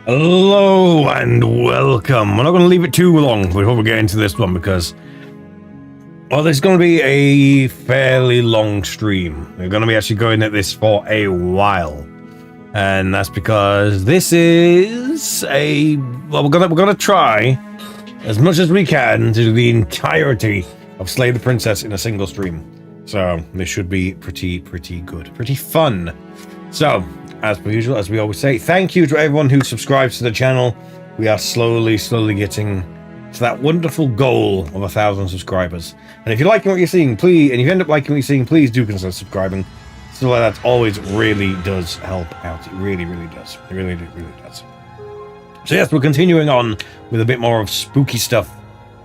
Hello and welcome. We're not going to leave it too long before we get into this one because, well, there's going to be a fairly long stream. We're going to be actually going at this for a while, and that's because this is we're going to try as much as we can to do the entirety of Slay the Princess in a single stream. So this should be pretty good, pretty fun. So, as per usual, as we always say, thank you to everyone who subscribes to the channel. We are slowly getting to that wonderful goal of 1,000 subscribers. And if you're liking what you're seeing, please, and if you end up liking what you're seeing, please do consider subscribing. So that always really does help out. It really does. It really does. So yes, we're continuing on with a bit more of spooky stuff,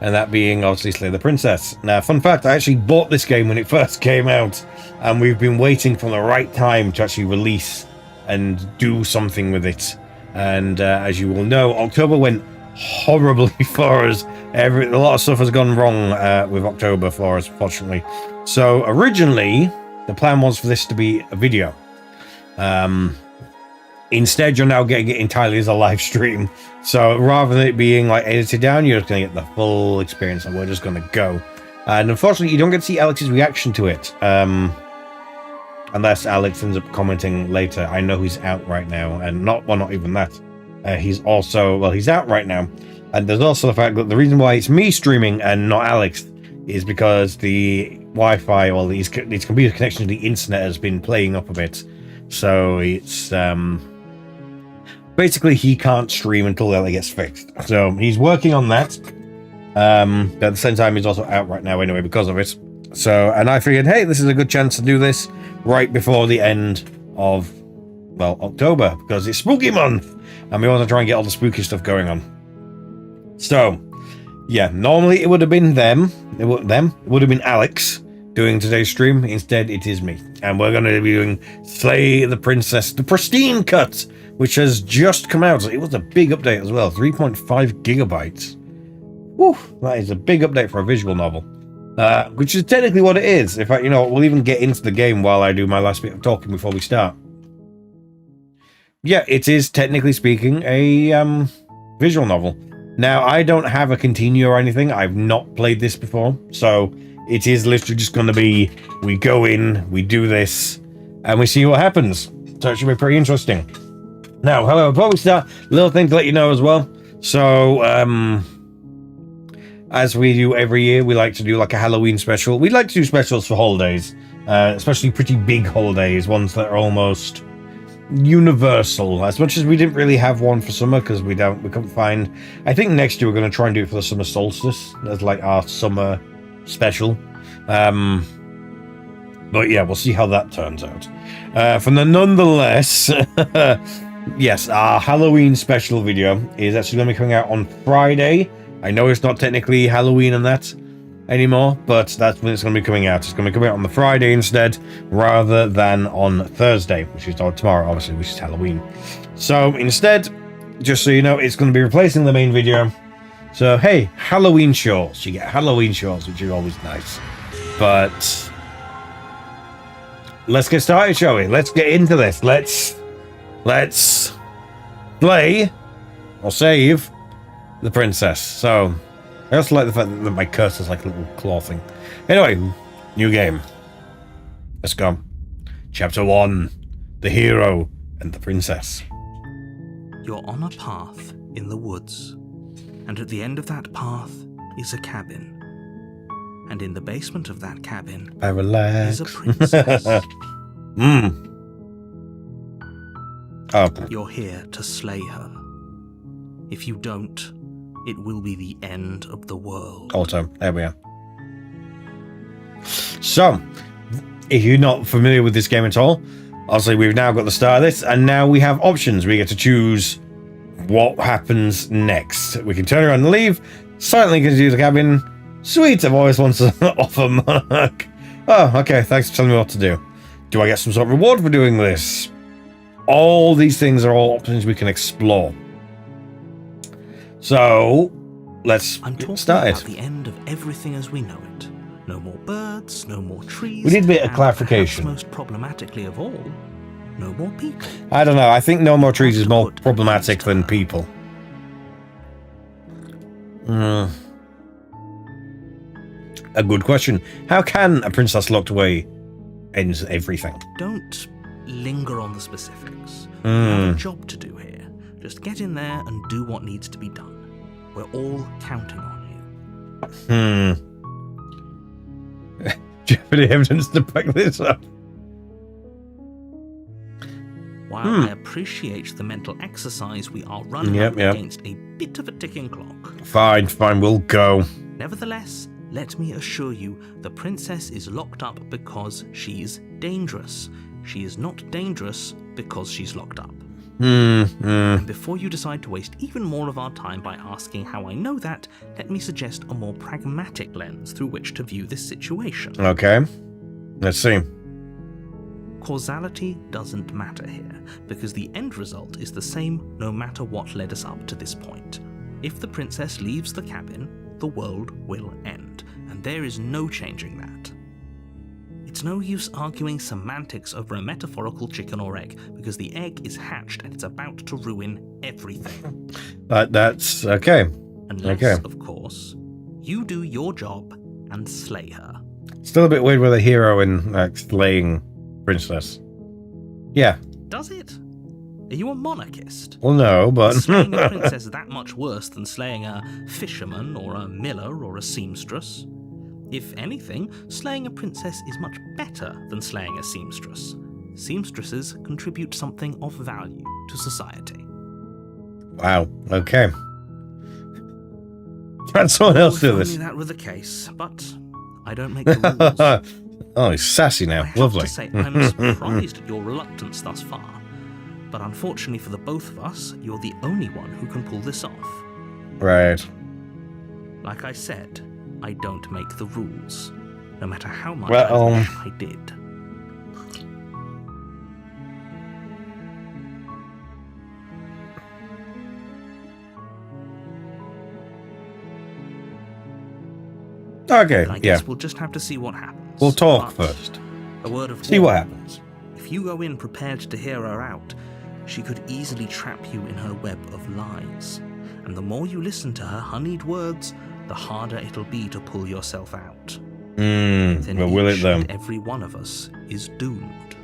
and that being obviously Slay the Princess. Now, fun fact, I actually bought this game when it first came out, and we've been waiting for the right time to actually release and do something with it. And as you will know, October went horribly for us. A lot of stuff has gone wrong with October for us, fortunately. So originally, the plan was for this to be a video. Instead, you're now getting it entirely as a live stream. So rather than it being like edited down, you're just going to get the full experience, and we're just going to go. And unfortunately, you don't get to see Alex's reaction to it. Unless Alex ends up commenting later. I know he's out right now, and not even that. He's also, well, he's out right now. And there's also the fact that the reason why it's me streaming and not Alex is because the Wi-Fi, or his computer connection to the internet has been playing up a bit. So it's, basically he can't stream until that gets fixed. So he's working on that. But at the same time, he's also out right now anyway because of it. So, and I figured, hey, this is a good chance to do this right before the end of, well, October, because it's spooky month, and we want to try and get all the spooky stuff going on. So, yeah, normally it would have been it would have been Alex doing today's stream. Instead, it is me, and we're going to be doing Slay the Princess, the Pristine cut, which has just come out. It was a big update as well, 3.5 gigabytes. Whew, that is a big update for a visual novel. Which is technically what it is. In fact, you know, we'll even get into the game while I do my last bit of talking before we start. Yeah, it is, technically speaking, a visual novel. Now, I don't have a continue or anything. I've not played this before. So, it is literally just going to be, we go in, we do this, and we see what happens. So, it should be pretty interesting. Now, however, before we start, a little thing to let you know as well. So, as we do every year, we like to do like a Halloween special. We like to do specials for holidays, especially pretty big holidays, ones that are almost universal. As much as we didn't really have one for summer because we couldn't find. I think next year we're going to try and do it for the summer solstice as like our summer special. But yeah, we'll see how that turns out. Nonetheless, yes, our Halloween special video is actually going to be coming out on Friday. I know it's not technically Halloween and that anymore, but that's when it's going to be coming out. It's going to be coming out on the Friday instead, rather than on Thursday, which is tomorrow, obviously, which is Halloween. So instead, just so you know, it's going to be replacing the main video. So hey, Halloween shorts. You get Halloween shorts, which is always nice. But let's get started, shall we? Let's get into this. Let's play or save the princess. So I also like the fact that my cursor's like a little claw thing. Anyway, new game. Let's go. Chapter 1. The hero and the princess. You're on a path in the woods, and at the end of that path is a cabin. And in the basement of that cabin is a princess. Oh. You're here to slay her. If you don't, it will be the end of the world. Also, there we are. So, if you're not familiar with this game at all, obviously we've now got the start of this, and now we have options. We get to choose what happens next. We can turn around and leave, silently continue the cabin. Sweet, I've always wanted to offer Monarch. Oh, okay, thanks for telling me what to do. Do I get some sort of reward for doing this? All these things are all options we can explore. So, let's get started. About the end of everything as we know it. No more birds, no more trees. We need a bit of clarification. Most problematically of all, no more people. I don't know. I think no more trees is more problematic than people. A good question. How can a princess locked away end everything? Don't linger on the specifics. You have a job to do here. Just get in there and do what needs to be done. We're all counting on you. Do you have any evidence to back this up? While I appreciate the mental exercise, we are running up against a bit of a ticking clock. Fine, we'll go. Nevertheless, let me assure you, the princess is locked up because she's dangerous. She is not dangerous because she's locked up. And before you decide to waste even more of our time by asking how I know that, let me suggest a more pragmatic lens through which to view this situation. Okay. Let's see. Causality doesn't matter here, because the end result is the same no matter what led us up to this point. If the princess leaves the cabin, the world will end, and there is no changing that. It's no use arguing semantics over a metaphorical chicken or egg, because the egg is hatched and it's about to ruin everything. That's okay. Unless, of course, you do your job and slay her. Still a bit weird with a hero in slaying princess. Yeah. Does it? Are you a monarchist? Well, no, but... Is slaying a princess that much worse than slaying a fisherman or a miller or a seamstress? If anything, slaying a princess is much better than slaying a seamstress. Seamstresses contribute something of value to society. Wow, okay. Can someone else do this? If only that were the case, but I don't make the rules. Oh, he's sassy now. I Lovely. have to say, I'm surprised at your reluctance thus far. But unfortunately for the both of us, you're the only one who can pull this off. Right. Like I said, I don't make the rules, no matter how much I did. Okay, I guess we'll just have to see what happens. We'll talk first. A word of see what happens. If you go in prepared to hear her out, she could easily trap you in her web of lies. And the more you listen to her honeyed words, the harder it'll be to pull yourself out. Then well, will it then? Every one of us is doomed.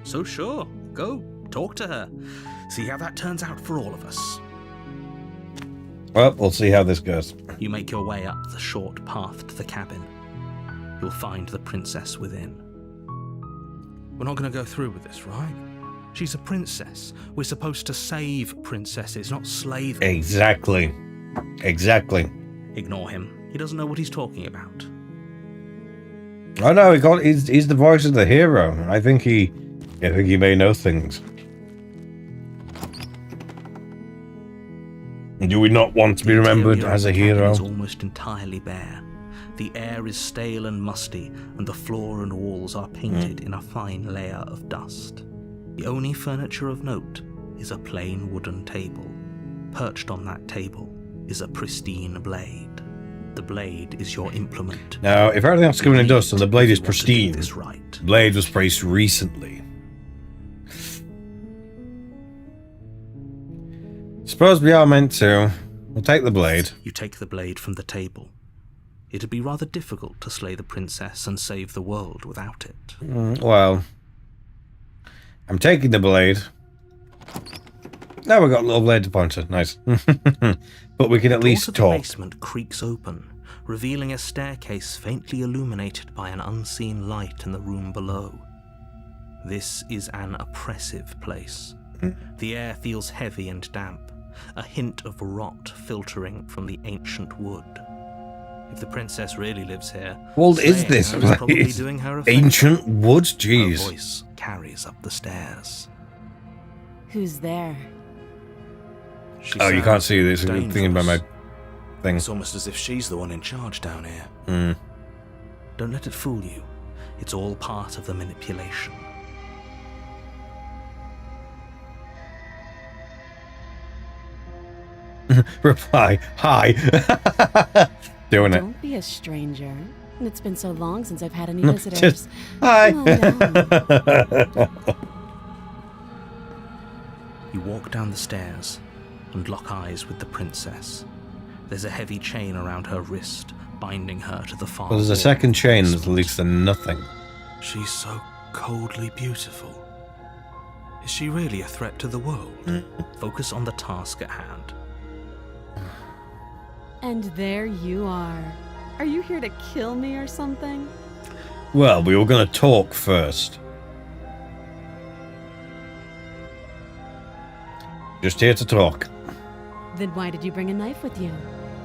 So sure, go talk to her. See how that turns out for all of us. Well, we'll see how this goes. You make your way up the short path to the cabin. You'll find the princess within. We're not going to go through with this, right? She's a princess. We're supposed to save princesses, not slay them. Exactly. Ignore him. He doesn't know what he's talking about. Oh no, he's the voice of the hero. I think he may know things. Do we not want to be remembered as a hero? Is almost entirely bare. The air is stale and musty, and the floor and walls are painted in a fine layer of dust. The only furniture of note is a plain wooden table. Perched on that table is a pristine blade. The blade is your implement. Now, if everything else is covered in dust and the blade is pristine, right. The blade was placed recently. Suppose we are meant to. We'll take the blade. You take the blade from the table. It'd be rather difficult to slay the princess and save the world without it. Well, I'm taking the blade. Now we've got a little blade to point at. Nice. But we can at least talk. The basement creaks open, revealing a staircase faintly illuminated by an unseen light in the room below. This is an oppressive place. The air feels heavy and damp, a hint of rot filtering from the ancient wood. If the princess really lives here, what is this place? Doing her ancient wood? Jeez. Her voice carries up the stairs. Who's there? Oh, you can't see this. I'm thinking about my thing. It's almost as if she's the one in charge down here. Don't let it fool you. It's all part of the manipulation. Reply, hi. Doing it. Don't be a stranger. It's been so long since I've had any visitors. Just, hi. You walk down the stairs and lock eyes with the princess. There's a heavy chain around her wrist, binding her to the far Well, there's a wall second of the chain that basement. leads to nothing. She's so coldly beautiful. Is she really a threat to the world? Focus on the task at hand. And there you are. Are you here to kill me or something? Well, we were going to talk first. Just here to talk. Then why did you bring a knife with you?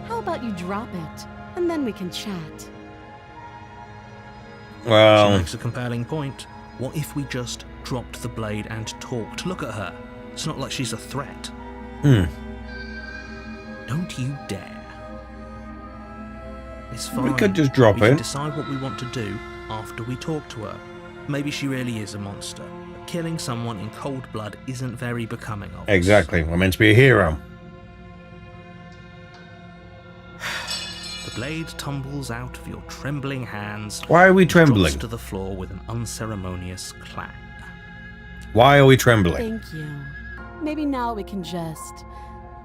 How about you drop it, and then we can chat? She Well, makes a compelling point. What if we just dropped the blade and talked? Look at her. It's not like she's a threat. Don't you dare. It's fine. we could just drop We can it. decide what we want to do after we talk to her. Maybe she really is a monster. But killing someone in cold blood isn't very becoming of us. Exactly. We're meant to be a hero. The blade tumbles out of your trembling hands. Why are we and drops trembling? to the floor with an unceremonious clang. Why are we trembling? Thank you. Maybe now we can just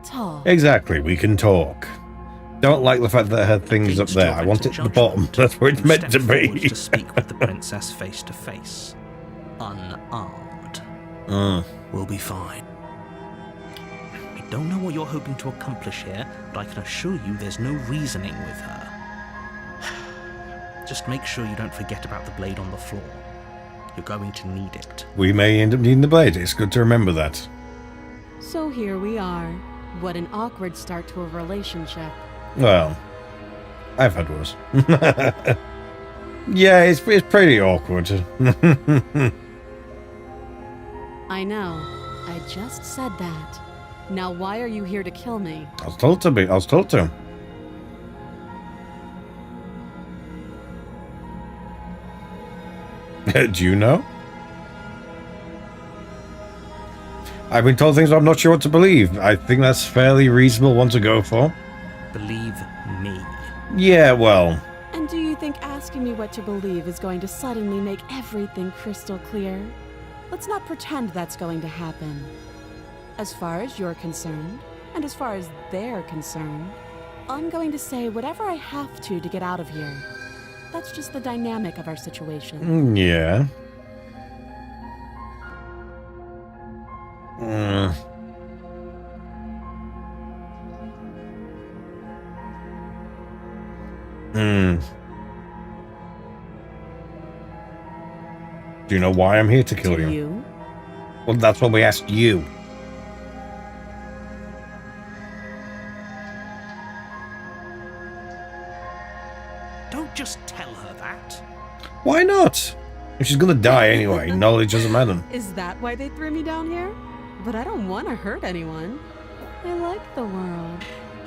talk. Exactly. We can talk. Don't like the fact that her thing's up Please there. drop I want into it at the bottom. judgment That's where it's and meant step to forward be. to speak with the princess face to face. Unarmed. We'll be fine. I don't know what you're hoping to accomplish here, but I can assure you there's no reasoning with her. Just make sure you don't forget about the blade on the floor. You're going to need it. We may end up needing the blade. It's good to remember that. So here we are. What an awkward start to a relationship. Well, I've had worse. Yeah, it's pretty awkward. I know. I just said that. Now why are you here to kill me? I was told to be. I was told to. Do you know? I've been told things I'm not sure what to believe. I think that's a fairly reasonable one to go for. Believe me. Yeah, well, And do you think asking me what to believe is going to suddenly make everything crystal clear? Let's not pretend that's going to happen. As far as you're concerned, and as far as they're concerned, I'm going to say whatever I have to get out of here. That's just the dynamic of our situation. yeah. Mm. Do you know why I'm here to kill To you? you? Well, that's what we asked you. Don't just tell her that. Why not? If she's gonna die anyway, knowledge doesn't matter. Is that why they threw me down here? But I don't want to hurt anyone. I like the world,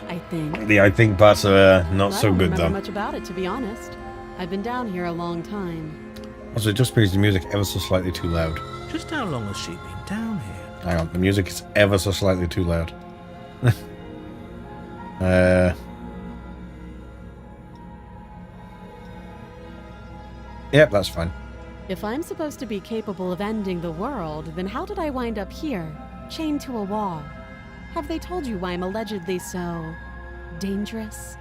I think. The I think parts are not I so don't good remember though. much about it, to be honest. I've been down here a long time. Also, it just plays the music ever so slightly too loud. Just how long has she been down here? Hang on, the music is ever so slightly too loud. Yep, that's fine. If I'm supposed to be capable of ending the world, then how did I wind up here, chained to a wall? Have they told you why I'm allegedly so dangerous?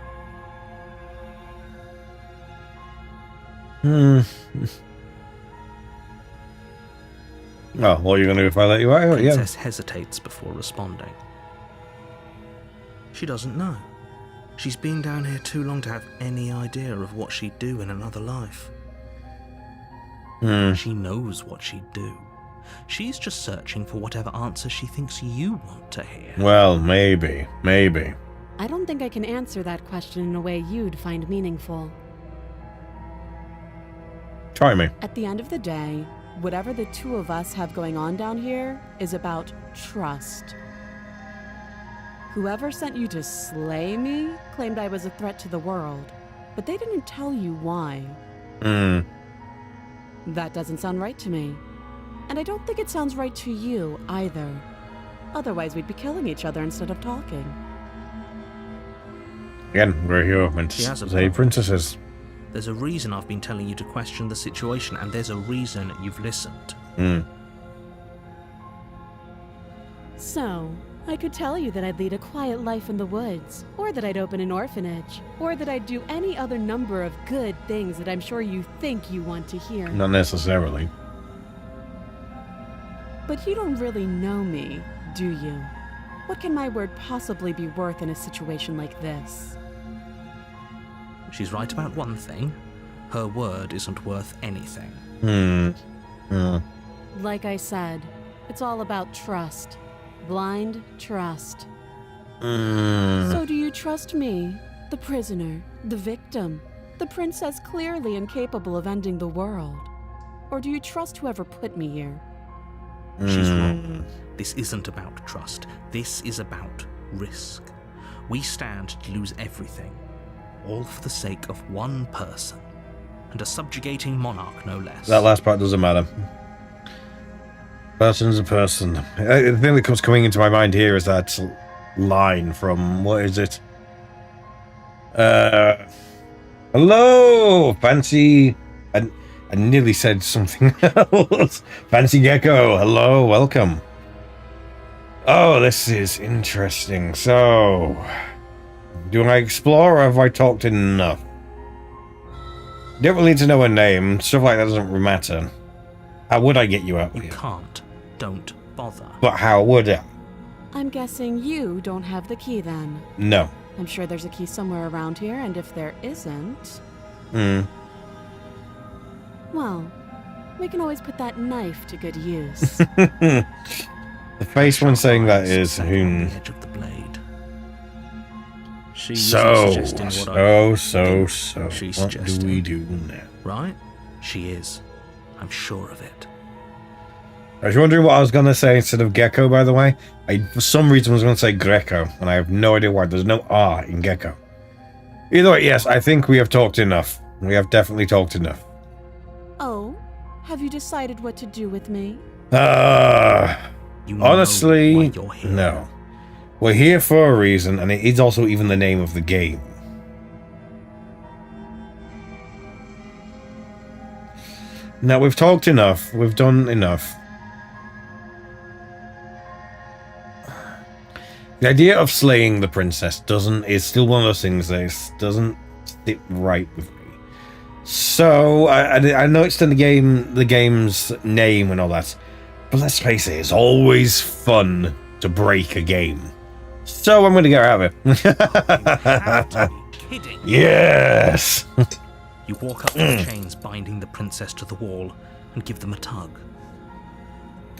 Oh, what are you gonna do if I let you out? Yeah. Princess hesitates before responding. She doesn't know. She's been down here too long to have any idea of what she'd do in another life. She knows what she'd do. She's just searching for whatever answer she thinks you want to hear. Well, maybe. I don't think I can answer that question in a way you'd find meaningful. Try me. At the end of the day, whatever the two of us have going on down here is about trust. Whoever sent you to slay me claimed I was a threat to the world, but they didn't tell you why. That doesn't sound right to me. And I don't think it sounds right to you either. Otherwise, we'd be killing each other instead of talking. Again, we're here meant She to has a save point. princesses. There's a reason I've been telling you to question the situation, and there's a reason you've listened. So, I could tell you that I'd lead a quiet life in the woods, or that I'd open an orphanage, or that I'd do any other number of good things that I'm sure you think you want to hear. Not necessarily. But you don't really know me, do you? What can my word possibly be worth in a situation like this? She's right about one thing. Her word isn't worth anything. Like I said, it's all about trust. Blind trust. So do you trust me, the prisoner, the victim, the princess clearly incapable of ending the world? Or do you trust whoever put me here? She's wrong. This isn't about trust. This is about risk. We stand to lose everything, all for the sake of one person, and a subjugating monarch, no less. That last part doesn't matter. Person's a person. The thing that comes coming into my mind here is that line from, what is it? Hello, fancy... I nearly said something else. Fancy Gecko, hello, welcome. Oh, this is interesting. So, do I explore or have I talked enough? You don't really need to know her name. Stuff like that doesn't matter. How would I get you out You here? can't. Don't bother. But how would I? I'm guessing you don't have the key then. No. I'm sure there's a key somewhere around here, and if there isn't... Well, we can always put that knife to good use. The face when saying that is Set on the edge of the blade. She so. isn't suggesting what What She's do suggesting. we do now? Right? She is. I'm sure of it. I was wondering what I was going to say instead of Gecko, by the way. For some reason, I was going to say Greco, and I have no idea why. There's no R in Gecko. Either way, yes, I think we have talked enough. We have definitely talked enough. Oh? Have you decided what to do with me? You know Honestly, why you're here. no. We're here for a reason, and it is also even the name of the game. Now, we've talked enough. We've done enough. The idea of slaying the princess is still one of those things that doesn't sit right with me. So, I know it's in the game's name and all that, but let's face it, it's always fun to break a game. So I'm going to get out of You have to be kidding. Yes! You walk up to the chains binding the princess to the wall and give them a tug.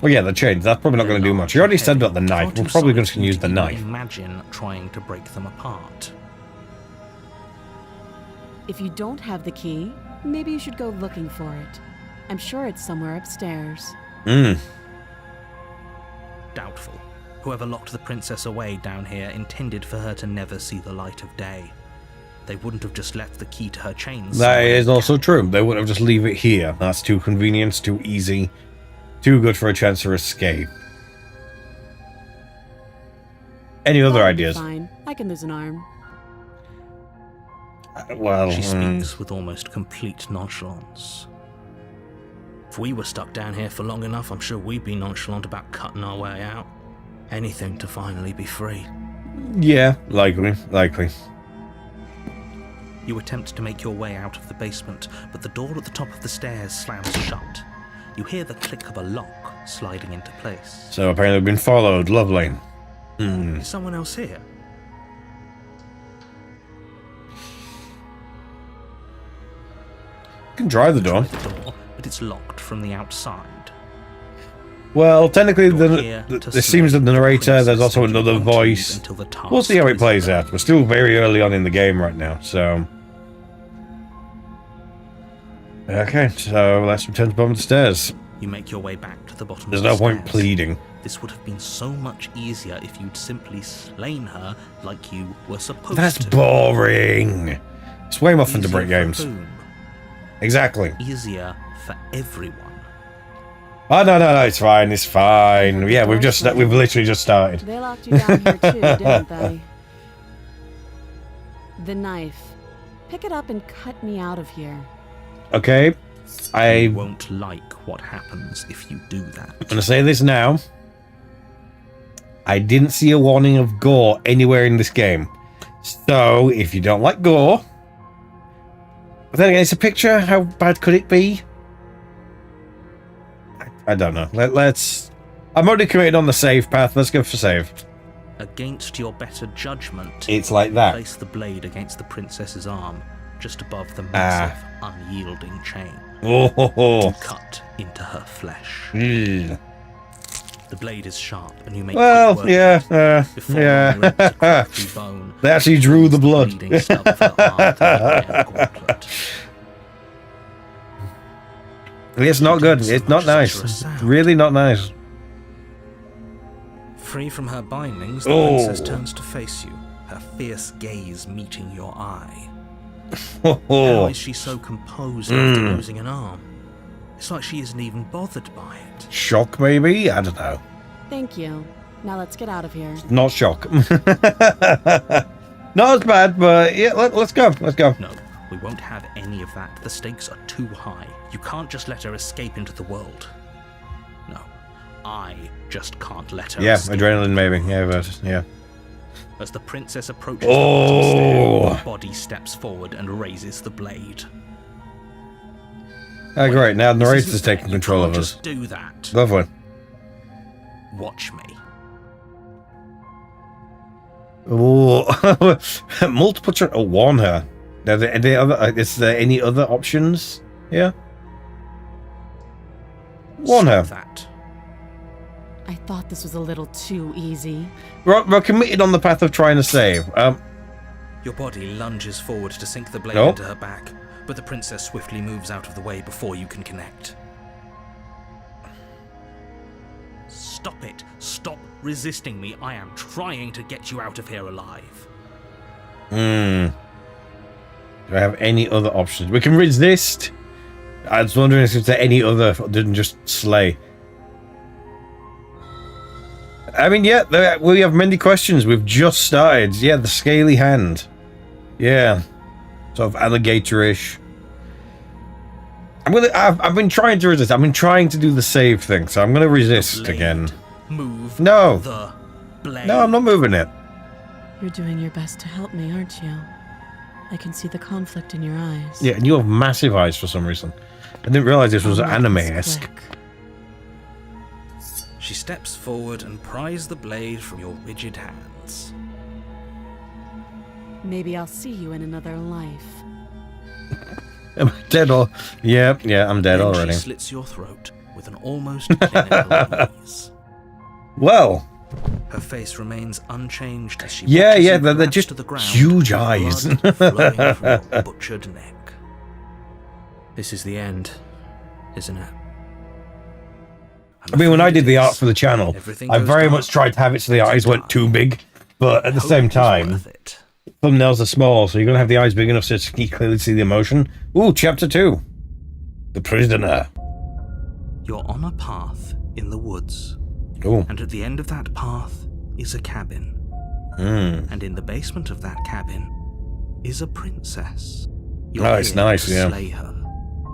Well, yeah, the chains. That's probably not going to do much. You already said about the knife. We're probably just going to use the knife. Imagine trying to break them apart. If you don't have the key, maybe you should go looking for it. I'm sure it's somewhere upstairs. Doubtful. Whoever locked the princess away down here intended for her to never see the light of day. They wouldn't have just left the key to her chains. That is also true. They wouldn't have just leave it here. That's too convenient, too easy, too good for a chance to escape. Any other That'll be ideas? Fine. I can lose an arm. Well, She speaks with almost complete nonchalance. If we were stuck down here for long enough, I'm sure we'd be nonchalant about cutting our way out. Anything to finally be free. yeah, likely. You attempt to make your way out of the basement, but the door at the top of the stairs slams shut. You hear the click of a lock sliding into place. So apparently we've been followed. Lovely. Is someone else here? You can drive the door. Try the door, but it's locked from the outside. Well, technically, You're here to it seems that the slay narrator, there's princess, also and you another won't leave voice. until the task We'll see how it is plays done. out. We're still very early on in the game right now, so... Okay, so let's return to the bottom of the stairs. You make your way back to the bottom There's of the no point stairs. pleading. This would have been so much easier if you'd simply slain her like you were supposed That's to. boring. It's way more fun to Easier break for games. whom? Exactly. Easier for everyone. Oh, no, it's fine, it's fine. Yeah, we've literally just started. They locked you down here too, didn't they? The knife. Pick it up and cut me out of here. Okay, You I'm won't like what happens if you do that. gonna say this now. I didn't see a warning of gore anywhere in this game. So, if you don't like gore... But then again, it's a picture. How bad could it be? I don't know. Let's... I'm already committed on the save path. Let's go for save. Against your better judgment, it's like that. Place the blade against the princess's arm, just above the massive, unyielding chain. To cut into her flesh. The blade is sharp, and you make bone. They actually drew the blood. It's not good. It's not nice. It's really not nice. Free from her bindings, the princess turns to face you, her fierce gaze meeting your eye. How is she so composed after losing an arm? It's like she isn't even bothered by it. Shock, maybe? I don't know. Thank you. Now let's get out of here. Not shock. Not as bad, but yeah, let's go. Let's go. No, we won't have any of that. The stakes are too high. You can't just let her escape into the world. No, I just can't let her escape. Adrenaline maybe. Yeah, but yeah. As the princess approaches the bottom stair, her body steps forward and raises the blade. Oh, great. Now the narrator's taking control of us. Just do that. Lovely. Watch me. Oh, multiple. Warn her. Is there any other options here? Warn her. That. I thought this was a little too easy. We're committed on the path of trying to save. Your body lunges forward to sink the blade into her back, but the princess swiftly moves out of the way before you can connect. Stop it. Stop resisting me. I am trying to get you out of here alive. Do I have any other options? We can resist. I was wondering if there any other than just slay. I mean, yeah, we have many questions. We've just started. Yeah, the scaly hand. Yeah. Sort of alligator-ish. I've been trying to resist. I've been trying to do the save thing, so I'm gonna resist again. Move. No. The blade. No, I'm not moving it. You're doing your best to help me, aren't you? I can see the conflict in your eyes. Yeah, and you have massive eyes for some reason. I didn't realize this was anime-esque. She steps forward and pries the blade from your rigid hands. Maybe I'll see you in another life. Am I dead or... Yeah, I'm dead already. She slits your throat with an almost clinical ease. Well... Her face remains unchanged as she they're just to the ground, huge eyes. Flowing from your butchered neck. This is the end, isn't it? I mean, when I did the art for the channel, I very much tried to have it so the eyes weren't too big, but at the same time, thumbnails are small, so you're going to have the eyes big enough so you can clearly see the emotion. Ooh, chapter 2. The Prisoner. You're on a path in the woods. Ooh. And at the end of that path is a cabin. And in the basement of that cabin is a princess. It's nice, yeah. Slay her.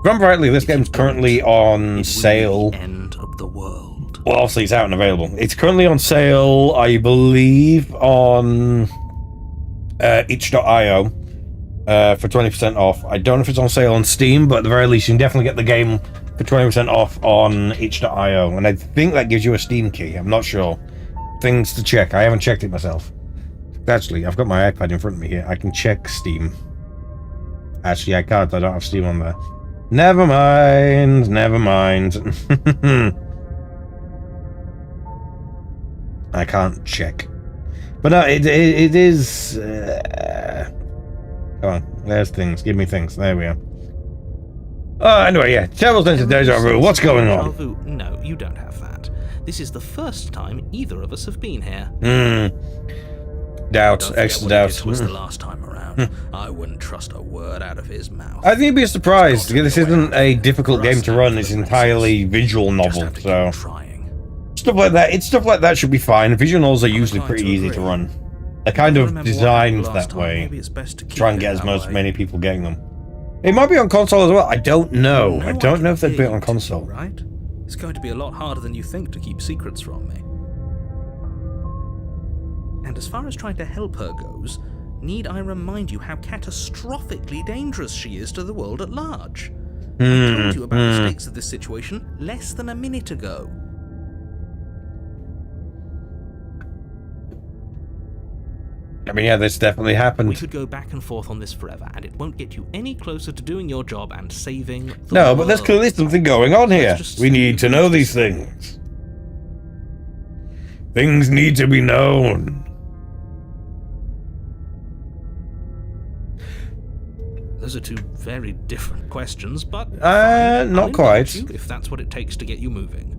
Remember rightly, this game's currently on sale. The end of the world. Well, obviously it's out and available. It's currently on sale, I believe, on itch.io for 20% off. I don't know if it's on sale on Steam, but at the very least, you can definitely get the game for 20% off on itch.io. And I think that gives you a Steam key. I'm not sure. Things to check. I haven't checked it myself. Actually, I've got my iPad in front of me here. I can check Steam. Actually, I can't. I don't have Steam on there. Never mind. I can't check. But no, it is... Come on, there's things. Give me things. There we are. Anyway, yeah. Travels into Deja Vu. What's going on? No, you don't have that. This is the first time either of us have been here. Doubt. Extra doubt. This was the last time around. I wouldn't trust a word out of his mouth. I think you'd be surprised. This isn't a difficult game to run. It's entirely visual novel, so stuff like that. Stuff like that should be fine. Visual novels are usually pretty easy to run. They're kind of designed that way. Try and get as many people getting them. It might be on console as well. I don't know. I don't know if they'd be on console. Right? It's going to be a lot harder than you think to keep secrets from me. And as far as trying to help her goes, need I remind you how catastrophically dangerous she is to the world at large? I told you about the stakes of this situation less than a minute ago. I mean, yeah, this definitely happened. We could go back and forth on this forever, and it won't get you any closer to doing your job and saving the world. But there's clearly something going on here. We need to know these things. Things need to be known. Those are two very different questions, but not quite. You if that's what it takes to get you moving.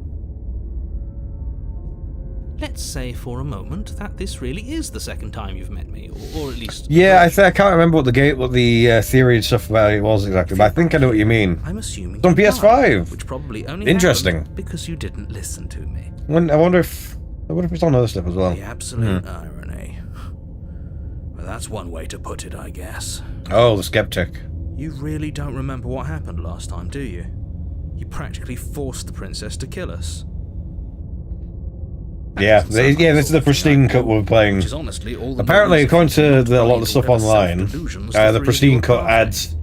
Let's say for a moment that this really is the second time you've met me, or at least... Yeah, I can't remember what the theory and stuff about it was exactly, but I think I know what you mean. I'm assuming it's on PS5. Which probably only interesting because you didn't listen to me. I wonder if it's on other stuff as well. The absolute irony. Well, that's one way to put it, I guess. Oh, the skeptic. You really don't remember what happened last time, do you? You practically forced the princess to kill us. Yeah, this is the Pristine cut we're playing. Apparently, according to a lot of the stuff online, the Pristine cut adds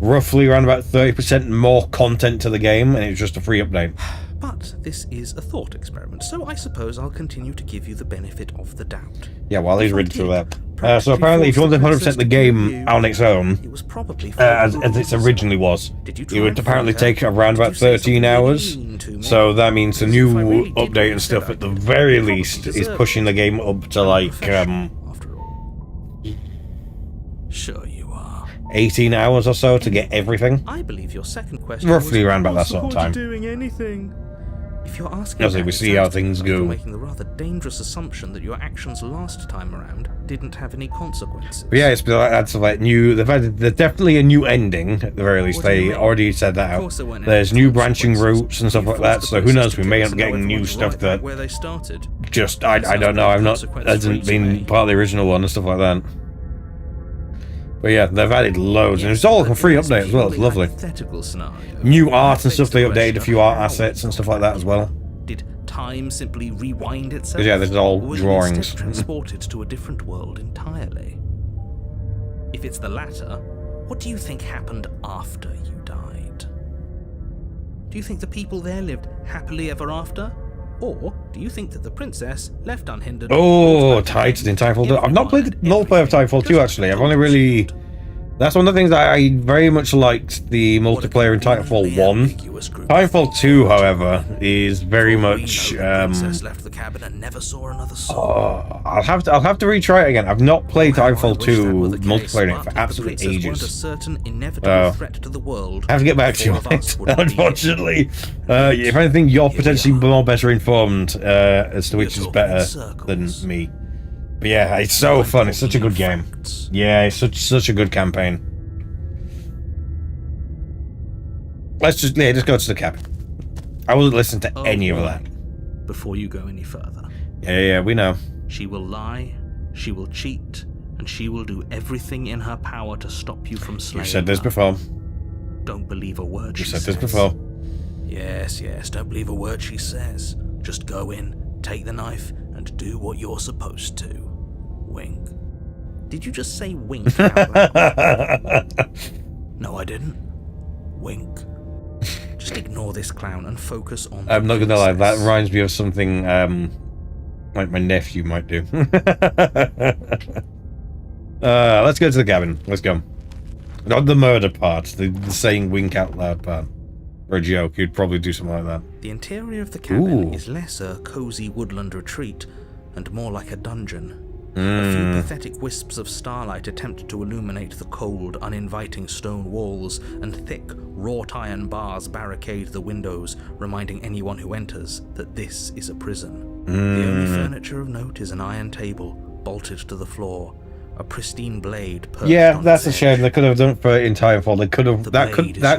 roughly around about 30% more content to the game, and it's just a free update. But this is a thought experiment, so I suppose I'll continue to give you the benefit of the doubt. Yeah, while he's reading through that. So apparently, if you wanted 100% the game on its own, as it originally was, it would apparently take around about 13 hours. So that means the new update and stuff, at the very least, is pushing the game up to like, Sure you are. 18 hours or so to get everything. I believe your second question roughly around about that sort of time. Doing anything. If you're asking, as we see how things go. You're making the rather dangerous assumption that your actions last time around didn't have any consequences. But yeah, that's like new. There's definitely a new ending at the very least. They already said that out. There's new branching routes and stuff like that. So who knows? We may end up getting new stuff that where they started. Just I don't know. Hasn't been part of the original one and stuff like that. But yeah, they've added loads, and it's all a free update as well. It's lovely. New art and stuff. They updated a few art assets and stuff like that as well. Did time simply rewind itself? Yeah, this is all drawings. Transported to a different world entirely. If it's the latter, what do you think happened after you died? Do you think the people there lived happily ever after? Or do you think that the princess left unhindered? Oh, Tides in Titanfall 2. I've not played the multiplayer of Titanfall 2 actually. I've only really... That's one of the things that I very much liked the multiplayer in Titanfall 1. Titanfall 2, however, is very much left the cabin and never saw another soul. I'll have to retry it again. I've not played Titanfall 2 multiplayer in it for absolutely ages. Threat to the world. I have to get back to you on it, unfortunately. If anything, you're potentially more better informed as to which is better than me. But yeah, it's so fun. It's such a good game. Yeah, it's such a good campaign. Let's just go to the cabin. I wouldn't listen to any of that. Before you go any further. Yeah, we know. She will lie, she will cheat, and she will do everything in her power to stop you from slaying her. You said this before. Don't believe a word she says. You said this before. Yes, don't believe a word she says. Just go in, take the knife, and do what you're supposed to. Wink. Did you just say wink out loud? No, I didn't. Wink. Just ignore this clown and focus on... I'm not gonna lie, that reminds me of something like my nephew might do. Let's go to the cabin. Let's go. Not the murder part, the saying wink out loud part. For a joke, you'd probably do something like that. The interior of the cabin is less a cozy woodland retreat and more like a dungeon. A few pathetic wisps of starlight attempt to illuminate the cold, uninviting stone walls, and thick, wrought iron bars barricade the windows, reminding anyone who enters that this is a prison. The only furniture of note is an iron table, bolted to the floor, a pristine blade perched on that's a its shame. edge. They could have done it for in Titanfall. They could have that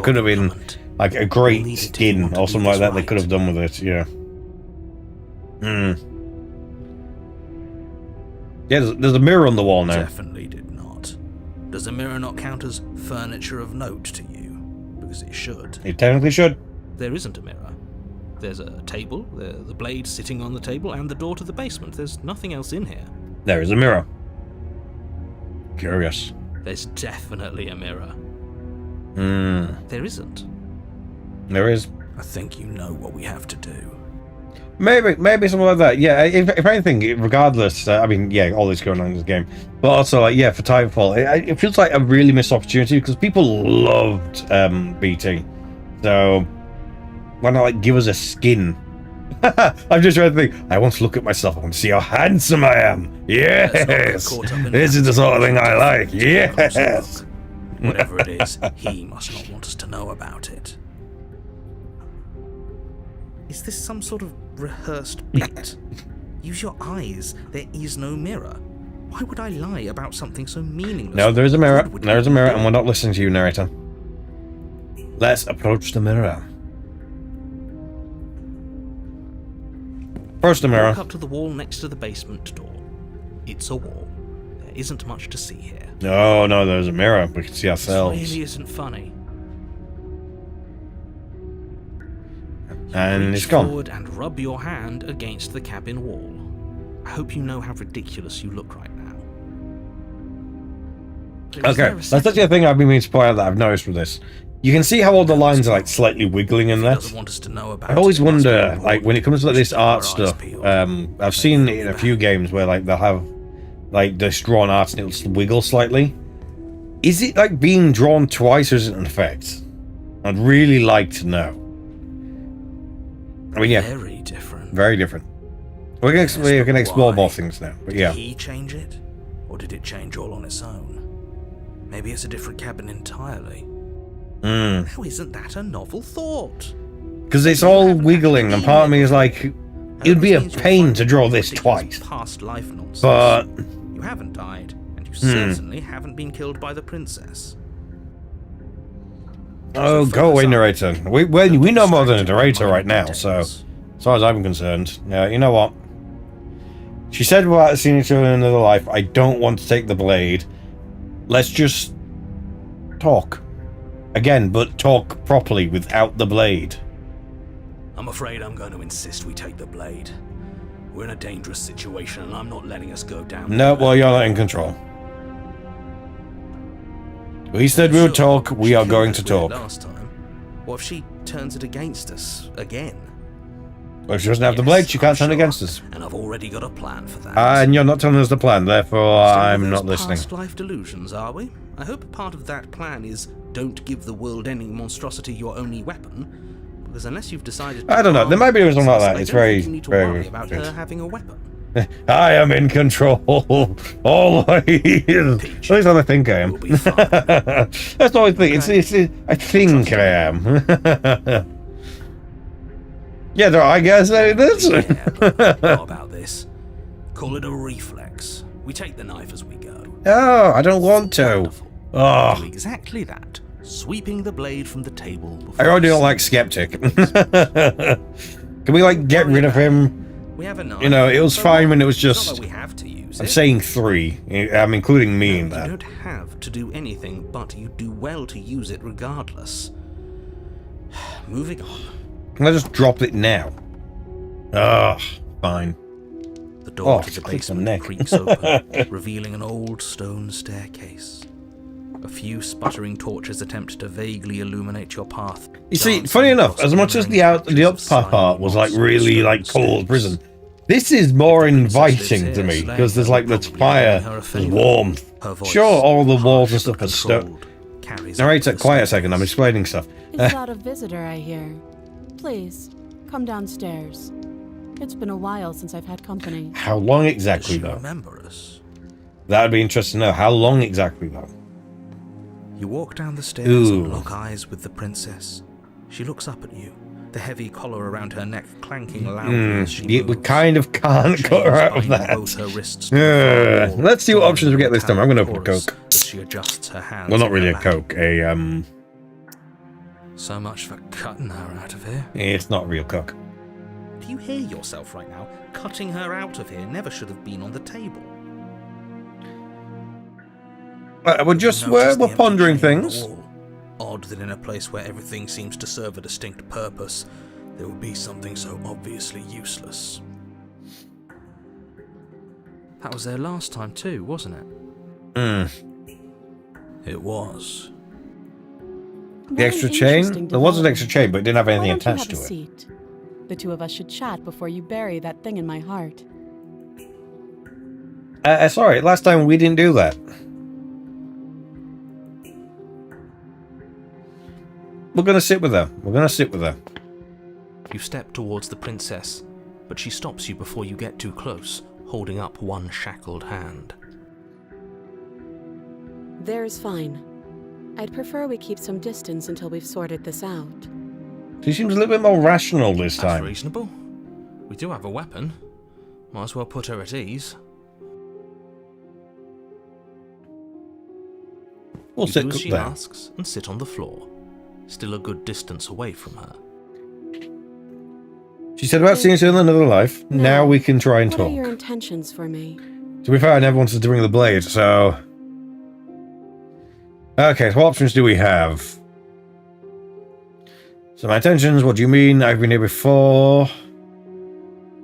could have been like a great skin or something like that. They could have done with it. Yeah. Yeah, there's a mirror on the wall now. Definitely did not. Does a mirror not count as furniture of note to you? Because it should. It technically should. There isn't a mirror. There's a table, the blade sitting on the table, and the door to the basement. There's nothing else in here. There is a mirror. Curious. There's definitely a mirror. There isn't. There is. I think you know what we have to do. Maybe something like that. Yeah, if anything, regardless, I mean, yeah, all this going on in this game, but also, like, yeah, for Titanfall, it feels like a really missed opportunity because people loved BT. So why not, like, give us a skin? I'm just trying to think. I want to look at myself. I want to see how handsome I am. Yes, this is the sort of thing I like. Yes. Whatever it is, he must not want us to know about it. Is this some sort of rehearsed beat? Use your eyes. There is no mirror. Why would I lie about something so meaningless? No, there is a mirror. There is a mirror, and we're not listening to you, narrator. Let's approach the mirror. First, the mirror. Walk up to the wall next to the basement door. It's a wall. There isn't much to see here. No, there's a mirror. We can see ourselves. This really isn't funny. And it's Reach gone. forward and rub your hand against the cabin wall. I hope you know how ridiculous you look right now. Okay, that's actually a thing I've been meaning to point out that I've noticed with this. You can see how all the lines are like slightly wiggling in that. I always wonder, like, when it comes to like this art stuff, I've seen it in a few games where like they'll have like this drawn art and it'll wiggle slightly. Is it like being drawn twice or is it an effect? I'd really like to know. I mean, yeah, very different. Very different. We can explore more things now, but yeah. Did he change it, or did it change all on its own? Maybe it's a different cabin entirely. Now, isn't that a novel thought? Because it's all wiggling, and part of me is like, it would be a pain to draw this twice. Past life nonsense. But you haven't died, and you certainly haven't been killed by the princess. Oh, go away, narrator. We know more than a narrator right now, so as far as I'm concerned, you know what? She said we're seeing each other in another life. I don't want to take the blade. Let's just talk. Again, but talk properly without the blade. I'm afraid I'm going to insist we take the blade. We're in a dangerous situation, and I'm not letting us go down. No, well, you're not in control. We said we would talk. We are going to talk. Last time. What if she turns it against us again? Well, if she doesn't have the blade, she can't turn against us. And I've already got a plan for that. And you're not telling us the plan, therefore I'm not listening. Past life delusions, are we? I hope part of that plan is don't give the world-ending monstrosity your only weapon, because unless you've decided. I don't know. There might be something like that. It's very, very about her having a weapon. I am in control always. At least I think I am. That's all I think. It's I think I am. Yeah, I guess it is. How about this? Call it a reflex. We take the knife as we go. Oh, I don't want to. Oh. Do exactly that. Sweeping the blade from the table. I already don't like Skeptic. Can we like get rid of him? We have a knife. You know, it was fine when it was just. We have to use I'm saying 3. I'm including me in that. You don't have to do anything, but you do well to use it regardless. Moving on. Can I just drop it now? Ugh, fine. The door to the basement creaks open, revealing an old stone staircase. A few sputtering torches attempt to vaguely illuminate your path. You see, funny enough, as much as the up part was like really like cold prison, this is more inviting to me because there's like the fire, there's warmth. Sure, all the walls and stuff are stone. Narrator, quiet a second. I'm explaining stuff. Is that a visitor I hear? Please, come downstairs. It's been a while since I've had company. How long exactly, though? Remember us? That would be interesting to know. How long exactly, though? You walk down the stairs and lock eyes with the princess. She looks up at you, the heavy collar around her neck clanking loudly as she moves. We kind of can't cut her out of that. Let's see what options we get this time. I'm going to open a Coke. She adjusts her hands. Well, not really a Coke. So much for cutting her out of here. It's not real Coke. Do you hear yourself right now? Cutting her out of here never should have been on the table. We're pondering things. Odd that in a place where everything seems to serve a distinct purpose, there would be something so obviously useless. That was there last time too, wasn't it? It was. The extra chain? There was an extra chain, but it didn't have anything attached to it. Seat? The two of us should chat before you bury that thing in my heart. Sorry, last time we didn't do that. We're gonna sit with her. We're gonna sit with her. You step towards the princess, but she stops you before you get too close, holding up one shackled hand. There's fine. I'd prefer we keep some distance until we've sorted this out. She seems a little bit more rational this time. That's reasonable. We do have a weapon. Might as well put her at ease. We'll you sit do as she there. asks and sit on the floor, still a good distance away from her. She said about seeing us in another life. Now we can try and what talk. What are your intentions for me? To be fair, I never wanted to bring the blade, so... Okay, so what options do we have? So my intentions, what do you mean? I've been here before.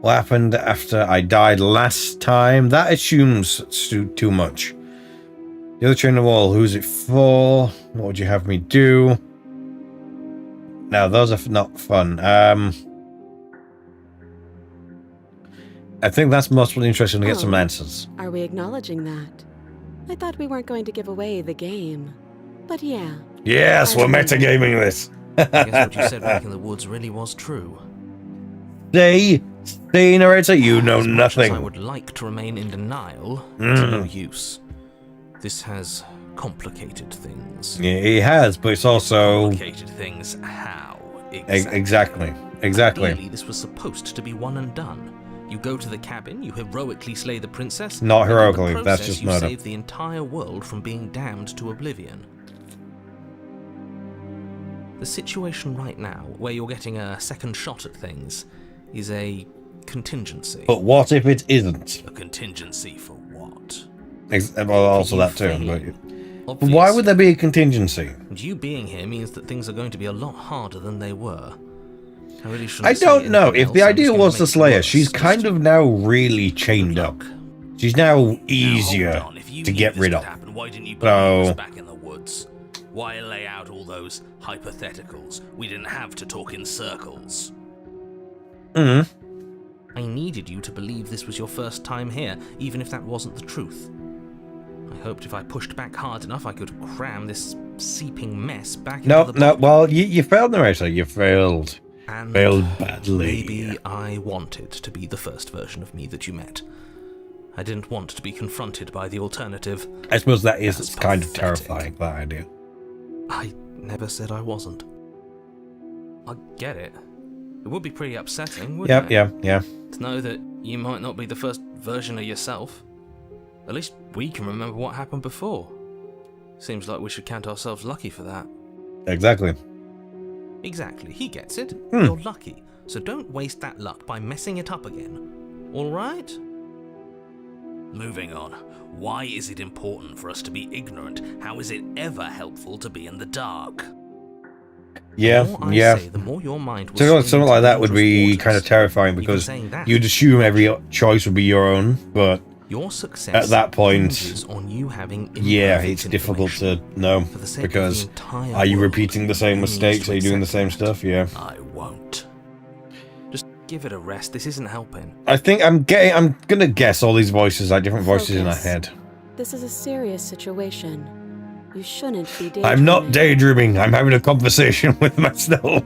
What happened after I died last time? That assumes too much. The other chain on the wall, who's it for? What would you have me do? No, those are not fun. I think that's most interesting to get some answers. Are we acknowledging that? I thought we weren't going to give away the game. But yeah. Yes, we're metagaming this. I guess what you said back in the woods really was true. See, narrator, you know nothing. As I would like to remain in denial, it's no use. This has complicated things. Yeah, it has, but it's also... Complicated things how? Exactly. Clearly, this was supposed to be one and done. You go to the cabin, you heroically slay the princess. Not heroically, and in the that's process, just you murder. save the entire world from being damned to oblivion. The situation right now, where you're getting a second shot at things, is a contingency. But what if it isn't? A contingency for what? Well, also that too. But why would there be a contingency? And you being here means that things are going to be a lot harder than they were. I really shouldn't I don't know. say If the else, idea I'm was just to gonna slay make her, it she's worse. kind of now really chained up. She's now easier Now, hold on. If you to knew get this rid would of. happen, why didn't you So- believe us back in the woods? Why lay out all those hypotheticals? We didn't have to talk in circles. I needed you to believe this was your first time here, even if that wasn't the truth. I hoped if I pushed back hard enough, I could cram this seeping mess back into the body. Well, you failed, narrator. You failed. And failed badly. Maybe I wanted to be the first version of me that you met. I didn't want to be confronted by the alternative. I suppose that is That's kind of pathetic. terrifying, that idea. I never said I wasn't. I get it. It would be pretty upsetting, wouldn't it? Yeah. To know that you might not be the first version of yourself. At least we can remember what happened before. Seems like we should count ourselves lucky for that. Exactly. Exactly, he gets it. You're lucky, so don't waste that luck by messing it up again. Alright? Moving on. Why is it important for us to be ignorant? How is it ever helpful to be in the dark? Yeah. The more I say, the more your mind will swing Something into like that would dangerous be waters. kind of terrifying Even because saying that, you'd assume every choice would be your own, but your success at that point, hinges on you having yeah, imperfect it's difficult information. to know For the sake of the because entire are you world, repeating the same you need mistakes? to Are you doing the accept same it. stuff? Yeah. I won't. Just give it a rest. This isn't helping. I think I'm gonna guess all these voices are different voices in our Focus. head. This is a serious situation. You shouldn't be daydreaming. I'm not daydreaming. I'm having a conversation with myself.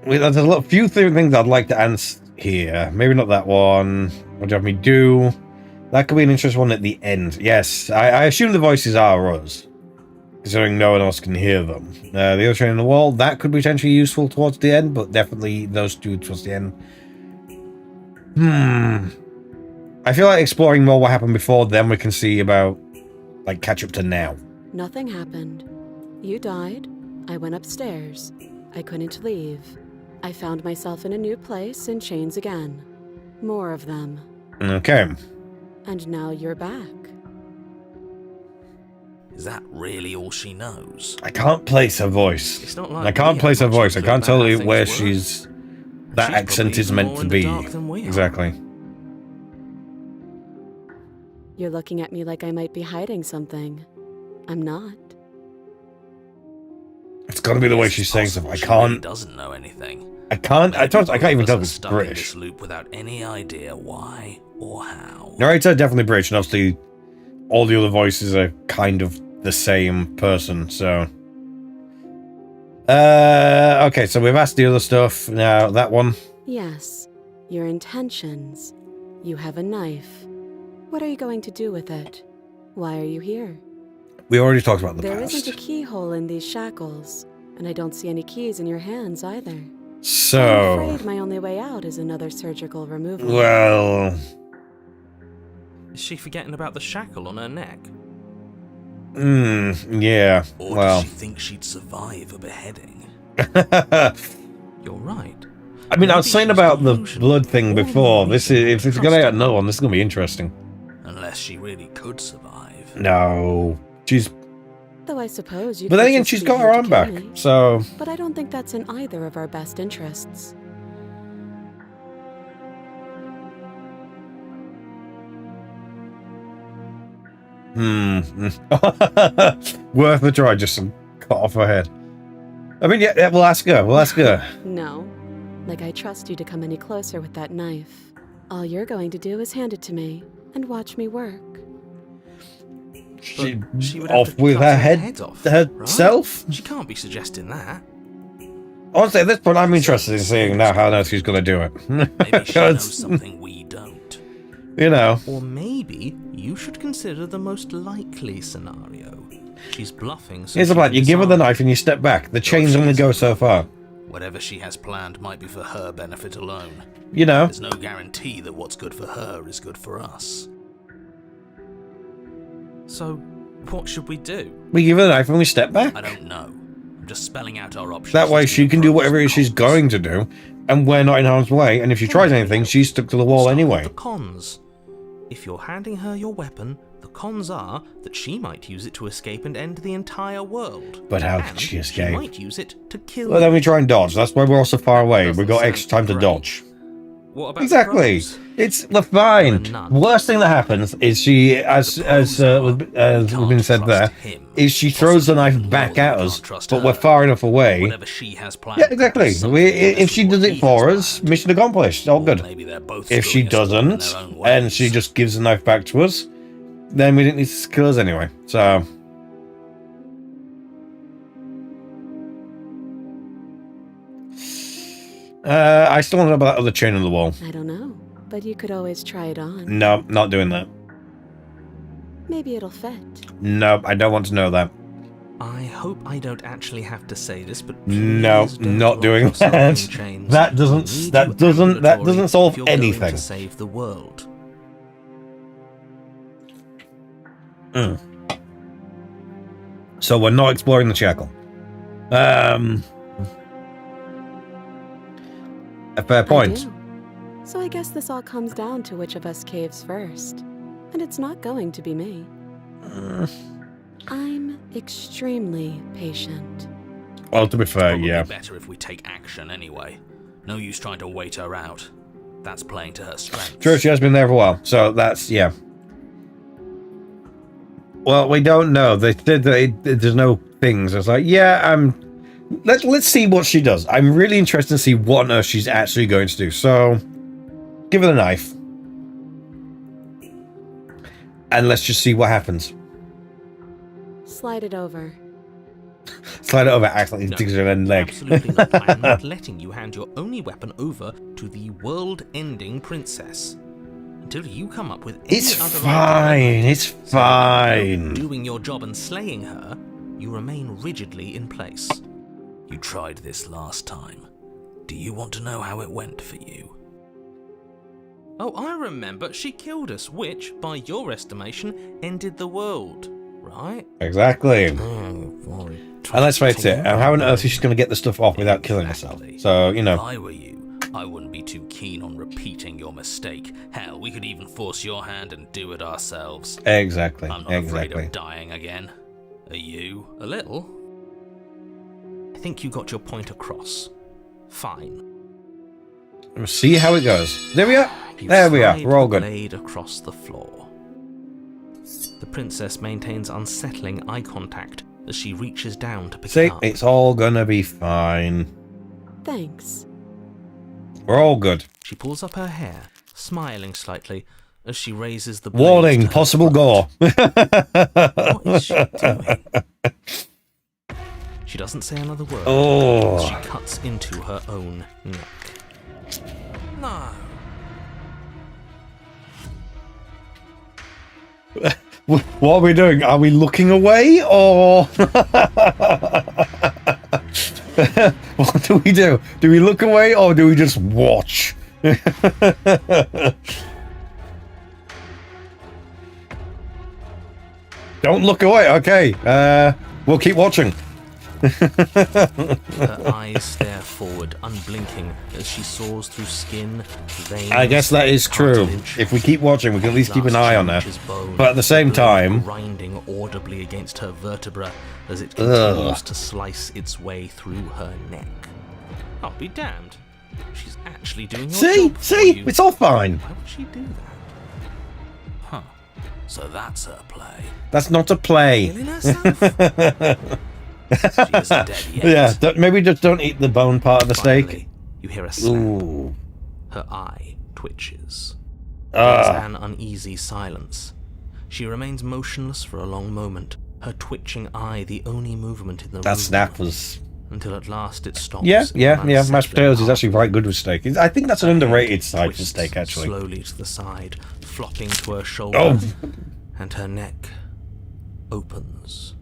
There's a few things I'd like to answer here. Maybe not that one. What do you have me do? That could be an interesting one at the end. Yes, I assume the voices are us, considering no one else can hear them. The other train on the wall, that could be potentially useful towards the end, but definitely those two towards the end. I feel like exploring more what happened before, then we can see about, like, catch up to now. Nothing happened. You died. I went upstairs. I couldn't leave. I found myself in a new place in chains again. More of them. Okay. And now you're back. Is that really all she knows? I can't place her voice. It's not like I can't we place her have much voice. I clue can't about tell how you things where work. she's that She's accent probably is even meant more to in the be. dark than we are. Exactly. You're looking at me like I might be hiding something. I'm not. It's got to be the way Yes, she's it's saying stuff. possible I she can't. really doesn't know anything. I can't even tell if it's stuck in British. this loop without any idea why or how. Narrator definitely British, and obviously all the other voices are kind of the same person, so... okay, so we've asked the other stuff. Now, that one. Yes, your intentions. You have a knife. What are you going to do with it? Why are you here? We already talked about the There past. isn't a keyhole in these shackles, and I don't see any keys in your hands either. I'm So... afraid my only way out is another surgical removal. Well... Is she forgetting about the shackle on her neck? Yeah, Or well... does she think she'd survive a beheading? I You're right. mean, I was Maybe saying she's about the delusional. blood thing Or before. maybe This is... If it's trust gonna her. get another one, this is gonna be interesting. Unless she really could survive. No... She's... Though I suppose you But then could again, just she's be got here her to arm kill back, me. so... But I don't think that's in either of our best interests. Worth a try, just some cut off her head. I mean, yeah, we'll ask her. We'll ask her. No. Like I trust you to come any closer with that knife. All you're going to do is hand it to me and watch me work. She would have off to with cut her her head head off, herself. She can't be suggesting that. Honestly, at this point, I'm interested in seeing now how on earth she's going to do it. Maybe she knows something we don't. You know. Or maybe you should consider the most likely scenario. She's bluffing. So Here's the plan. You give her the knife and you step back. The chains only go so far. Whatever she has planned might be for her benefit alone. You know. There's no guarantee that what's good for her is good for us. So, what should we do? We give her the knife and we step back. I don't know. I'm just spelling out our options. That way she can do whatever it is she's going to do, and we're not in harm's way, and if she tries anything, she's stuck to the wall Start with anyway. the cons. If you're handing her your weapon, the cons are that she might use it to escape and end the entire world. But how And could she She escape? might use it to kill Well, then you. we try and dodge. That's why we're also far away. We've got Doesn't extra time to sound dodge. What about Exactly. the pros? We're fine. We're none. Worst thing that happens is she, as we've been said there, is she throws the knife back at us, but we're far enough away. Whatever she has planned. Yeah, exactly. something If she does it he for has us, planned. mission accomplished. All Or good. maybe they're both If she screwing us along in doesn't, their own and ways. she just gives the knife back to us, then we didn't need to kill us anyway. So. I still want to know about that other chain on the wall. I don't know, but you could always try it on. No, not doing that. Maybe it'll fit. No, I don't want to know that. I hope I don't actually have to say this, but No, please don't not lock doing yourself that. in chains. That We doesn't- need that you doesn't- that ambulatory doesn't solve if you're going anything. to save the world. So we're not exploring the shackle. A fair I point. do. So I guess this all comes down to which of us caves first. And it's not going to be me. I'm extremely patient. Well, to be fair, Probably yeah. better if we take action anyway. No use trying to wait her out. That's playing to her strengths. True, she has been there for a while, so that's, yeah. Well, we don't know. They said that there's no things. It's like, yeah, let's see what she does. I'm really interested to see what on earth she's actually going to do. So, give her the knife. And let's just see what happens. Slide it over. Slide it over, accidentally No, digs her in the leg. Absolutely not. I'm not letting you hand your only weapon over to the world-ending princess. Until you come up with any It's other fine, idea. it's So, fine. doing your job and slaying her, you remain rigidly in place. You tried this last time. Do you want to know how it went for you? Oh, I remember. She killed us, which, by your estimation, ended the world, right? Exactly. And And let's face it, how on earth is she going to get the stuff off without killing herself? So, you If know. I were you, I wouldn't be too keen on repeating your mistake. Hell, we could even force your hand and do it ourselves. Exactly, I'm not afraid exactly. of dying again. Are you? A little? I think you got your point across. Fine. We'll see how it goes. There we are. You There we are. slide We're all the good. blade across the floor. The princess maintains unsettling eye contact as she reaches down to pick See, it up. it's all gonna be fine. Thanks. We're all good. She pulls up her hair, smiling slightly as she raises the blade Warning, to her possible throat. gore. What is she doing? She doesn't say another word Oh. as she cuts into her own neck. No. What are we doing? Are we looking away or what do we do? Do we look away or do we just watch? Don't look away. Okay. We'll keep watching. Her eyes stare forward, unblinking, as she soars through skin, veins. I guess that is true. cartilage. If we keep watching, we can at least keep an eye on her. Reaches bone, But at the same blood time, grinding audibly against her vertebra as it continues to slice its way through her neck. I'll be damned. She's actually doing your job for you. it's all fine. Why would she do that? Huh. So that's her play. That's not a play. Killing herself? She isn't dead yet. Yeah, maybe just don't eat the bone part of the steak. Finally, you hear a snap. Ooh. Her eye twitches. There's Ah. an uneasy silence. She remains motionless for a long moment, her twitching eye the only movement in the room. That snap was... Until at last it stops. Yeah. in an Mashed potatoes is unsettling actually quite good with steak. I think that's an underrated side for twists steak, actually. Slowly to the side, flopping to her shoulder, Oh. and her neck opens.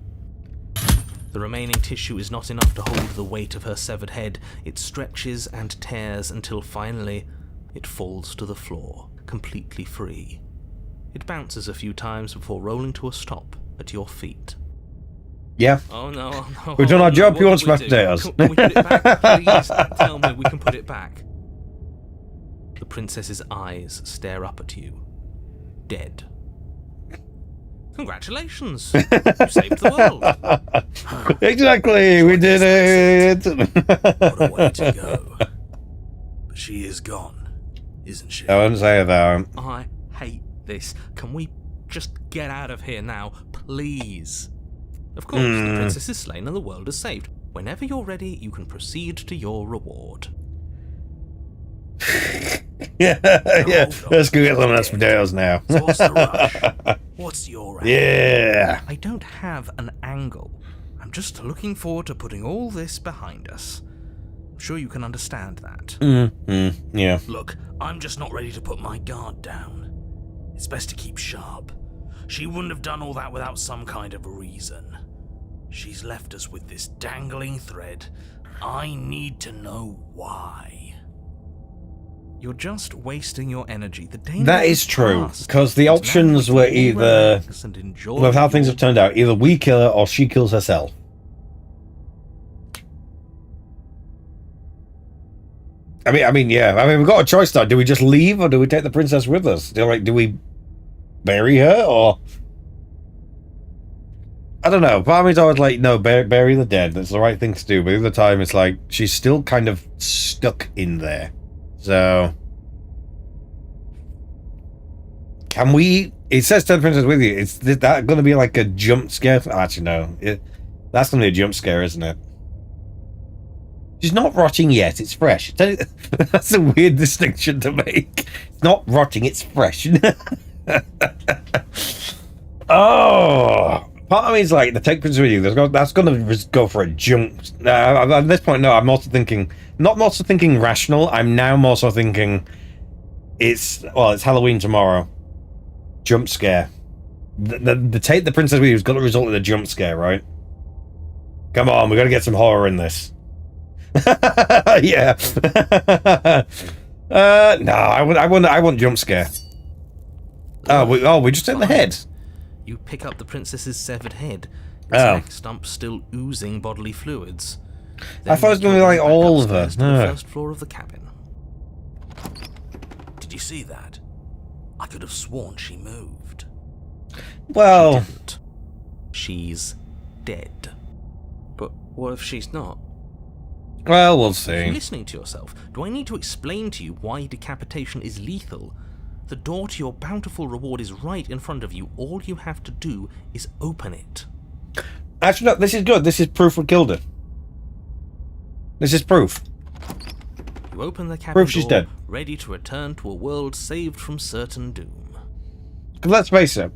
The remaining tissue is not enough to hold the weight of her severed head. It stretches and tears until finally it falls to the floor, completely free. It bounces a few times before rolling to a stop at your feet. Yeah. Oh no, oh, no. We've done our oh, job, no, you what want do we smashed do? potatoes. Can we put it back? Please tell me we can put it back. The princess's eyes stare up at you. Dead. Congratulations! You saved the world. Exactly, we did it. What a way to go. But she is gone, isn't she? I wouldn't say that. I hate this. Can we just get out of here now, please? Of course, the princess is slain and the world is saved. Whenever you're ready, you can proceed to your reward. Yeah. Let's go get some mashed potatoes now. So what's the rush? What's your angle? Yeah. I don't have an angle. I'm just looking forward to putting all this behind us. I'm sure you can understand that. Yeah. Look, I'm just not ready to put my guard down. It's best to keep sharp. She wouldn't have done all that without some kind of reason. She's left us with this dangling thread. I need to know why. You're just wasting your energy. The danger That is true, past. because the Now options we were can all either, relax and enjoy with how things your have turned out, either we kill her or she kills herself. I mean, yeah. We've got a choice now. Do we just leave or do we take the princess with us? Do we bury her or? I don't know. Part of me's always like, no, bury the dead. That's the right thing to do. But the other time, it's like she's still kind of stuck in there. So, can we? It says "Take the princess with you." Is that going to be like a jump scare? Actually, no. That's going to be a jump scare, isn't it? She's not rotting yet. It's fresh. That's a weird distinction to make. It's not rotting. It's fresh. Oh. Part of me is like, the take princess with you. That's going to go for a jump. At this point, no. I'm also thinking, not also thinking rational. I'm now more so thinking, it's Halloween tomorrow. Jump scare. The take the princess with you has got to result in a jump scare, right? Come on, we got to get some horror in this. Yeah. No, I want jump scare. We just hit the head. You pick up the princess's severed head. Its Oh. neck stump still oozing bodily fluids. I thought it was going to be like all of her. To the first floor of the cabin. Did you see that? I could have sworn she moved. Well, She didn't. She's dead. But what if she's not? Well, we'll Are you see. listening to yourself? Do I need to explain to you why decapitation is lethal? The door to your bountiful reward is right in front of you. All you have to do is open it. Actually, no, this is good. This is proof we killed her. This is proof. You open the cabin Proof she's door, dead. ready to return to a world saved from certain doom. 'Cause let's face it.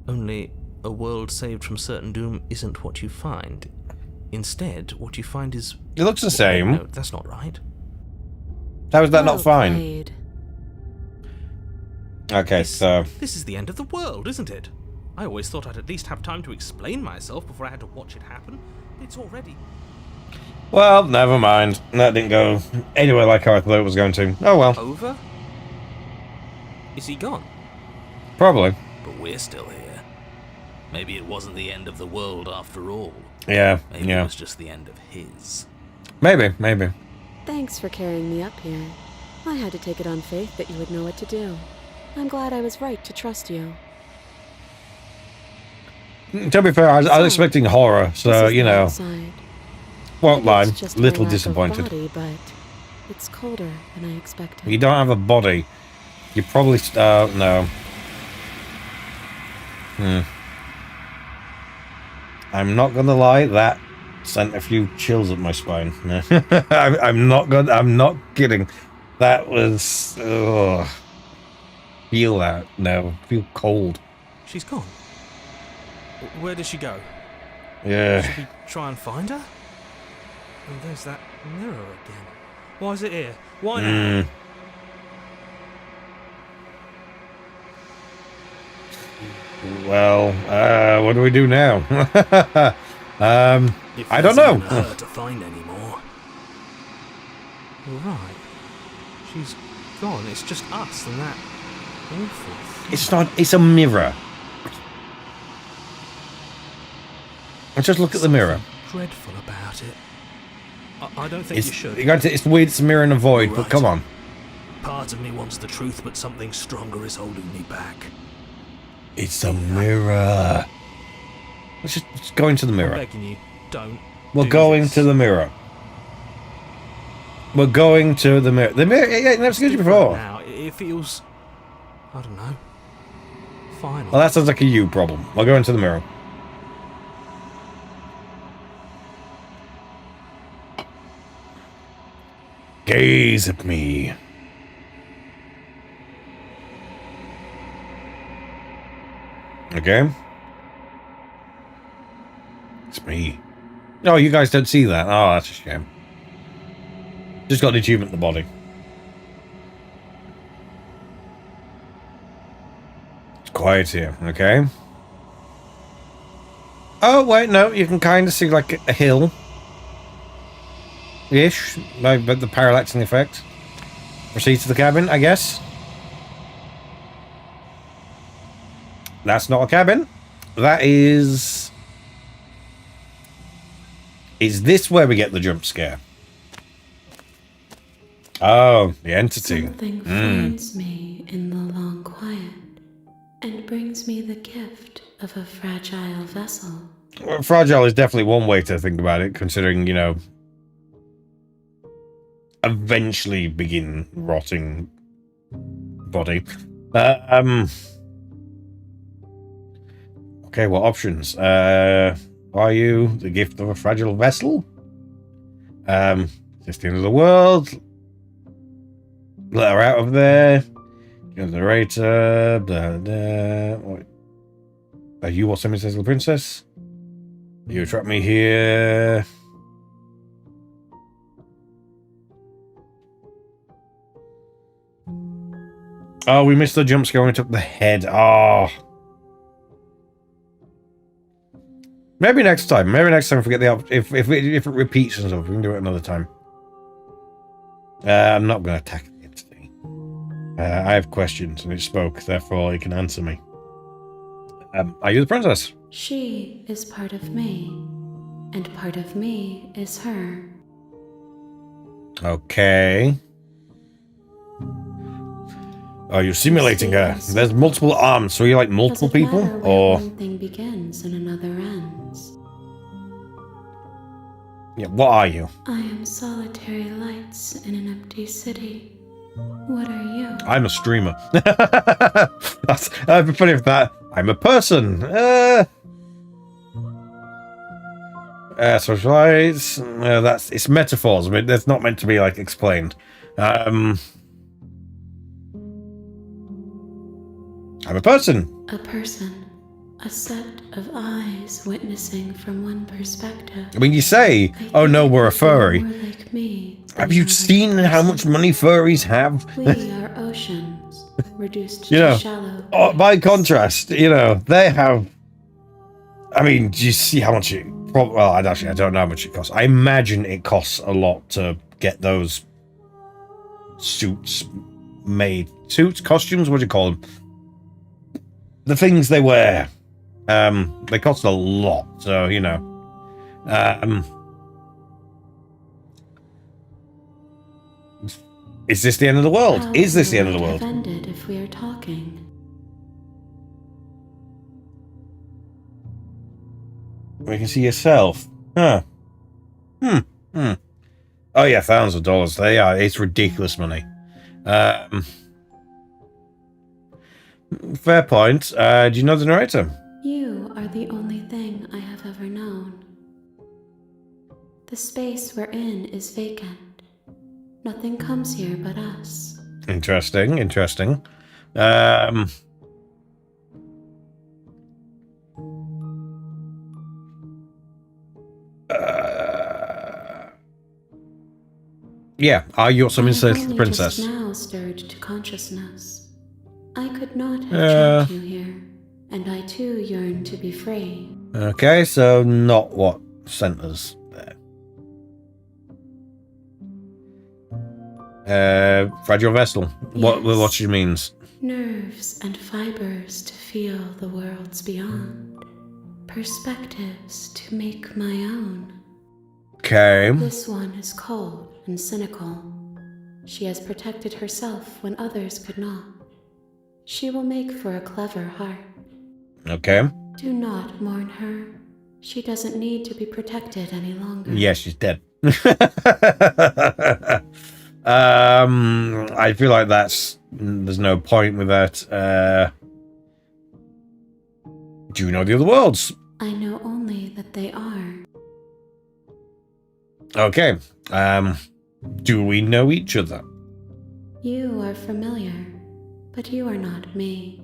Only a world saved from certain doom isn't what you find. Instead, what you find is... It looks the same. No, that's not right. How is that Well not fine? played. Okay, so... This is the end of the world, isn't it? I always thought I'd at least have time to explain myself before I had to watch it happen. It's already... Well, never mind. That didn't go anywhere like how I thought it was going to. Oh well. Over? Is he gone? Probably. But we're still here. Maybe it wasn't the end of the world after all. Yeah, Maybe yeah. it was just the end of his. Maybe, maybe. Thanks for carrying me up here. I had to take it on faith that you would know what to do. I'm glad I was right to trust you. To be fair, I was expecting horror, so, This is you the know, outside. won't Maybe lie. it's just my Little lack of disappointed. body, but it's colder than I expected. You don't have a body. You probably... no. I'm not gonna lie, that sent a few chills up my spine. I'm not kidding. That was... Ugh. Feel that. No. Feel cold. She's gone. Where did she go? Yeah. Should we try and find her? And there's that mirror again. Why is it here? Why now? Well, what do we do now? If I don't there's know. even her to find anymore. You're right. She's gone. It's just us and that awful thing. It's not. It's a mirror. Let's just look at the mirror. Dreadful about it. I don't think you should. It's weird. It's a mirror in a void, but Right. come on. Part of me wants the truth, but something stronger is holding me back. It's a mirror. Let's just go into the I'm mirror. begging you, don't. We're do going this. to the mirror. We're going to the mirror. The mirror. Yeah, never scared you Different before. Now it feels, I don't know, final. Well, that sounds like a you problem. We're going to the mirror. Gaze at me. Okay. It's me. Oh, you guys don't see that. Oh, that's a shame. Just got an achievement in the body. It's quiet here, okay? Oh, wait, no, you can kind of see like a hill. Ish, like but the parallaxing effect. Proceed to the cabin, I guess. That's not a cabin. That is... Is this where we get the jump scare? Oh, the entity. Something finds me in the long quiet and brings me the gift of a fragile vessel. Well, fragile is definitely one way to think about it, considering, you know, eventually begin rotting body. Okay, what options? Are you the gift of a fragile vessel? Just the end of the world. Let her out of there. You're the narrator. Blah, blah. What? Are you what somebody says to the princess? You trap me here. Oh, we missed the jump scare when we took the head. Oh. Maybe next time. Maybe next time if we get the if it repeats and stuff, we can do it another time. I'm not going to attack the entity. I have questions and it spoke, therefore it can answer me. Are you the princess? She is part of me, and part of me is her. Okay. Are you simulating her? There's multiple arms, so you're like multiple Does it people? matter where Or... one thing begins and another ends? Yeah, what are you? I am solitary lights in an empty city. What are you? I'm a streamer. I'd be funny if that. I'm a person. Socialize. It's metaphors. I mean, that's not meant to be like explained. I'm a person. A person. A set of eyes witnessing from one perspective. I mean, you say, oh no, we're a furry. More like me Have you seen how much money furries have? We are oceans, reduced You to know, shallow. by contrast, you know, they have... I mean, do you see how much it... Well, I don't know how much it costs. I imagine it costs a lot to get those suits made. Suits? Costumes? What do you call them? The things they wear. They cost a lot, so, you know. Is this the end of the world? Is this the end of the world? Offended if we are talking. We can see yourself. Huh. Oh yeah, thousands of dollars. They are. It's ridiculous money. Fair point. Do you know the narrator? You are the only thing I have ever known. The space we're in is vacant. Nothing comes here but us. Interesting. Yeah, are you something says to the princess? Just now stirred to consciousness. I could not have trapped you here, and I too yearn to be free. Okay, so not what sent us there. Fragile vessel. Yes. What she means? Nerves and fibers to feel the worlds beyond. Perspectives to make my own. Okay. This one is cold and cynical. She has protected herself when others could not. She will make for a clever heart. Okay. Do not mourn her. She doesn't need to be protected any longer. Yeah, she's dead. I feel like there's no point with that. Do you know the other worlds? I know only that they are. Okay. Do we know each other? You are familiar, but you are not me.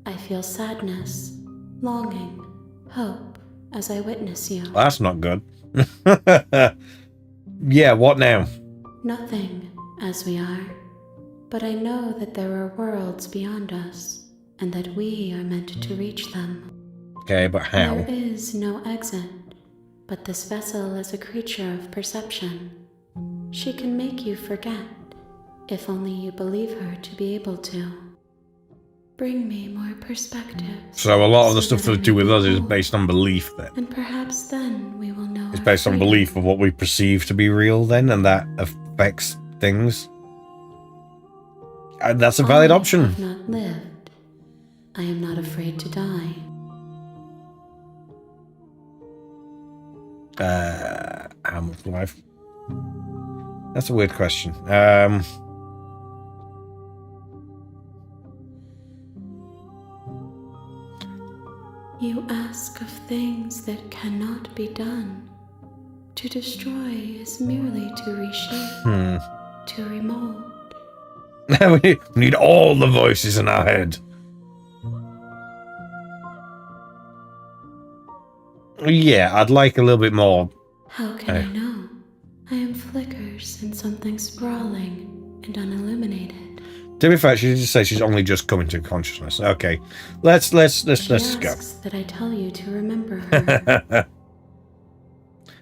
I feel sadness, longing, hope as I witness you. That's not good. Yeah, what now? Nothing, as we are. But I know that there are worlds beyond us, and that we are meant to reach them. Okay, but how? There is no exit, but this vessel is a creature of perception. She can make you forget, if only you believe her to be able to. Bring me more perspectives. So a lot of the stuff to do with us is based on belief then. And perhaps then we will know. It's based on belief of what we perceive to be real then, and that affects things. And that's a valid option. I have not lived. I am not afraid to die. How much life? That's a weird question. You ask of things that cannot be done. To destroy is merely to reshape, to remold. We need all the voices in our head. Yeah, I'd like a little bit more. How can I know? I am flickers in something sprawling and unilluminated. To be fair, she did just say she's only just coming to consciousness. Okay, let's go. She asks that I tell you to remember her.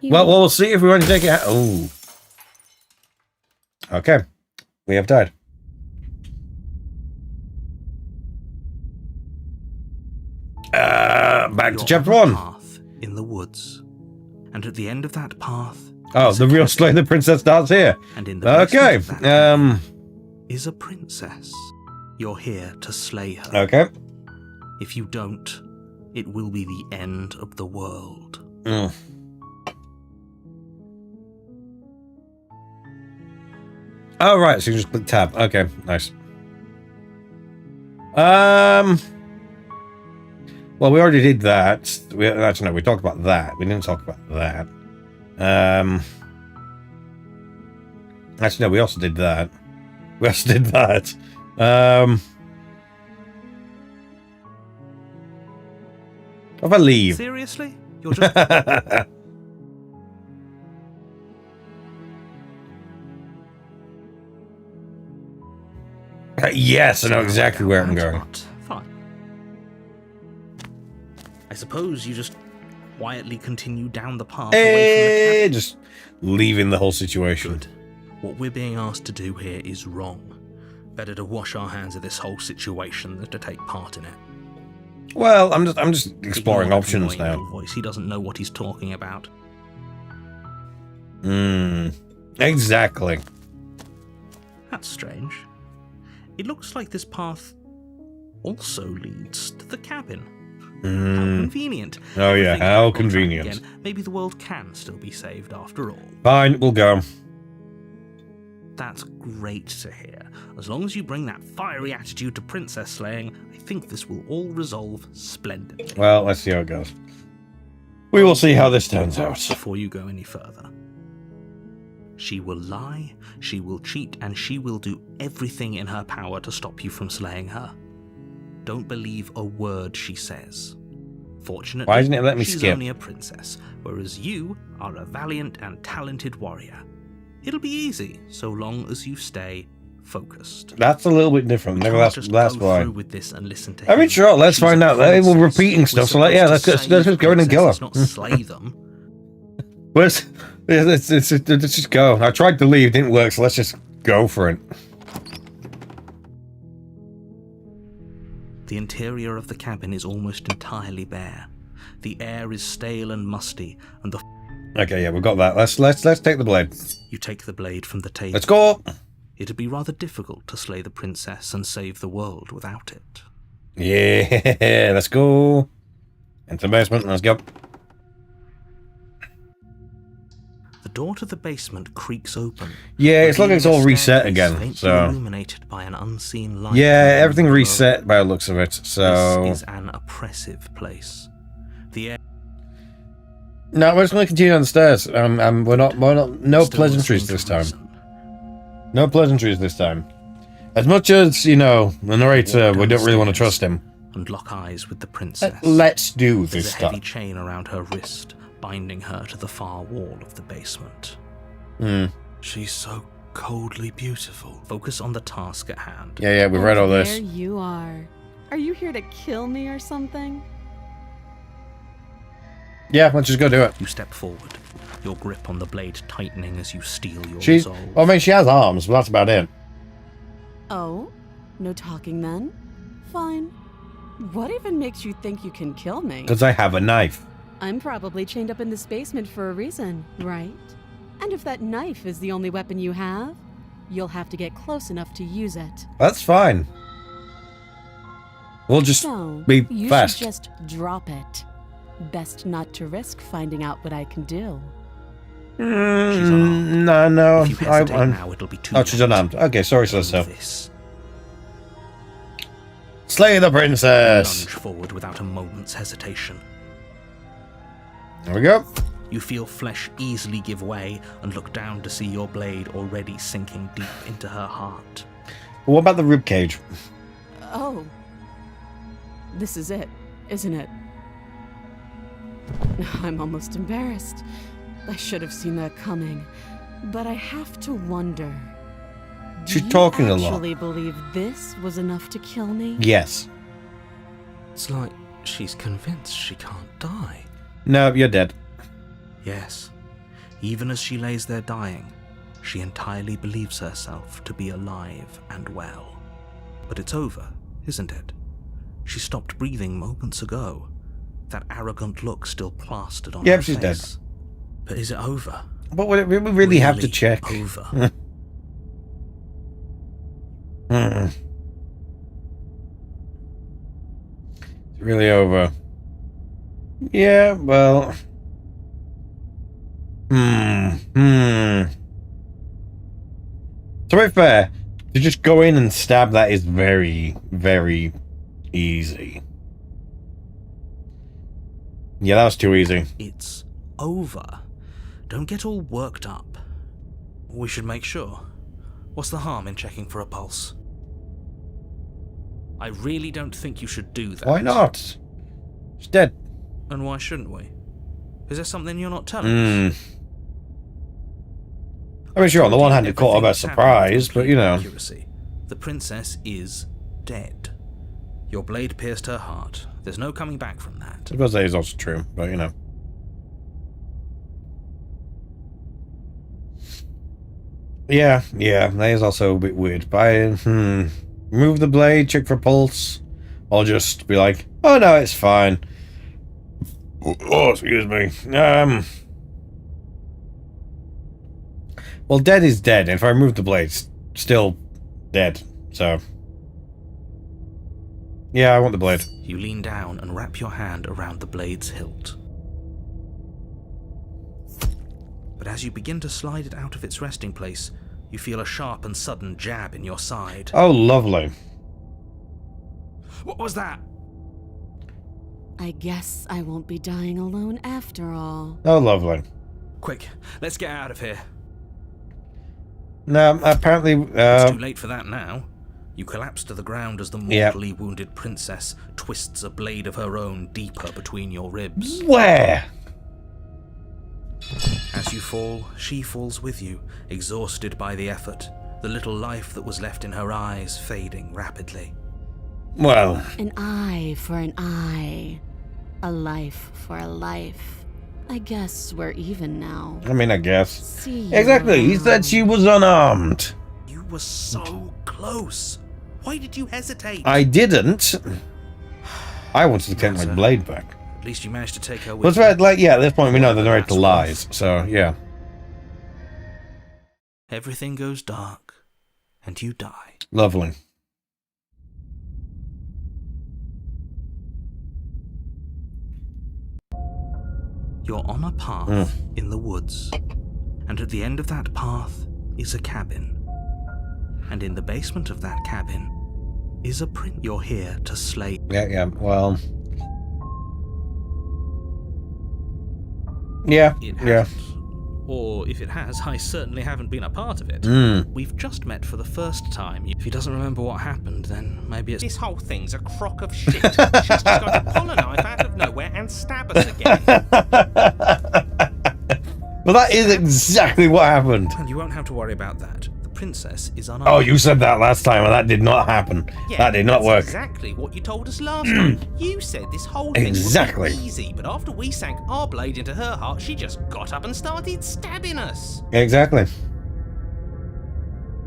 Well, we'll see if we want to take it out. Oh. Okay. We have died. Back to chapter 1. Path in the woods. And at the end of that path... Oh, the real Slay the Princess starts here. And in the okay. Is a princess. You're here to slay her. Okay. If you don't, it will be the end of the world. Oh, right. So you just click tab. Okay, nice. Well, we already did that. Actually, no, we talked about that. We didn't talk about that. Actually, no, we also did that. We also did that. What if I leave? Seriously? You're just... Yes, I know exactly where I'm going. Fine. I suppose you just quietly continue down the path away from the cabin. Just leaving the whole situation. Good. What we're being asked to do here is wrong. Better to wash our hands of this whole situation than to take part in it. Well, I'm just exploring options now. Voice. He doesn't know what he's talking about. Exactly. That's strange. It looks like this path also leads to the cabin. How convenient. Oh yeah, how convenient. Again, maybe the world can still be saved after all. Fine, we'll go. That's great to hear. As long as you bring that fiery attitude to princess slaying, I think this will all resolve splendidly. Well, let's see how it goes. We will see how this turns out. Before you go any further. She will lie, she will cheat, and she will do everything in her power to stop you from slaying her. Don't believe a word she says. Fortunately, why doesn't it let me she's skip? only a princess, whereas you are a valiant and talented warrior. It'll be easy, so long as you stay focused. That's a little bit different. Maybe that's why. With this and listen to I mean, sure, let's She's find out. We're repeating stuff, so let's just go in and kill her. Not slay them. Let's just go. I tried to leave, didn't work, so let's just go for it. The interior of the cabin is almost entirely bare. The air is stale and musty, and the... Okay, yeah, we've got that. Let's take the blade. You take the blade from the table. Let's go. It'd be rather difficult to slay the princess and save the world without it. Yeah, let's go. Into the basement, let's go. The door to the basement creaks open. Yeah, it's like it's all reset again. So illuminated by an unseen light. Yeah, everything reset by the looks of it. So this is an oppressive place. The air. No, we're just going to continue on the stairs. We're not. No pleasantries this time. No pleasantries this time. As much as the narrator, we don't really want to trust him. And lock eyes with the princess. Let's do this stuff. There's a heavy chain around her wrist, binding her to the far wall of the basement. She's so coldly beautiful. Focus on the task at hand. Yeah, we've read all this. There you are. Are you here to kill me or something? Yeah, let's just go do it. You step forward, your grip on the blade tightening as you steel your Well, resolve. I mean, she has arms, but that's about it. Oh? No talking then? Fine. What even makes you think you can kill me? Because I have a knife. I'm probably chained up in this basement for a reason, right? And if that knife is the only weapon you have, you'll have to get close enough to use it. That's fine. We'll just be you fast. Should just drop it. Best not to risk finding out what I can do. No. If you hesitate now, it'll be too Oh, she's unarmed. Okay, sorry, so. This. Slay the princess! Lunge forward without a moment's hesitation. There we go. You feel flesh easily give way and look down to see your blade already sinking deep into her heart. What about the ribcage? Oh. This is it, isn't it? I'm almost embarrassed. I should have seen that coming. But I have to wonder. She's talking a lot. Do you actually believe this was enough to kill me? Yes. It's like she's convinced she can't die. No, you're dead. Yes. Even as she lays there dying, she entirely believes herself to be alive and well. But it's over, isn't it? She stopped breathing moments ago. That arrogant look still plastered on her face. She's dead. But is it over? But we really have to check. Over. It's really over. Yeah, well. So be fair, to just go in and stab that is very, very easy. Yeah, that was too easy. It's over. Don't get all worked up. We should make sure. What's the harm in checking for a pulse? I really don't think you should do that. Why not? It's dead. And why shouldn't we? Is there something you're not telling us? I mean, sure, on the one hand, it caught her by surprise, but you know. Accuracy. The princess is dead. Your blade pierced her heart. There's no coming back from that. I suppose that is also true, but you know. Yeah, that is also a bit weird. But move the blade, check for pulse, or just be like, oh no, it's fine. Oh, excuse me. Well, dead is dead. If I remove the blade, it's still dead. So, yeah, I want the blade. You lean down and wrap your hand around the blade's hilt. But as you begin to slide it out of its resting place, you feel a sharp and sudden jab in your side. Oh, lovely. What was that? I guess I won't be dying alone after all. Oh, lovely. Quick, let's get out of here. No, apparently... It's too late for that now. You collapse to the ground as the mortally wounded princess twists a blade of her own deeper between your ribs. Where? As you fall, she falls with you, exhausted by the effort, the little life that was left in her eyes fading rapidly. Well... An eye for an eye. A life for a life. I guess we're even now. I mean, I guess. See Exactly, he said she was unarmed. You were so close. Why did you hesitate? I didn't. I wanted to take my blade back. At least you managed to take her with That's you. right, like, yeah, at this point we know the narrator lies, so, yeah. Everything goes dark, and you die. Lovely. You're on a path in the woods, and at the end of that path is a cabin. And in the basement of that cabin is a prince. You're here to slay. Yeah, well... Yeah. Or if it has, I certainly haven't been a part of it. We've just met for the first time. If he doesn't remember what happened, then maybe it's... This whole thing's a crock of shit. She's just got to pull a knife out of nowhere and stab us again. Well, that is exactly what happened. And you won't have to worry about that. The princess is unarmed. Oh, you said that last time, and that did not happen. Yeah, that did not that's work. Exactly what you told us last time. You said this whole thing Exactly. was easy, but after we sank our blade into her heart, she just got up and started stabbing us. Exactly.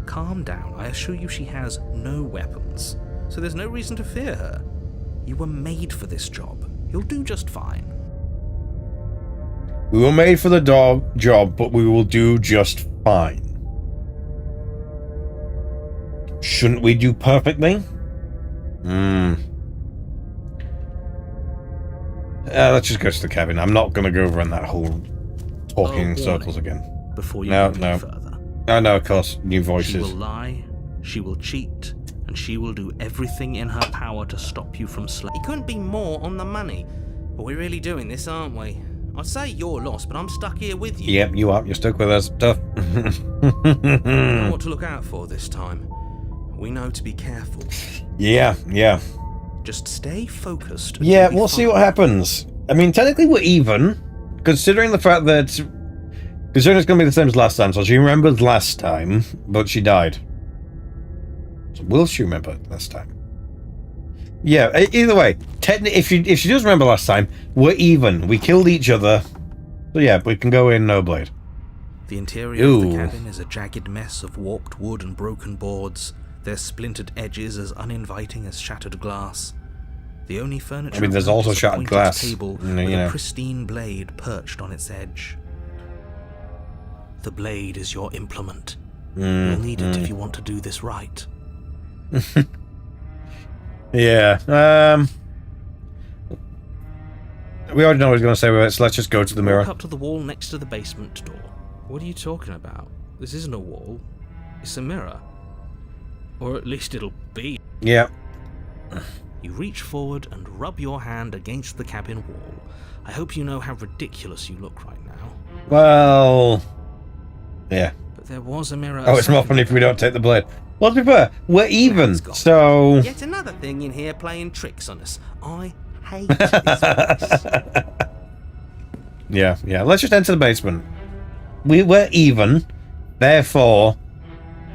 Calm down. I assure you she has no weapons, so there's no reason to fear her. You were made for this job. You'll do just fine. We were made for the job, but we will do just fine. Shouldn't we do perfectly? Let's just go to the cabin. I'm not going to go around that whole talking in circles again. Before you No. go further. Oh, no, of course. New She voices. will lie, she will cheat, and she will do everything in her power to stop you from slaying. It couldn't be more on the money. But we're really doing this, aren't we? I'd say you're lost, but I'm stuck here with you. Yep, you are. You're stuck with us. Tough. We know what to look out for this time. We know to be careful. Yeah. Just stay focused. and Yeah, you'll be we'll see fine. what happens. I mean, technically we're even, considering the fact that... Considering it's going to be the same as last time, so she remembers last time, but she died. So will she remember last time? Yeah, either way, technically, if she does remember last time, we're even. We killed each other. So yeah, we can go in no blade. The interior of the Ooh. cabin is a jagged mess of warped wood and broken boards, their splintered edges as uninviting as shattered glass. The only furniture I mean, there's around also is a shattered pointed glass, table you with know. a pristine blade perched on its edge. The blade is your implement. You'll need it if you want to do this right. Yeah, we already know what he's going to say with it, so let's just go to the mirror. Walk up to the wall next to the basement door. What are you talking about? This isn't a wall. It's a mirror. Or at least it'll be. Yeah. You reach forward and rub your hand against the cabin wall. I hope you know how ridiculous you look right now. Well... Yeah. But there was a mirror. Oh, it's more funny if we don't take the blade. Well, to be fair, we're even, so... Yet another thing in here playing tricks on us. I hate this place. Yeah. Let's just enter the basement. We're even, therefore,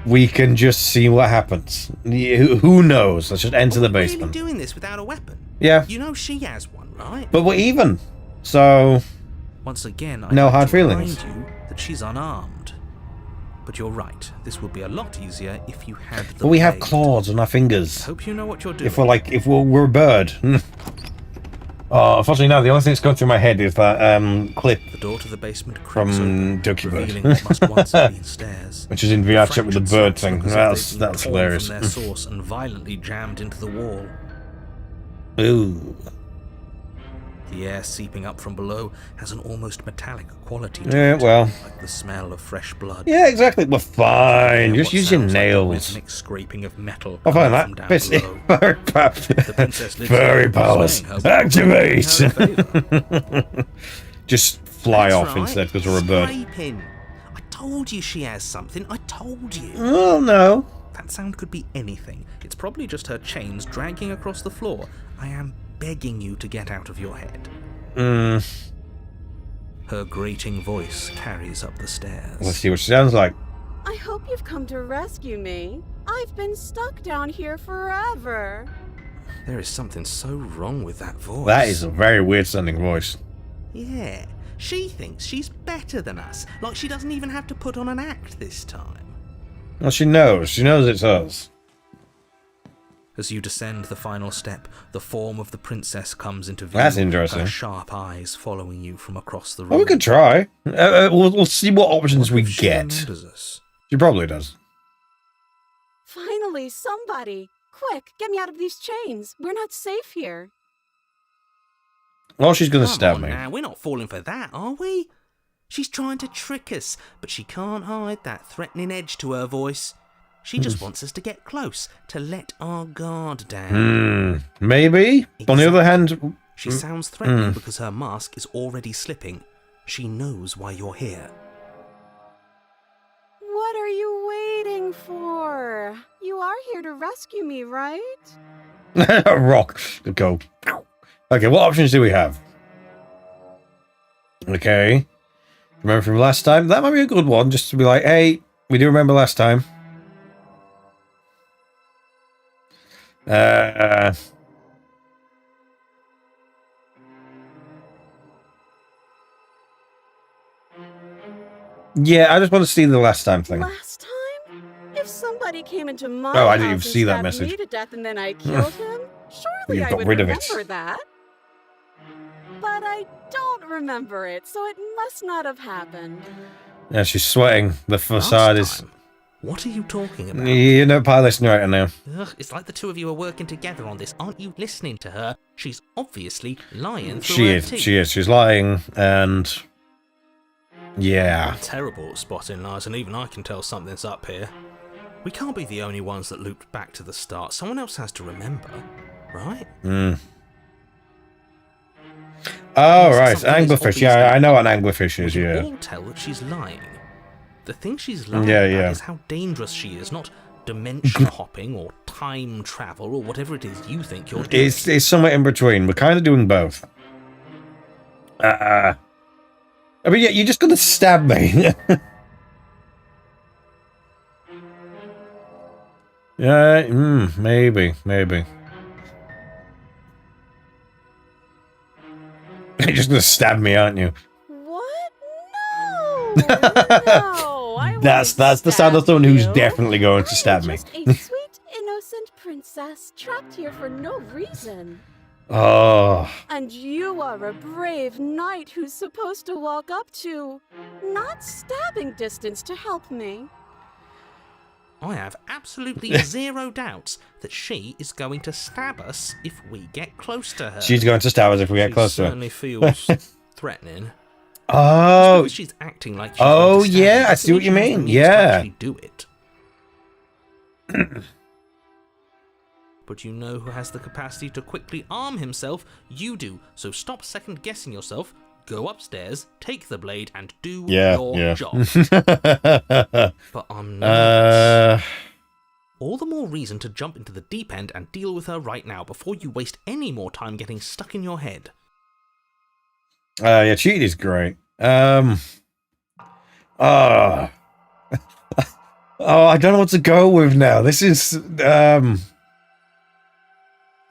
we can just see what happens. Who knows? Let's just enter the basement. Really doing this without a weapon? Yeah. You know she has one, right? But we're even, so... Once again, I no hard to remind feelings. you that she's unarmed. But you're right. This would be a lot easier if you had the But we have blade. claws on our fingers. I hope you know what you're doing. If we're a bird. Oh, unfortunately, no. The only thing that's going through my head is that clip The door to the basement from creaks open, Ducky Bird. revealing what must once have been stairs. which is in VR chat with the Fractured bird slats thing. look as if That's they've been torn hilarious. From their source and violently jammed into the wall. Ooh. The air seeping up from below has an almost metallic quality to Yeah, it, well. like the smell of fresh blood. Yeah, exactly. We're fine. Hear Just what use your sounds like the nails. rhythmic scraping of metal I find coming from that down it's below. very The princess lives very there, powers. swaying her Activate! in her favour. Just fly That's off right. instead because we're a bird. Scraping. I told you she has something. I told you. Oh no. That sound could be anything. It's probably just her chains dragging across the floor. I am begging you to get out of your head. Her grating voice carries up the stairs. Let's see what she sounds like. I hope you've come to rescue me. I've been stuck down here forever. There is something so wrong with that voice. That is a very weird sounding voice. Yeah. She thinks she's better than us. Like she doesn't even have to put on an act this time. Well, she knows. She knows it's us. As you descend the final step, the form of the princess comes into view. That's interesting. Her sharp eyes following you from across the room. Well, we could try. We'll see what options we What if she get. remembers us? She probably does. Finally, somebody. Quick, get me out of these chains. We're not safe here. Well, she's going to Come stab on me. now, we're not falling for that, are we? She's trying to trick us, but she can't hide that threatening edge to her voice. She just wants us to get close, to let our guard down. Maybe. On the other hand, She sounds threatening because her mask is already slipping. She knows why you're here. What are you waiting for? You are here to rescue me, right? a rock. Go. Okay, what options do we have? Okay. Remember from last time? That might be a good one, just to be like, hey, we do remember last time. Yeah, I just want to see the last time thing. Last time? If somebody came into my Oh, I didn't house even and see that stabbed message. me to death and then I killed him, surely You I got would rid of it. remember that. But I don't remember it, so it must not have happened. Yeah, she's sweating. The facade is... Last time? What are you talking about? You're not part listening right now. Ugh, it's like the two of you are working together on this. Aren't you listening to her? She's obviously lying through She her is. teeth. She is. She's lying, and... Yeah. Terrible at spotting lies, and even I can tell something's up here. We can't be the only ones that looped back to the start. Someone else has to remember, right? Oh, Yes, right. something is Anglerfish. Yeah, obviously- I know what an anglerfish is, We can yeah. all tell that she's lying. The thing she's lying Yeah, about yeah. is how dangerous she is, not dimension hopping or time travel or whatever it is you think you're doing. It's somewhere in between. We're kind of doing both. I mean, yeah, you're just gonna stab me. Yeah, maybe. You're just gonna stab me, aren't you? What? No! No! I That's won't the sound of stab someone who's you. definitely going to I'm stab me. just a sweet, innocent princess trapped here for no reason. Oh, And you are a brave knight who's supposed to walk up to, not stabbing distance to help me. I have absolutely zero doubts that she is going to stab us if we get close to her. she's going to stab us if we get She close to her. certainly feels threatening. Oh, Because she's acting like she's Oh, going to stab yeah, you, I see what doesn't you mean she has the mean, means to yeah. actually do it. But you know who has the capacity to quickly arm himself? You do. So stop second-guessing yourself, go upstairs, take the blade, and do your job. But I'm not. All the more reason to jump into the deep end and deal with her right now before you waste any more time getting stuck in your head. Yeah, cheating is great. Oh, I don't know what to go with now. This is, I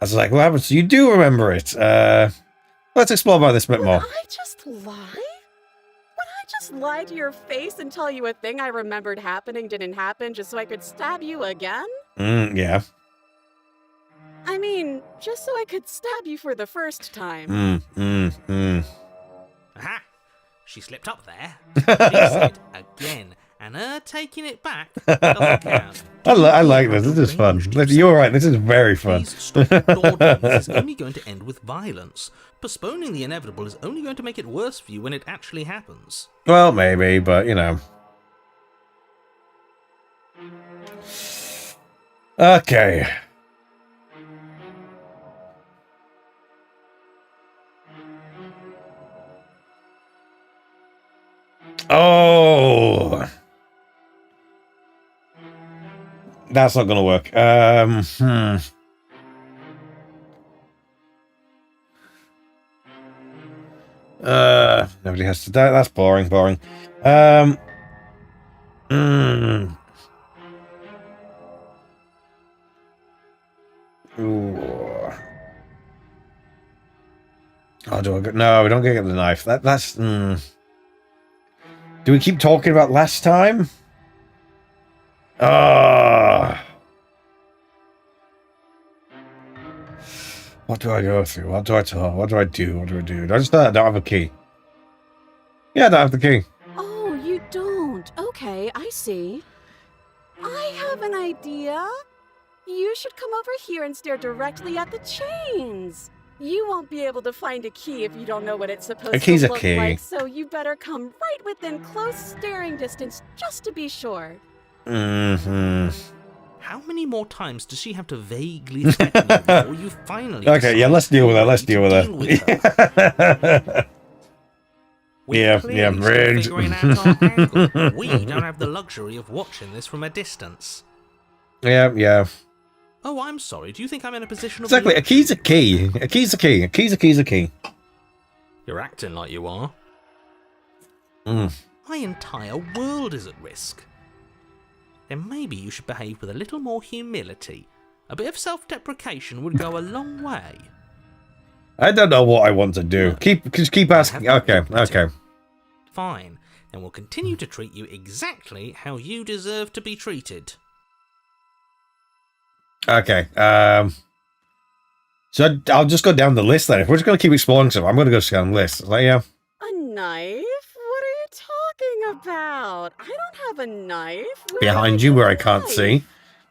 was like, what happens? You do remember it. Let's explore about this a bit more. Would I just lie? Would I just lie to your face and tell you a thing I remembered happening didn't happen just so I could stab you again? Yeah. I mean, just so I could stab you for the first time. Aha! She slipped up there. She said again. And her taking it back doesn't count. I like this. This is fun. You're right. This is very fun. Please stop applauding. This is only going to end with violence. Postponing the inevitable is only going to make it worse for you when it actually happens. Well, maybe, but you know. Okay. Oh. That's not gonna work. Nobody has to die. That's boring. Ooh. Oh, do I go? No, we don't get the knife. That's. Do we keep talking about last time? What do I go through? What do I talk? What do I do? What do I do? I just don't have a key. Yeah, I don't have the key. Oh, you don't. Okay, I see. I have an idea. You should come over here and stare directly at the chains. You won't be able to find a key if you don't know what it's supposed to look like, so you better come right within close staring distance just to be sure. How many more times does she have to vaguely threaten you before you finally Okay, yeah, let's deal with that. Let's deal with that. We're clearly still figuring out our angle. We don't have the luxury of watching this from a distance. Yeah. Oh, I'm sorry. Do you think I'm in a position of... Exactly. A key's a key. A key's a key. A key's a key's a key. You're acting like you are. My entire world is at risk. Then maybe you should behave with a little more humility. A bit of self-deprecation would go a long way. I don't know what I want to do. Just keep asking. Okay. Fine. Then we'll continue to treat you exactly how you deserve to be treated. Okay. So I'll just go down the list then. If we're just going to keep exploring stuff, I'm going to go scan the list. Like, yeah. A knife? What are you talking about? I don't have a knife. Behind you where I can't see.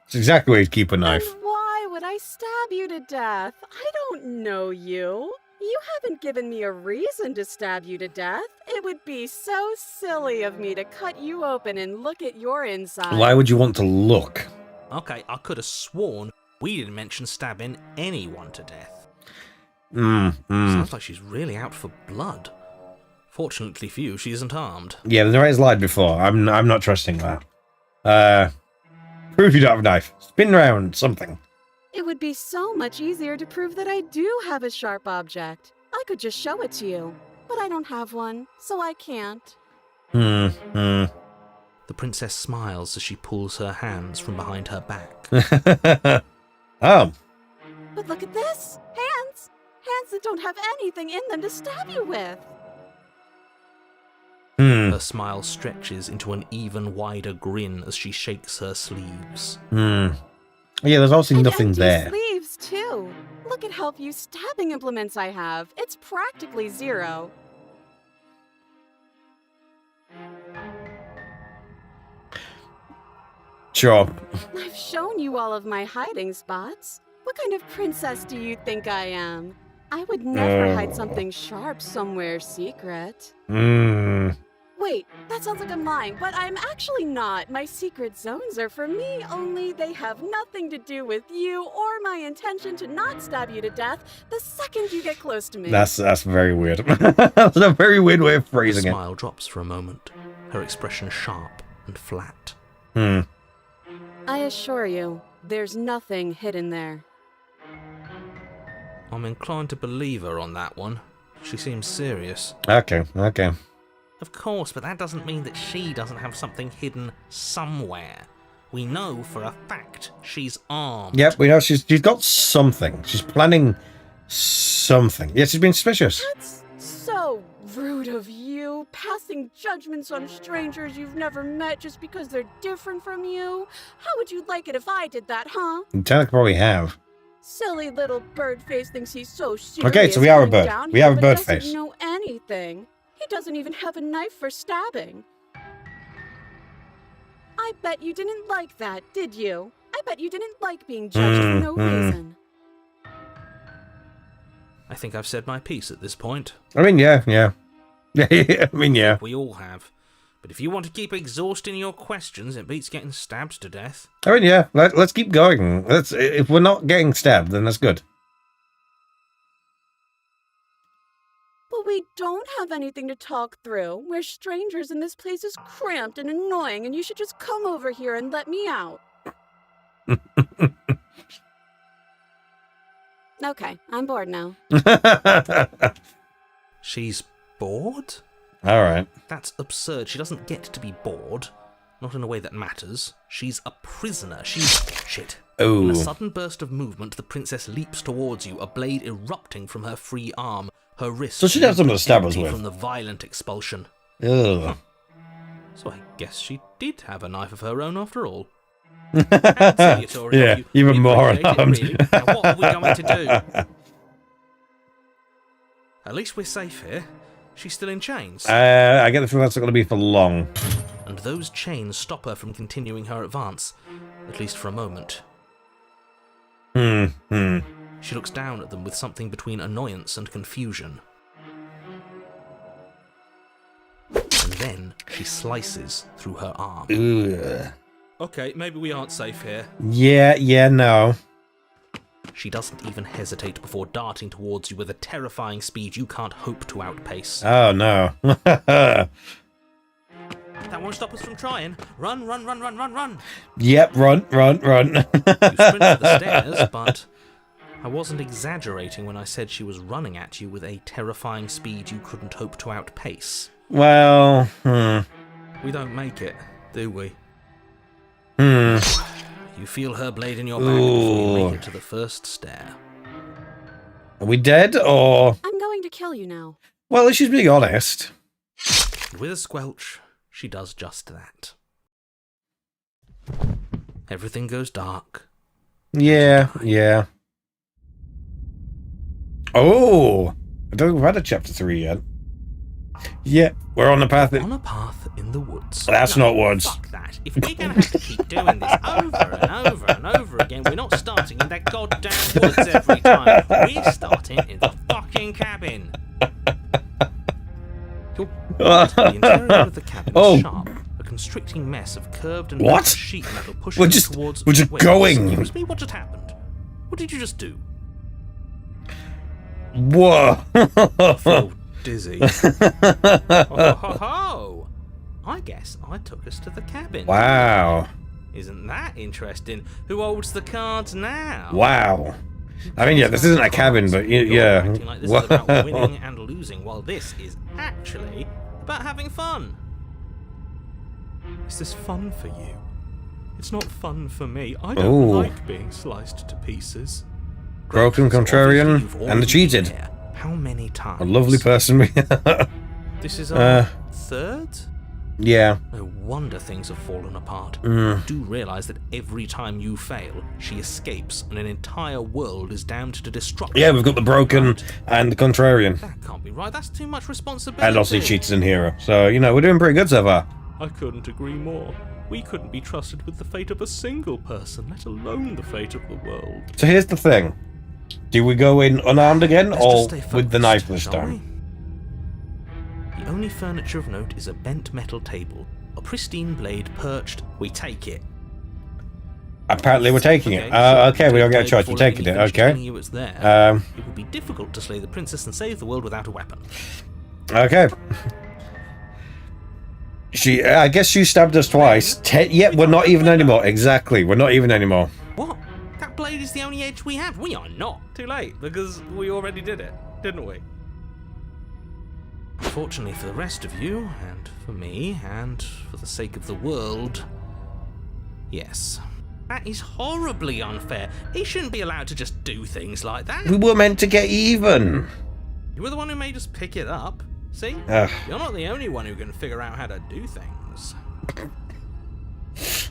It's exactly where you keep a knife. And why would I stab you to death? I don't know you. You haven't given me a reason to stab you to death. It would be so silly of me to cut you open and look at your inside. Why would you want to look? Okay, I could have sworn we didn't mention stabbing anyone to death. Sounds like she's really out for blood. Fortunately for you, she isn't armed. Yeah, the narrator's lied before. I'm not trusting that. Prove you don't have a knife. Spin round, something. It would be so much easier to prove that I do have a sharp object. I could just show it to you. But I don't have one, so I can't. The princess smiles as she pulls her hands from behind her back. Oh. But look at this! Hands! Hands that don't have anything in them to stab you with! Her smile stretches into an even wider grin as she shakes her sleeves. Yeah, there's obviously nothing there. Sleeves, too! Look at how few stabbing implements I have. It's practically zero. Sure. I've shown you all of my hiding spots. What kind of princess do you think I am? I would never hide something sharp somewhere secret. Well, Wait, that sounds like I'm lying, but I'm actually not. My secret zones are for me only. They have nothing to do with you or my intention to not stab you to death the second you get close to me. That's very weird. That's a very weird way of phrasing Her it. smile drops for a moment, her expression sharp and flat. I assure you, there's nothing hidden there. I'm inclined to believe her on that one. She seems serious. Okay. Of course, but that doesn't mean that she doesn't have something hidden somewhere. We know for a fact she's armed. Yep, we know she's got something. She's planning something. Yeah, she's being suspicious. That's so rude of you, passing judgments on strangers you've never met just because they're different from you. How would you like it if I did that, huh? Tana probably have. Silly little bird face thinks he's so serious. Okay, so we are a coming bird. down We here, have a but bird doesn't face. know anything. He doesn't even have a knife for stabbing. I bet you didn't like that, did you? I bet you didn't like being judged for no reason. I think I've said my piece at this point. I mean, yeah. I mean, yeah. We all have. But if you want to keep exhausting your questions, it beats getting stabbed to death. I mean, yeah. Let's keep going. If we're not getting stabbed, then that's good. But we don't have anything to talk through. We're strangers and this place is cramped and annoying and you should just come over here and let me out. Okay, I'm bored now. She's bored? All right. That's absurd. She doesn't get to be bored. Not in a way that matters. She's a prisoner. She's... Shit. In a Oh. sudden burst of movement, the princess leaps towards you, a blade erupting from her free arm. Her wrist So she'd have something to stab us empty with. from the violent expulsion. Ugh. So I guess she did have a knife of her own after all. Yeah, even more unarmed. Really. Now what are we going to do? At least we're safe here. She's still in chains. I get the feeling that's not going to be for long. And those chains stop her from continuing her advance, at least for a moment. She looks down at them with something between annoyance and confusion. And then she slices through her arm. Ugh. Okay, maybe we aren't safe here. Yeah, no. She doesn't even hesitate before darting towards you with a terrifying speed you can't hope to outpace. Oh, no. That won't stop us from trying. Run, run, run, run, run, run! Yep, run. You sprint for the stairs, but I wasn't exaggerating when I said she was running at you with a terrifying speed you couldn't hope to outpace. Well, We don't make it, do we? Hmm. You feel her blade in your back before you make it to the first stair. Are we dead, or... I'm going to kill you now. Well, she's being honest. And with a squelch, she does just that. Everything goes dark. Yeah. Oh! I don't think we've had a chapter 3 yet. Yeah, we're on the path. On a path in the woods. That's not woods. Fuck that. If we're going to have to keep doing this over and over and over again, we're not starting in that goddamn woods every time. We're starting in the fucking cabin. The interior of the cabin is sharp, a constricting mess of curved and What? sheet metal pushing We're you just- towards we're just Wait, going. Excuse me, what just happened? What did you just do? Whoa! I feel dizzy. Oh, I guess I took us to the cabin. Wow. Isn't that interesting? Who holds the cards now? Wow. I mean, yeah, this isn't a cabin, but You're yeah. acting like this is about winning and losing, while this is actually about having fun. Is this fun for you? It's not fun for me. I don't Ooh. like being sliced to pieces. Broken, So contrarian, obviously you've and the already cheated. been there. How many times? A lovely person. This is our Uh. third? Yeah. No wonder things have fallen apart. Mm. Do realise that every time you fail, she escapes and an entire world is damned to destruction. Yeah, we've got the broken and the contrarian. That can't be right. That's too much responsibility. And also cheats and hero. So, you know, we're doing pretty good so far. I couldn't agree more. We couldn't be trusted with the fate of a single person, let alone the fate of the world. So here's the thing. Do we go in unarmed again, Let's or just stay with the focused, knife this shall time? we? The only only furniture of note is a bent metal table, a pristine blade perched. We take it. Apparently we're taking it. Okay, we don't get a choice. We're taking it. Okay. You it's there. It would be difficult to slay the princess and save the world without a weapon. Okay. I guess she stabbed us twice. Yep, we're not even anymore. Exactly, we're not even anymore. What? That blade is the only edge we have. We are not. Too late, because we already did it, didn't we? Fortunately for the rest of you, and for me, and for the sake of the world, yes. That is horribly unfair. He shouldn't be allowed to just do things like that. We were meant to get even. You were the one who made us pick it up. See? You're not the only one who can figure out how to do things.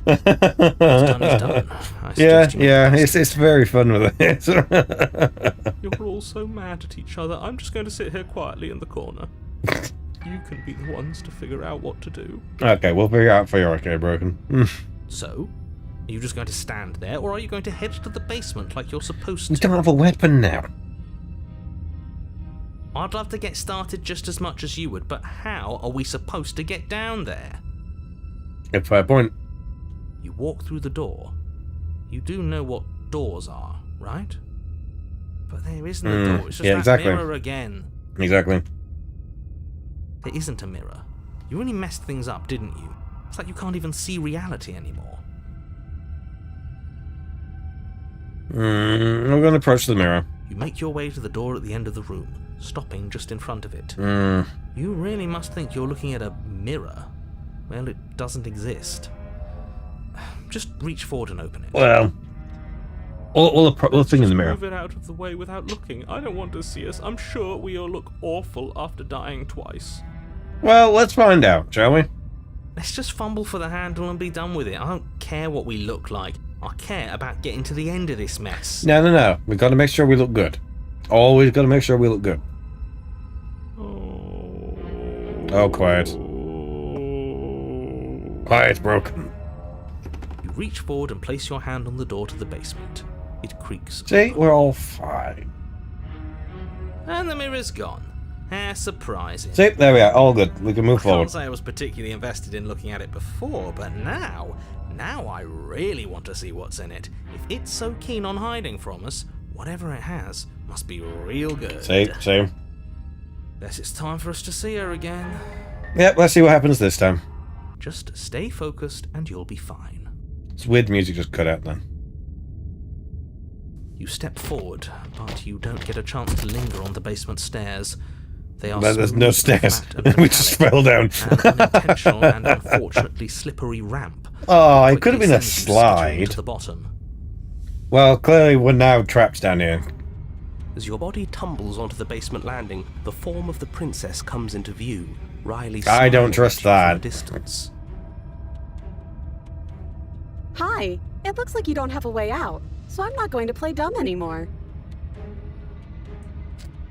What's done is done. Yeah, it's very fun with it. You're all so mad at each other. I'm just going to sit here quietly in the corner. You can be the ones to figure out what to do. Okay, we'll figure out for you, okay, Broken. So, are you just going to stand there, or are you going to head to the basement like you're supposed to? We don't have a weapon now. I'd love to get started just as much as you would, but how are we supposed to get down there? Good fair point. You walk through the door. You do know what doors are, right? But there isn't a door. It's just that mirror again. Exactly. There isn't a mirror. You really messed things up, didn't you? It's like you can't even see reality anymore. I'm going to approach the mirror. You make your way to the door at the end of the room, stopping just in front of it. You really must think you're looking at a mirror. Well, it doesn't exist. Just reach forward and open it. Well, we'll thing in the mirror. Move it out of the way without looking. I don't want to see us. I'm sure we all look awful after dying twice. Well, let's find out, shall we? Let's just fumble for the handle and be done with it. I don't care what we look like. I care about getting to the end of this mess. No. We've got to make sure we look good. Always got to make sure we look good. Oh, quiet. Quiet, Broken. You reach forward and place your hand on the door to the basement. It creaks. See, we're all fine. And the mirror's gone. How surprising. See, there we are. All good. We can move I forward. can't say I was particularly invested in looking at it before, but now I really want to see what's in it. If it's so keen on hiding from us, whatever it has must be real good. See. Guess it's time for us to see her again. Yep, let's see what happens this time. Just stay focused and you'll be fine. It's weird music just cut out then. You step forward, but you don't get a chance to linger on the basement stairs. They are There's no stairs. flat We just fell down. and an intentional and unfortunately slippery ramp. Oh, it could have quickly been a sends you skittering slide. to the bottom. Well, clearly we're now trapped down here. As your body tumbles onto the basement landing, the form of the princess comes into view. Riley I don't smiling trust at you from that. a distance. Hi. It looks like you don't have a way out, so I'm not going to play dumb anymore.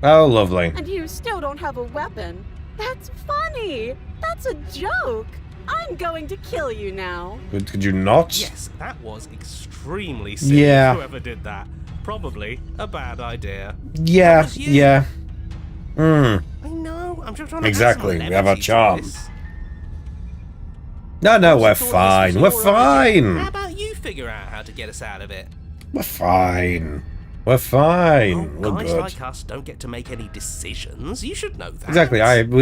Oh, lovely. And you still don't have a weapon. That's funny. That's a joke. I'm going to kill you now. Could you not? Yes, that was extremely silly. Yeah. Whoever did that. Probably a bad idea. Yeah. I know, I'm just trying to Exactly, add some we have our levity to charm. this. No, we're Thought this fine. We're was your idea. fine. How about you figure out how to get us out of it? We're fine. We're fine. Oh, We're guys good. like us don't get to make any decisions. You should know that. Exactly.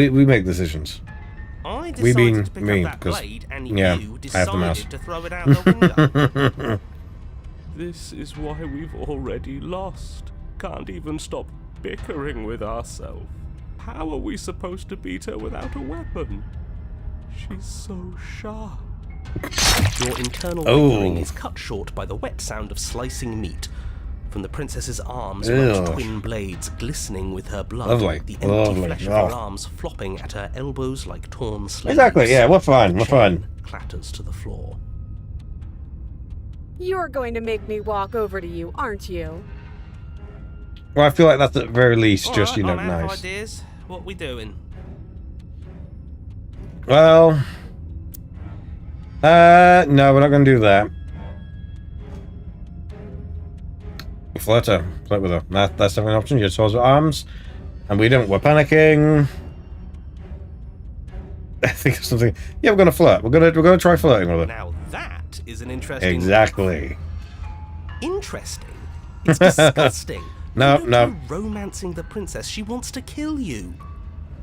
We make decisions. I we decided mean to pick me, up that 'cause, blade, and yeah, you I have the mouse. decided to throw it out the window. This is why we've already lost. Can't even stop bickering with ourselves. How are we supposed to beat her without a weapon? She's so sharp. Your internal Oh. bickering is cut short by the wet sound of slicing meat. From the princess's arms Ew. emerge twin blades glistening with her blood. Lovely, The empty lovely. flesh of Oh. her arms flopping at her elbows like torn slaves. Exactly. Yeah, we're fine. The We're chain fine. clatters to the floor. You're going to make me walk over to you, aren't you? Well, I feel like that's at the very least just, Alright, you know, I'm out of nice. ideas. What we doing? Well, no, we're not going to do that. Flirt with her. That's definitely an option. You're towards her arms, and we're panicking. think of something. Yeah, we're gonna flirt. We're gonna try flirting with her. Now that is an interesting... Exactly. Interesting? It's disgusting. No, You no. don't go romancing the princess. She wants to kill you.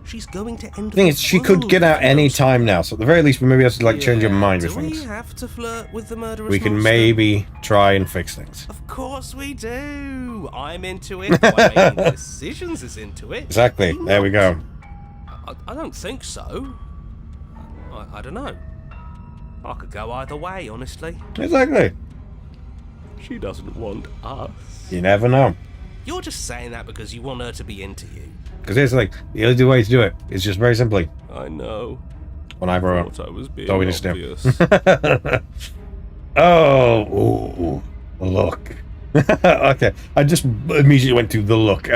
She's going to end The thing the is, she could get out world. any time now. So at the very least, we maybe have to like change her mind with Do we things. have to flirt with the murderous We can monster? maybe try and fix things. Of course we do. I'm into it. The one making decisions is into it. Exactly. He There we not. go. I don't think so. I don't know. I could go either way, honestly. Exactly. She doesn't want us. You never know. You're just saying that because you want her to be into you. Because here's the thing. The only way to do it is just very simply I know. when I grow up. Thought I was being That's all we need to do. obvious. Oh, ooh, the look. Okay, I just immediately went to the look.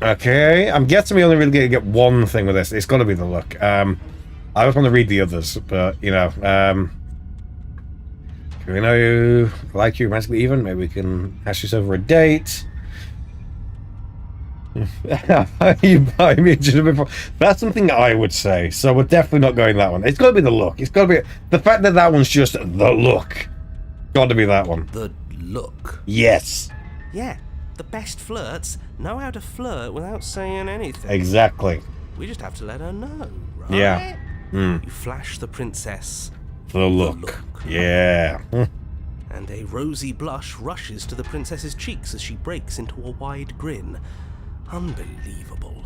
Okay, I'm guessing we only really get one thing with this. It's got to be the look. I just want to read the others, but you know, we know you like you romantically even. Maybe we can hash this over a date. You buy me before. That's something I would say. So we're definitely not going that one. It's got to be the look. It's got to be the fact that that one's just the look. Got to be that one. The look. Yes, Yeah, the best flirts know how to flirt without saying anything. exactly. We just have to let her know, right? Yeah. Mm. You flash the princess, The look. look. Yeah. and a rosy blush rushes to the princess's cheeks as she breaks into a wide grin. Unbelievable.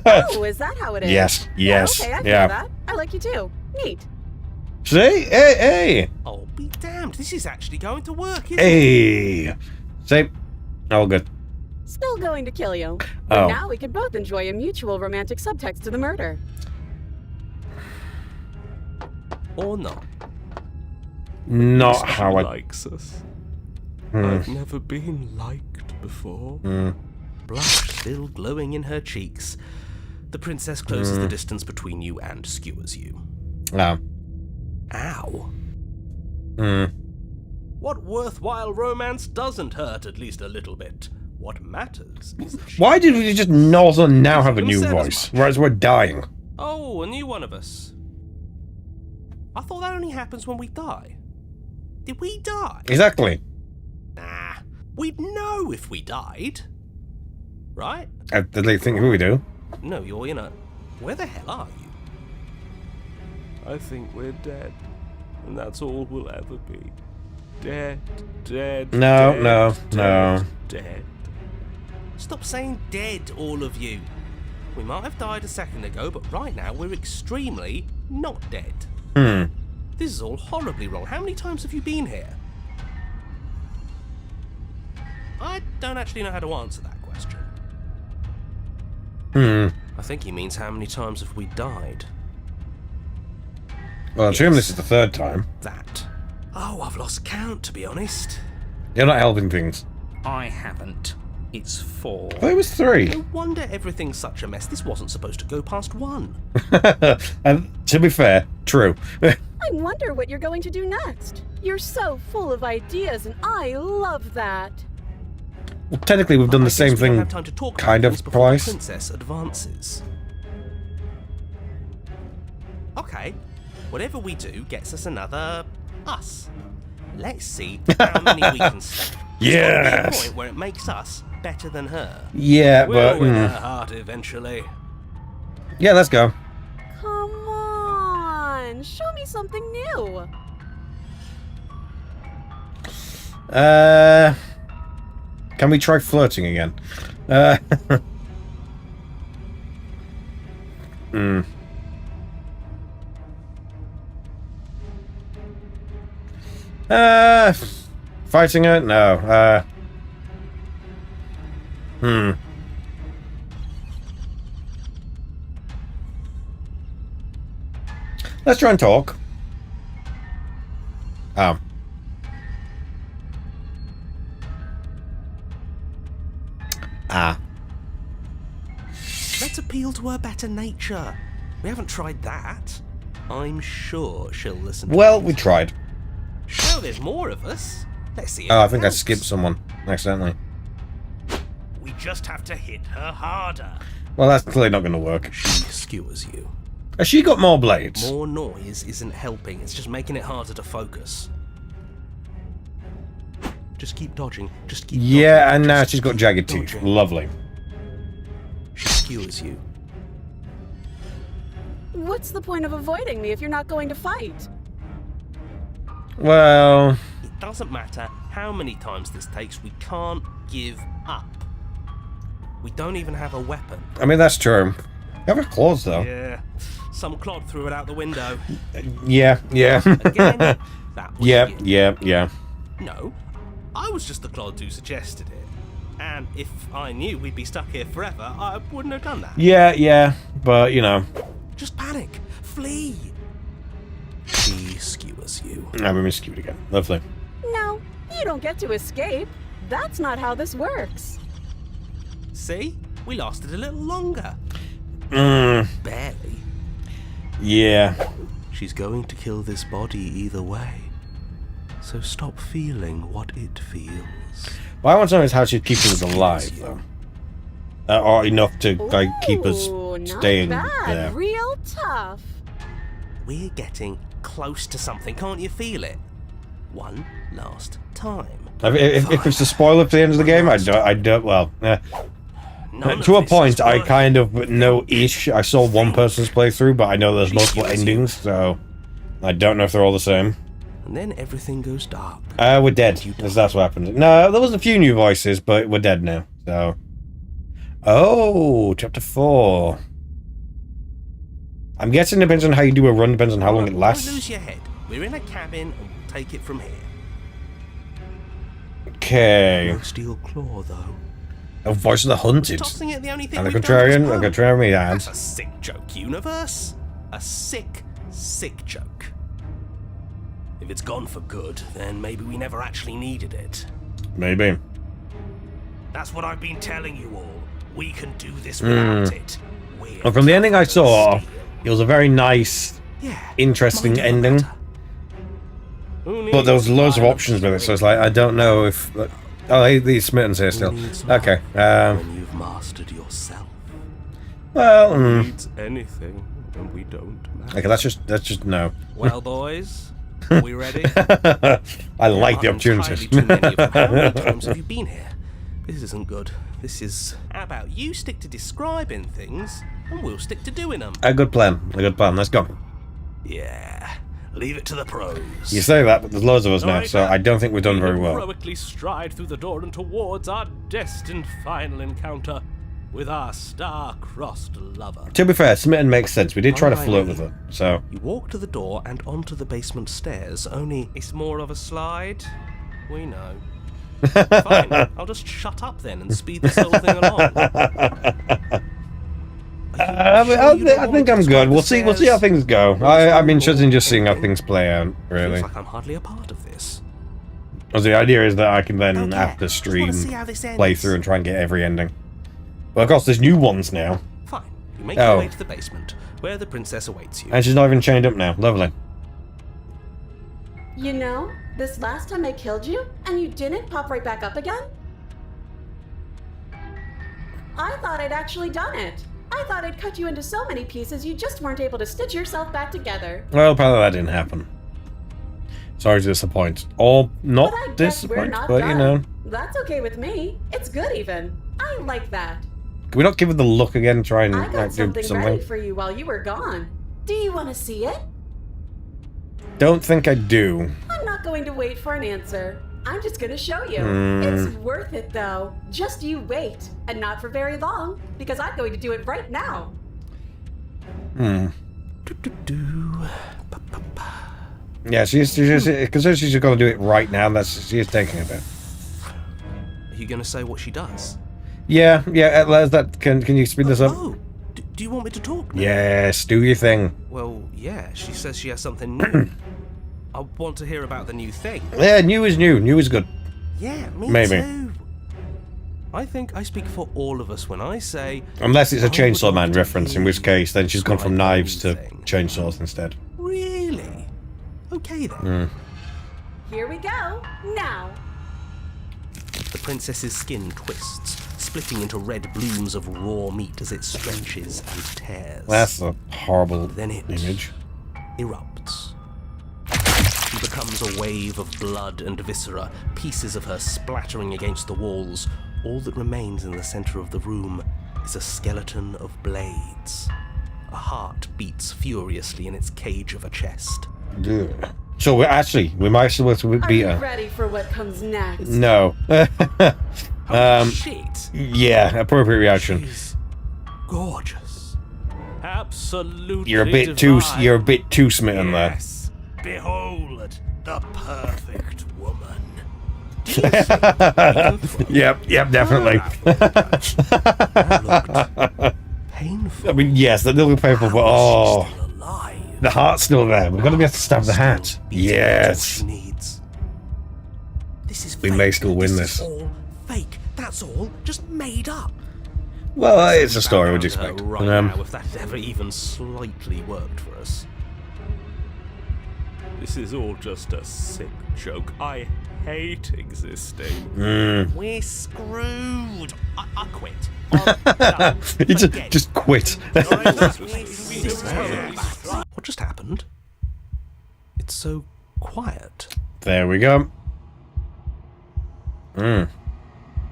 Oh, is that how it is? Yes. Yes. Yeah, okay, I Yeah. feel that. I like you too. Neat. See? Hey, hey, Oh, be damned. This is actually going to work, isn't it? hey. See? All good. Still going to kill you. But Oh. now we could both enjoy a mutual romantic subtext to the murder. Or not. Not how She I. likes us. Hmm. I've never been liked before. Blush still glowing in her cheeks. The princess closes the distance between you and skewers you. Oh. Ow. Hmm. What worthwhile romance doesn't hurt at least a little bit? What matters is that she... Why did we just all now have a new Said as voice? much. Whereas we're dying. Oh, a new one of us. I thought that only happens when we die. Did we die? Exactly. Nah. We'd know if we died. Right? Did they think who we do? No, you're in a... Where the hell are you? I think we're dead. And that's all we'll ever be. Dead, dead, No, dead, no, dead, no. dead. Stop saying dead, all of you. We might have died a second ago, but right now we're extremely not dead. Hmm. This is all horribly wrong. How many times have you been here? I don't actually know how to answer that question. Hmm. I think he means how many times have we died? Well, I assume this is the third time. That. Oh, I've lost count, to be honest. You're not helping things. I haven't. It's 4. I thought it was 3. No wonder everything's such a mess. This wasn't supposed to go past 1. And to be fair, true. I wonder what you're going to do next. You're so full of ideas, and I love that. Well, technically, we've done I the guess same we don't thing have time to talk about kind of things before the twice. princess advances. Okay, whatever we do gets us another us. Let's see how many we can stack. There's gotta be a Yes. point where it makes us better than her. Yeah, We'll but win her heart eventually. yeah, let's go. Come on, show me something new. Can we try flirting again? Hmm. Fighting her? No. Let's try and talk. Oh. Ah. Let's appeal to her better nature. We haven't tried that. I'm sure she'll listen to Well, it. we tried. Sure, there's more of us. Let's see if Oh, I it think I helps. skipped someone accidentally. We just have to hit her harder. Well, that's clearly not going to work. She skewers you. Has she got more blades? More noise isn't helping, it's just making it harder to focus. Just keep dodging, just keep dodging. Yeah, and now she's got jagged teeth. Lovely. She skewers you. What's the point of avoiding me if you're not going to fight? Well... It doesn't matter how many times this takes, we can't give up. We don't even have a weapon. I mean, that's true. You have her claws, though. Yeah, some clod threw it out the window. Yeah. Again, that was you. Yeah. No, I was just the clod who suggested it. And if I knew we'd be stuck here forever, I wouldn't have done that. Yeah, but, you know. Just panic. Flee. She skewers you. I'm going to skew it again. Lovely. No, you don't get to escape. That's not how this works. See? We lasted a little longer. Barely. Yeah. She's going to kill this body either way. So stop feeling what it feels. What I want to know is how she'd keep us alive, though. Or enough to, like, keep us staying not bad. there. Real tough. We're getting close to something, can't you feel it? One last time. If it's a spoiler for the end of the game, I don't, well, to a point, I kind of know-ish. I saw one person's playthrough, but I know there's multiple endings, so I don't know if they're all the same. And then everything goes dark. We're dead, because that's what happened. No, there was a few new voices, but we're dead now, so... Oh, chapter 4. I'm guessing it depends on how you do a run, depends on how long it lasts. Don't lose your head. We're in a cabin, and we'll take it from here. Okay. No steel claw, though. Oh, Voice of the Hunted. Tossing it, the only thing And the we've done contrarian, was me That's ads. a sick joke, universe. A sick joke. If it's gone for good, then maybe we never actually needed it. Maybe. That's what I've been telling you all. We can do this without it. Well, from the ending I saw, it was a very nice, interesting ending. But there was loads of options with it, so it's like, I don't know if... Oh, these Smitten's here still. Okay. When you've mastered yourself. Well, Needs anything, and we don't matter. okay, that's just no. Well, boys, are we ready? I like the opportunities. Too many of them. How many times have you been here? This isn't good. This is... How about you stick to describing things, and we'll stick to doing them? A good plan. Let's go. Yeah. Leave it to the pros. You say that, but there's loads of us now, so I don't think we've done very well. Heroically stride through the door and towards our destined final encounter with our star-crossed lover. To be fair, Smitten makes sense. We did try to flirt with her, so... You walk to the door and onto the basement stairs, only it's more of a slide. We know. Fine, I'll just shut up then and speed this whole thing along. I think I'm good. We'll see how things go. I'm interested in just seeing how things play out, really. Feels like I'm hardly a part of this. Because the idea is that I can then, Okay, after just stream, wanna see how this ends. play through and try and get every ending. Well, of course, there's new ones now. Fine. You make your way to the basement, where the princess awaits you. And she's not even chained up now. Lovely. You know, this last time I killed you, and you didn't pop right back up again? I thought I'd actually done it. I thought I'd cut you into so many pieces you just weren't able to stitch yourself back together. Well, apparently that didn't happen. Sorry to disappoint. Or not But I guess we're disappoint, not but done. you know. That's okay with me. It's good even. I like that. Can we not give it the look again and try and I got do something something? ready for you while you were gone. Do you want to see it? Don't think I do. I'm not going to wait for an answer. I'm just going to show you. It's worth it though. Just you wait. And not for very long, because I'm going to do it right now. Yeah, she's because she's going to do it right now. She's taking a bit. Are you going to say what she does? Yeah. That can you speed this up? Oh, do you want me to talk now? Yes, do your thing. Well, yeah, she says she has something new. I want to hear about the new thing. Yeah, new is new. New is good. Yeah, me Maybe. too. I think I speak for all of us when I say... Unless it's a I would Chainsaw like Man to reference, in hear which case then she's gone from describe knives to anything. chainsaws instead. Really? Okay then. Here we go. Now. The princess's skin twists, splitting into red blooms of raw meat as it stretches and tears. That's a horrible Then it image. erupts. She becomes a wave of blood and viscera, pieces of her splattering against the walls. All that remains in the center of the room is a skeleton of blades. A heart beats furiously in its cage of a chest. Yeah. So we might still have to Are beat you her. ready for what comes next? No. Shit! Yeah, appropriate reaction. She's gorgeous. Absolutely. You're a bit too smitten there. Yes. Behold, the perfect woman. Yep, definitely. That looked painful. I mean, yes, that little painful, but How is she still alive? the heart's still there. We've got to be able to stab the hat. Still beating Yes. all she needs. This is We fake. may still win This this. is all fake. That's all. Just made up. Well, it's a story, would you Found her expect? Right now, if that ever even slightly worked for us. This is all just a sick joke. I hate existing. We're screwed. I quit. You just quit. What just happened? It's so quiet. There we go.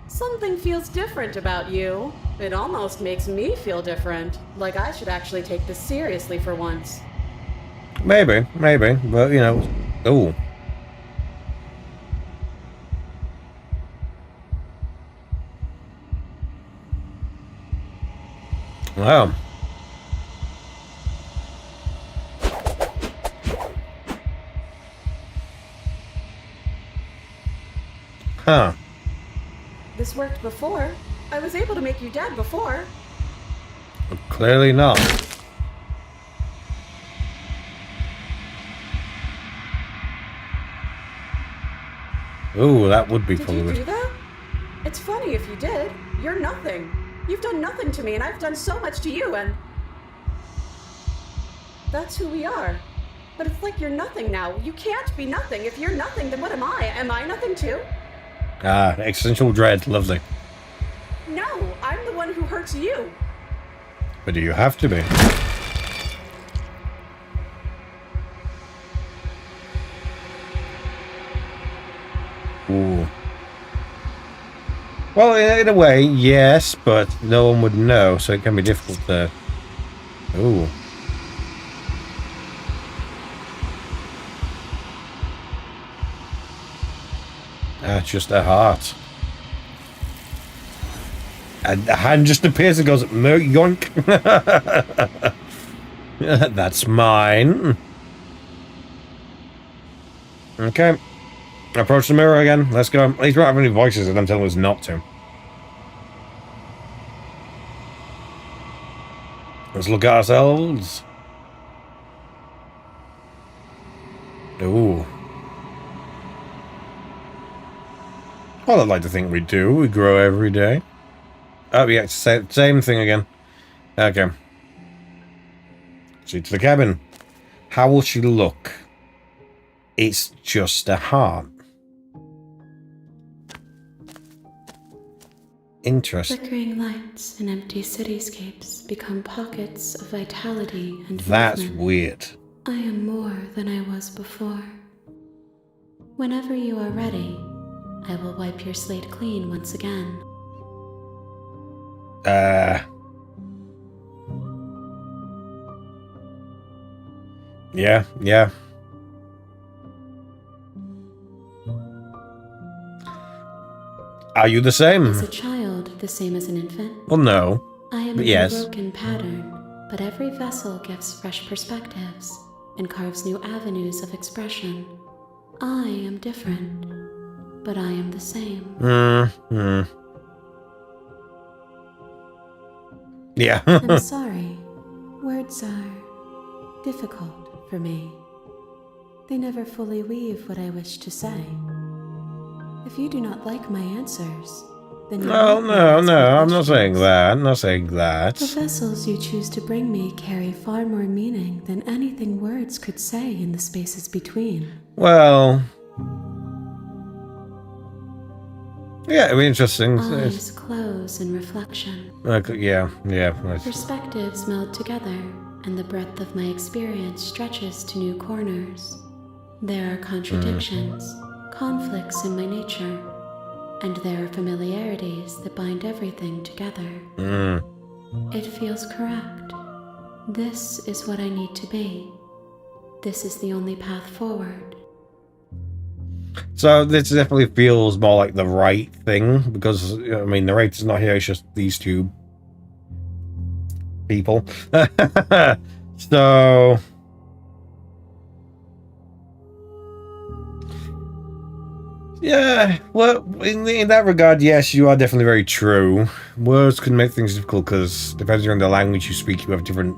Something feels different about you. It almost makes me feel different. Like I should actually take this seriously for once. Maybe, but you know, ooh. Wow. Huh. This worked before. I was able to make you dead before. Clearly not. Ooh, that would be Did you do fluid. that? It's funny if you did. You're nothing. You've done nothing to me, and I've done so much to you, and... That's who we are. But it's like you're nothing now. You can't be nothing. If you're nothing, then what am I? Am I nothing too? Ah, existential dread, lovely. No, I'm the one who hurts you. But do you have to be? Ooh. Well, in a way, yes, but no one would know, so it can be difficult to... Ooh. Ah, just a heart. And the hand just appears and goes, yoink. That's mine. Okay. Approach the mirror again. Let's go. At least we don't have any voices and I'm telling us not to. Let's look at ourselves. Ooh. Well, I'd like to think we do. We grow every day. Oh, yeah, same thing again. Okay. See to the cabin. How will she look? It's just a heart. Interesting. Flickering lights and empty cityscapes become pockets of vitality and That's movement. weird. I am more than I was before. Whenever you are ready, I will wipe your slate clean once again. Yeah. Are you the same? Is a child the same as an infant? Well, no. I am But an yes. unbroken pattern, but every vessel gives fresh perspectives and carves new avenues of expression. I am different, but I am the same. Yeah. I'm sorry. Words are difficult for me. They never fully weave what I wish to say. If you do not like my answers, then you No, I'm not saying that. I'm not saying that. The vessels you choose to bring me carry far more meaning than anything words could say in the spaces between. Well... Yeah, it'll be interesting. Eyes close in reflection. Yeah. Perspectives meld together, and the breadth of my experience stretches to new corners. There are contradictions, conflicts in my nature, and there are familiarities that bind everything together. It feels correct. This is what I need to be. This is the only path forward. So this definitely feels more like the right thing, because, I mean, the right is not here, it's just these two people. So... yeah, well, in that regard, yes, you are definitely very true. Words can make things difficult, because depending on the language you speak, you have different...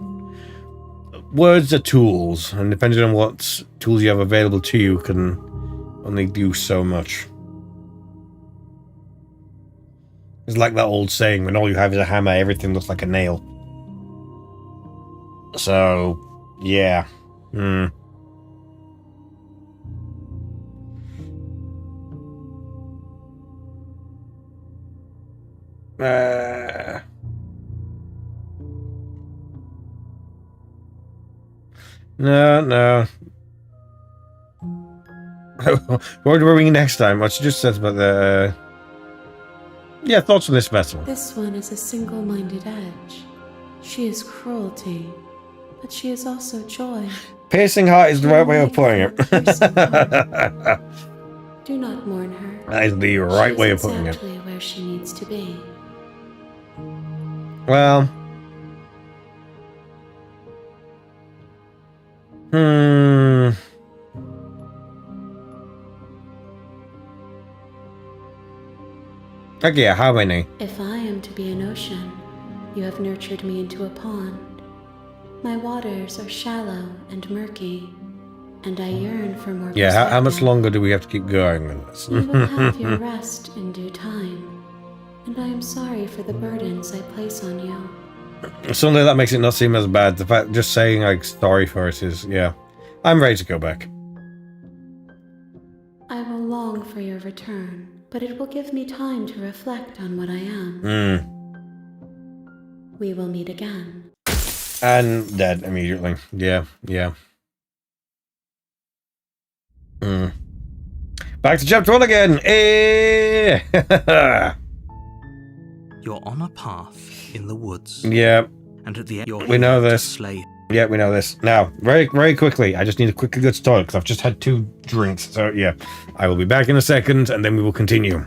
words are tools, and depending on what tools you have available to you can only do so much. It's like that old saying, when all you have is a hammer, everything looks like a nail. So, yeah. No. What are we next time? What you just said about the... yeah, thoughts on this vessel. This one is a single-minded edge. She is cruelty, but she is also joy. Piercing heart is the right way of putting it. Do not mourn her. That is the right way of putting it. She is exactly where she needs to be. Well... okay, how many? If I am to be an ocean, you have nurtured me into a pond. My waters are shallow and murky, and I yearn for more Yeah, how much longer do we have to keep going with this? You will have your rest in due time, and I am sorry for the burdens I place on you. Suddenly that makes it not seem as bad. The fact, just saying like sorry for it is, yeah. I'm ready to go back. I will long for your return, but it will give me time to reflect on what I am. We will meet again. And dead immediately. Yeah. Back to chapter 1 again. You're on a path in the woods. Yeah. And at the end, we know this. Slay. Yeah, we know this. Now, very, very quickly, I just need a quick good toilet because I've just had 2 drinks. So, yeah, I will be back in a second and then we will continue.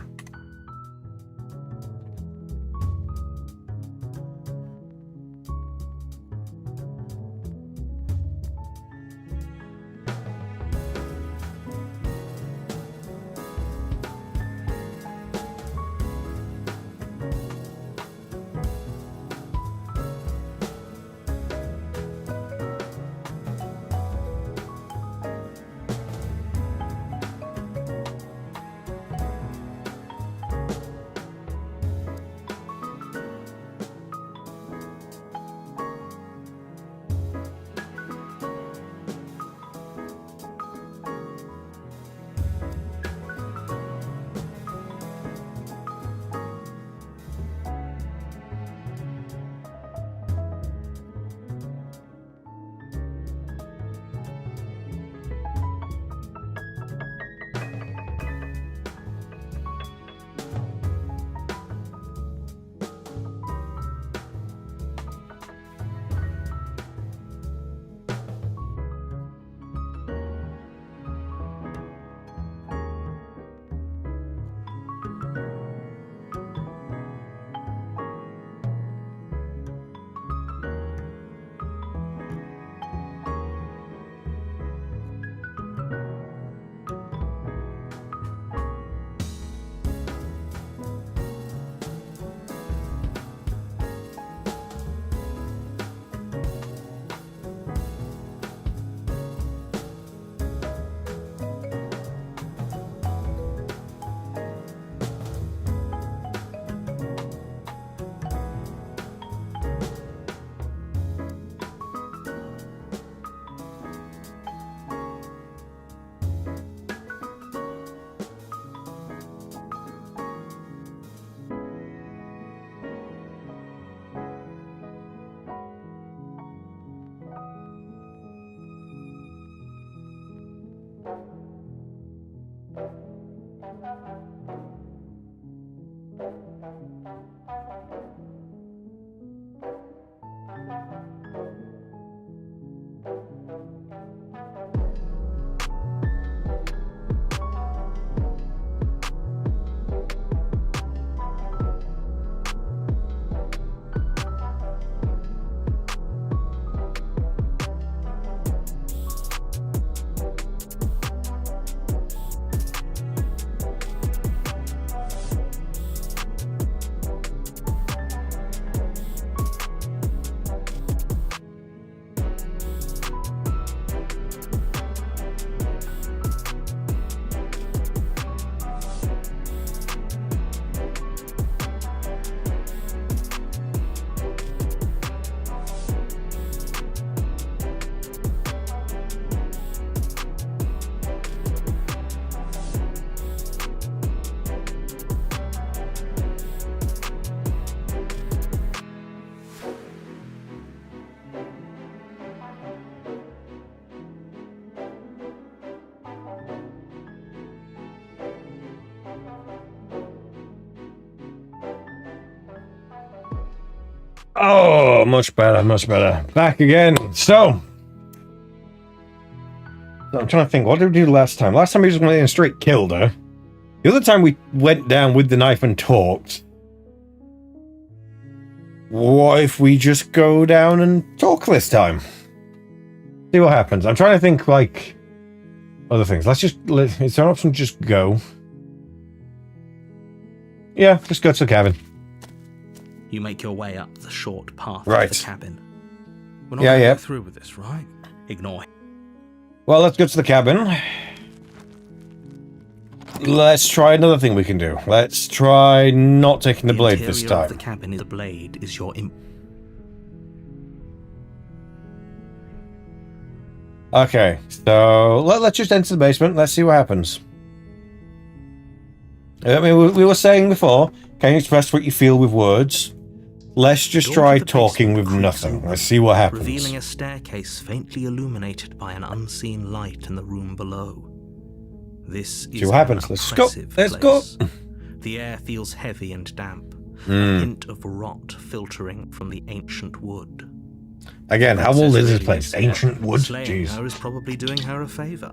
Oh, much better, much better. Back again. So I'm trying to think, what did we do last time? Last time we just went in and straight killed her. The other time we went down with the knife and talked. What if we just go down and talk this time? See what happens. I'm trying to think, like, other things. It's an option to just go. Yeah, just go to the cabin. You make your way up the short path Right. to the cabin. We're not going to go through with this, right? Ignore him. Well, let's go to the cabin. Let's try another thing we can do. Let's try not taking the blade this interior of time. the cabin is the blade is your Okay, so let's just enter the basement. Let's see what happens. I mean, we were saying before, can you express what you feel with words? Let's just try talking with nothing. Let's see what happens. revealing a staircase faintly illuminated by an unseen light in the room below. This is See what happens. Let's go. Let's go. The air feels heavy and damp. A hint of rot filtering from the ancient wood. Again, how old is this place? Ancient wood? Slaying Jeez. her is probably doing her a favor.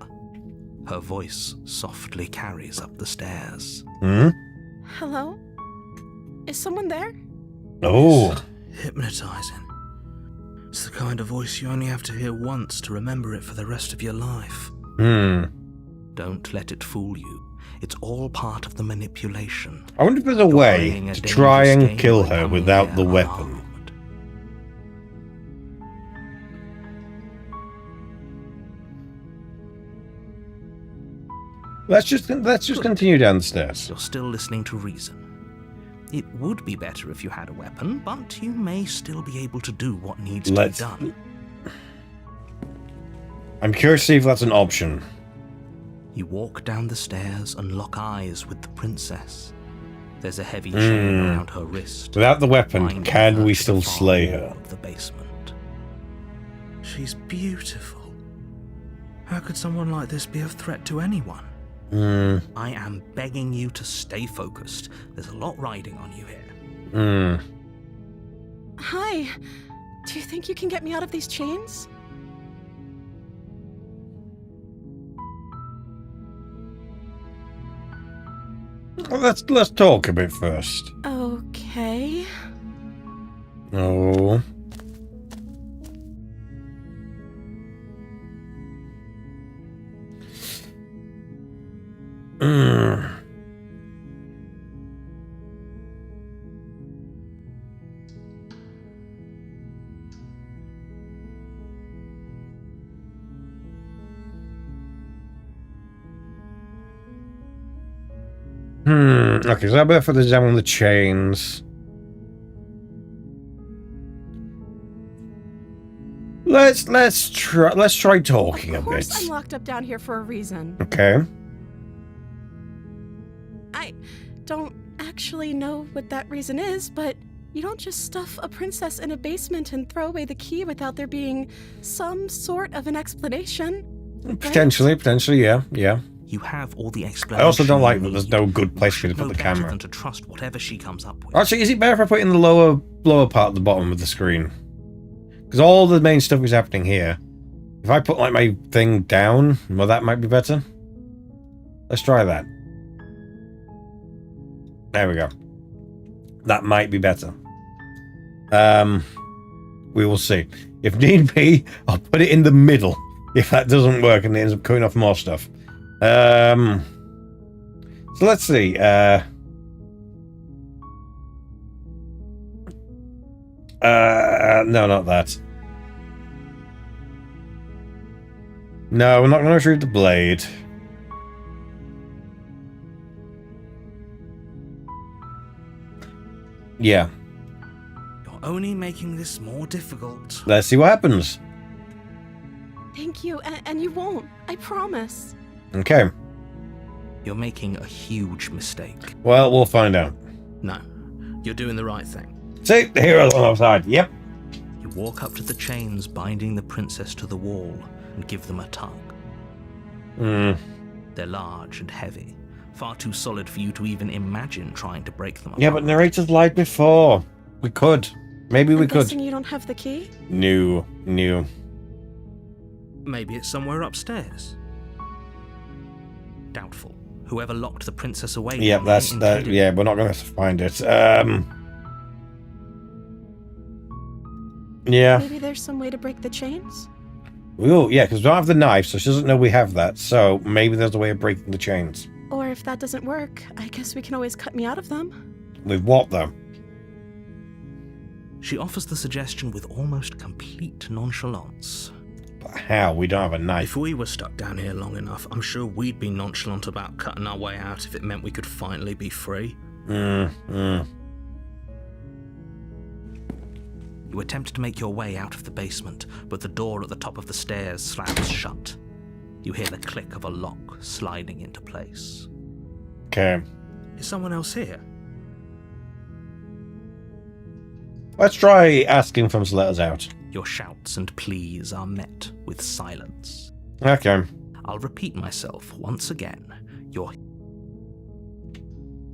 Her voice softly carries up the stairs. Hmm? Hello? Is someone there? Oh. Hypnotizing. It's the kind of voice you only have to hear once to remember it for the rest of your life. Hmm. Don't let it fool you. It's all part of the manipulation. I wonder if there's a You're way playing a to try dangerous and game kill by her coming without here the weapon. unarmed. Let's just continue down the stairs. You're still listening to reason. It would be better if you had a weapon, but you may still be able to do what needs to be done. I'm curious to see if that's an option. You walk down the stairs and lock eyes with the princess. There's a heavy chain around her wrist. Without the weapon, binding can her we to the still far slay wall her? of the basement. She's beautiful. How could someone like this be a threat to anyone? I am begging you to stay focused. There's a lot riding on you here. Hi. Do you think you can get me out of these chains? Well, let's talk a bit first. Okay. Oh. Okay, so I better put this down on the chains. Let's try talking a Of bit. course I'm locked up down here for a reason. Okay. I don't actually know what that reason is, but you don't just stuff a princess in a basement and throw away the key without there being some sort of an explanation. Potentially, yeah. You have all the I explanation. also don't like that you there's need. no good place for You you to should put the know better camera. than to trust whatever she comes up with. Actually, is it better if I put it in the lower part of the bottom of the screen? Because all the main stuff is happening here. If I put like my thing down, well, that might be better. Let's try that. There we go. That might be better. We will see. If need be, I'll put it in the middle. If that doesn't work and it ends up cutting off more stuff. So let's see. No, not that. No, we're not going to retrieve the blade. Yeah. You're only making this more difficult. Let's see what happens. Thank you, and you won't. I promise. Okay. You're making a huge mistake. Well, we'll find out. No, you're doing the right thing. See, the hero's on our side. Yep. You walk up to the chains binding the princess to the wall and give them a tug. They're large and heavy, far too solid for you to even imagine trying to break them apart. Yeah, but narrators lied before. We could. Maybe we I'm could. guessing you don't have the key? No. Maybe it's somewhere upstairs. Doubtful. Whoever locked the princess away. Yeah, down that's there that. intended- Yeah, we're not going to find it. Yeah. Maybe there's some way to break the chains? We will. Yeah, because we don't have the knife, so she doesn't know we have that. So maybe there's a way of breaking the chains. Or if that doesn't work, I guess we can always cut me out of them. With what though? She offers the suggestion with almost complete nonchalance. But how? We don't have a knife. If we were stuck down here long enough, I'm sure we'd be nonchalant about cutting our way out if it meant we could finally be free. You attempt to make your way out of the basement, but the door at the top of the stairs slams shut. You hear the click of a lock sliding into place. Okay. Is someone else here? Let's try asking for them to let us out. Your shouts and pleas are met with silence. Okay. I'll repeat myself once again.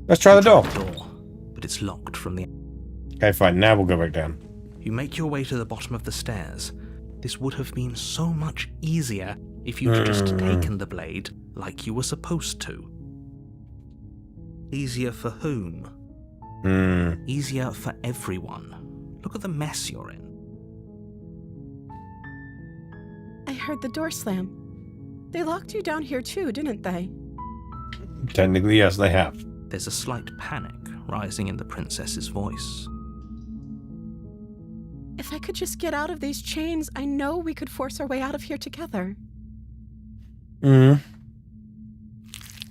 Let's try the door. But it's locked from the... Okay, fine. Now we'll go back down. You make your way to the bottom of the stairs. This would have been so much easier if you'd just taken the blade like you were supposed to. Easier for whom? Easier for everyone. Look at the mess you're in. I heard the door slam. They locked you down here too, didn't they? Technically, yes, they have. There's a slight panic rising in the princess's voice. If I could just get out of these chains, I know we could force our way out of here together.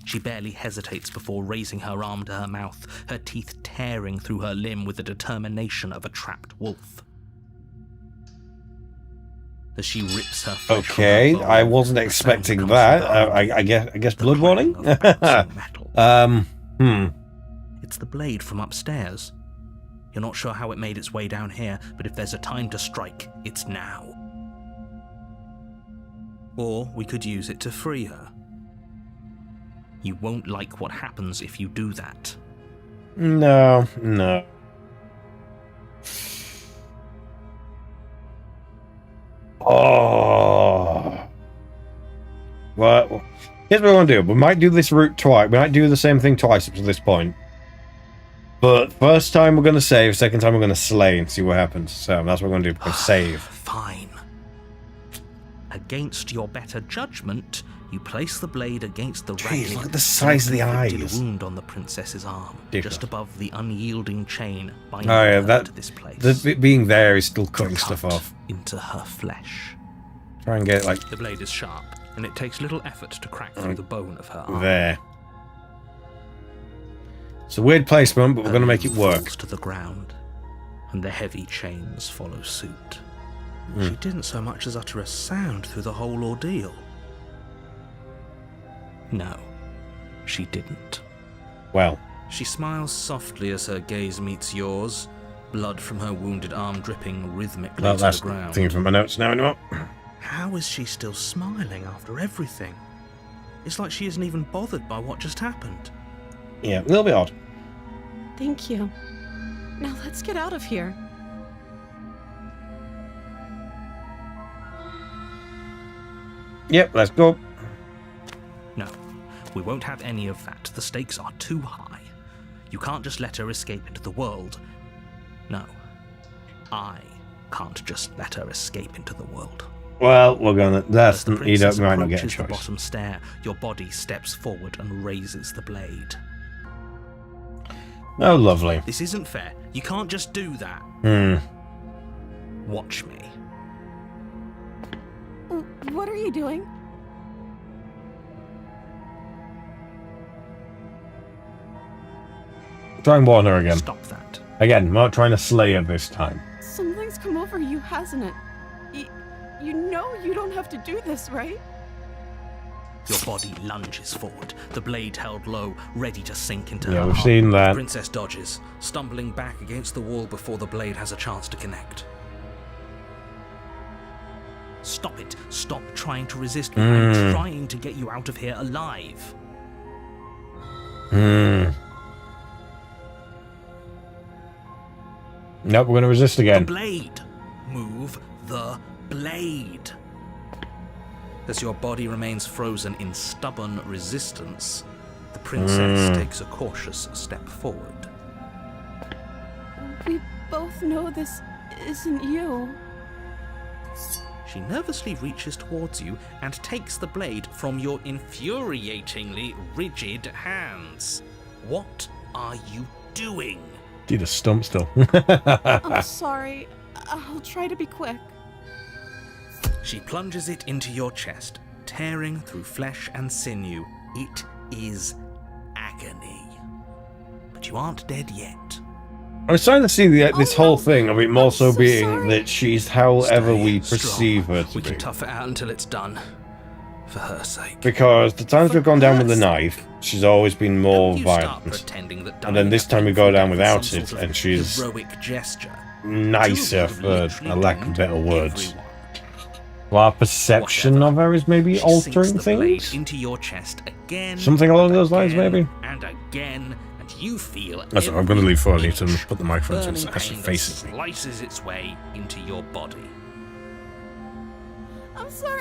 She barely hesitates before raising her arm to her mouth, her teeth tearing through her limb with the determination of a trapped wolf. As she rips her flesh from Okay, her bone, I wasn't the sound expecting comes that. from her I guess the blood warning. clang of bouncing metal. It's the blade from upstairs. You're not sure how it made its way down here, but if there's a time to strike, it's now. Or we could use it to free her. You won't like what happens if you do that. No. Oh. Well, here's what we're going to do. We might do this route twice. We might do the same thing twice up to this point. But first time we're going to save, second time we're going to slay and see what happens. So that's what we're going to do. We're going to save. Fine. Against your better judgment, you place the blade against the ragged, look at the size of the self-inflicted eyes. wound on the princess's arm, Ridiculous. just above the unyielding chain binding Oh yeah, her to this place. the being there is still To cutting cut stuff off. into her flesh. Try and get it like The blade is sharp, and it takes little effort to crack through the bone of her arm. there. It's a weird placement, but we're going to make it Her work. falls to the ground, and the heavy chains follow suit. She didn't so much as utter a sound through the whole ordeal. No, she didn't. Well, She smiles softly as her gaze meets yours, blood from her wounded arm dripping rhythmically no, to that's the ground. thinking from my notes now anymore. How is she still smiling after everything? It's like she isn't even bothered by what just happened. Yeah, a little bit odd. Thank you. Now let's get out of here. Yep, let's go. No, we won't have any of that. The stakes are too high. You can't just let her escape into the world. No, I can't just let her escape into the world. Well, we're gonna. That's As the you princess might not get a approaches the choice. bottom stair, your body steps forward and raises the blade. Oh, lovely. This isn't fair. You can't just do that. Watch me. What are you doing? Try and warn her again. Stop that. Again, I'm not trying to slay her this time. Something's come over you, hasn't it? You know you don't have to do this, right? Your body lunges forward, the blade held low, ready to sink into her Yeah, we've heart. seen that. The princess dodges, stumbling back against the wall before the blade has a chance to connect. Stop it. Stop trying to resist me. I'm trying to get you out of here alive. Nope, we're gonna resist The again. blade. Move the blade. As your body remains frozen in stubborn resistance, the princess takes a cautious step forward. We both know this isn't you. She nervously reaches towards you and takes the blade from your infuriatingly rigid hands. What are you doing? Did a stump still. I'm sorry. I'll try to be quick. She plunges it into your chest, tearing through flesh and sinew. It is agony. But you aren't dead yet. I was trying to see this whole no. thing of it more I'm so so being sorry. that she's however Stay we strong. perceive her to We be. can tough it out until it's done. For her sake. Because the times we've gone down with the For her knife, she's always been more Don't you start violent. pretending that And then dying this a time we painful go down death is without some it, sort of and she's heroic gesture. nicer, Two for have a lack of literally better doomed words. everyone. Well, our perception Whatever. of her is maybe She sinks altering the blade things? into your chest again. Something along and those lines, again, maybe? And again, and you feel. That's what I'm going to leave for. I need to inch put the microphone so burning it's actually pain facing that me. slices its way into your body. I'm sorry.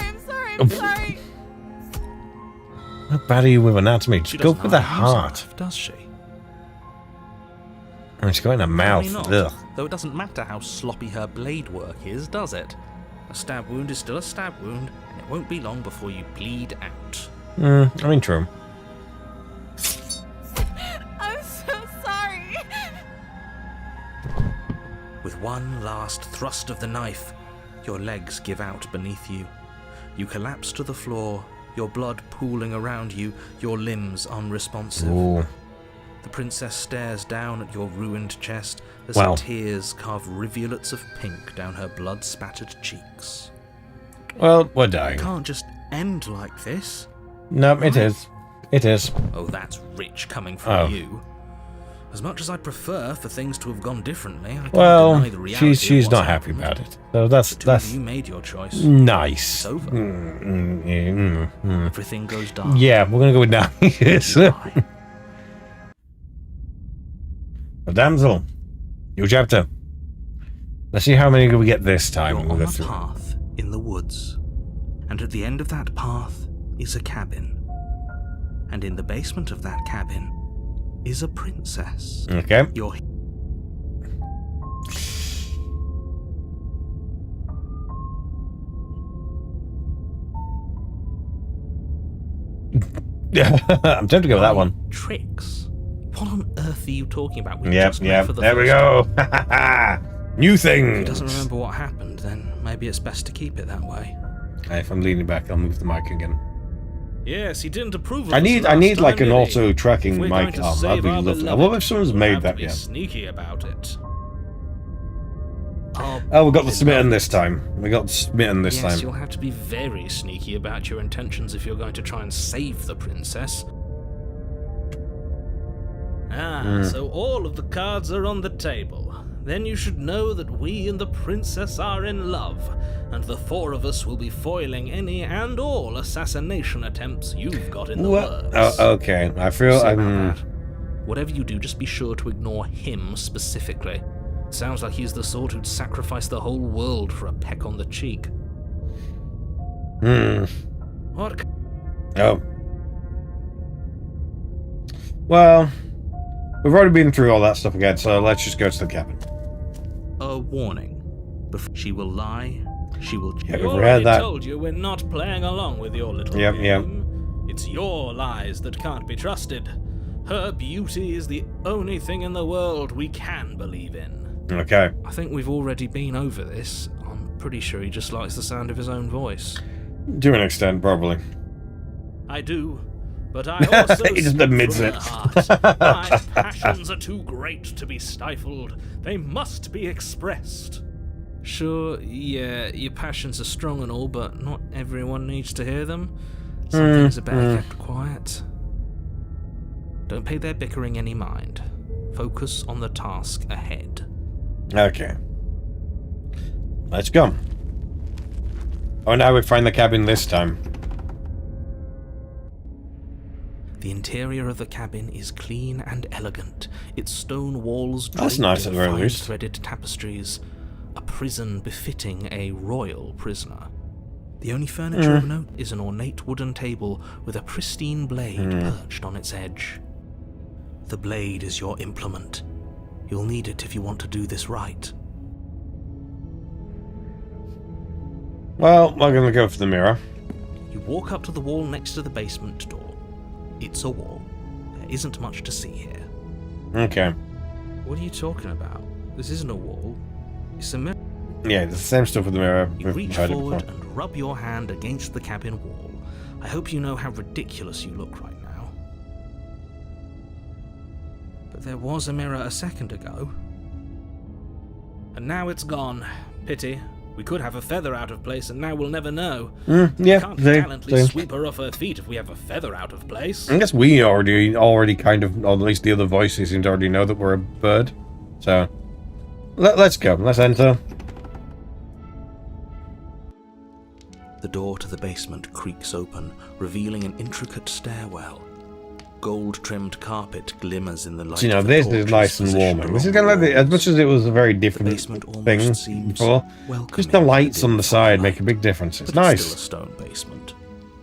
I'm sorry. How bad are you with anatomy? She Just go doesn't for the hardly use a heart. knife, does she? And she's got in her mouth. Apparently not, Ugh. though it doesn't matter how sloppy her blade work is, does it? A stab wound is still a stab wound, and it won't be long before you bleed out. I mean, true. I'm so sorry. With one last thrust of the knife, your legs give out beneath you. You collapse to the floor, your blood pooling around you, your limbs unresponsive. Ooh. The princess stares down at your ruined chest as Wow. her tears carve rivulets of pink down her blood-spattered cheeks. Well, we're dying. Can't just end like this. No, it is. It is. Oh, that's rich coming from Oh. you. As much as I'd prefer for things to have gone differently, I can't Well, deny the reality she's of not what's happy happened. about it. So that's The two of you made your choice. nice. It's over. Mm. Everything goes dark. Yeah, we're gonna go with nice. You die. The damsel, new chapter. Let's see how many we get this time. You're We'll on go a through. path in the woods, and at the end of that path is a cabin. And in the basement of that cabin is a princess. Okay. You're I'm tempted to go with that one. tricks. What on earth are you talking about? We Yep, just met yep. for the There we first go. New If he things. doesn't remember what happened, then maybe it's best to keep it that way. If I'm leaning back, I'll move the mic again. Yes, he didn't approve of I us need last like time, an did he? auto tracking If we're going mic to arm. That'd save be our lovely. I beloved, wonder if someone's we'll made have to that be yet. Sneaky about it. Oh, we got the smitten this time. We got the smitten this Yes, time. you'll have to be very sneaky about your intentions if you're going to try and save the princess. So all of the cards are on the table. then you should know that we and the princess are in love, and the four of us will be foiling any and all assassination attempts you've got in the works. Oh, okay. I feel Whatever you do, just be sure to ignore him specifically. Sounds like he's the sort who'd sacrifice the whole world for a peck on the cheek. What? Oh. Well, we've already been through all that stuff again, so let's just go to the cabin. A warning. Before she will lie, she will... Yeah, I we've already read that. told you we're not playing along with your little game. Yep. It's your lies that can't be trusted. Her beauty is the only thing in the world we can believe in. Okay. I think we've already been over this. I'm pretty sure he just likes the sound of his own voice. To an extent, probably. I do, but I also He just admits it. My passions are too great to be stifled. They must be expressed. Sure, yeah, your passions are strong and all, but not everyone needs to hear them. Some things are better kept quiet. Don't pay their bickering any mind. Focus on the task ahead. Okay. Let's go. Oh, now we find the cabin this time. The interior of the cabin is clean and elegant. Its stone walls That's nice at the very fine least. threaded tapestries. A prison befitting a royal prisoner. The only furniture of note is an ornate wooden table with a pristine blade perched on its edge. The blade is your implement. You'll need it if you want to do this right. Well, we're gonna go for the mirror. You walk up to the wall next to the basement door. It's a wall. There isn't much to see here. Okay. What are you talking about? This isn't a wall. It's a mirror. Yeah, it's the same stuff with the mirror. You We've reach tried it forward before. and rub your hand against the cabin wall. I hope you know how ridiculous you look right now. But there was a mirror a second ago. And now it's gone. Pity. We could have a feather out of place and now we'll never know. Yeah, We can't same. gallantly sweep her off her feet if we have a feather out of place. I guess we already kind of, or at least the other voices seem to already know that we're a bird. So, let's go. Let's enter. The door to the basement creaks open, revealing an intricate stairwell. Gold-trimmed carpet glimmers in the light. So, you know, of the this is torches nice and positioned warming. This is along kind of the like, as walls. much as it was a very The different basement almost thing seems before, welcoming just the lights on the side make a light. big difference. It's But nice. It's still a stone basement.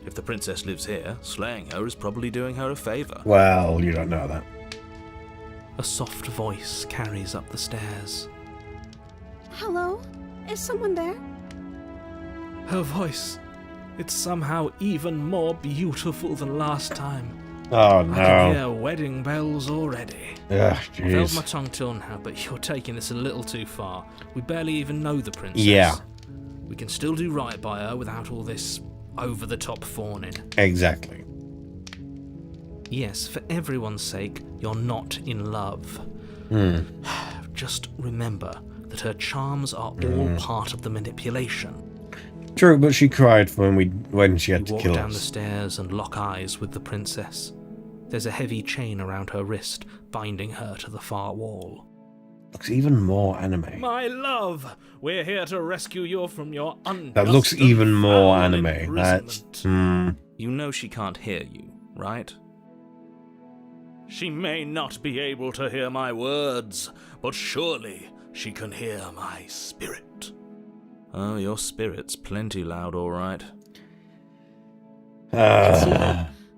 If the princess lives here, slaying her is probably doing her a favor. Well, you don't know that. A soft voice carries up the stairs. Hello? Is someone there? Her voice. It's somehow even more beautiful than last time. Oh, I can no. hear wedding bells already. Ugh, I've held my jeez. tongue till now, but you're taking this a little too far. We barely even know the princess. Yeah. We can still do right by her without all this over-the-top fawning. Exactly. Yes, for everyone's sake, you're not in love. Just remember that her charms are all part of the manipulation. True, but she cried when she had You to walk kill down the us. stairs and lock eyes with the princess. There's a heavy chain around her wrist, binding her to the far wall. Looks even more anime. My love, we're here to rescue you from your unjust That looks and even more foul anime. That's imprisonment. You know she can't hear you, right? She may not be able to hear my words, but surely she can hear my spirit. Oh, your spirit's plenty loud, all right.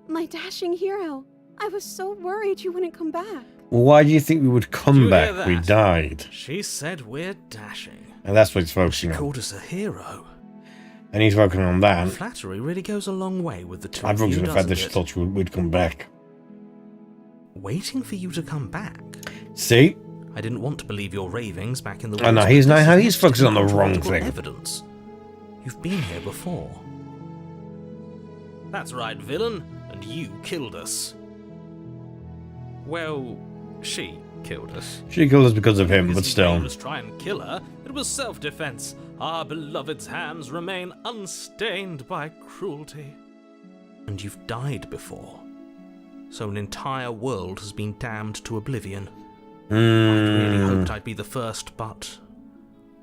My dashing hero. I was so worried you wouldn't come back. Why do you think we would Did come you hear back? We that? died. She said we're dashing. And that's what he's She focusing on. called us a hero. And he's focusing on that. Flattery really goes a long way with the two I'm of you, focusing on the fact that doesn't she it? thought we'd come back. Waiting for you to come back. See? I didn't want to believe your ravings back in the Oh, no, woods, he's but not- this how is he's focusing on the wrong incontrovertible thing. Evidence. You've been here before. That's right, villain, and you killed us. Well, she killed us. She killed us because of him, Because but you still. made us try and kill her. It was self-defense. Our beloved's hands remain unstained by cruelty. And you've died before. So an entire world has been damned to oblivion. I'd really hoped I'd be the first, but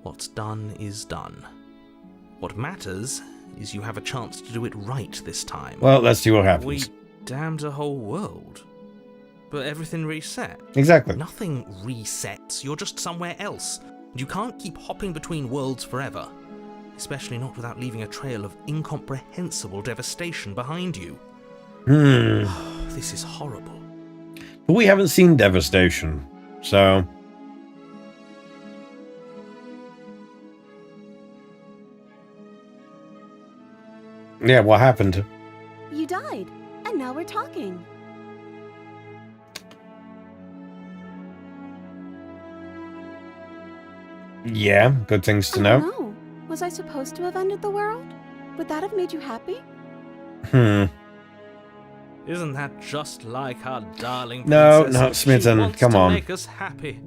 what's done is done. What matters is you have a chance to do it right this time. Well, let's see what happens. We damned a whole world. But everything reset. Exactly. Nothing resets. You're just somewhere else. And you can't keep hopping between worlds forever. Especially not without leaving a trail of incomprehensible devastation behind you. This is horrible. But we haven't seen devastation, so... Yeah, what happened? You died, and now we're talking. Yeah, good things to I know. don't know. Was I supposed to have ended the world? Would that have made you happy? Isn't that just like our darling No, princess? no, Smitten, She wants come to on. make us happy.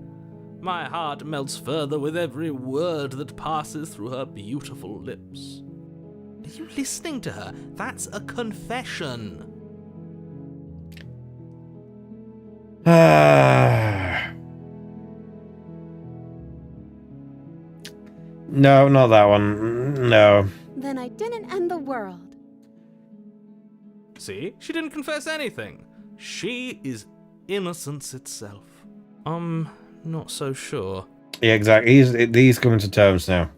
My heart melts further with every word that passes through her beautiful lips. Are you listening to her? That's a confession. No, not that one. No. Then I didn't end the world. See? She didn't confess anything. She is innocence itself. I'm not so sure. Yeah, exactly. He's coming to terms now.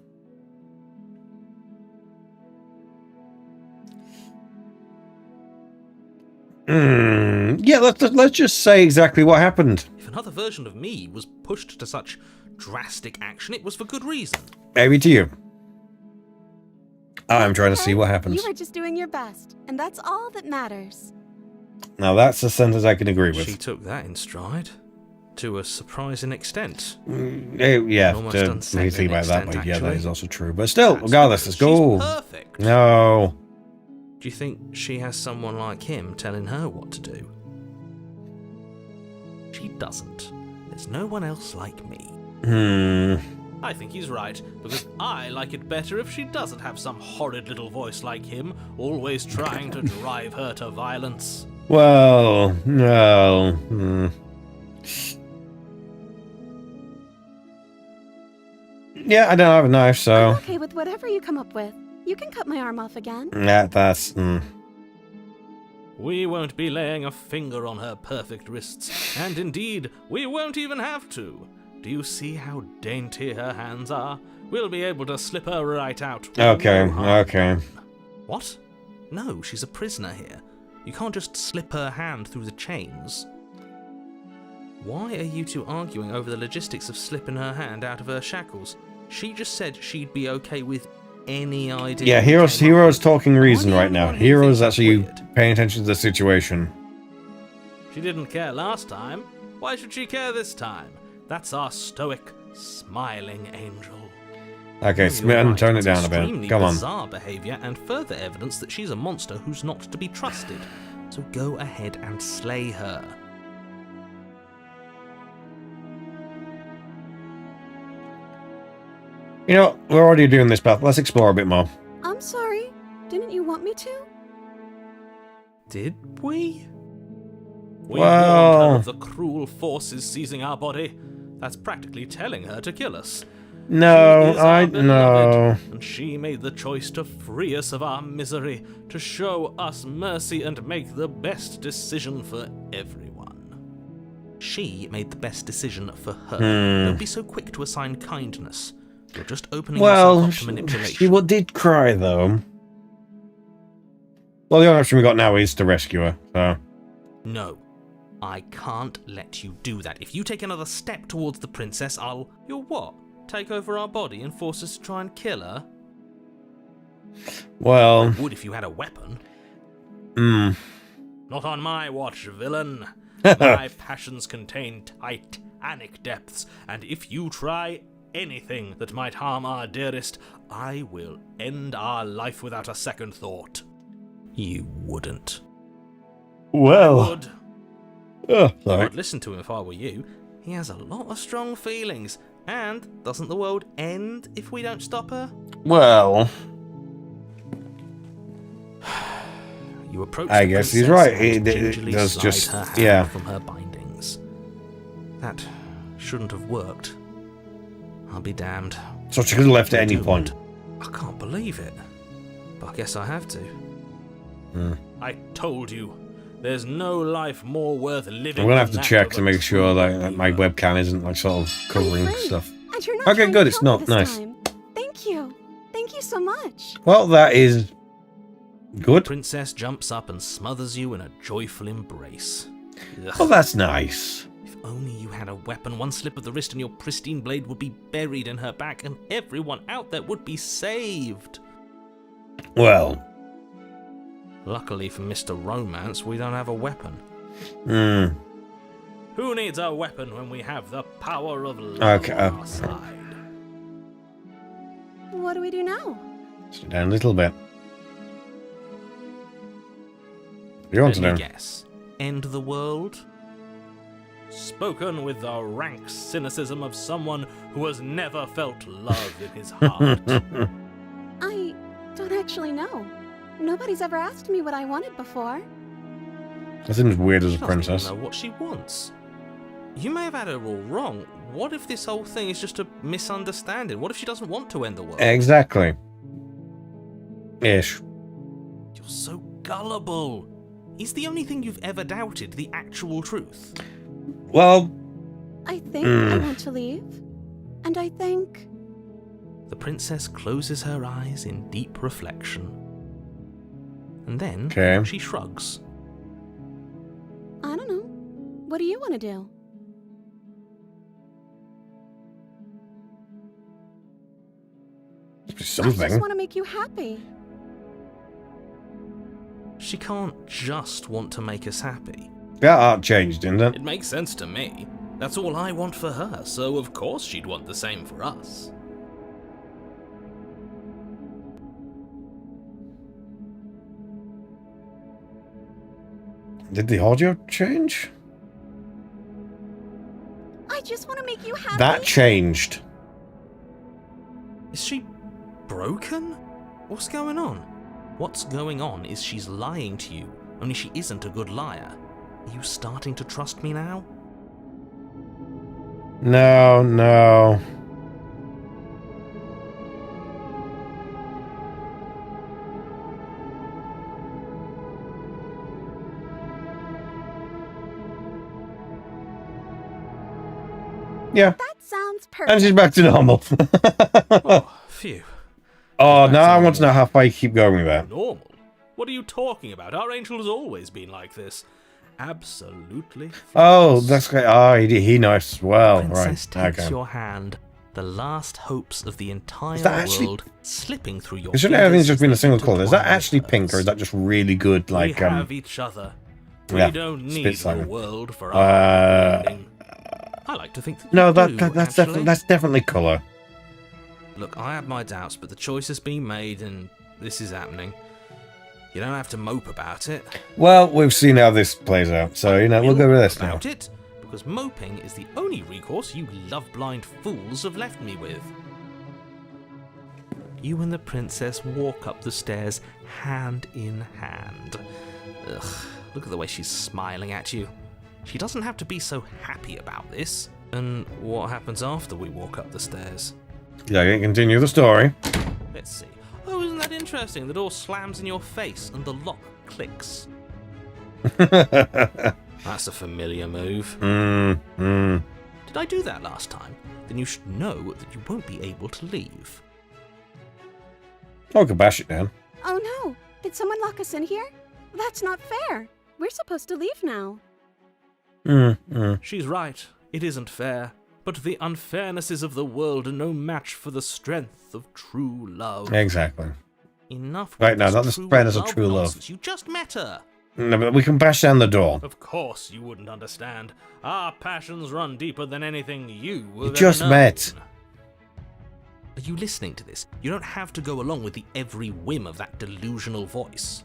Yeah, let's just say exactly what happened. If another version of me was pushed to such drastic action, it was for good reason. Maybe to you. I'm trying to see what happens. You were just doing your best, and that's all that matters. Now that's a sentence I can agree with. She took that in stride. To a surprising extent. Yeah, Almost to unsettling me think about it that way, extent, yeah, that actually. is also true. But still, That's regardless, because let's go. She's perfect. No. Do you think she has someone like him telling her what to do? She doesn't. There's no one else like me. I think he's right, because I like it better if she doesn't have some horrid little voice like him, always trying to drive her to violence. Well, no. Yeah, I don't have a knife, so... I'm okay with whatever you come up with. You can cut my arm off again. That's... We won't be laying a finger on her perfect wrists, and indeed, we won't even have to. Do you see how dainty her hands are? We'll be able to slip her right out. Okay, no harm. okay. What? No, she's a prisoner here. You can't just slip her hand through the chains. Why are you two arguing over the logistics of slipping her hand out of her shackles? She just said she'd be okay with any idea. Yeah, Hero's talking reason right now. Hero's actually paying attention to the situation. She didn't care last time. Why should she care this time? That's our stoic, smiling angel. Okay, Smitten, turn it down a bit. Come on. Bizarre behavior and further evidence that she's a monster who's not to be trusted. So go ahead and slay her. You know, we're already doing this path. Let's explore a bit more. I'm sorry. Didn't you want me to? Did we? We Well- warned her of the cruel forces seizing our body. That's practically telling her to kill us. No, She is our beloved, no. And she made the choice to free us of our misery, to show us mercy and make the best decision for everyone. She made the best decision for her. Don't be so quick to assign kindness. You're just opening Well, yourself up to manipulation. she did cry, though. Well, the only option we got now is to rescue her, so... No. I can't let you do that. If you take another step towards the princess, You'll what? Take over our body and force us to try and kill her? Well... Would if you had a weapon. Not on my watch, villain. My passions contain titanic depths, and if you try anything that might harm our dearest, I will end our life without a second thought. You wouldn't. Well... I would. Oh, sorry. I'd listen to him if I were you. He has a lot of strong feelings. And doesn't the world end if we don't stop her? Well... You approach I the guess he's princess right. and It gingerly does slide just... her hand yeah. from her bindings. That shouldn't have worked, I'll be damned. So she could have left at any point. I can't believe it. But I guess I have to. I told you. There's no life more worth living. I'm gonna have to check to make sure that my webcam isn't like sort of covering stuff. And you're not Okay, trying good. to It's help me not this nice. time. Thank you. Thank you so much. Well, that is good. Princess jumps up and smothers you in a joyful embrace. Ugh. Well, that's nice. If only you had a weapon, one slip of the wrist and your pristine blade would be buried in her back and everyone out there would be saved. Well. Luckily for Mr. Romance, we don't have a weapon. Who needs a weapon when we have the power of love on our side? What do we do now? Sit down a little bit. What do you want to Let me do? guess. End the world? Spoken with the rank cynicism of someone who has never felt love in his heart. I don't actually know. Nobody's ever asked me what I wanted before. That seems weird as She a doesn't princess. even know what she wants. You may have had her all wrong. What if this whole thing is just a misunderstanding? What if she doesn't want to end the world? Exactly. Ish. You're so gullible. Is the only thing you've ever doubted the actual truth? Well, I think I want to leave. And I think... The princess closes her eyes in deep reflection. And then Okay. she shrugs. I don't know. What do you want to do? I just something. want to make you happy. She can't just want to make us happy. That art changed, didn't it? It makes sense to me. That's all I want for her, so of course she'd want the same for us. Did the audio change? I just want to make you happy. That changed. Is she broken? What's going on? What's going on is she's lying to you, only she isn't a good liar. Are you starting to trust me now? No, no. Yeah, That sounds perfect. and she's back to normal. Oh, phew. Oh, now I want to know how far you keep going with that. Normal? What are you talking about? Our angel has always been like this. Absolutely. Oh, that's great. Oh, he knows as well. Princess Right. takes Okay. your hand, the last hopes of the entire Is that actually- world slipping through your Shouldn't fingers everything's just been a as they single colour? Is that intertwine actually with pink, or is hers. that just really good, like, we have each other. We yeah, don't spit need the silent. world for our bonding. I like to think that No, you that's do, actually. that's definitely colour. Look, I have my doubts, but the choice has been made, and this is happening. You don't have to mope about it. Well, we've seen how this plays out, so, you know, we'll go with this now. About it, because moping is the only recourse you love-blind fools have left me with. You and the princess walk up the stairs, hand in hand. Ugh, look at the way she's smiling at you. She doesn't have to be so happy about this. And what happens after we walk up the stairs? Yeah, you can continue the story. Let's see. Oh, isn't that interesting? The door slams in your face and the lock clicks. That's a familiar move. Did I do that last time? Then you should know that you won't be able to leave. Oh, I could bash it down. Oh no! Did someone lock us in here? That's not fair. We're supposed to leave now. She's right. It isn't fair. But the unfairnesses of the world are no match for the strength of true love. Exactly. Enough. Right, with no, this not the true fairness of true love. nonsense. You just met her. No, but we can bash down the door. Of course you wouldn't understand. Our passions run deeper than anything you You have just ever met. known. Are you listening to this? You don't have to go along with the every whim of that delusional voice.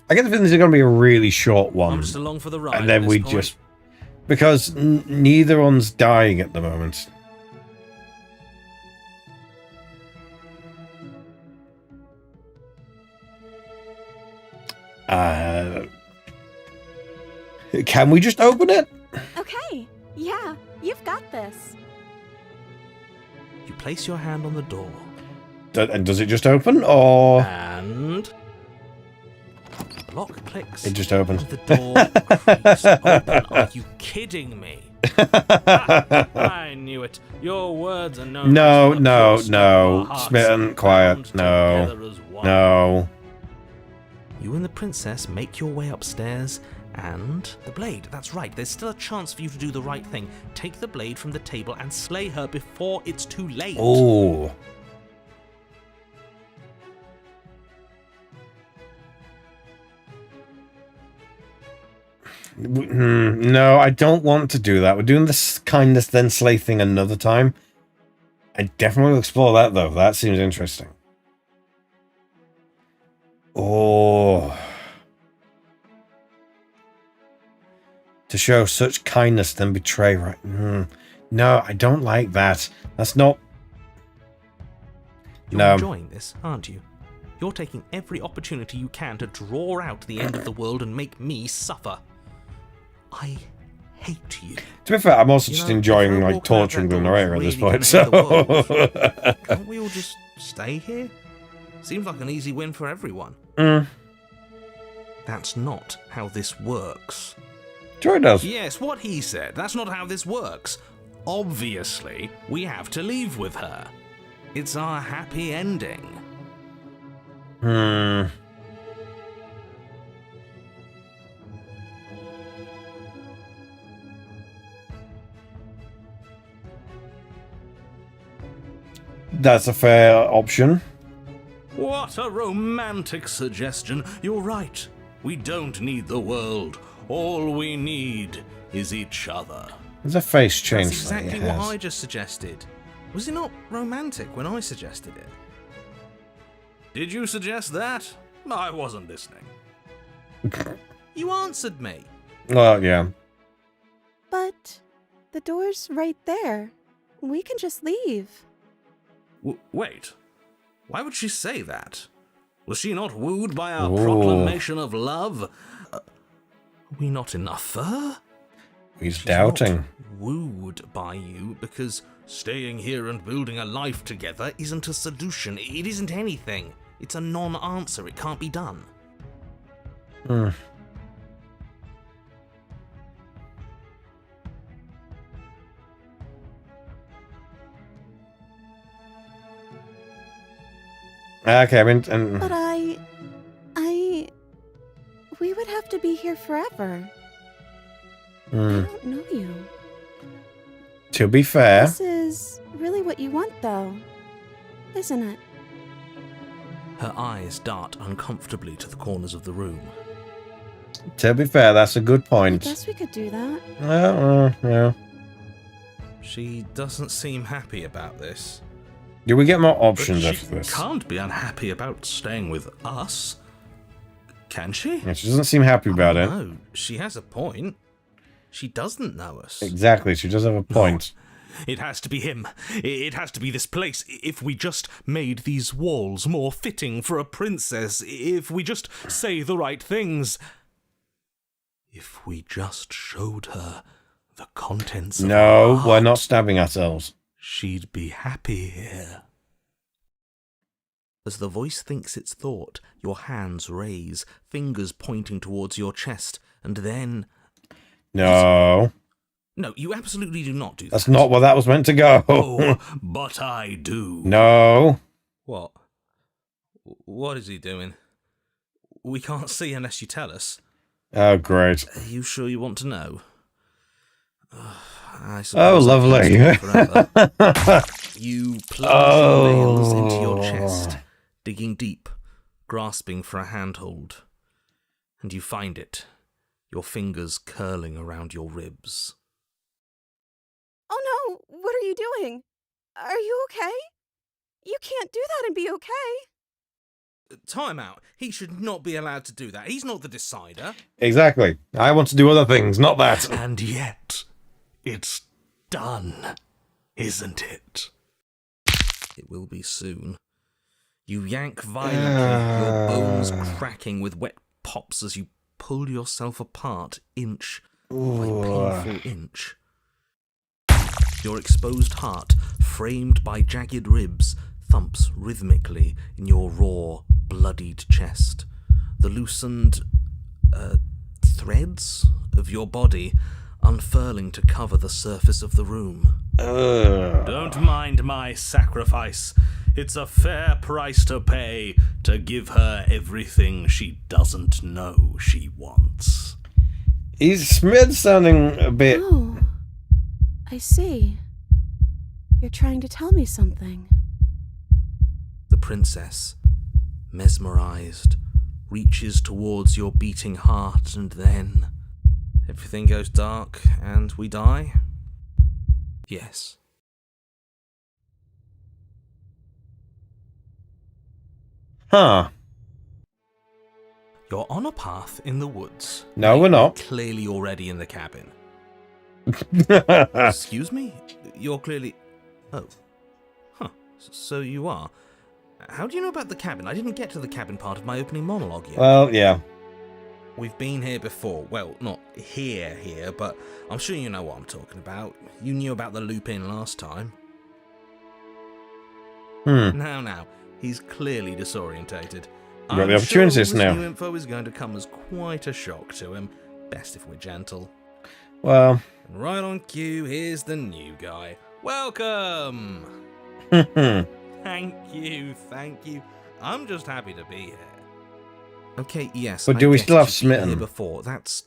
I get the feeling this is going to be a really short one. I'm just along for the ride. And then at we this point. just... Because neither one's dying at the moment. Can we just open it? Okay. Yeah, you've got this. You place your hand on the door. And does it just open, or...? And... the lock clicks. It just opens. And the door creaks open. Are you kidding me? I knew it. Your words are no... No. Smitten, quiet. No. You and the princess make your way upstairs, and the blade. That's right. There's still a chance for you to do the right thing. Take the blade from the table and slay her before it's too late. Oh. No, I don't want to do that. We're doing this kindness then slay thing another time. I definitely will explore that, though. That seems interesting. Oh. To show such kindness, then betray, right? No, I don't like that. That's not... You're enjoying this, aren't you? You're taking every opportunity you can to draw out the end of the world and make me suffer. I hate you. To be fair, I'm also just enjoying, like, torturing the narrator at this point, so... Can't we all just stay here? Seems like an easy win for everyone. That's not how this works. Sure it does. Yes, what he said. That's not how this works. Obviously, we have to leave with her. It's our happy ending. That's a fair option. What a romantic suggestion. You're right. We don't need the world. All we need is each other. There's a face change. That's exactly what I just suggested. Was it not romantic when I suggested it? Did you suggest that? I wasn't listening. You answered me. Well, yeah. But the door's right there. We can just leave. Wait. Why would she say that? Was she not wooed by our proclamation of love? Are we not enough for her? He's She's doubting. not wooed by you because staying here and building a life together isn't a solution. It isn't anything. It's a non-answer. It can't be done. Okay, I mean... But we would have to be here forever. I don't know you. To be fair... This is really what you want, though, isn't it? Her eyes dart uncomfortably to the corners of the room. To be fair, that's a good point. I guess we could do that. Yeah. She doesn't seem happy about this. Do we get more options But after this? she can't be unhappy about staying with us. Can she? Yeah, she doesn't seem happy about it. No, she has a point. She doesn't know us. Exactly, she does have a point. No, it has to be him. It has to be this place. If we just made these walls more fitting for a princess, if we just say the right things, if we just showed her the contents of our heart, we're not stabbing ourselves. She'd be happy here. As the voice thinks its thought, your hands raise, fingers pointing towards your chest, and then... No, you absolutely do not do that. that's not where that was meant to go. Oh, but I do. No. What? What is he doing? We can't see unless you tell us. Oh, great. Are you sure you want to know? Oh, lovely. You plunge your nails into your chest, digging deep, grasping for a handhold. And you find it, your fingers curling around your ribs. Oh no! What are you doing? Are you okay? You can't do that and be okay. Time out. He should not be allowed to do that. He's not the decider. Exactly. I want to do other things, not that. And yet, it's done, isn't it? It will be soon. You yank violently, your bones cracking with wet pops as you pull yourself apart inch by painful inch. Your exposed heart framed by jagged ribs, thumps rhythmically in your raw, bloodied chest. The loosened threads of your body unfurling to cover the surface of the room. Don't mind my sacrifice. It's a fair price to pay to give her everything she doesn't know she wants. He's Smith sounding a bit... Oh, I see. You're trying to tell me something. The princess, mesmerized, reaches towards your beating heart, and then everything goes dark and we die? Yes. Huh. You're on a path in the woods. No, we're not. Clearly already in the cabin. Well, Excuse me? You're clearly... Oh. Huh. So you are. How do you know about the cabin? I didn't get to the cabin part of my opening monologue yet. yeah. We've been here before. Well, not here, but I'm sure you know what I'm talking about. You knew about the loop-in last time. Now. He's clearly disorientated. You've got the opportunities sure now. This new info is going to come as quite a shock to him. Best if we're gentle. Well... And right on cue, here's the new guy. Welcome! Thank you. I'm just happy to be here. Okay, yes. But do we still have you've been here Smitten? before. That's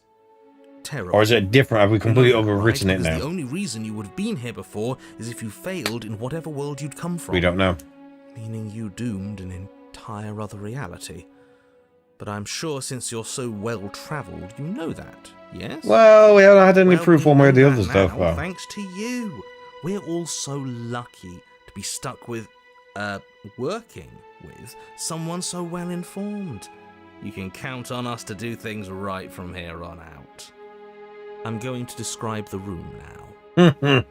terrible. Or is it different? Have we completely No, overwritten right, it because now? The only reason you would have been here before is if you failed in whatever world you'd come from. We don't know. Meaning you doomed an entire other reality. But I'm sure since you're so well-travelled, you know that, yes? Well, we haven't had any proof we one way or the know other that so now, far. thanks to you. We're all so lucky to be stuck with, working with someone so well-informed. You can count on us to do things right from here on out. I'm going to describe the room now.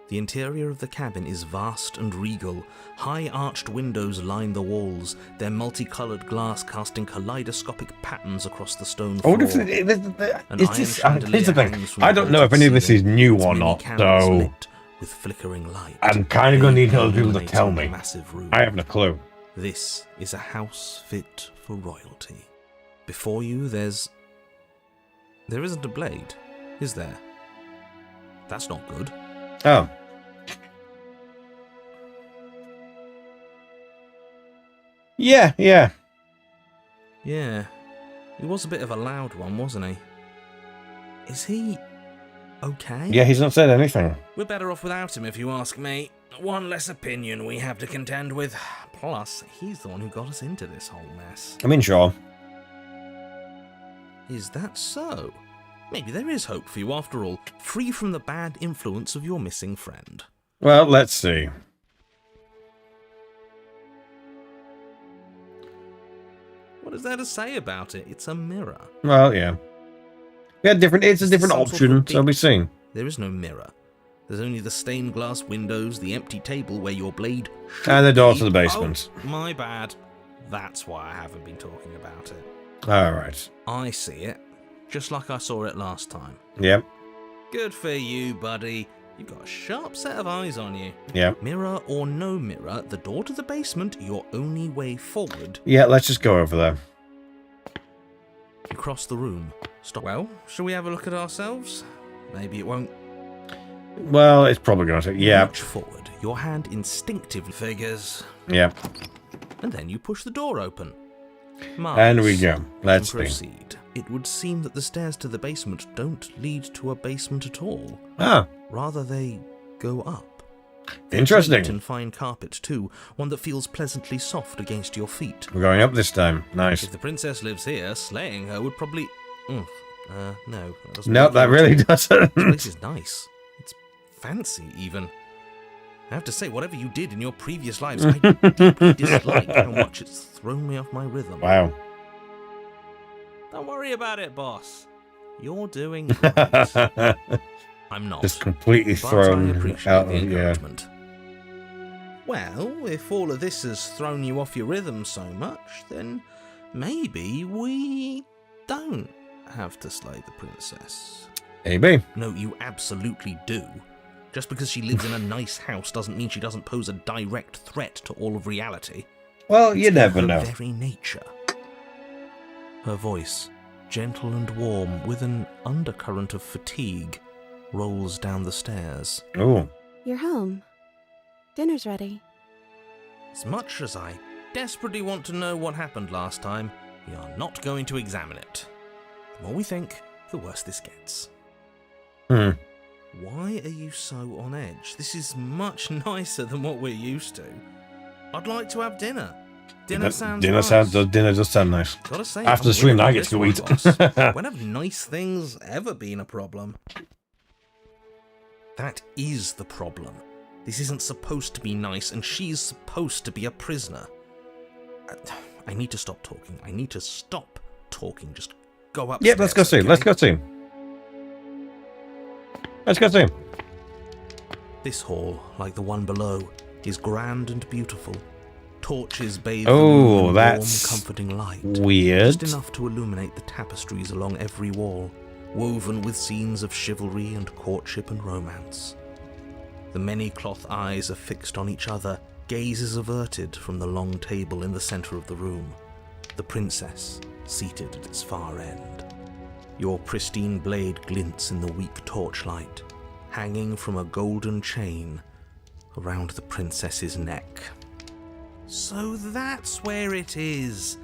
The interior of the cabin is vast and regal. High arched windows line the walls, their multicoloured glass casting kaleidoscopic patterns across the stone floor. Here's An iron chandelier the thing. hangs from I the don't know if vaulted any of this is ceiling, new its or many not, candles so lit with flickering light. I'm kind of going to need other people to illuminating tell the me. massive room. I haven't a clue. This is a house fit for royalty. Before you, there isn't a blade, is there? That's not good. Oh. Yeah. Yeah, he was a bit of a loud one, wasn't he? Is he okay? Yeah, he's not said anything. We're better off without him, if you ask me. One less opinion we have to contend with. Plus, he's the one who got us into this whole mess. I mean, sure. Is that so? Maybe there is hope for you after all, free from the bad influence of your missing friend. Well, let's see. What is there to say about it? It's a mirror. Well, yeah. It's a different Some sort option, of so we see. There is no mirror. There's only the stained glass windows, the empty table where your blade should And the door be. to the basement. Oh, my bad. That's why I haven't been talking about it. Alright. I see it, just like I saw it last time. Yep. Good for you, buddy. You've got a sharp set of eyes on you. Yep. Mirror or no mirror, the door to the basement, your only way forward. Yeah, let's just go over there. You cross the room. Stop. Well, shall we have a look at ourselves? Maybe it won't. Well, it's probably going to. Yeah. Reach forward. Your hand instinctively figures. Yeah. And then you push the door open. And we go. Let's see. proceed. It would seem that the stairs to the basement don't lead to a basement at all. Ah, Rather, they go up. interesting. Neat and fine carpet too, one that feels pleasantly soft against your feet. We're going up this time. Nice. If the princess lives here, slaying her would probably. No, that doesn't. No, make that it really at all. doesn't. This place is nice. It's fancy, even. I have to say, whatever you did in your previous lives, I deeply dislike how much it's thrown me off my rhythm. Wow. Don't worry about it, boss. You're doing great. I'm not. Just completely but I thrown appreciate out the of, yeah. encouragement. Well, if all of this has thrown you off your rhythm so much, then maybe we don't have to slay the princess. Maybe. No, you absolutely do. Just because she lives in a nice house doesn't mean she doesn't pose a direct threat to all of reality. Well, you never Her know. very nature. Her voice, gentle and warm, with an undercurrent of fatigue, rolls down the stairs. Oh. You're home. Dinner's ready. As much as I desperately want to know what happened last time, we are not going to examine it. The more we think, the worse this gets. Hmm. Why are you so on edge? This is much nicer than what we're used to. I'd like to have dinner. Dinner does sound nice. Gotta say, After the stream, I get to eat. When have nice things ever been a problem? That is the problem. This isn't supposed to be nice, and she's supposed to be a prisoner. I need to stop talking. I need to stop talking. Just go upstairs. Yep, let's go see. Okay? Let's go see. Let's go see. This hall, like the one below, is grand and beautiful. Torches bathe Oh, the room in that's warm, comforting light. weird. Just enough to illuminate the tapestries along every wall, woven with scenes of chivalry and courtship and romance. The many cloth eyes are fixed on each other, gazes averted from the long table in the center of the room, the princess seated at its far end. Your pristine blade glints in the weak torchlight, hanging from a golden chain around the princess's neck. So that's where it is.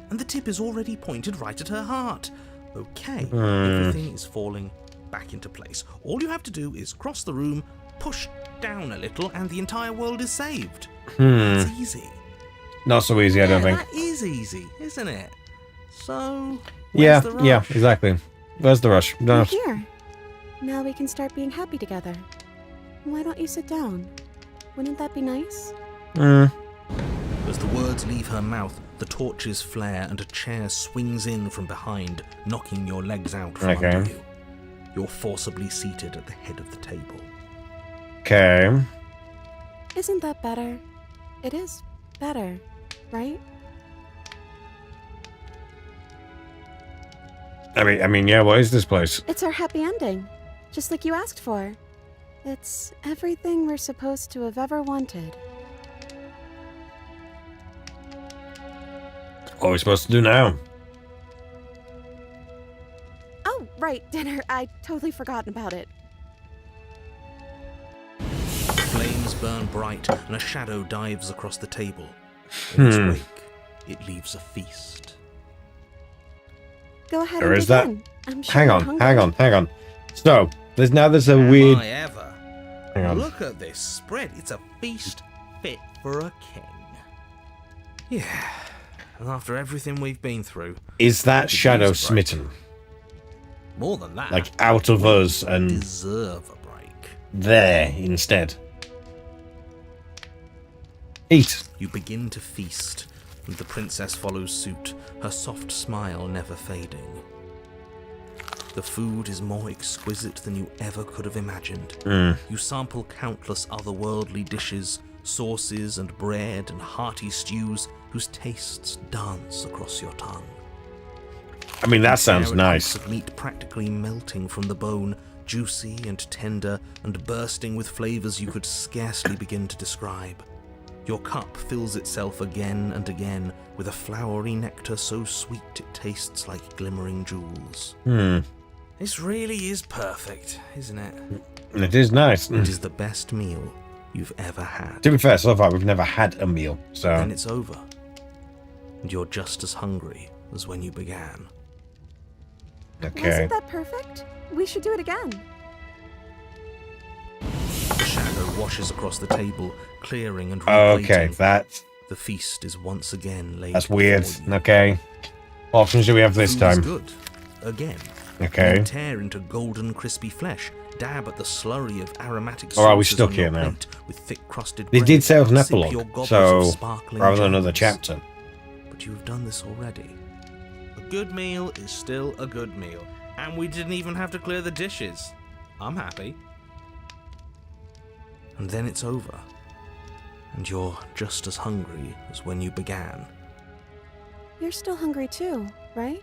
And the tip is already pointed right at her heart. Okay, everything is falling back into place. All you have to do is cross the room, push down a little, and the entire world is saved. It's easy. Not so easy, I don't think. That is easy, isn't it? So, Yeah, where's the rush? yeah, exactly. Where's the rush? We're No. here. Now we can start being happy together. Why don't you sit down? Wouldn't that be nice? As the words leave her mouth, the torches flare and a chair swings in from behind, knocking your legs out from Okay. under you. You're forcibly seated at the head of the table. Okay. Isn't that better? It is better, right? I mean, yeah. What is this place? It's our happy ending, just like you asked for. It's everything we're supposed to have ever wanted. What are we supposed to do now? Oh, right, dinner. I totally forgotten about it. Flames burn bright and a shadow dives across the table. In its wake, it leaves a feast. Go ahead Or and is that- begin. I'm sure Hang you're on, hungry. hang on. So, there's a Am weird... I ever? Hang on. Look at this spread. It's a feast fit for a king. Yeah. And after everything we've been through, Is that could shadow use a break. smitten? More than that, Like, out of us we and deserve a break. there instead? Eat. You begin to feast, and the princess follows suit, her soft smile never fading. The food is more exquisite than you ever could have imagined. You sample countless otherworldly dishes, sauces and bread and hearty stews whose tastes dance across your tongue. I mean, that sounds Stare at nice. hunks of meat practically melting from the bone, juicy and tender and bursting with flavors you could scarcely begin to describe. Your cup fills itself again and again with a flowery nectar so sweet it tastes like glimmering jewels. This really is perfect, isn't it? It is nice. It is the best meal you've ever had. To be fair, so far we've never had a meal, so... Then it's over, and you're just as hungry as when you began. Okay. Wasn't that perfect? We should do it again. The shadow washes across the table, clearing and replating. Okay, that's The feast is once again laid weird. before you. Okay. What options do we have this Food is time? good. Again. Okay. You tear into golden, crispy flesh, dab at the slurry of aromatic sauces Or are we stuck on here your now? plate with thick crusted They bread, did say it was an sip your epilogue, goblets so of sparkling rather than another gems. chapter. But you have done this already. A good meal is still a good meal, and we didn't even have to clear the dishes. I'm happy. And then it's over, and you're just as hungry as when you began. You're still hungry too, right?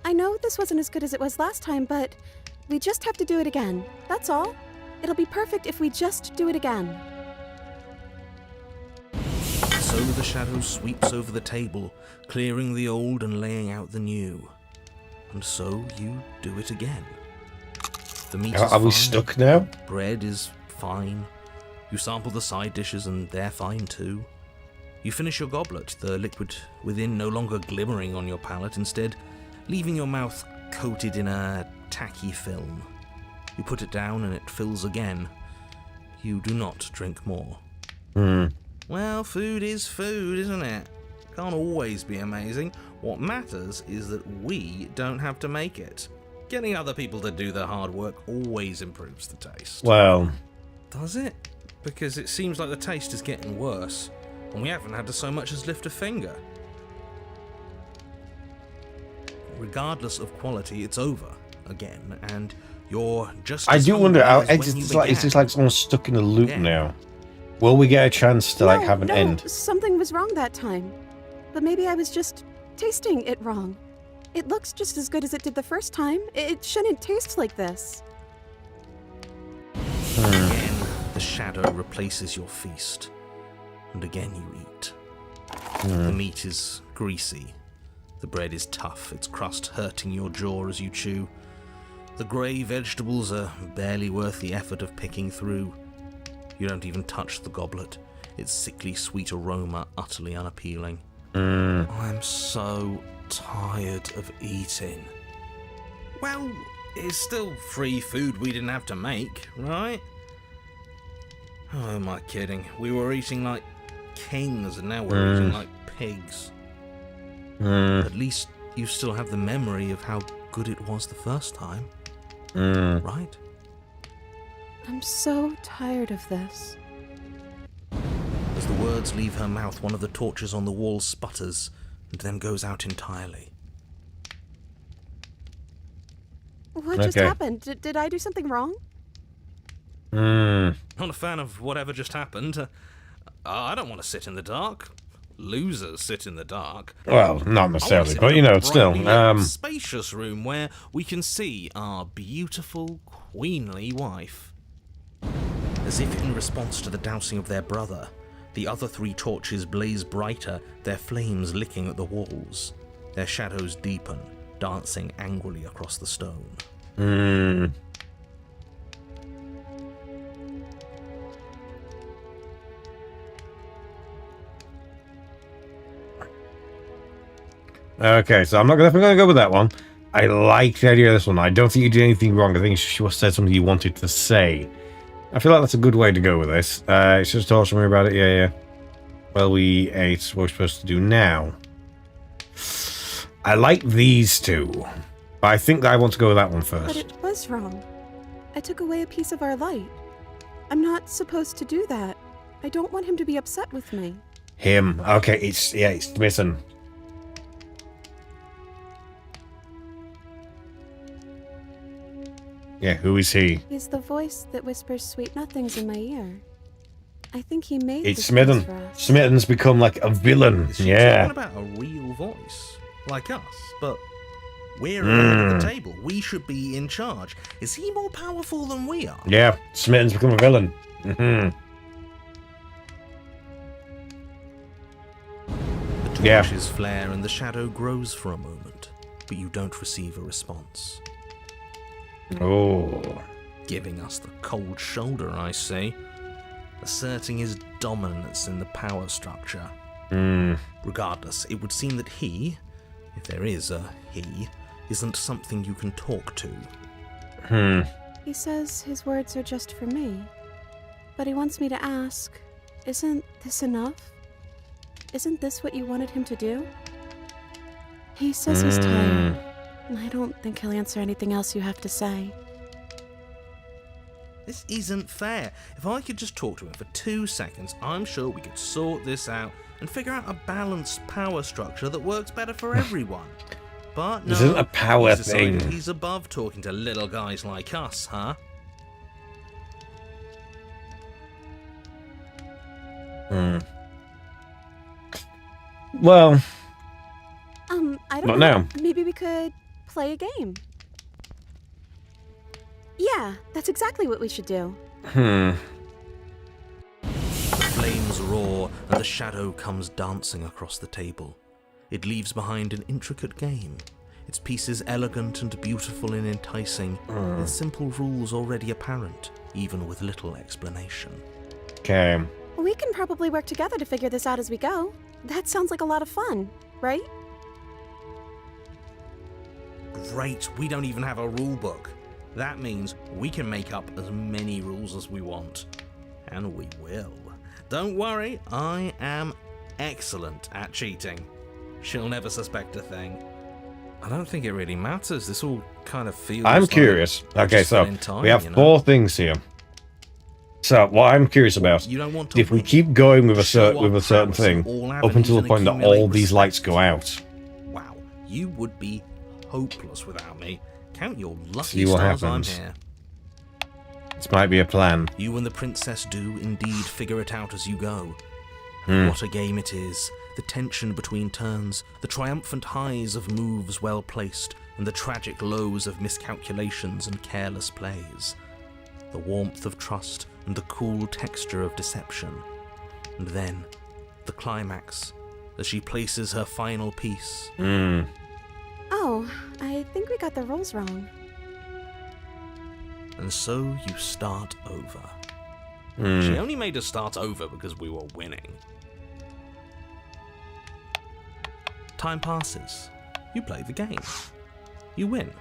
I know this wasn't as good as it was last time, but we just have to do it again. That's all. It'll be perfect if we just do it again. So the shadow sweeps over the table, clearing the old and laying out the new. And so you do it again. The meat is Are we fine, stuck now? bread is fine. You sample the side dishes and they're fine too. You finish your goblet, the liquid within no longer glimmering on your palate, instead leaving your mouth coated in a tacky film. You put it down and it fills again. You do not drink more. Well, food is food, isn't it? Can't always be amazing. What matters is that we don't have to make it. Getting other people to do the hard work always improves the taste. Well, Does it? Because it seems like the taste is getting worse, and we haven't had to so much as lift a finger. Regardless of quality, it's over again, and you're just. I as do wonder. hungry as It's when you just like it's began. just like someone's stuck in a loop Yeah. now. Will we get a chance to like have an no, end? Something was wrong that time. But maybe I was just tasting it wrong. It looks just as good as it did the first time. It shouldn't taste like this. Again, the shadow replaces your feast, and again you eat. The meat is greasy. The bread is tough, its crust hurting your jaw as you chew. The grey vegetables are barely worth the effort of picking through. You don't even touch the goblet, its sickly sweet aroma utterly unappealing. I'm so tired of eating. Well, it's still free food we didn't have to make, right? Oh, am I kidding? We were eating like kings and now we're eating like pigs. At least you still have the memory of how good it was the first time. Right? I'm so tired of this. As the words leave her mouth, one of the torches on the wall sputters and then goes out entirely. What just Okay. happened? Did I do something wrong? Not a fan of whatever just happened. I don't want to sit in the dark. Losers sit in the dark. Well, not I want to necessarily, sit but in you a know, still. brightly lit, spacious room where we can see our beautiful, queenly wife. As if in response to the dousing of their brother, the other three torches blaze brighter, their flames licking at the walls. Their shadows deepen, dancing angrily across the stone. Okay, so I'm definitely going to go with that one. I like the idea of this one. I don't think you did anything wrong. I think she said something you wanted to say. I feel like that's a good way to go with this. It's just talk to me about it. Yeah. Well, we ate what we're supposed to do now. I like these two. But I think that I want to go with that one But first. it was wrong. I took away a piece of our light. I'm not supposed to do that. I don't want him to be upset with me. Him. Okay, it's Smitten. Yeah, who is he? He's the voice that whispers sweet nothings in my ear. I think he made It's this Smitten. voice for us. Smitten's become like a villain. She's Yeah. talking about a real voice, like us, but we're at the table. We should be in charge. Is he more powerful than we are? Yeah, Smitten's become a villain. The Yeah. torches flare and the shadow grows for a moment, but you don't receive a response. Oh. Giving us the cold shoulder, I say, asserting his dominance in the power structure. Regardless, it would seem that he, if there is a he, isn't something you can talk to. He says his words are just for me. But he wants me to ask, isn't this enough? Isn't this what you wanted him to do? He says he's tired. And I don't think he'll answer anything else you have to say. This isn't fair. If I could just talk to him for 2 seconds, I'm sure we could sort this out and figure out a balanced power structure that works better for everyone. But no, This isn't a power he's decided thing. He's above talking to little guys like us, huh? Well, I don't Not know. now. Maybe we could play a game. Yeah, that's exactly what we should do. The flames roar, and the shadow comes dancing across the table. It leaves behind an intricate game, its pieces elegant and beautiful and enticing, with simple rules already apparent, even with little explanation. Okay. We can probably work together to figure this out as we go. That sounds like a lot of fun, right? Great, we don't even have a rule book. That means we can make up as many rules as we want. And we will. Don't worry, I am excellent at cheating. She'll never suspect a thing. I don't think it really matters. This all kind of feels I'm curious. Okay, so we have 4 things here. So what I'm curious about, You don't want to if we win. keep going with a Show certain off prowess in thing, all up until the avenues point and that all accumulate these lights respect. go out. Wow, you would be hopeless without me. Count your See lucky what stars happens. I'm here. This might be a plan. You and the princess do indeed figure it out as you go. What a game it is. The tension between turns, the triumphant highs of moves well placed, and the tragic lows of miscalculations and careless plays. The warmth of trust and the cool texture of deception. And then, the climax, as she places her final piece. Oh, I think we got the rules wrong. And so you start over. She only made us start over because we were winning. Time passes. You play the game. You win.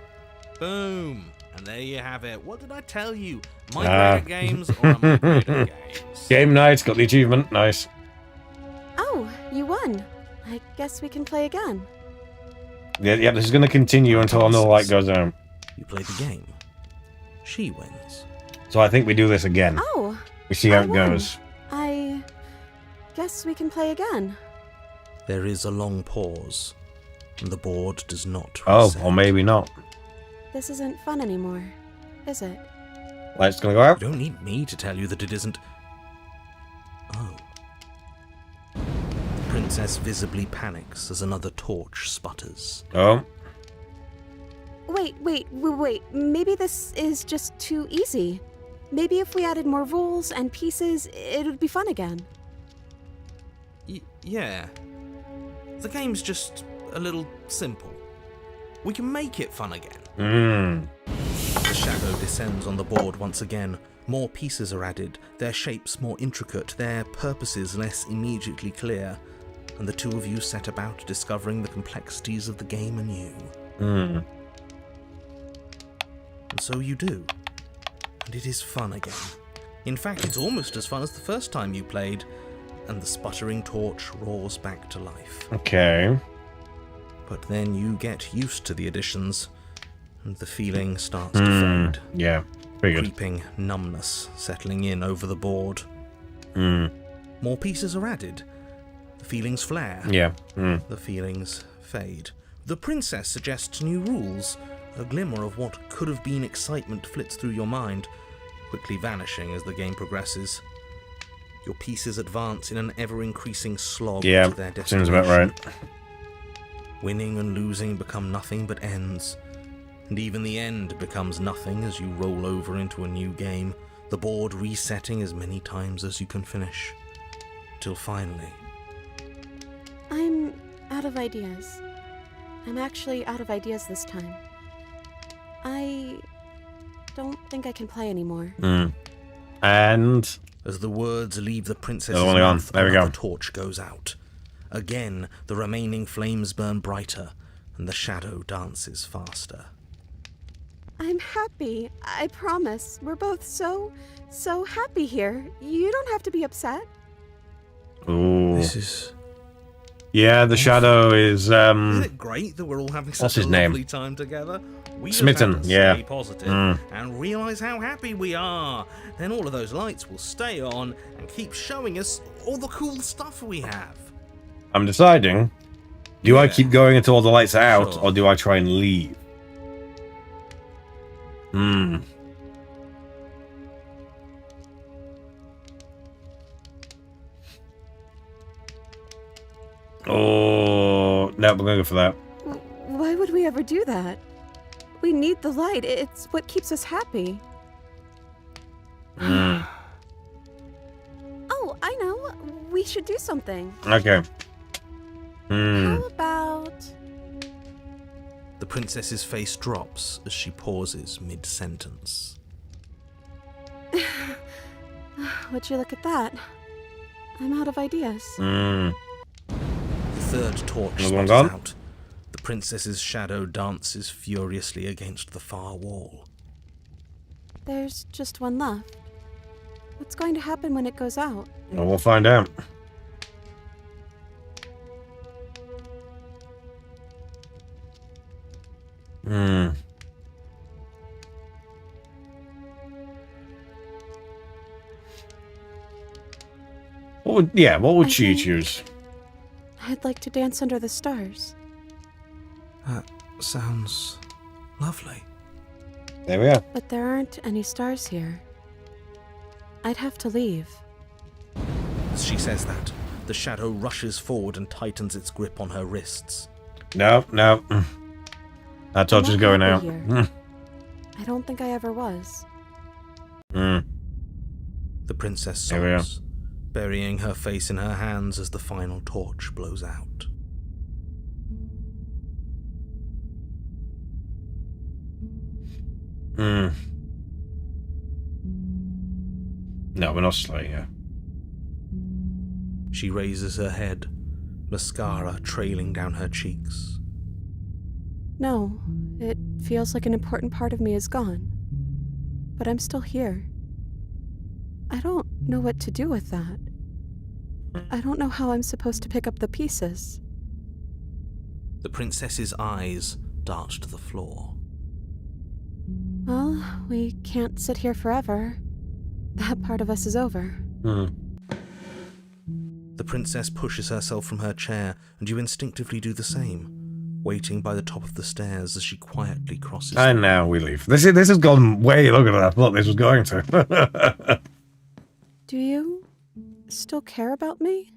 Boom. And there you have it. What did I tell you? Am I great at games or am I great at games? Game night, got the achievement, nice. Oh, you won. I guess we can play again. Yeah, this is going to continue until another light goes down. You play the game. She wins. So I think we do this again. Oh, We see how I it won. goes. I guess we can play again. There is a long pause, and the board does not Oh, reset. or maybe not. This isn't fun anymore, is it? Light's going to go out. You don't need me to tell you that it isn't. Oh. The princess visibly panics as another torch sputters. Oh. Wait. Maybe this is just too easy. Maybe if we added more rules and pieces, it would be fun again. Yeah. The game's just a little simple. We can make it fun again. The shadow descends on the board once again. More pieces are added, their shapes more intricate, their purposes less immediately clear, and the two of you set about discovering the complexities of the game anew. And so you do. And it is fun again. In fact, it's almost as fun as the first time you played, and the sputtering torch roars back to life. Okay. But then you get used to the additions, and the feeling starts to fade. Yeah, figured. Creeping numbness settling in over the board. More pieces are added. The feelings flare. Yeah. The feelings fade. The princess suggests new rules. A glimmer of what could have been excitement flits through your mind, quickly vanishing as the game progresses. Your pieces advance in an ever-increasing slog Yeah, to their destination. seems about right. Winning and losing become nothing but ends. And even the end becomes nothing as you roll over into a new game, the board resetting as many times as you can finish. Till finally... I'm out of ideas. I'm actually out of ideas this time. I don't think I can play anymore. And... As the words leave the princess's Another one gone. mouth, There we another go. torch goes out. Again, the remaining flames burn brighter, and the shadow dances faster. I'm happy. I promise. We're both so happy here. You don't have to be upset. Ooh. This is... Yeah, the shadow is, Isn't it great that we're all having such his a name? lovely time together? We just Smitten, have to yeah. stay positive and realise how happy we are. Then all of those lights will stay on and keep showing us all the cool stuff we have. I'm deciding, do I Yeah. keep going until all the lights are out, Sure. or do I try and leave? Oh, no, we're going to go for that. Why would we ever do that? We need the light. It's what keeps us happy. Oh, I know. We should do something. Okay. How about... The princess's face drops as she pauses mid-sentence. Would you look at that? I'm out of ideas. The third torch Another one sputters gone? out. The princess's shadow dances furiously against the far wall. There's just one left. What's going to happen when it goes out? Well, we'll find out. What would she think- choose? I'd like to dance under the stars. That sounds lovely. There we are. But there aren't any stars here. I'd have to leave. As she says that, the shadow rushes forward and tightens its grip on her wrists. No. That torch I'm is not going out. happy here. I don't think I ever was. The princess Here we are. sobs, burying her face in her hands as the final torch blows out. No, we're not slaying her. She raises her head, mascara trailing down her cheeks. No, it feels like an important part of me is gone. But I'm still here. I don't know what to do with that. I don't know how I'm supposed to pick up the pieces. The princess's eyes dart to the floor. Well, we can't sit here forever. That part of us is over. The princess pushes herself from her chair, and you instinctively do the same, waiting by the top of the stairs as she quietly crosses. And now we leave. This has gone way longer than I thought this was going to. Do you still care about me?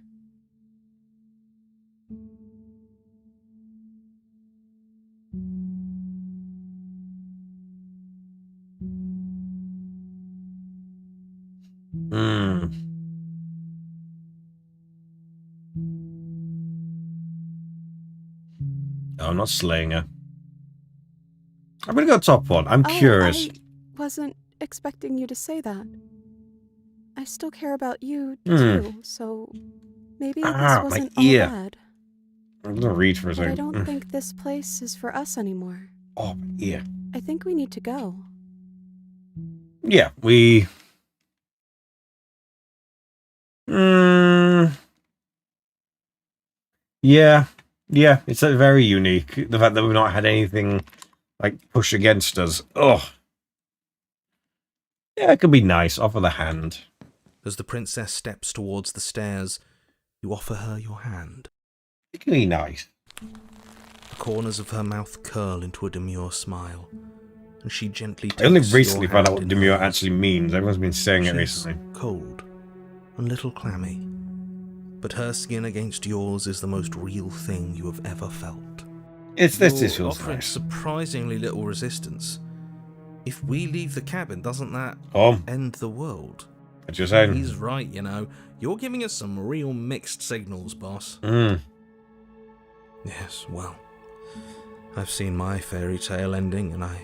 I'm not slaying her. I'm gonna go top one. I'm Oh, curious. I wasn't expecting you to say that. I still care about you, Hmm. too, so maybe Ah, this my wasn't all ear. bad. I'm gonna read for a But I second. don't think this place is for us anymore. Oh, my ear. I think we need to go. Yeah, we. Yeah, it's very unique. The fact that we've not had anything like push against us. Oh, yeah, it could be nice. Offer the hand. As the princess steps towards the stairs, you offer her your hand. It can be nice. The corners of her mouth curl into a demure smile, and she gently takes I only your recently found out what hand in demure hers. actually means. Everyone's been saying it She's recently. cold and a little clammy, but her skin against yours is the most real thing you have ever felt. This You're feels offering nice. surprisingly little resistance. If we leave the cabin, doesn't that Oh, end the world? what you're saying? He's right, you know. You're giving us some real mixed signals, boss. Yes, well, I've seen my fairy tale ending, and I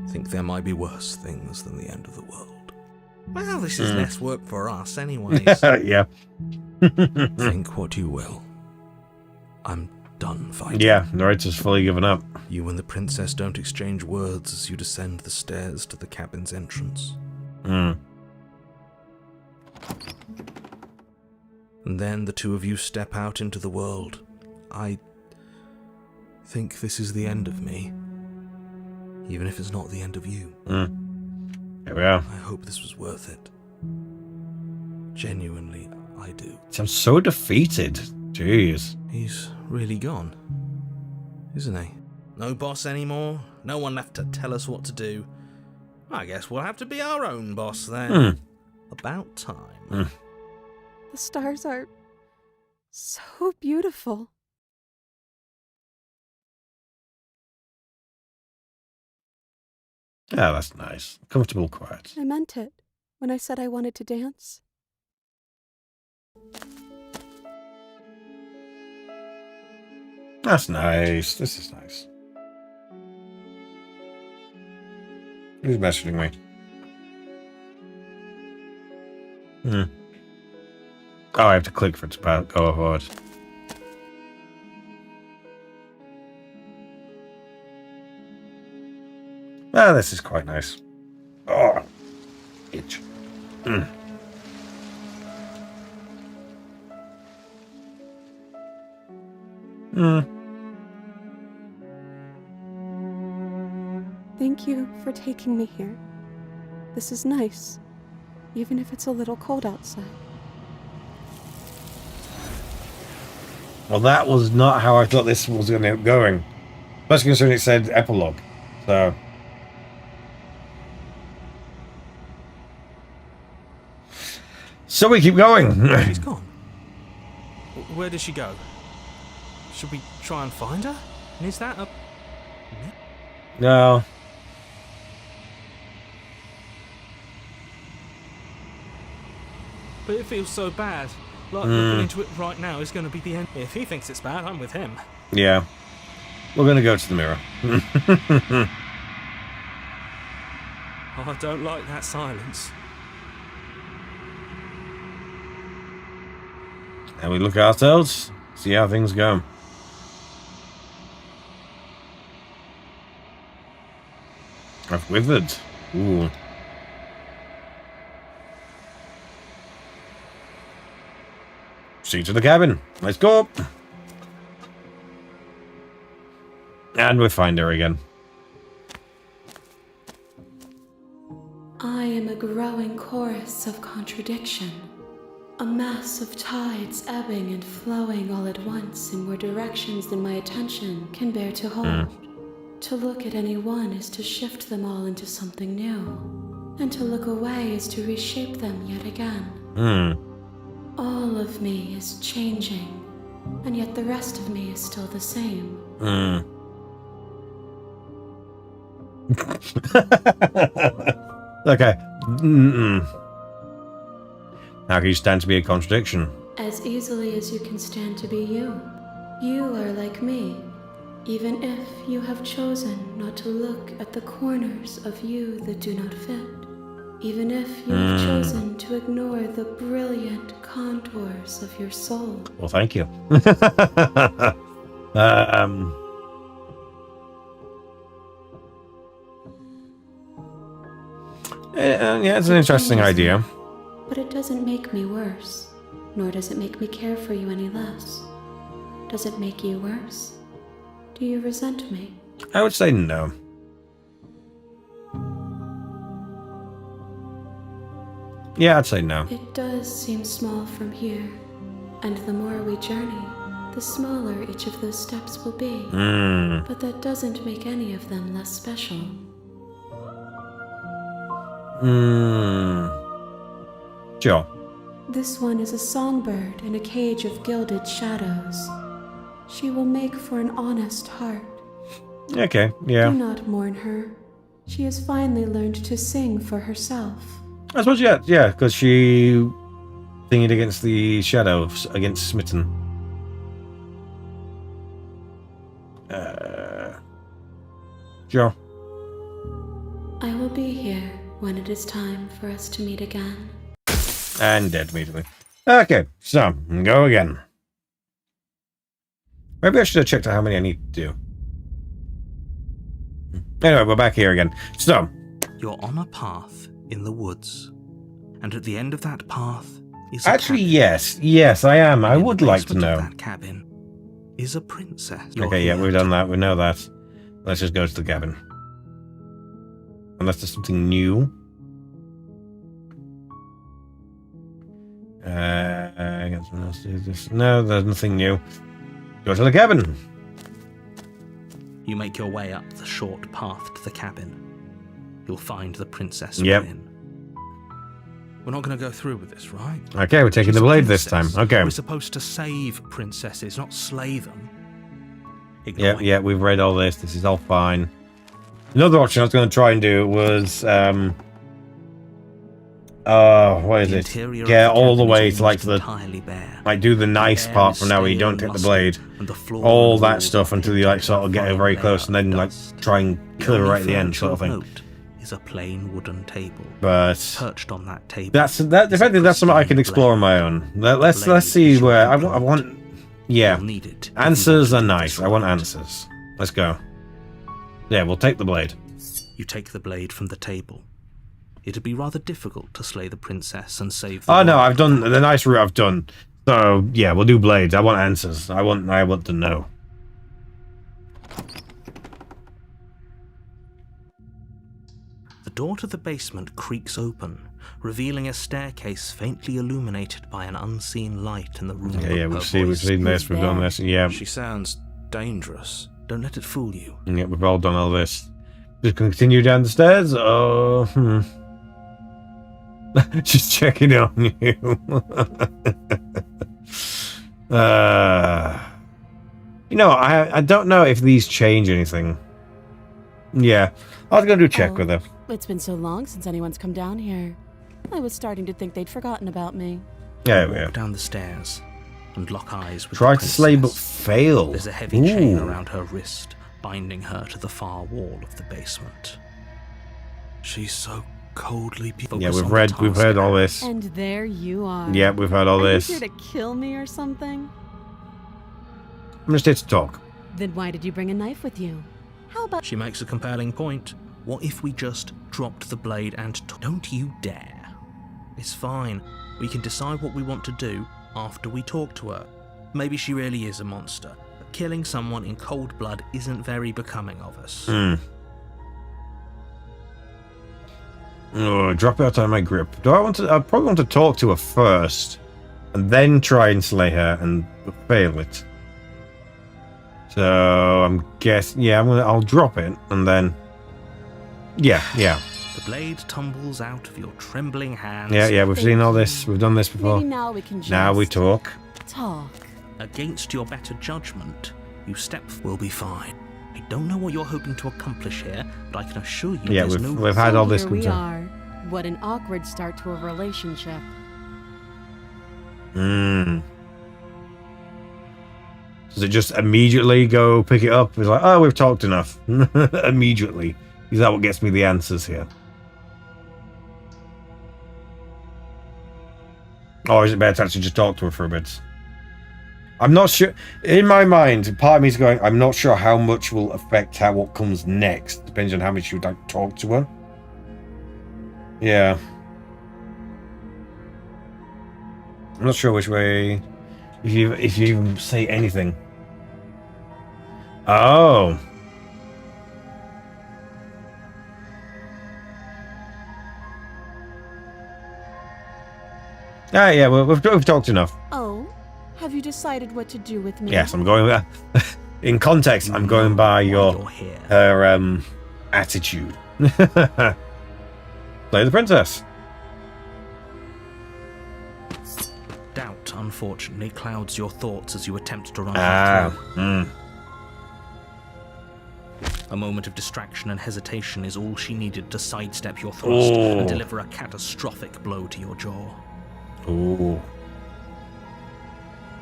think there might be worse things than the end of the world. Well, this is less work for us anyways. Yeah. Think what you will. I'm done fighting. Yeah, narrator's fully given up. You and the princess don't exchange words as you descend the stairs to the cabin's entrance. And then the two of you step out into the world. I think this is the end of me. Even if it's not the end of you. Here we are. I hope this was worth it. Genuinely, I do. I'm so defeated. Jeez. He's really gone, isn't he? No boss anymore? No one left to tell us what to do? I guess we'll have to be our own boss then. About time. The stars are so beautiful. Yeah, that's nice. Comfortable quiet. I meant it when I said I wanted to dance. That's nice. This is nice. Who's messaging me? Oh, I have to click for it to go forward. Ah, this is quite nice. Oh, itch. Thank you for taking me here. This is nice, even if it's a little cold outside. Well, that was not how I thought this was going to end up going. First concern, it said epilogue. So we keep going. She's gone. Where did she go? Should we try and find her? And is that a... No. But it feels so bad. Like looking into it right now is going to be the end. If he thinks it's bad, I'm with him. Yeah. We're going to go to the mirror. Oh, I don't like that silence. And we look at ourselves, see how things go. I've withered. Ooh. See to the cabin. Let's go. And we find her again. I am a growing chorus of contradiction. A mass of tides ebbing and flowing all at once in more directions than my attention can bear to hold. To look at any one is to shift them all into something new, and to look away is to reshape them yet again. All of me is changing, and yet the rest of me is still the same. Okay. How can you stand to be a contradiction? As easily as you can stand to be you. You are like me, even if you have chosen not to look at the corners of you that do not fit. Even if you have chosen to ignore the brilliant contours of your soul. Well, thank you. Yeah, it's an interesting idea. But it doesn't make me worse, nor does it make me care for you any less. Does it make you worse? Do you resent me? I would say no. Yeah, I'd say no. It does seem small from here, and the more we journey, the smaller each of those steps will be. But that doesn't make any of them less special. Sure. This one is a songbird in a cage of gilded shadows. She will make for an honest heart. Okay, yeah. Do not mourn her. She has finally learned to sing for herself. I suppose, yeah, because she thingied against the shadows, against Smitten. Sure. I will be here when it is time for us to meet again. And dead immediately. Okay, so, go again. Maybe I should have checked out how many I need to do. Anyway, we're back here again. So. You're on a path in the woods. And at the end of that path is actually, cabin. Yes, I am. I And would in the like to basement know. of that cabin is a princess. Okay, yeah, we've done that. We know that. Let's just go to the cabin. Unless there's something new. I got something else to do this. No, there's nothing new. Go to the cabin. You make your way up the short path to the cabin. You'll find the princess Yep. within. We're not going to go through with this, right? Okay, we're taking She's the a blade this time. princess. Okay. We're supposed to save princesses, not slay them. Ignore it. Yeah, we've read all this. This is all fine. Another option I was going to try and do was What is The it? interior Yeah, of the all the cabin way is to like almost the entirely bare. like do the nice air part is from now where you stale don't and take the musty, blade. and the floor All and that walls stuff are until you painted like sort with of get a it very fine close and layer then of like dust. try and The kill it only right at the end furniture sort of of thing. note is a plain wooden table. But Perched on that table. that's effectively that's something I can explore on my own. Let's see where I want. Yeah, You'll need it if you answers want are to do nice. this I want right. answers. Let's go. Yeah, we'll take the blade. You take the blade from the table. It'd be rather difficult to slay the princess and save the Oh no, world I've done without the nice route. I've done. So yeah, we'll do blades. I want answers. I want to know. The door to the basement creaks open, revealing a staircase faintly illuminated by an unseen light in the room. Yeah, above we've her voice. seen this. We've done this. Yeah, She sounds dangerous. Don't let it fool you. yeah, we've all done all this. Just continue down the stairs. Oh, just checking on you. You know, I don't know if these change anything. Yeah, I was gonna do check with her. It's been so long since anyone's come down here. I was starting to think they'd forgotten about me. Yeah, Walk yeah. down the stairs and lock eyes with Try the to slay but princess. fail. There's a heavy chain Ooh. around her wrist, binding her to the far wall of the basement. She's so coldly beautiful. Yeah, Focus we've on the read task at all hand. this. And there you are. Yeah, we've heard all Are this. you here to kill me or something? I'm just here to talk. Then why did you bring a knife with you? How about... She makes a compelling point. What if we just dropped the blade and don't you dare. It's fine. We can decide what we want to do after we talk to her. Maybe she really is a monster, but killing someone in cold blood isn't very becoming of us. Oh, drop it out of my grip. Do I want to? I probably want to talk to her first, and then try and slay her and fail it. So I'm guessing. Yeah, I'll drop it and then. Yeah. The blade tumbles out of your trembling hands. Yeah. We've seen all this. We've done this before. Maybe now we can just... Now we talk. talk. Against your better judgment, you step. We'll be fine. I don't know what you're hoping to accomplish here, but I can assure you Yeah, there's we've had all this Here we concern. are. What an awkward start to a relationship. Does it just immediately go pick it up? It's like, oh, we've talked enough. Immediately. Is that what gets me the answers here? Or is it better to actually just talk to her for a bit? I'm not sure. In my mind, part of me is going, I'm not sure how much will affect what comes next. Depends on how much you like talk to her. Yeah. I'm not sure which way. If you even say anything. Oh. Yeah, well, we've talked enough. Oh, have you decided what to do with me? Yes, I'm going. In context, I'm going by her attitude. Play the princess. Doubt, unfortunately, clouds your thoughts as you attempt to run her through. A moment of distraction and hesitation is all she needed to sidestep your thrust and deliver a catastrophic blow to your jaw. Ooh.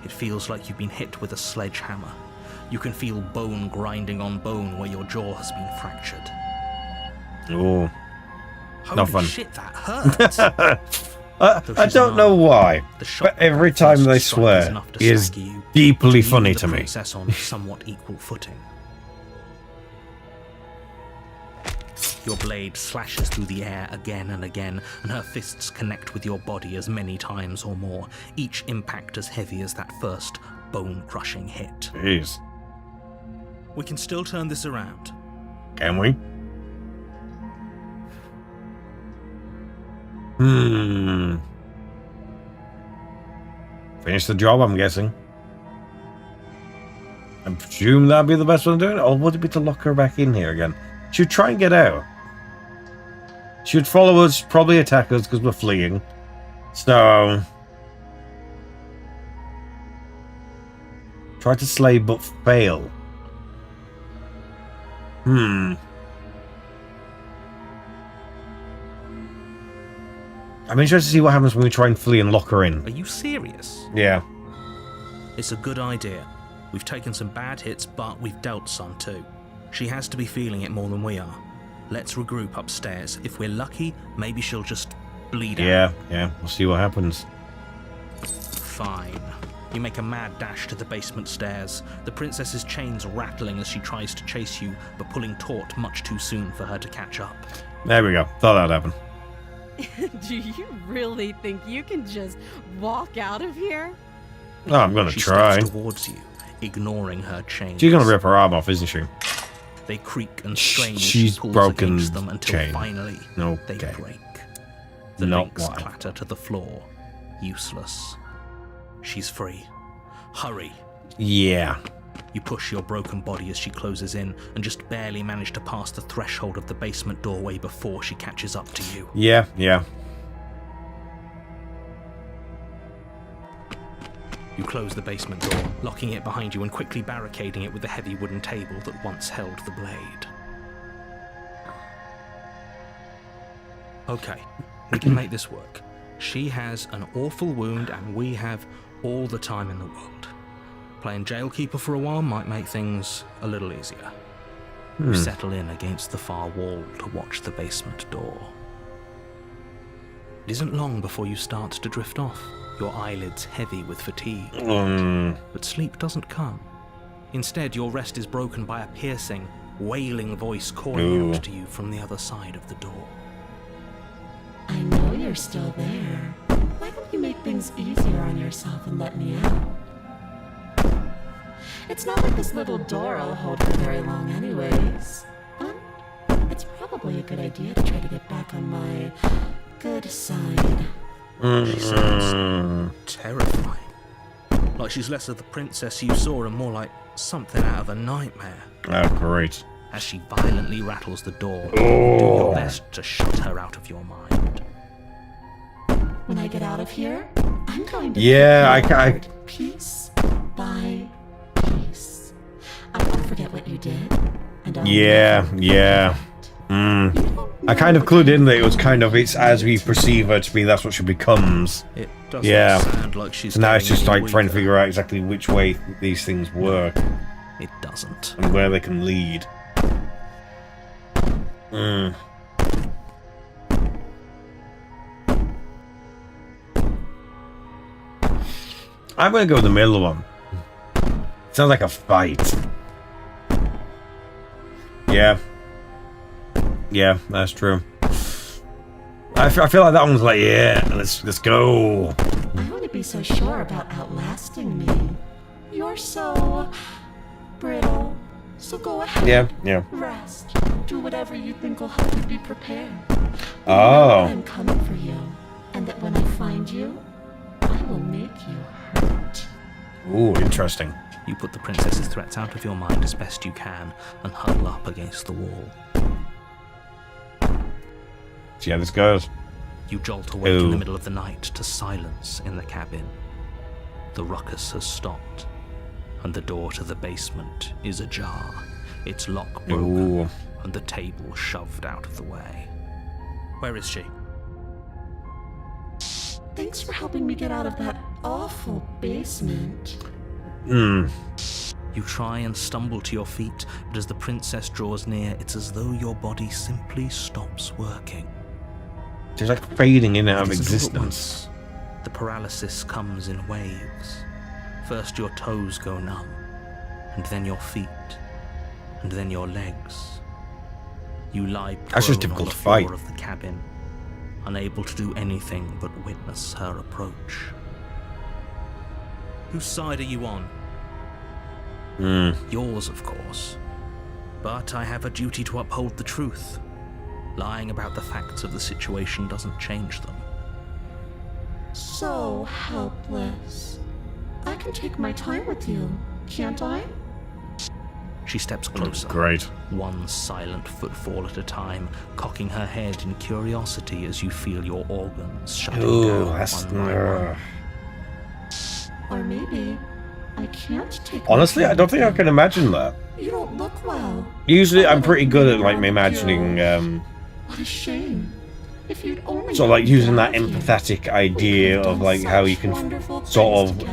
It feels like you've been hit with a sledgehammer. You can feel bone grinding on bone where your jaw has been fractured. Ooh. Holy Not fun. shit, that hurts! I don't know why, but every time they swear is deeply funny to me. Princess on somewhat equal footing. Your blade slashes through the air again and again, and her fists connect with your body as many times or more, each impact as heavy as that first bone-crushing hit. Jeez. We can still turn this around. Can we? Finish the job, I'm guessing. I presume that'd be the best one to do it, or would it be to lock her back in here again? She'd try and get out. She'd follow us, probably attack us because we're fleeing. So... try to slay but fail. I'm interested to see what happens when we try and flee and lock her in. Are you serious? Yeah. It's a good idea. We've taken some bad hits, but we've dealt some too. She has to be feeling it more than we are. Let's regroup upstairs. If we're lucky, maybe she'll just bleed out. Yeah. We'll see what happens. Fine. You make a mad dash to the basement stairs, the princess's chains rattling as she tries to chase you, but pulling taut much too soon for her to catch up. There we go. Thought that'd happen. Do you really think you can just walk out of here? Oh, I'm gonna She try. steps towards you, ignoring her chains. She's gonna rip her arm off, isn't she? They creak and strain as She's she pulls broken against them until chain. finally Okay. they break. The Not links one. clatter to the floor, useless. She's free. Hurry. Yeah. You push your broken body as she closes in and just barely manage to pass the threshold of the basement doorway before she catches up to you. Yeah. You close the basement door, locking it behind you and quickly barricading it with the heavy wooden table that once held the blade. Okay, we can make this work. She has an awful wound and we have all the time in the world. Playing jailkeeper for a while might make things a little easier. You settle in against the far wall to watch the basement door. It isn't long before you start to drift off, your eyelids heavy with fatigue. But sleep doesn't come. Instead, your rest is broken by a piercing, wailing voice calling out to you from the other side of the door. I know you're still there. Why don't you make things easier on yourself and let me out? It's not like this little door will hold for very long anyways. And it's probably a good idea to try to get back on my good side. She sounds terrifying. Like she's less of the princess you saw and more like something out of a nightmare. Oh, great. As she violently rattles the door, do your best to shut her out of your mind. When I get out of here, I'm going to I piece by piece. I won't forget what you did, and I'll Yeah. I kind of clued in that it was kind of, it's as we perceive her to be, that's what she becomes. It doesn't Yeah. sound like she's So now it's getting just any like trying to weaker. figure out exactly which way these things work It doesn't. and where they can lead. I'm gonna go with the middle one. Sounds like a fight. Yeah, that's true. I feel like that one's like, yeah, let's go. I wouldn't be so sure about outlasting me. You're so brittle. So go ahead. Yeah. Rest. Do whatever you think will help you be prepared. Oh. I'm coming for you, and that when I find you, I will make you hurt. Ooh, interesting. You put the princess's threats out of your mind as best you can and huddle up against the wall. See how this goes. You jolt awake in the middle of the night to silence in the cabin. The ruckus has stopped, and the door to the basement is ajar, its lock broken, and the table shoved out of the way. Where is she? Thanks for helping me get out of that awful basement. You try and stumble to your feet, but as the princess draws near, it's as though your body simply stops working. She's like fading in and out of It isn't all at existence. once. The paralysis comes in waves. First your toes go numb, and then your feet, and then your legs. You lie That's just prone on difficult the to fight. floor of the cabin, unable to do anything but witness her approach. Whose side are you on? Yours, of course. But I have a duty to uphold the truth. Lying about the facts of the situation doesn't change them. So helpless. I can take my time with you, can't I? She steps closer. Great. One silent footfall at a time, cocking her head in curiosity as you feel your organs shutting Ooh, down that's... one by one. Or maybe I can't take Honestly, my I don't think I can imagine that. You don't look well. Usually, I'm pretty good at like imagining. What a shame. So like using that empathetic idea of like how you can sort of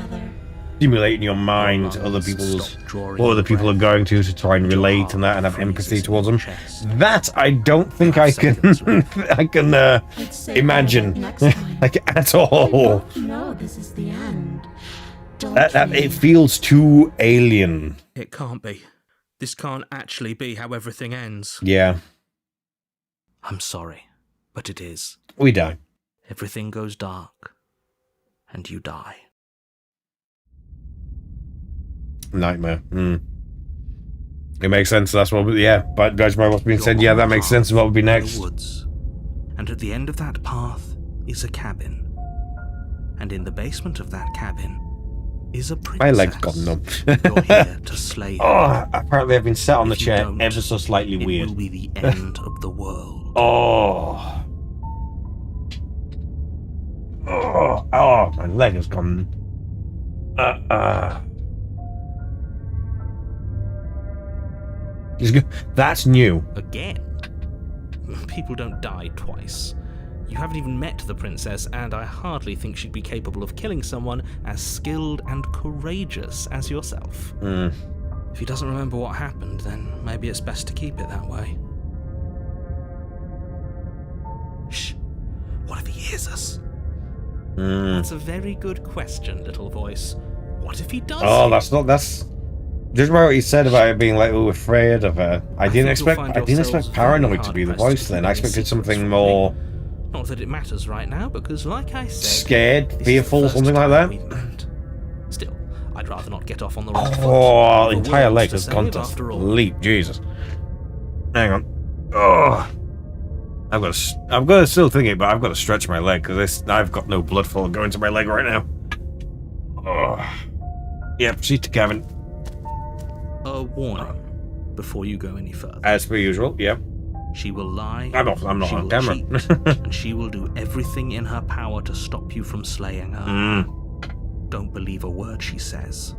stimulate in your mind other people's what other people are going to try and relate and that and have empathy towards them. That I don't think I can I can imagine like at all. No, this is the end. That it feels too alien. It can't be. This can't actually be how everything ends. Yeah. I'm sorry, but it is. We die. Everything goes dark, and you die. Nightmare. It makes sense. That's what. Yeah, but judged by what's been said, yeah, that makes sense. What would be next? The woods, and at the end of that path is a cabin, and in the basement of that cabin is a princess. My leg's gone numb. You're here to slay her. Oh, apparently I've been sat on the If you chair don't, ever so slightly it weird. will be the end of the world. Oh. Oh, my leg has gone. That's new. Again? People don't die twice. You haven't even met the princess, and I hardly think she'd be capable of killing someone as skilled and courageous as yourself. If he doesn't remember what happened, then maybe it's best to keep it that way. Shh. What if he hears us? That's a very good question, little voice. What if he does? Oh, that's just what he said about it being like afraid of her. I didn't expect paranoid to be the voice then. I expected something more Not that it matters right now, because like I said, scared, this is fearful, the first something like time that. we've met. Still, I'd rather not get off on the wrong foot. Oh, The entire world's leg to has save gone to after all. sleep. Jesus. Hang on. Oh, I'm gonna still think it, but I've got to stretch my leg because I've got no blood flow going to my leg right now. Oh, yeah. Proceed to cabin A warning before you go any further. as per usual. Yeah. She will lie. I'm not she on will camera. cheat, and she will do everything in her power to stop you from slaying her. Don't believe a word she says.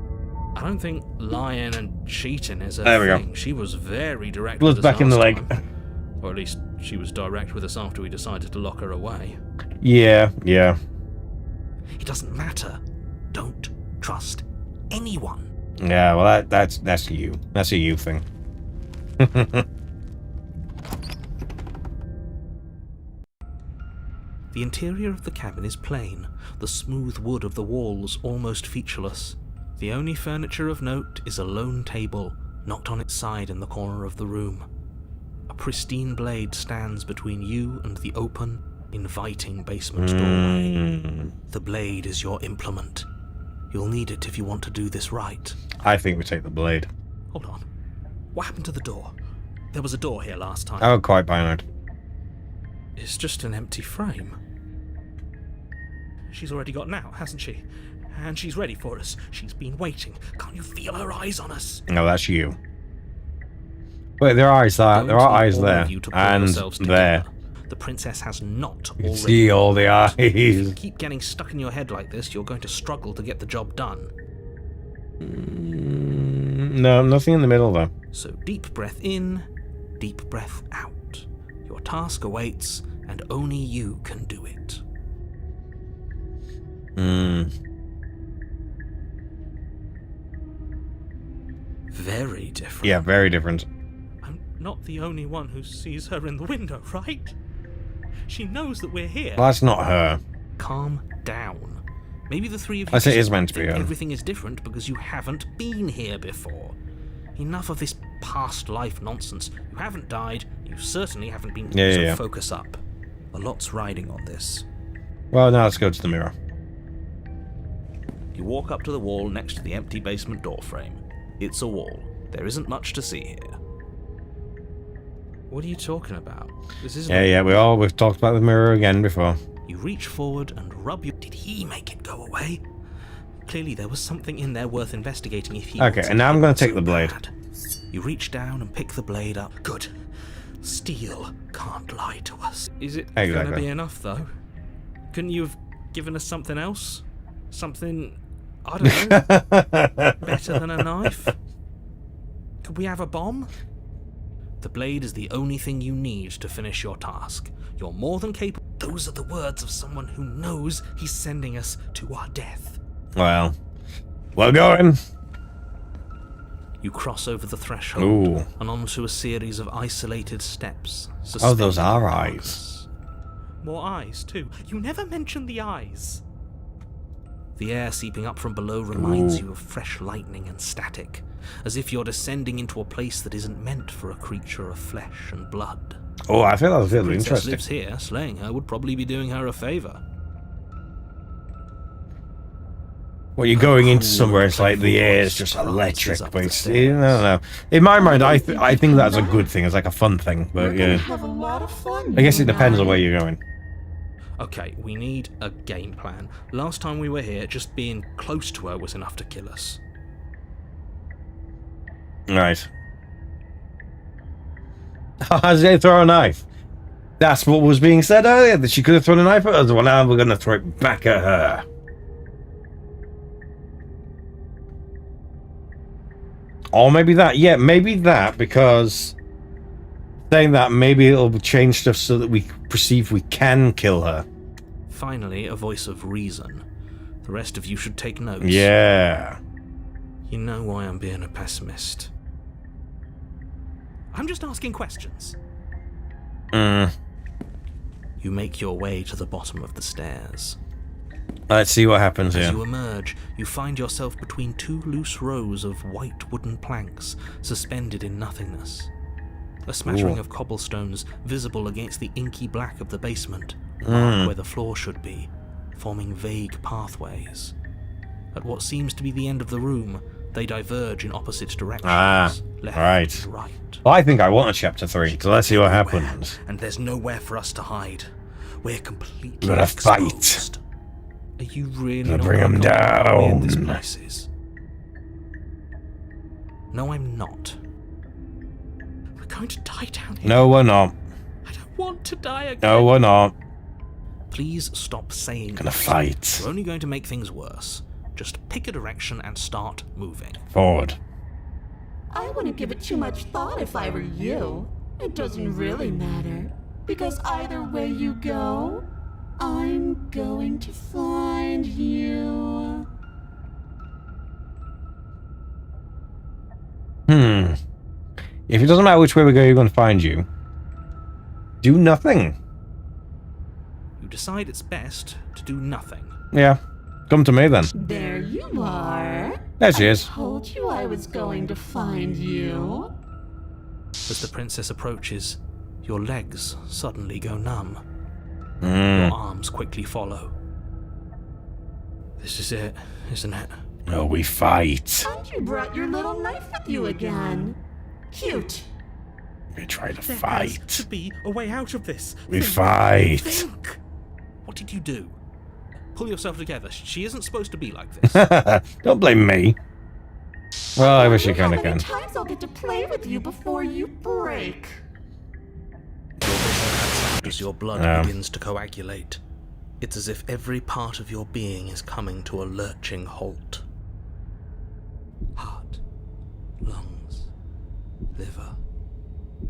I don't think lying and cheating is a There we go. thing. She was very direct. Blood's with us back in the last leg. time. Or at least she was direct with us after we decided to lock her away. Yeah. It doesn't matter. Don't trust anyone. Yeah. Well, that's you. That's a you thing. The interior of the cabin is plain, the smooth wood of the walls almost featureless. The only furniture of note is a lone table, knocked on its side in the corner of the room. A pristine blade stands between you and the open, inviting basement doorway. The blade is your implement. You'll need it if you want to do this right. I think we take the blade. Hold on. What happened to the door? There was a door here last time. I'm quite paranoid. It's just an empty frame. She's already gotten out, hasn't she? And she's ready for us. She's been waiting. Can't you feel her eyes on us? No, that's you. But there are eyes there. There are eyes there. And there. The princess has not You already. see all the eyes. If you keep getting stuck in your head like this, you're going to struggle to get the job done. No, nothing in the middle though. So deep breath in, deep breath out. Your task awaits, and only you can do it. Very different. Yeah, very different. I'm not the only one who sees her in the window, right? She knows that we're here. Well, that's not her. Calm down. Maybe the three of you I say it is just meant to be think her. everything is different because you haven't been here before. Enough of this past life nonsense. You haven't died. You certainly haven't been. Yeah. Focus up. A lot's riding on this. Well, now let's go to the mirror. You walk up to the wall next to the empty basement door frame. It's a wall. There isn't much to see here. What are you talking about? This isn't. Yeah, we've talked about the mirror again before. You reach forward and rub your... Did he make it go away? Clearly there was something in there worth investigating if he... Okay, and now I'm going to take the blade. Bad. You reach down and pick the blade up. Good. Steel can't lie to us. Is it going to be enough, though? Couldn't you have given us something else? Something... I don't know. Better than a knife? Could we have a bomb? The blade is the only thing you need to finish your task. You're more than capable... Those are the words of someone who knows he's sending us to our death. Well, we're going. You cross over the threshold Ooh. and onto a series of isolated steps. Oh, those are suspended in eyes. darkness. More eyes, too. You never mentioned the eyes. The air seeping up from below reminds you of fresh lightning and static, as if you're descending into a place that isn't meant for a creature of flesh and blood. Oh, I feel that's really Princess interesting. lives here. Slaying her would probably be doing her a favor. Well, you're going into somewhere, it's like the air is just electric, but it's, no. In my mind, I think that's a good thing. It's like a fun thing, but yeah. Have a lot of fun. I guess it depends on where you're going. Okay, we need a game plan. Last time we were here, just being close to her was enough to kill us. Right. Has they throw a knife? That's what was being said earlier, that she could have thrown a knife at us. Well, now we're going to throw it back at her. Or maybe that, yeah, maybe that, because saying that, maybe it'll change stuff so that we perceive we can kill her. Finally, a voice of reason. The rest of you should take notes. Yeah. You know why I'm being a pessimist. I'm just asking questions. You make your way to the bottom of the stairs. Let's see what happens As here. you emerge, you find yourself between two loose rows of white wooden planks suspended in nothingness. A smattering of cobblestones visible against the inky black of the basement, mark where the floor should be, forming vague pathways. At what seems to be the end of the room, they diverge in opposite directions, left right. and right. Well, I think I want a chapter 3, so let's see what happens. And there's nowhere for us to hide. We're completely We're gonna exposed. fight. Are you really Gonna not bring 'em gonna how weird this down. place is? No, I'm not. We're going to die down here. No, we're not. I don't want to die again. No, we're not. Please stop saying Gonna that. fight. You're only going to make things worse. Just pick a direction and start moving. Forward. I wouldn't give it too much thought if I were you. It doesn't really matter, because either way you go, I'm going to find you. If it doesn't matter which way we go, you're going to find you. Do nothing. You decide it's best to do nothing. Yeah. Come to me then. There you are. There she is. Told you I was going to find you. As the princess approaches, your legs suddenly go numb. Your arms quickly follow. This is it, isn't it? No, we fight. And you brought your little knife with you again. Cute. We try to There fight. has to be a way out of this. We fight. Think. What did you do? Pull yourself together. She isn't supposed to be like this. Don't blame me. Well, I wish you How kind of many can. times I'll get to play with you before you break? As your blood begins to coagulate, it's as if every part of your being is coming to a lurching halt. Heart, lungs, liver,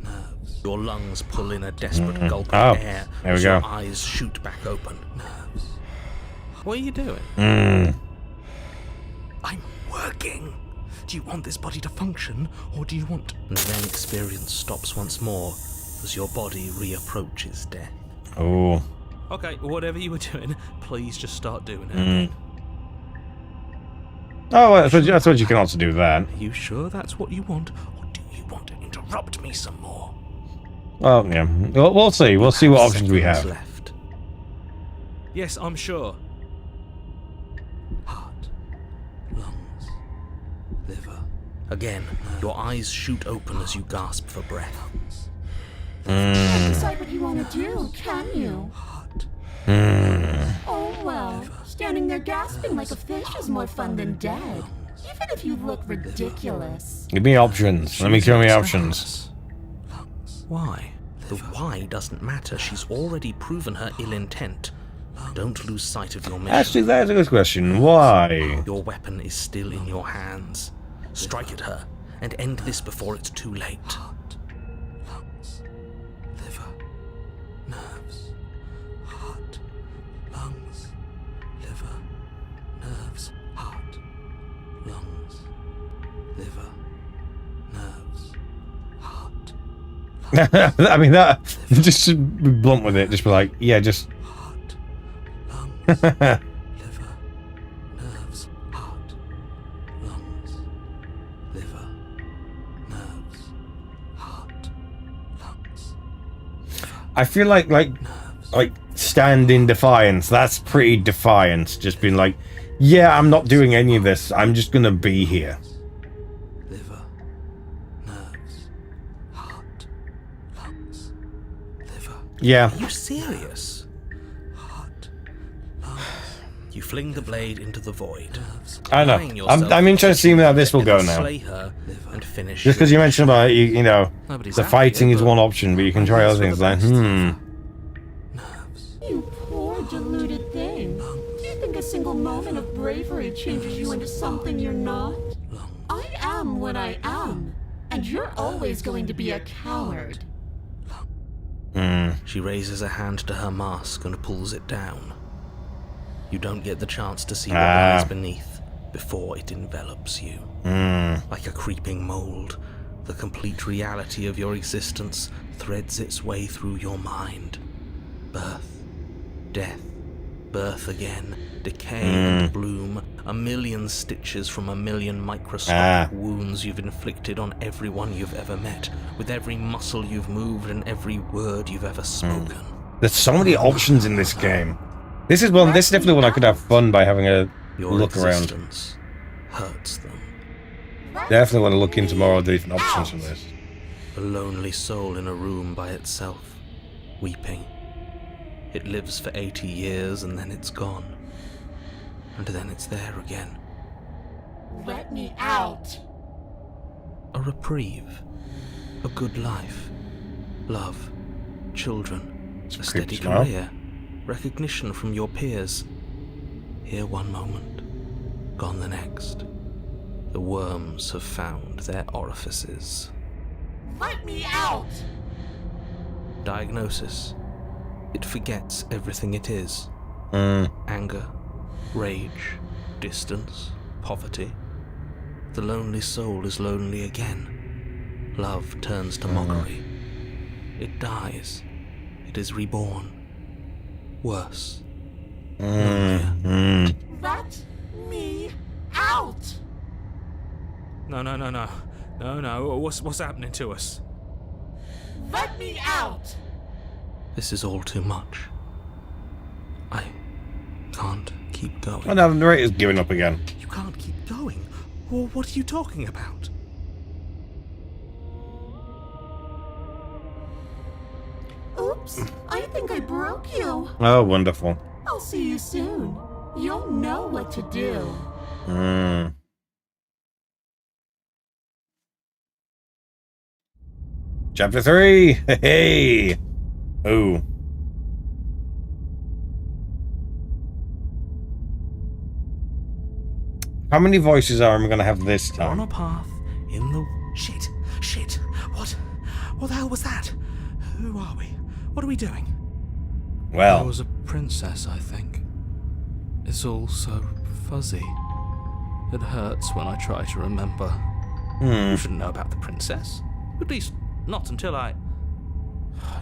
nerves. Your lungs pull in a desperate gulp of air there we as go. your eyes shoot back open. Nerves. What are you doing? I'm working. Do you want this body to function, or do you want... And then experience stops once more as your body reapproaches death. Oh. Okay, whatever you were doing, please just start doing it again. Oh, well, I thought you can also do that. Are you sure that's what you want, or do you want to interrupt me some more? Well, yeah. We'll see. We'll see what options we Seconds have. left. Yes, I'm sure. Heart, lungs, liver. Again, your eyes shoot open as you gasp for breath. Can't decide what you want to do, can you? Heart. Oh well, standing there gasping like a fish is more fun than dead. Even if you look ridiculous. Give me options. Let me show me options. Why? The why doesn't matter. She's already proven her ill intent. Don't lose sight of your mission. Actually, that's a good question. Why? Your weapon is still in your hands. Strike at her and end this before it's too late. Heart, lungs, liver, nerves, heart. I mean, that just be blunt with it. Just be like, yeah, just. Heart, lungs, liver, nerves, heart, lungs, liver, nerves, heart, lungs. I feel like stand in defiance. That's pretty defiant. Just being like, yeah, I'm not doing any of this. I'm just gonna be here. Liver, nerves, heart, lungs, liver. Yeah. Are you serious? Heart, lungs. You fling the blade into the void. I know. I'm interested to see how this will go now. Slay her and finish. Just because you mentioned about you know, Nobody's the happy, fighting is but one option, but you can try other things. Like, Nerves. You poor deluded thing. Do you think a single moment of bravery changes you into something you're not? I am what I am, and you're always going to be a coward. She raises a hand to her mask and pulls it down. You don't get the chance to see what lies beneath before it envelops you. Like a creeping mold, the complete reality of your existence threads its way through your mind. Birth, death, birth again, decay and bloom, a million stitches from a million microscopic wounds you've inflicted on everyone you've ever met, with every muscle you've moved and every word you've ever spoken. there's so many options in this game. This is definitely one I could have fun by having a Your look around. existence hurts them. Definitely want to look into more of the different options from this. A lonely soul in a room by itself, weeping. It lives for 80 years and then it's gone. And then it's there again. Let me out! A reprieve. A good life. Love. Children. A steady smile. career. Recognition from your peers. Here one moment. Gone the next. The worms have found their orifices. Let me out! Diagnosis. It forgets everything it is. Anger, rage, distance, poverty. The lonely soul is lonely again. Love turns to mockery. It dies. It is reborn. Worse. Lonelier. Let me out! No. What's happening to us? Let me out! This is all too much. I can't keep going. Oh no, the narrator's giving up again. You can't keep going? Well, what are you talking about? Oops, I think I broke you. Oh, wonderful. I'll see you soon. You'll know what to do. Chapter 3! Hey! Oh. How many voices are we going to have this On time? a path in the... Shit! What the hell was that? Who are we? What are we doing? I Well, was a princess, I think. It's all so fuzzy. It hurts when I try to remember. You shouldn't know about the princess. At least, not until I...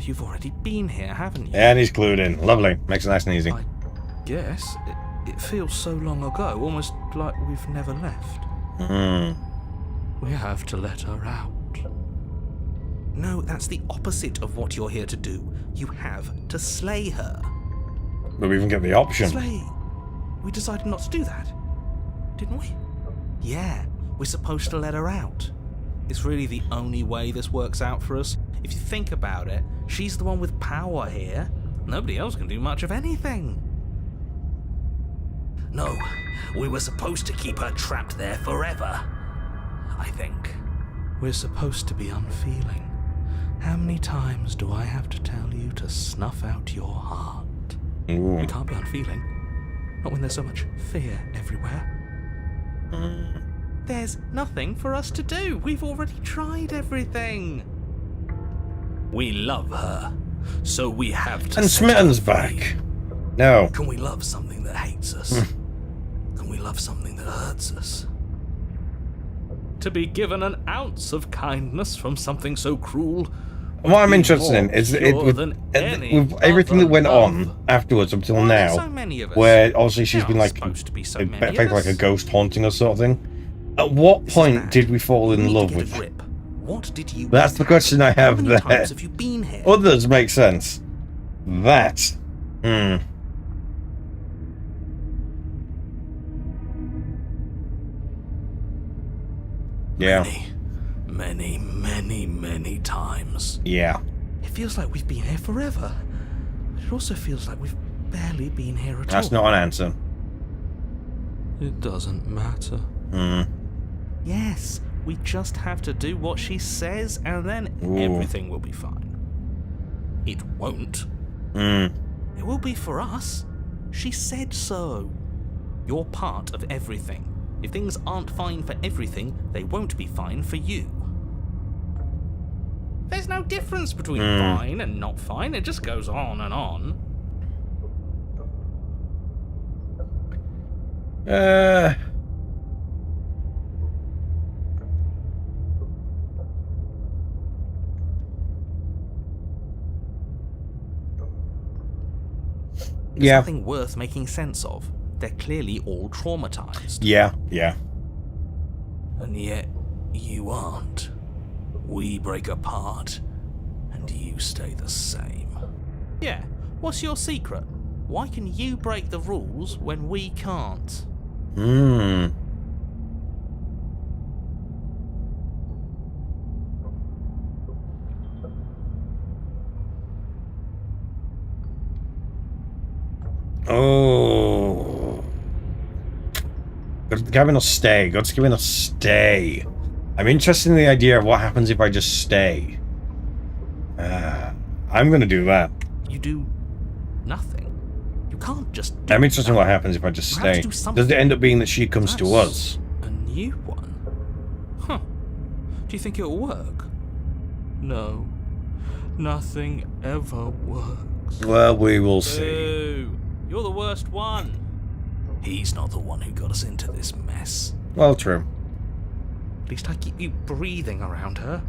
You've already been here, haven't you? and he's clued in. Lovely. Makes it nice and easy. I guess it feels so long ago, almost like we've never left. We have to let her out. No, that's the opposite of what you're here to do. You have to slay her. But we even get the option. Slay? We decided not to do that, didn't we? Yeah, we're supposed to let her out. It's really the only way this works out for us. If you think about it, she's the one with power here. Nobody else can do much of anything. No, we were supposed to keep her trapped there forever. I think. We're supposed to be unfeeling. How many times do I have to tell you to snuff out your heart? Ooh. We can't be unfeeling. Not when there's so much fear everywhere. There's nothing for us to do. We've already tried everything. We love her, so we have to. And set her Smitten's free. back. No. Can we love something that hates us? Can we love something that hurts us? To be given an ounce of kindness from something so cruel what I'm Be interested in more is pure than any with everything that other went love. on afterwards up till Why are there now, so many of us? where obviously she's There been aren't like supposed to be so many of effectively like a us. ghost haunting us sort of thing. At what This is point bad. did we fall You in need to love get a with her? grip. What did you That's want the to question I happen? have How many there. times have you been here? Others make sense. That. Yeah. Many times. Yeah. It feels like we've been here forever. But it also feels like we've barely been here at all. That's not an answer. It doesn't matter. Yes, we just have to do what she says and then everything will be fine. It won't. It will be for us. She said so. You're part of everything. If things aren't fine for everything, they won't be fine for you. There's no difference between fine and not fine. It just goes on and on. There's Yeah. nothing worth making sense of. They're clearly all traumatized. Yeah. And yet, you aren't. We break apart, and you stay the same. Yeah, what's your secret? Why can you break the rules when we can't? Oh. Go to the cabin or stay? Go to the cabin or stay? I'm interested in the idea of what happens if I just stay. I'm gonna do that. You do nothing. You can't just do I'm interested in what nothing. happens if I just You have to stay. do something. Does it end up being that she comes to That's us? a new one. Huh. Do you think it'll work? No. Nothing ever works. Well, we will see. Boo. You're the worst one. He's not the one who got us into this mess. Well, true. At least I keep you breathing around her.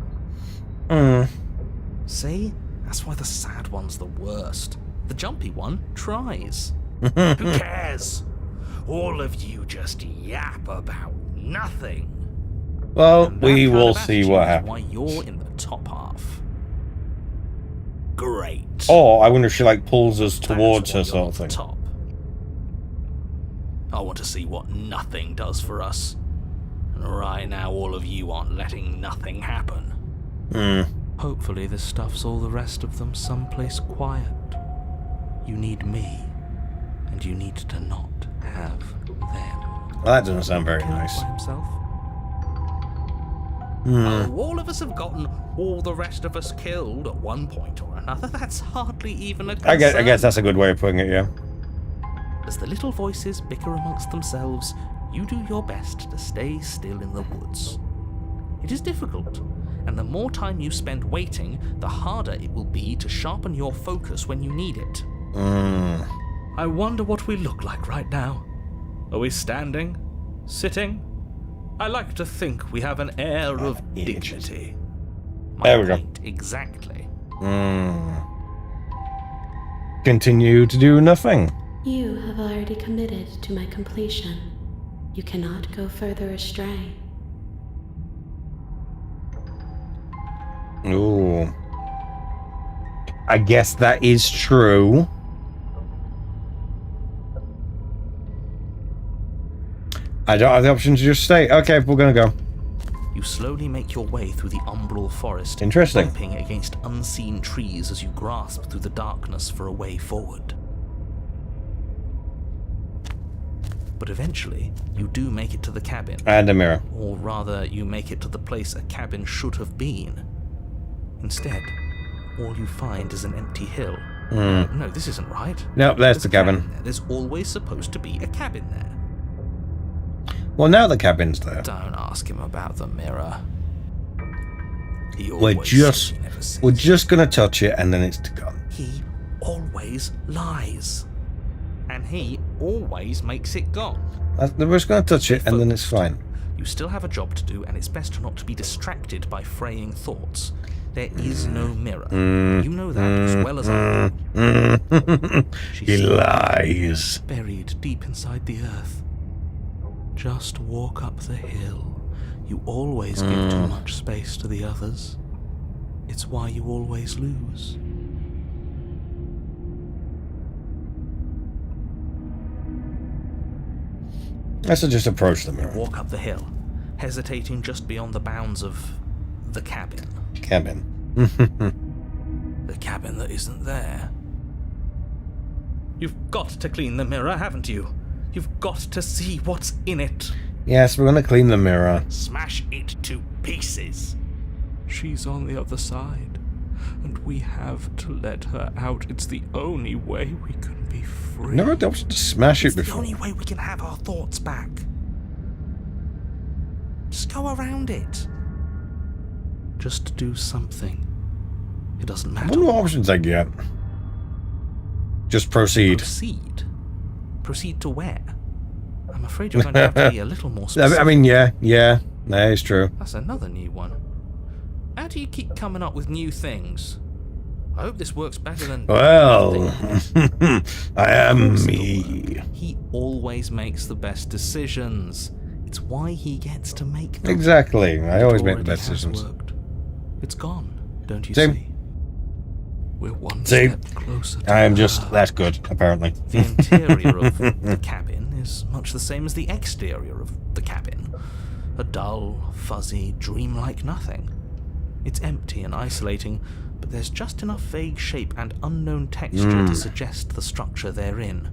See? That's why the sad one's the worst. The jumpy one tries. Who cares? All of you just yap about nothing. Well, And that we kind will of see attitude what is happens. Why you're in the top half. Great. Or I wonder if she like pulls us That's towards why her you're sort at of the thing. top. I want to see what nothing does for us. And right now, all of you aren't letting nothing happen. Hopefully this stuff's all the rest of them someplace quiet. You need me, and you need to not have them. Well, that doesn't sound very nice. By himself. Oh, all of us have gotten all the rest of us killed at one point or another. That's hardly even a concern. I guess that's a good way of putting it, yeah. As the little voices bicker amongst themselves, you do your best to stay still in the woods. It is difficult, and the more time you spend waiting, the harder it will be to sharpen your focus when you need it. I wonder what we look like right now. Are we standing? Sitting? I like to think we have an air of dignity. There we go. Exactly. Continue to do nothing. You have already committed to my completion. You cannot go further astray. Ooh. I guess that is true. I don't have the option to just stay. Okay, we're gonna go. You slowly make your way through the umbral forest, Interesting. bumping against unseen trees as you grasp through the darkness for a way forward. But eventually, you do make it to the cabin. And a mirror. Or rather, you make it to the place a cabin should have been. Instead, all you find is an empty hill. No, this isn't right. Nope, there's the a cabin cabin. there. There's always supposed to be a cabin there. Well, now the cabin's there. Don't ask him about the mirror. He We're always says just, he never says we're it. just gonna touch it and then it's gone. He always lies. And he always makes it gone. We're just gonna touch it and then it's fine. You still have a job to do, and it's best not to be distracted by fraying thoughts. There is no mirror. You know that as well as I do. He lies. Buried deep inside the earth. Just walk up the hill. You always give too much space to the others. It's why you always lose. Let's just approach the mirror. Walk up the hill, hesitating just beyond the bounds of the cabin. The cabin that isn't there. You've got to clean the mirror, haven't you? You've got to see what's in it. Yes, we're gonna clean the mirror. Smash it to pieces. She's on the other side, and we have to let her out. It's the only way we can be free. Never had to smash it It's the before. only way we can have our thoughts back. Just go around it. Just do something. It doesn't I matter. wonder what options I get. Just proceed. Proceed? Proceed to where? I'm afraid you're going to have to be a little more specific. I mean, yeah, that is true. That's another new one. How do you keep coming up with new things? I hope this works better than... Well, nothing. I am me. He always makes the best decisions. It's why he gets to make them. Exactly. I always It make the already best has decisions. worked. It's gone, don't you Same. see? We're one See? step closer to I am her. just that good, apparently. The interior of the cabin is much the same as the exterior of the cabin. A dull, fuzzy, dreamlike nothing. It's empty and isolating, but there's just enough vague shape and unknown texture to suggest the structure they're in.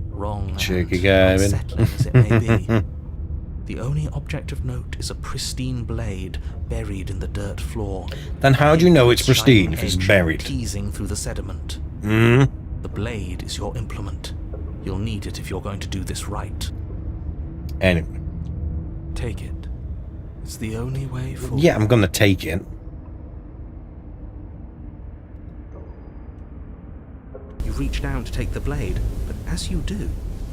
Wrong Cheeky and cabin. unsettling as it may be. The only object of note is a pristine blade buried in the dirt floor. Then how do you know it's Shining pristine if it's edge buried? teasing through the sediment. Hmm? The blade is your implement. You'll need it if you're going to do this right. Anyway. Take it. It's the only way forward. Yeah, I'm gonna take it. You reach down to take the blade, but as you do,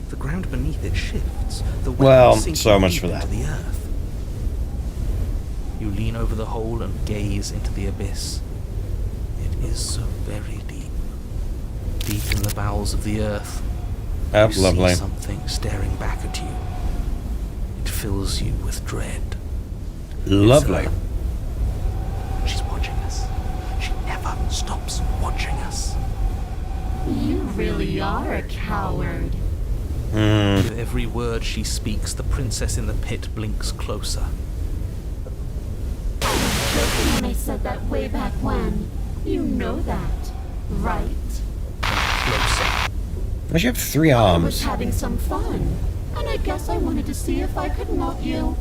the ground beneath it shifts. The weapon Well, sinks so much deep for that. into the earth. You lean over the hole and gaze into the abyss. It is so very deep. Deep in the bowels of the earth. Oh, You lovely. see something staring back at you. It fills you with dread. Lovely. It's her. She's watching us. She never stops watching us. You really are a coward. With every word she speaks, the princess in the pit blinks closer. Joking when I said that way back when. You know that, right? Closer. Why do you have 3 I was arms? having some fun, and I guess I wanted to see if I could melt you.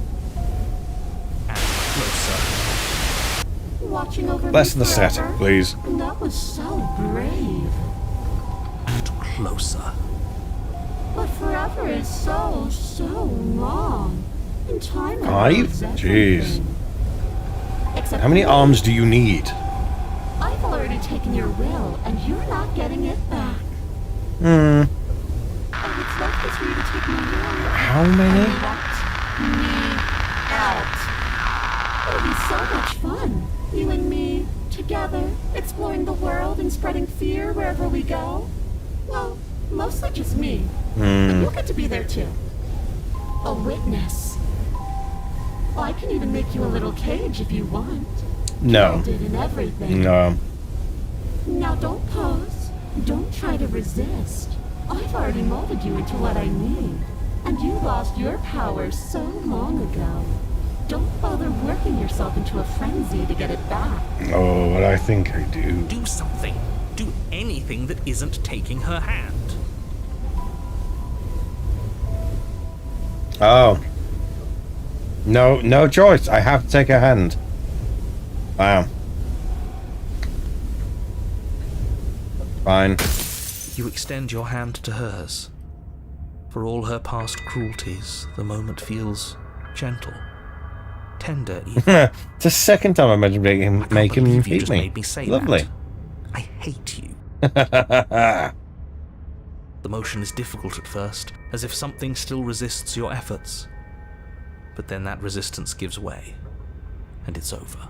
And closer. Watching over Less me the setting, forever. please. And that was so brave. And closer. But forever is so, so long. And time 5? erodes Jeez. everything. Except How many for arms do you need? I've already taken your will, and you're not getting it back. Hmm. All that's left is for you to take my will. How many? Let me out. It'll be so much fun. You and me, together, exploring the world and spreading fear wherever we go. Well, mostly just me. But you'll get to be there too. A witness. I can even make you a little cage if you want. No. Molded and everything. No. Now don't pose. Don't try to resist. I've already molded you into what I need. And you lost your power so long ago. Don't bother working yourself into a frenzy to get it back. Oh, but I think I do. Do something. Do anything that isn't taking her hand. Oh. No choice. I have to take a hand. Wow. Fine. You extend your hand to hers. For all her past cruelties, the moment feels gentle, tender even. It's the second time I mentioned make him You hate just me. made me say Lovely. that. I hate you. The motion is difficult at first, as if something still resists your efforts. But then that resistance gives way, and it's over.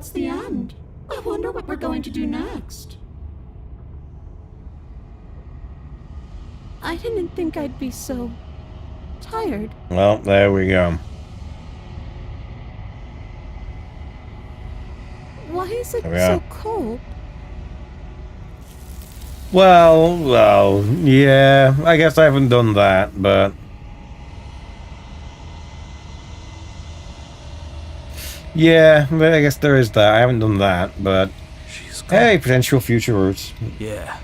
that's the end. I wonder what we're going to do next. I didn't think I'd be so tired. Well, there we go. Why is it There we so are. cold? Well, yeah. I guess I haven't done that, but... Yeah, but I guess there is that. I haven't done that, but... She's gone. Hey, potential future routes. Yeah.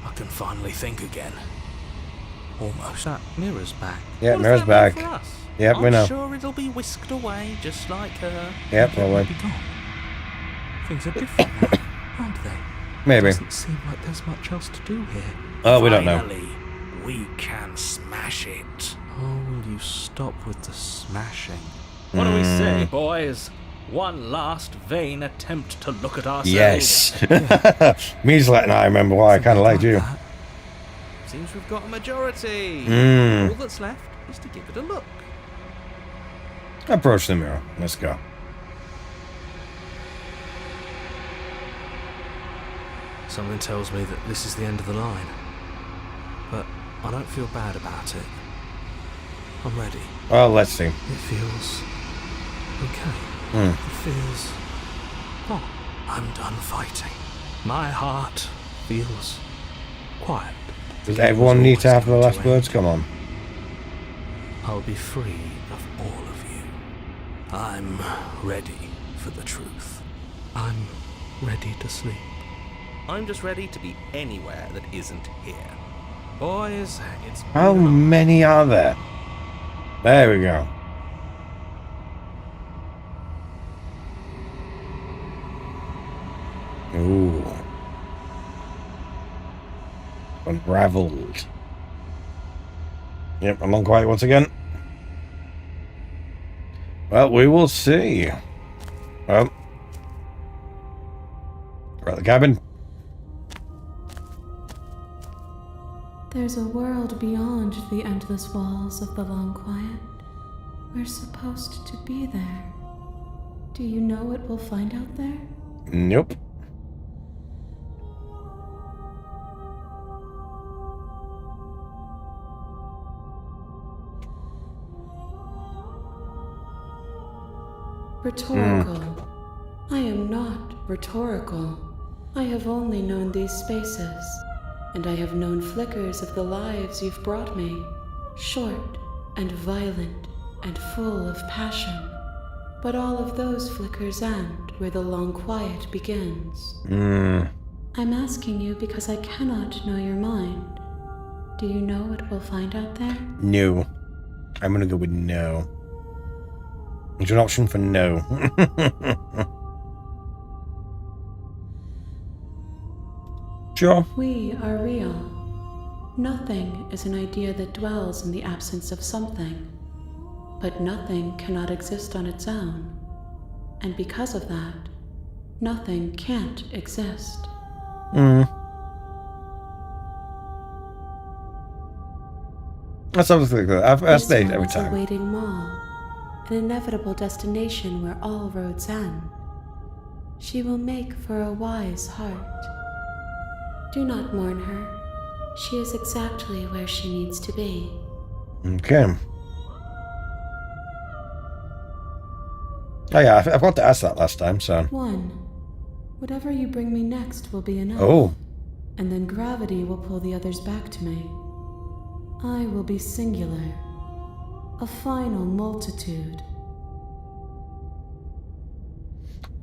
I can finally think again. Almost. That mirror's back. Yeah, What does mirror's that back. mean for us? Yep, we know. I'm sure it'll be whisked away just like her. Yep, probably. Be gone. Things are different now, aren't they? Maybe. Doesn't seem like there's much else to do here. Oh, we don't know. Finally, we can smash it. Oh, will you stop with the smashing? What do we say, boys? One last vain attempt to look at ourselves. Yes. Me's letting I remember why I kind of liked you. That. Seems we've got a majority. Mm. All that's left is to give it a look. Approach the mirror. Let's go. Something tells me that this is the end of the line. But I don't feel bad about it. I'm ready. Well, let's see. It feels okay. Hmm. It feels... Oh, I'm done fighting. My heart feels quiet. Does everyone need to have the last words? Come on. I'll be free of all of you. I'm ready for the truth. I'm ready to sleep. I'm just ready to be anywhere that isn't here. Boys, it's... How many are there? There we go. Ooh. Unraveled. Yep, I'm on quiet once again. Well, we will see. Well. We're at the cabin. There's a world beyond the endless walls of the long quiet. We're supposed to be there. Do you know what we'll find out there? Nope. Rhetorical. I am not rhetorical. I have only known these spaces, and I have known flickers of the lives you've brought me, short and violent and full of passion. But all of those flickers end where the long quiet begins. I'm asking you because I cannot know your mind. Do you know what we'll find out there? No. I'm gonna go with no. There's an option for no. Sure. We are real. Nothing is an idea that dwells in the absence of something. But nothing cannot exist on its own. And because of that, nothing can't exist. That's something like that. I This say it one every is a time. waiting mall, an inevitable destination where all roads end. She will make for a wise heart. Do not mourn her. She is exactly where she needs to be. Okay. Oh yeah, I forgot to ask that last time, so... One. Whatever you bring me next will be enough. Oh. And then gravity will pull the others back to me. I will be singular. A final multitude.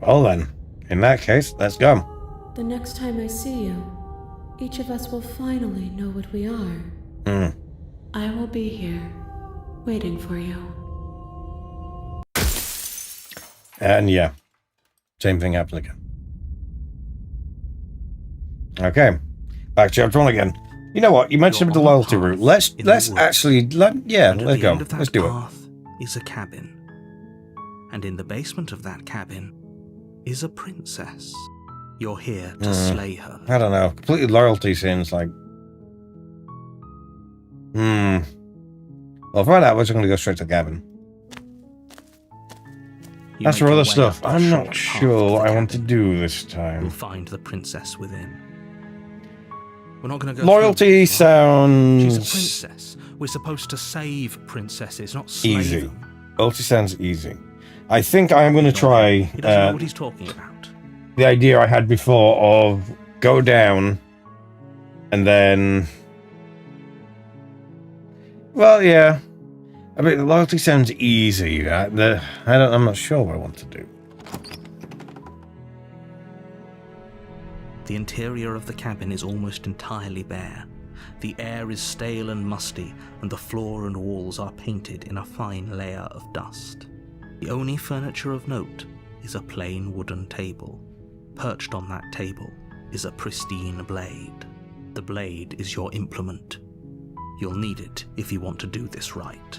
Well then, in that case, let's go. The next time I see you, each of us will finally know what we are. I will be here, waiting for you. And yeah, same thing happens again. Okay, back to chapter 1 again. You know what? You mentioned the loyalty route. Let's actually let's go. Let's do it. Path is a cabin, and in the basement of that cabin is a princess. You're here to slay her. I don't know. Completely loyalty seems like. Well, for right now, we're just going to go straight to the cabin. You As make for your other way stuff, up the I'm short not path sure to what the I want to cabin. do this You'll time. find the princess within. We're not going to go Loyalty through this, right? She's a sounds princess. We're supposed to save princesses, not slay easy. them. Loyalty sounds easy. I think I'm going to try He doesn't know what he's talking about. the idea I had before of go down and then... Well, yeah. I mean, loyalty sounds easy. I'm not sure what I want to do. The interior of the cabin is almost entirely bare. The air is stale and musty, and the floor and walls are painted in a fine layer of dust. The only furniture of note is a plain wooden table. Perched on that table is a pristine blade. The blade is your implement. You'll need it if you want to do this right.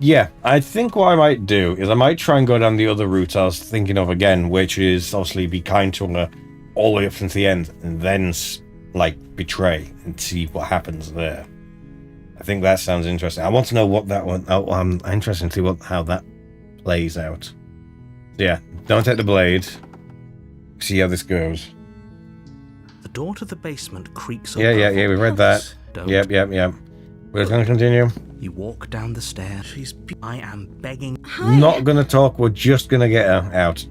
Yeah, I think what I might do is I might try and go down the other route I was thinking of again, which is obviously be kind to her all the way up to the end, and then, like, betray and see what happens there. I think that sounds interesting. I want to know what that one... Oh, I'm interested to see how that plays out. So yeah, don't take the blade. See how this goes. The door to the basement creaks Yeah, we read that. Don't. Yep. We're going to continue. You walk down the stairs. I am begging. Not going to talk, we're just going to get her out.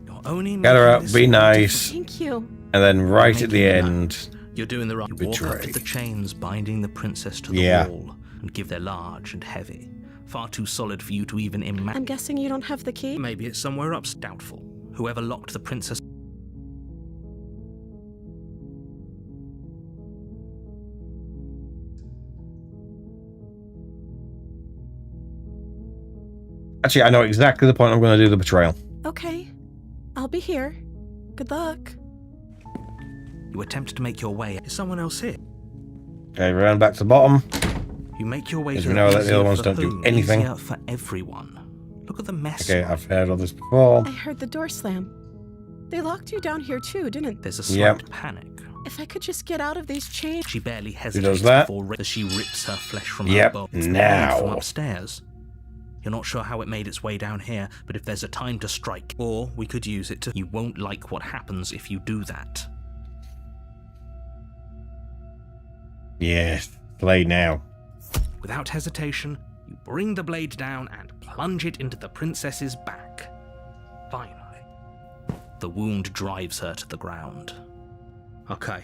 You're only Get her making out, this be more nice. Thank you. And then right at the Making end... You're doing the right. You walk up to Betray. the chains binding the princess to the Yeah. wall and give they're large and heavy. Far too solid for you to even imagine. I'm guessing you don't have the key? Maybe it's somewhere up. Doubtful. Whoever locked the princess. Actually, I know exactly the point I'm going to do the betrayal. Okay. I'll be here. Good luck. You attempt to make your way. Is someone else here? Okay, round back to the bottom. You make your way As to we know that the other ones for don't do whom? anything. Easier for everyone. Look at the mess. Okay, I've heard all this before. I heard the door slam. They locked you down here too, didn't they? There's a slight Yep. panic. If I could just get out of these chains. She barely does hesitates that? as she rips her flesh from Yep, her bones. now. From upstairs. You're not sure how it made its way down here, but if there's a time to strike, or we could use it to... You won't like what happens if you do that. Yes, play now. Without hesitation, you bring the blade down and plunge it into the princess's back. Finally, the wound drives her to the ground. Okay,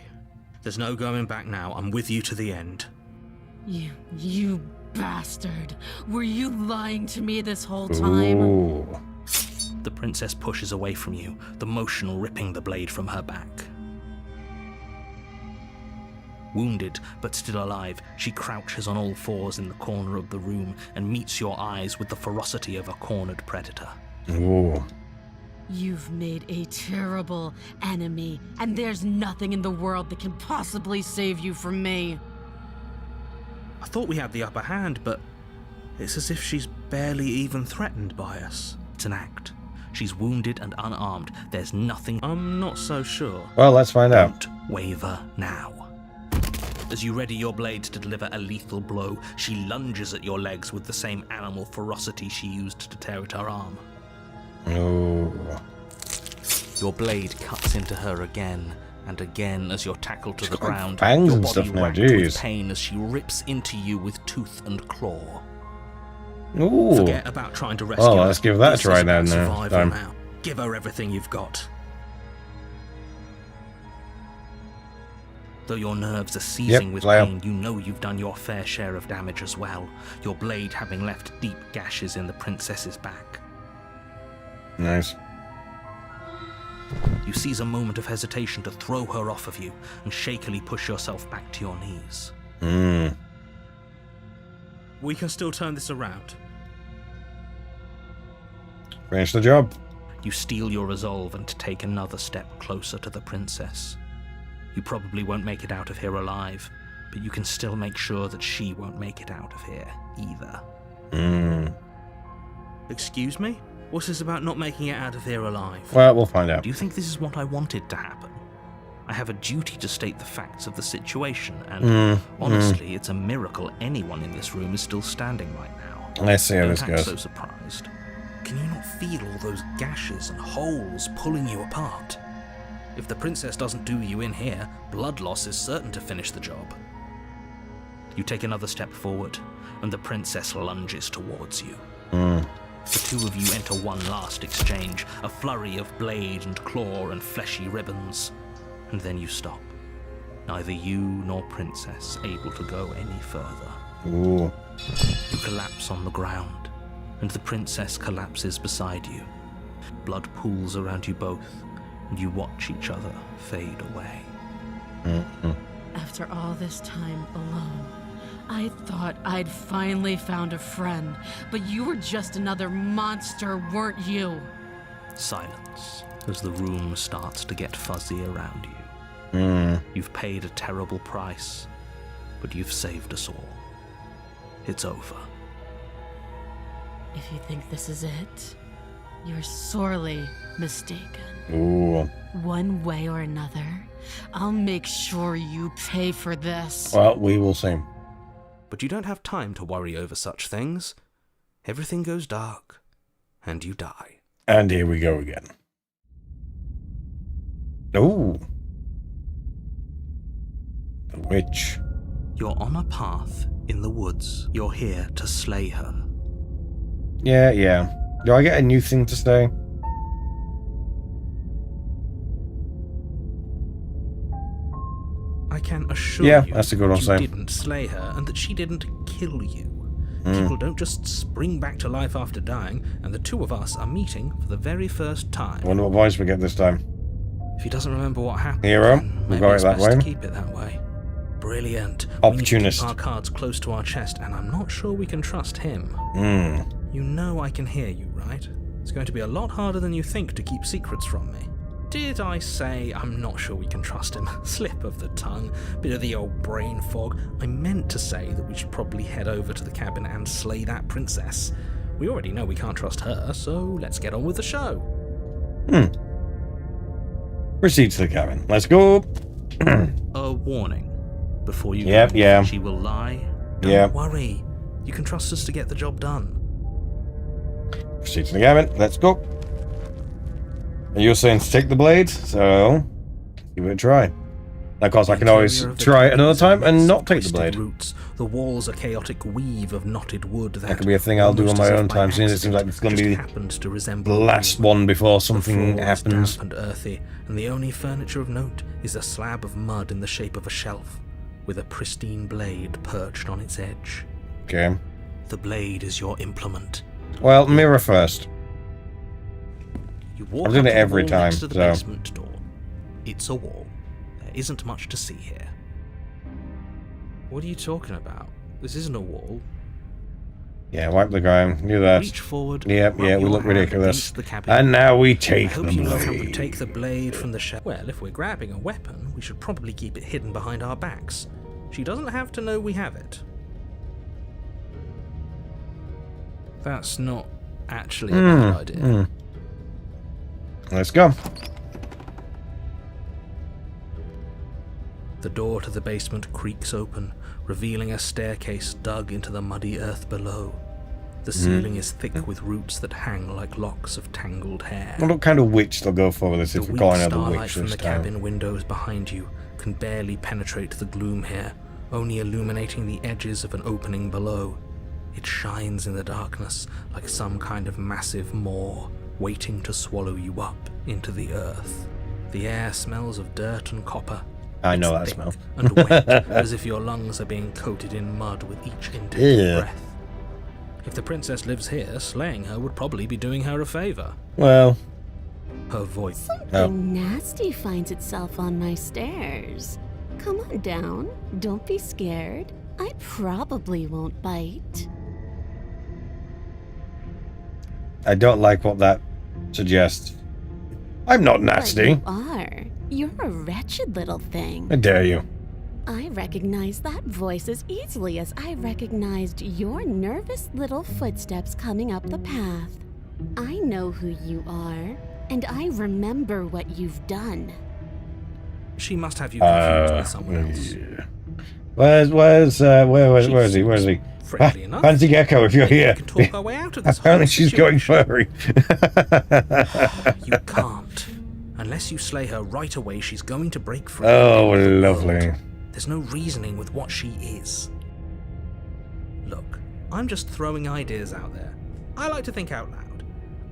there's no going back now. I'm with you to the end. You bastard. Were you lying to me this whole time? Ooh. The princess pushes away from you, the motion ripping the blade from her back. Wounded, but still alive, she crouches on all fours in the corner of the room and meets your eyes with the ferocity of a cornered predator. Ooh. You've made a terrible enemy, and there's nothing in the world that can possibly save you from me. I thought we had the upper hand, but it's as if she's barely even threatened by us. It's an act. She's wounded and unarmed. There's nothing. I'm not so sure. Well, let's find out. Don't waver now. As you ready your blade to deliver a lethal blow, she lunges at your legs with the same animal ferocity she used to tear at her arm. Ooh. Your blade cuts into her again and again as you're tackled to the got ground. fangs your and body stuff now, racked with jeez. pain as she rips into you with tooth and claw. Ooh. Forget about trying to rescue Well, her. let's give that a This try is about then, survival time. now. Give her everything you've got. Though your nerves are seizing with play 'em. pain, you know you've done your fair share of damage as well, your blade having left deep gashes in the princess's back. Nice. You seize a moment of hesitation to throw her off of you and shakily push yourself back to your knees. We can still turn this around. Finish the job. You steel your resolve and take another step closer to the princess. You probably won't make it out of here alive, but you can still make sure that she won't make it out of here either. Excuse me? What's this about not making it out of here alive? Well, we'll find out. Do you think this is what I wanted to happen? I have a duty to state the facts of the situation, and honestly, it's a miracle anyone in this room is still standing right now. Let's see how this Don't act goes. so surprised. Can you not feel all those gashes and holes pulling you apart? If the princess doesn't do you in here, blood loss is certain to finish the job. You take another step forward, and the princess lunges towards you. The two of you enter one last exchange, a flurry of blade and claw and fleshy ribbons. And then you stop. Neither you nor princess able to go any further. Ooh. You collapse on the ground, and the princess collapses beside you. Blood pools around you both, and you watch each other fade away. After all this time alone, I thought I'd finally found a friend, but you were just another monster, weren't you? Silence as the room starts to get fuzzy around you. You've paid a terrible price, but you've saved us all. It's over. If you think this is it, you're sorely mistaken. Ooh. One way or another, I'll make sure you pay for this. Well, we will see. But you don't have time to worry over such things. Everything goes dark, and you die. And here we go again. Ooh. The witch. You're on a path in the woods. You're here to slay her. Yeah. Do I get a new thing to say? I can assure Yeah, you that's a good one, you Sam. didn't slay her and that she didn't kill you. People don't just spring back to life after dying, and the two of us are meeting for the very first time. I wonder what voice we get this time. If he doesn't remember what happened, Hero, then we maybe got it it's that best way. to keep it that way. Brilliant. Opportunist. We need to keep our cards close to our chest, and I'm not sure we can trust him. You know I can hear you, right? It's going to be a lot harder than you think to keep secrets from me. Did I say I'm not sure we can trust him? Slip of the tongue, bit of the old brain fog. I meant to say that we should probably head over to the cabin and slay that princess. We already know we can't trust her, so let's get on with the show. Proceed to the cabin. Let's go. A warning. Before you Yep, leave, yeah. she will lie. Don't Yep. worry. You can trust us to get the job done. Proceed to the cabin. Let's go. You were saying to take the blade, so give it a try. Of course, I can always Interior of the try it cabin another is a time and mess not of take the twisted blade. Roots. The walls a chaotic weave of knotted wood That could be a thing I'll do on almost my as if own by time, since it seems like accident, it's going to just be happened to the resemble last you. one before The something floor is happens. damp and earthy, and the only furniture of note is a slab of mud in the shape of a shelf, with a pristine blade perched on its edge. Okay. The blade is your implement. Well, mirror first. You walk I'm doing up it to the every wall time, next to the so- basement door. It's a wall. There isn't much to see here. What are you talking about? This isn't a wall. Yeah, wipe the grime. Do that. Reach forward. Yep, rub yeah, we your look hand ridiculous. against the cabin. And now we I take the hope you know how to blade. take the blade from the shelf. Well, if we're grabbing a weapon, we should probably keep it hidden behind our backs. She doesn't have to know we have it. That's not actually a bad idea. Let's go. The door to the basement creaks open, revealing a staircase dug into the muddy earth below. The ceiling is thick with roots that hang like locks of tangled hair. What kind of witch they'll go for with this The if we're weak calling her the starlight witch from this the time? cabin windows behind you can barely penetrate the gloom here, only illuminating the edges of an opening below. It shines in the darkness like some kind of massive maw, waiting to swallow you up into the earth. The air smells of dirt and copper. I know It's that thick smell. and wet, as if your lungs are being coated in mud with each intake Ew. of breath. If the princess lives here, slaying her would probably be doing her a favor. Well, Her voice. Something nasty finds itself on my stairs. Come on down. Don't be scared. I probably won't bite. I don't like what that suggests. I'm not nasty. But you are. You're a wretched little thing. How dare you? I recognize that voice as easily as I recognized your nervous little footsteps coming up the path. I know who you are, and I remember what you've done. She must have you confused with someone else. Yeah. Where is he? Where is he? Friendly enough. Fancy Gecko, if you're Maybe here. we can talk our way out of this Apparently whole she's going situation. furry. You can't. Unless you slay her right away, she's going to break free. Oh, lovely. There's no reasoning with what she is. Look, I'm just throwing ideas out there. I like to think out loud.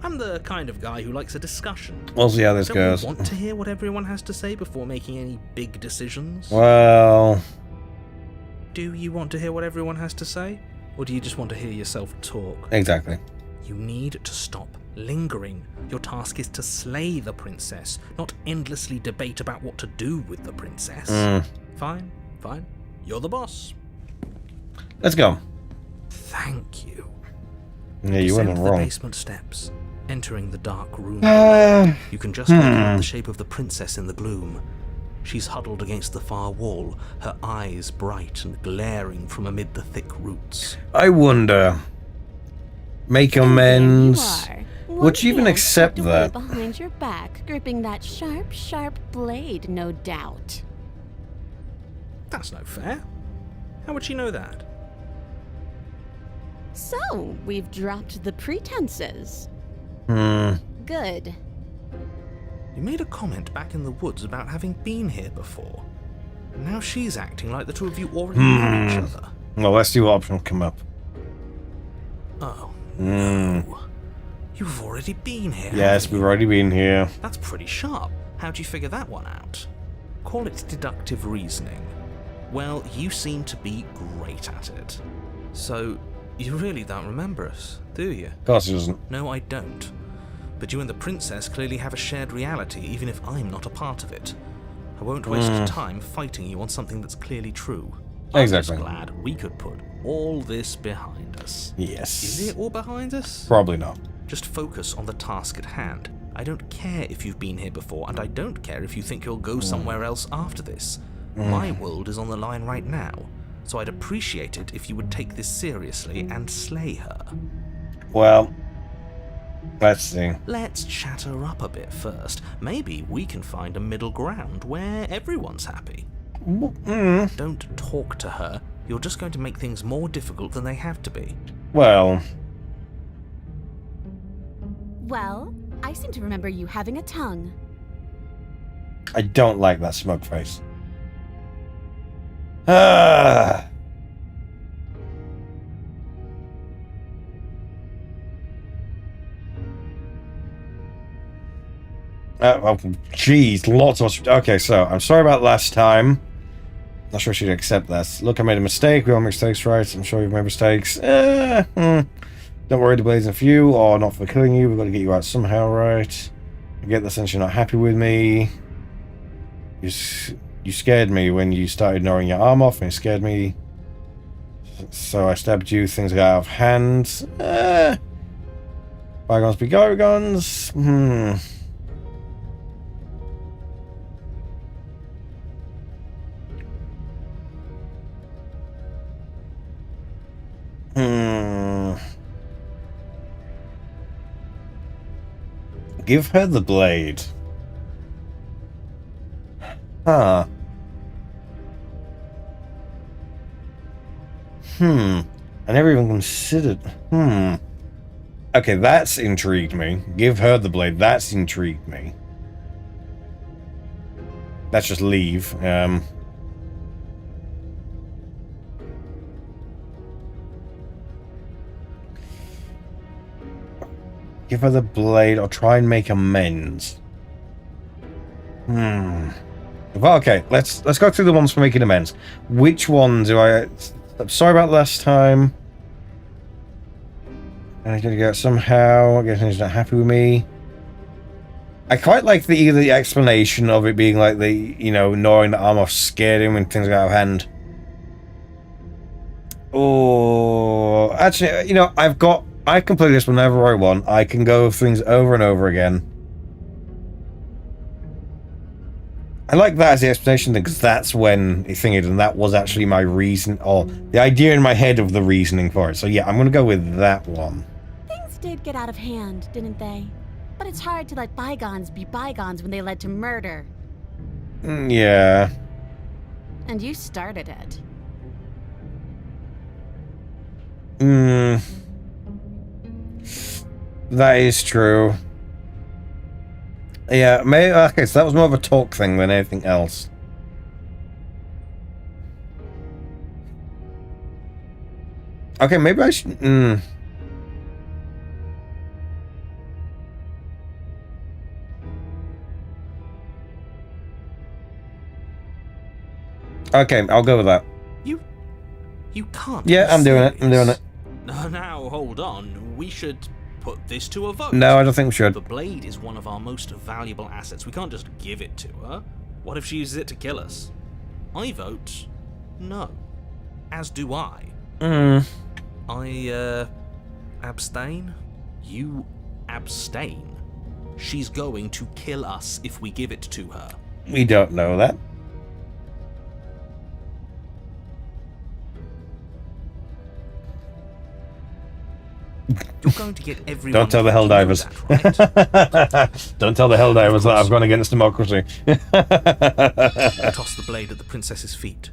I'm the kind of guy who likes a discussion. We'll see how this Don't goes. we want to hear what everyone has to say before making any big decisions? Well, Do you want to hear what everyone has to say? Or do you just want to hear yourself talk? exactly. You need to stop lingering. Your task is to slay the princess, not endlessly debate about what to do with the princess. Fine. You're the boss. Let's go. Thank you. Yeah, you Descend weren't the wrong. basement steps, entering the dark room. You can just make out the shape of the princess in the gloom. She's huddled against the far wall, her eyes bright and glaring from amid the thick roots. I wonder. Make amends. Would you even accept that? Behind your back, gripping that sharp blade, no doubt. That's no fair. How would she know that? So, we've dropped the pretenses. Good. You made a comment back in the woods about having been here before. Now she's acting like the two of you already know each other. Well, let's see what option will come up. Oh, no. You've already been here. Yes, haven't we've you? already been here. That's pretty sharp. How'd you figure that one out? Call it deductive reasoning. Well, you seem to be great at it. So, you really don't remember us, do you? Of course it doesn't. No, I don't. But you and the princess clearly have a shared reality, even if I'm not a part of it. I won't waste time fighting you on something that's clearly true. Exactly. I'm just glad we could put all this behind us. Yes. Is it all behind us? Probably not. Just focus on the task at hand. I don't care if you've been here before, and I don't care if you think you'll go somewhere else after this. My world is on the line right now, so I'd appreciate it if you would take this seriously and slay her. Well, let's see. Let's chat her up a bit first. Maybe we can find a middle ground where everyone's happy. Don't talk to her. You're just going to make things more difficult than they have to be. Well, Well, I seem to remember you having a tongue. I don't like that smug face. Ah. Oh, jeez, lots of... Okay, so, I'm sorry about last time. Not sure she'd accept this. Look, I made a mistake. We all make mistakes, right? I'm sure you've made mistakes. Don't worry, the blade's a few, or not for killing you. We've got to get you out somehow, right? I get the sense you're not happy with me. You scared me when you started gnawing your arm off, and it scared me. So I stabbed you. Things got out of hand. Bygones be bygones. Give her the blade. Huh. I never even considered... Okay, that's intrigued me. Give her the blade. That's intrigued me. Let's just leave. Give her the blade or try and make amends. Well, okay, let's go through the ones for making amends. Which one do I... I'm sorry about last time. And he's gonna go somehow. I guess he's not happy with me. I quite like the explanation of it being like gnawing the arm off scared him when things got out of hand. Oh, actually, I can play this whenever I want. I can go things over and over again. I like that as the explanation because that's when he thinking, and that was actually my reason, or the idea in my head of the reasoning for it. So yeah, I'm going to go with that one. Things did get out of hand, didn't they? But it's hard to let bygones be bygones when they led to murder. Yeah. And you started it. That is true. Yeah, maybe. Okay, so that was more of a talk thing than anything else. Okay, maybe I should. Okay, I'll go with that. You can't. Yeah, I'm doing it. I'm doing it. Now, hold on. We should put this to a vote. No, I don't think we should. The blade is one of our most valuable assets. We can't just give it to her. What if she uses it to kill us? I vote no. As do I. I abstain. You abstain. She's going to kill us if we give it to her. We don't know that. You're going to get everyone. Don't tell the Helldivers. Right? Don't tell the Helldivers that I've gone against democracy. Toss the blade at the princess's feet.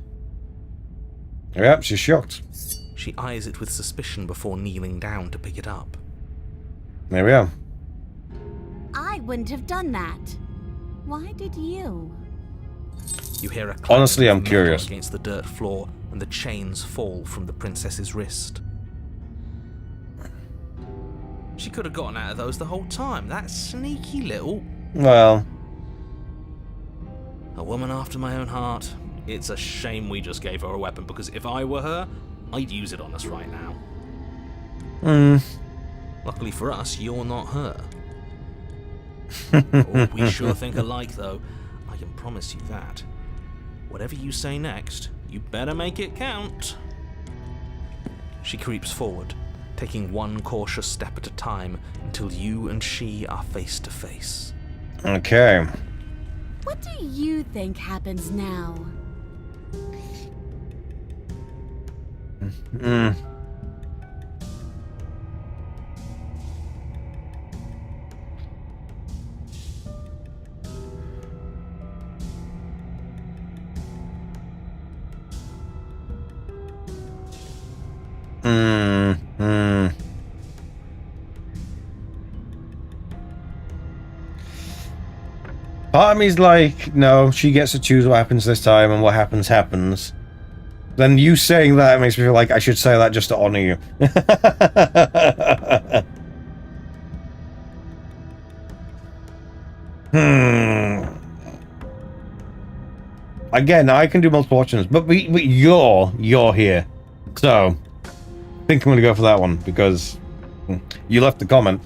Yep, she's shocked. She eyes it with suspicion before kneeling down to pick it up. There we are. I wouldn't have done that. Why did you? You hear a Honestly, I'm metal curious. against the dirt floor, and the chains fall from the princess's wrist. She could have gotten out of those the whole time. That sneaky little... Well... A woman after my own heart. It's a shame we just gave her a weapon, because if I were her, I'd use it on us right now. Luckily for us, you're not her. Oh, we sure think alike, though. I can promise you that. Whatever you say next, you better make it count. She creeps forward, taking one cautious step at a time until you and she are face to face. Okay. What do you think happens now? Part of me's like, no, she gets to choose what happens this time, and what happens, happens. Then you saying that makes me feel like I should say that just to honor you. Again, I can do multiple options, but you're here. So, I think I'm gonna go for that one, because you left the comment.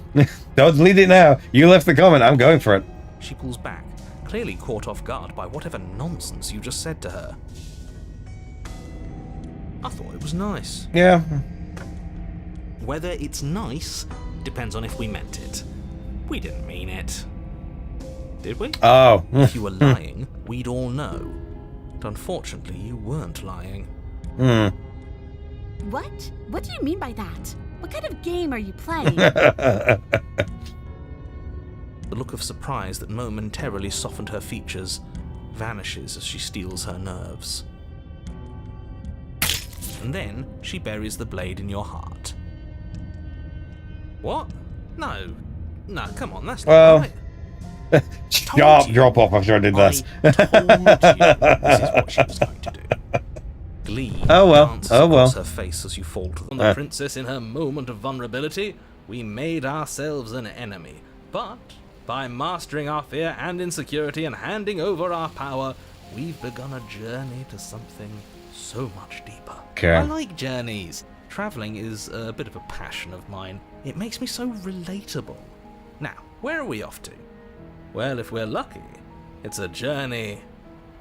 Don't delete it now. You left the comment. I'm going for it. She pulls back, clearly caught off guard by whatever nonsense you just said to her. I thought it was nice. Yeah. Whether it's nice depends on if we meant it. We didn't mean it. Did we? Oh. If you were lying, we'd all know. But unfortunately, you weren't lying. What? What do you mean by that? What kind of game are you playing? The look of surprise that momentarily softened her features vanishes as she steels her nerves. And then she buries the blade in your heart. What? No, come on, that's not right. Sharp drop off after I did this. I told you this is what she was going to do. Glee dances across her face as you falter. On the princess in her moment of vulnerability, we made ourselves an enemy. But by mastering our fear and insecurity and handing over our power, we've begun a journey to something so much deeper. Okay. I like journeys. Traveling is a bit of a passion of mine. It makes me so relatable. Now, where are we off to? Well, if we're lucky, it's a journey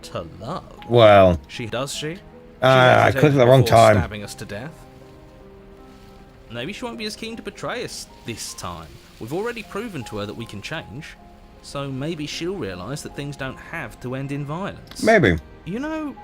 to love. Well. Does she? I clicked at the wrong time. Stabbing us to death. Maybe she won't be as keen to betray us this time. We've already proven to her that we can change. So maybe she'll realise that things don't have to end in violence. Maybe. You know,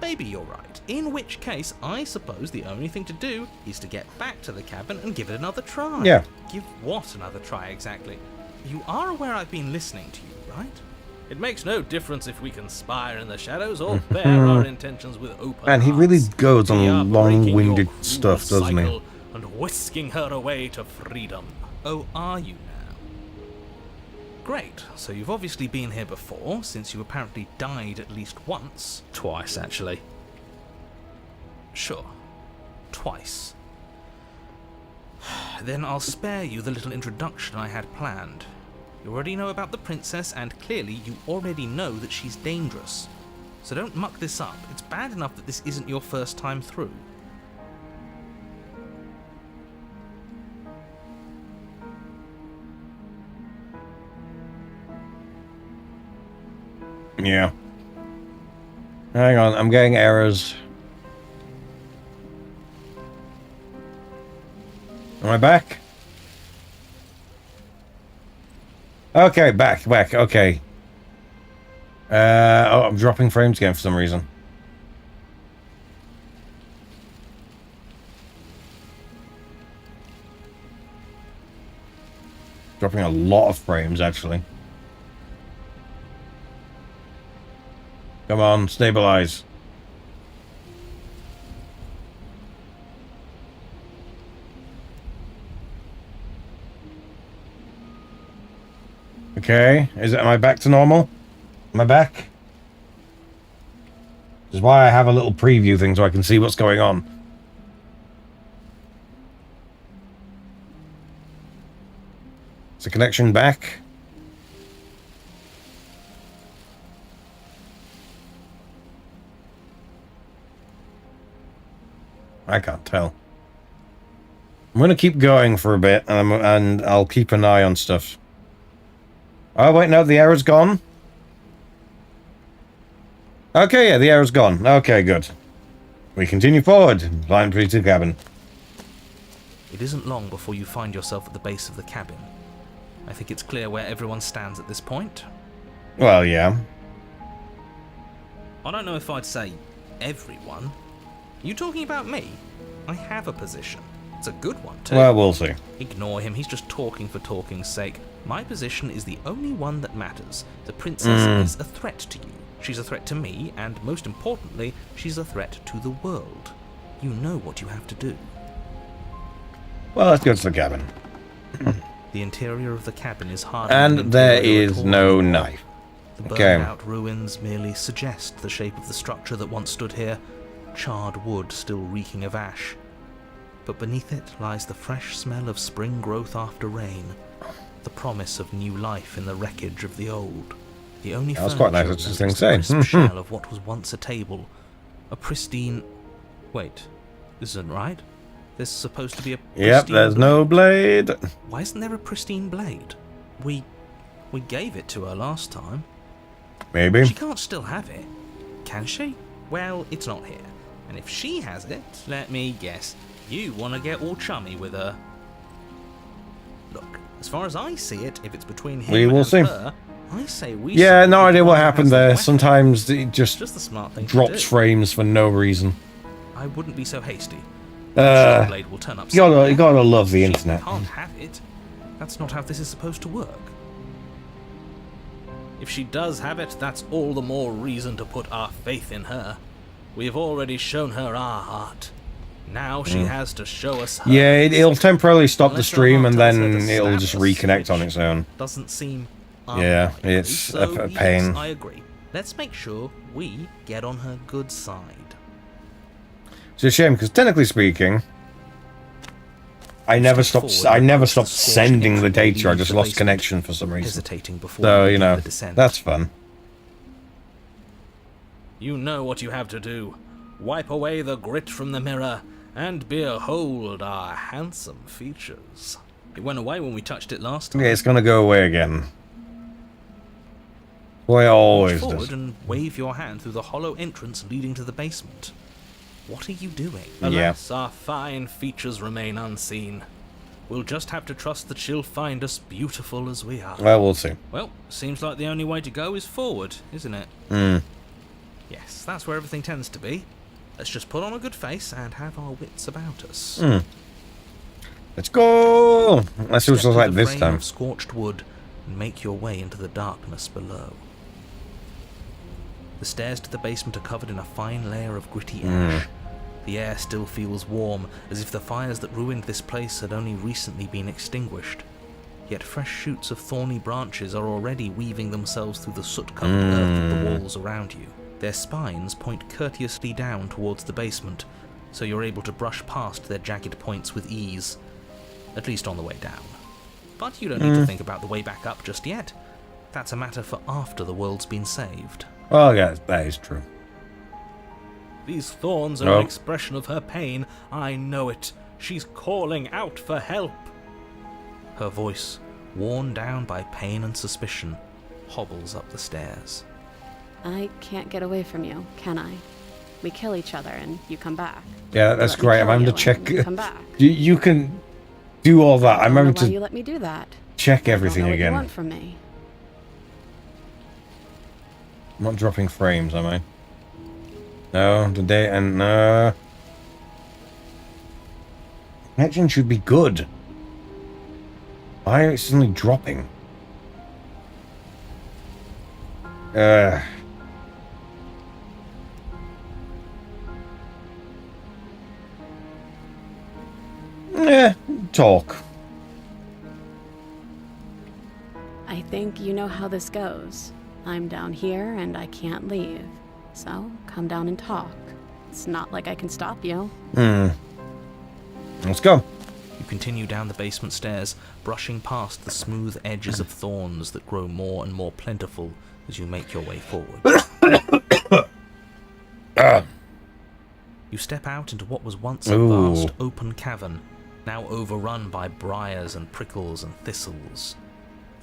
maybe you're right. In which case, I suppose the only thing to do is to get back to the cabin and give it another try. Yeah. Give what another try exactly? You are aware I've been listening to you, right? It makes no difference if we conspire in the shadows or bear our intentions with open Man, he really hearts. goes We are on breaking long-winded your cruel stuff, doesn't he? cycle and whisking her away to freedom. Oh, are you now? Great, so you've obviously been here before, since you apparently died at least once. Twice, actually. Sure. Twice. Then I'll spare you the little introduction I had planned. You already know about the princess, and clearly you already know that she's dangerous. So don't muck this up. It's bad enough that this isn't your first time through. Yeah. Hang on, I'm getting errors. Am I back? Okay, back, okay. Oh, I'm dropping frames again for some reason. Dropping a lot of frames, actually. Come on, stabilize. Okay, am I back to normal? Am I back? This is why I have a little preview thing so I can see what's going on. Is the connection back? I can't tell. I'm gonna keep going for a bit, and I'll keep an eye on stuff. Oh wait, no, the error's gone. Okay, yeah, the error's gone. Okay, good. We continue forward. Find Pristine cabin. It isn't long before you find yourself at the base of the cabin. I think it's clear where everyone stands at this point. Well, yeah. I don't know if I'd say everyone. You talking about me? I have a position. It's a good one, too. Well, we'll see. Ignore him, he's just talking for talking's sake. My position is the only one that matters. The princess is a threat to you. She's a threat to me, and most importantly, she's a threat to the world. You know what you have to do. Well, let's go to the cabin. The interior of the cabin is hard. And there is no knife. The burned-out ruins merely suggest the shape of the structure that once stood here, charred wood still reeking of ash. But beneath it lies the fresh smell of spring growth after rain, the promise of new life in the wreckage of the old. The only that was quite nice, furniture interesting is the crisp saying. shell of what was once a table, a pristine. Wait, this isn't right. There's supposed to be a pristine. Yep, there's no blade. Why isn't there a pristine blade? We gave it to her last time. Maybe. She can't still have it, can she? Well, it's not here. And if she has it, let me guess, you want to get all chummy with her. Look, as far as I see it, if it's between him and her, I say we. Yeah, no idea what happened there. Sometimes it just the smart thing drops frames for no reason. I wouldn't be so hasty. You gotta love the internet. Can't have it. That's not how this is supposed to work. If she does have it, that's all the more reason to put our faith in her. We've already shown her our heart. Now she has to show us her. Yeah, it'll temporarily stop the stream and then it'll just reconnect on its own. Doesn't seem. Yeah, it's a pain. Yes, I agree. Let's make sure we get on her good side. It's a shame because technically speaking, I never stopped sending the data. I just lost connection for some reason. Hesitating before so you know, that's fun. You know what you have to do. Wipe away the grit from the mirror, and behold our handsome features. It went away when we touched it last time. Yeah, it's gonna go away again. Boy, always March forward does. and wave your hand through the hollow entrance leading to the basement. What are you doing? Yeah. Alas, our fine features remain unseen. We'll just have to trust that she'll find us beautiful as we are. Well, we'll see. Well, seems like the only way to go is forward, isn't it? Yes, that's where everything tends to be. Let's just put on a good face and have our wits about us. Let's go! Let's see what it's like this Step into the frame time. of scorched wood and make your way into the darkness below. The stairs to the basement are covered in a fine layer of gritty ash. The air still feels warm, as if the fires that ruined this place had only recently been extinguished. Yet fresh shoots of thorny branches are already weaving themselves through the soot-covered earth of the walls around you. Their spines point courteously down towards the basement, so you're able to brush past their jagged points with ease, at least on the way down. But you don't need to think about the way back up just yet. That's a matter for after the world's been saved. Oh, yeah, that is true. These thorns are an expression of her pain. I know it. She's calling out for help. Her voice, worn down by pain and suspicion, hobbles up the stairs. I can't get away from you, can I? We kill each other and you come back. Yeah, that's great. I'm having to check. You come back. You can do all that. I'm having Why to you let me do that? check everything I don't know again. what you want from me. I'm not dropping frames, am I? No, the day and no. Connection should be good. Why are it suddenly dropping? Talk. I think you know how this goes. I'm down here and I can't leave. So, come down and talk. It's not like I can stop you. Let's go. You continue down the basement stairs, brushing past the smooth edges of thorns that grow more and more plentiful as you make your way forward. You step out into what was once a vast open cavern, now overrun by briars and prickles and thistles.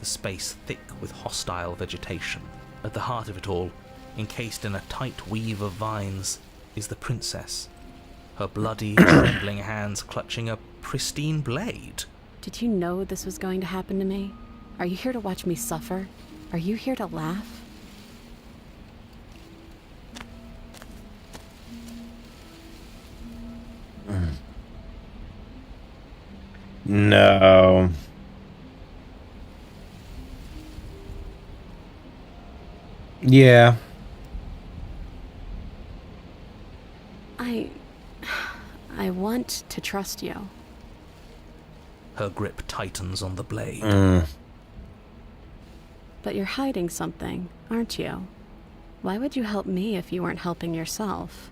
The space thick with hostile vegetation. At the heart of it all, encased in a tight weave of vines, is the princess, her bloody, trembling hands clutching a pristine blade. Did you know this was going to happen to me? Are you here to watch me suffer? Are you here to laugh? No. Yeah. I want to trust you. Her grip tightens on the blade. But you're hiding something, aren't you? Why would you help me if you weren't helping yourself?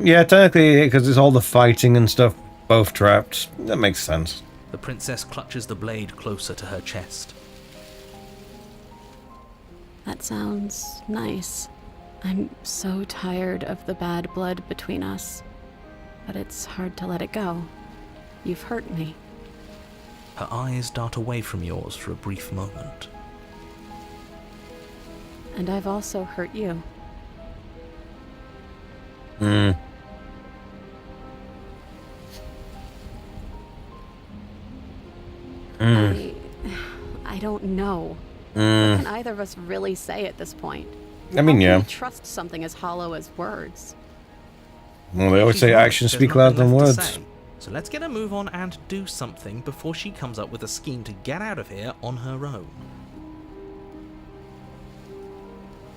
Yeah, technically, because it's all the fighting and stuff, both trapped. That makes sense. The princess clutches the blade closer to her chest. That sounds nice. I'm so tired of the bad blood between us. But it's hard to let it go. You've hurt me. Her eyes dart away from yours for a brief moment. And I've also hurt you. I don't know. What can either of us really say at this point? I mean, How yeah. can you trust something as hollow as words? Well, they always She's say right, actions there's speak louder nothing than left to words. say. So let's get a move on and do something before she comes up with a scheme to get out of here on her own.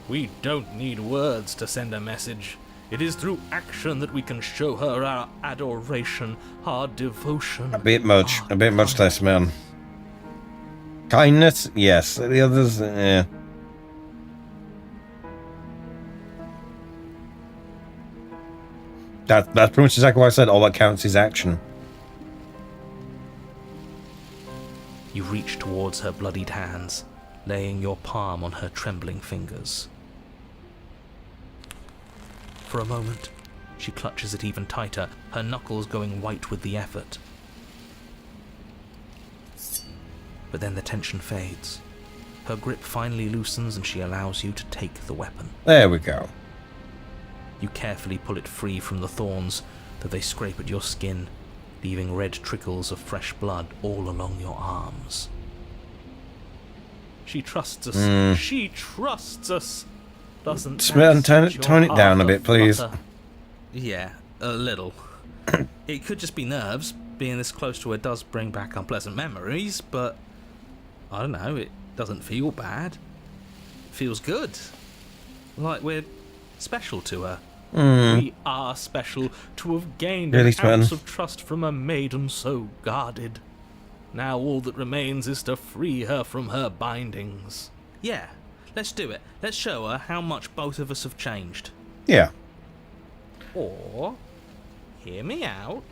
We don't need words to send a message. It is through action that we can show her our adoration, our devotion. A bit much less, man. Kindness, yes. The others, yeah. That's pretty much exactly what I said. All that counts is action. You reach towards her bloodied hands, laying your palm on her trembling fingers. For a moment, she clutches it even tighter, her knuckles going white with the effort. But then the tension fades. Her grip finally loosens and she allows you to take the weapon. There we go. You carefully pull it free from the thorns, though they scrape at your skin, leaving red trickles of fresh blood all along your arms. She trusts us. She trusts us. Doesn't Smitten, that tone it your down a heart bit, please. flutter? Yeah, a little. It could just be nerves. Being this close to her does bring back unpleasant memories, but I don't know, it doesn't feel bad. It feels good. Like we're special to her. We are special to have gained Really, an ounce Smitten? of trust from a maiden so guarded. Now all that remains is to free her from her bindings. Yeah, let's do it. Let's show her how much both of us have changed. Yeah. Or, hear me out,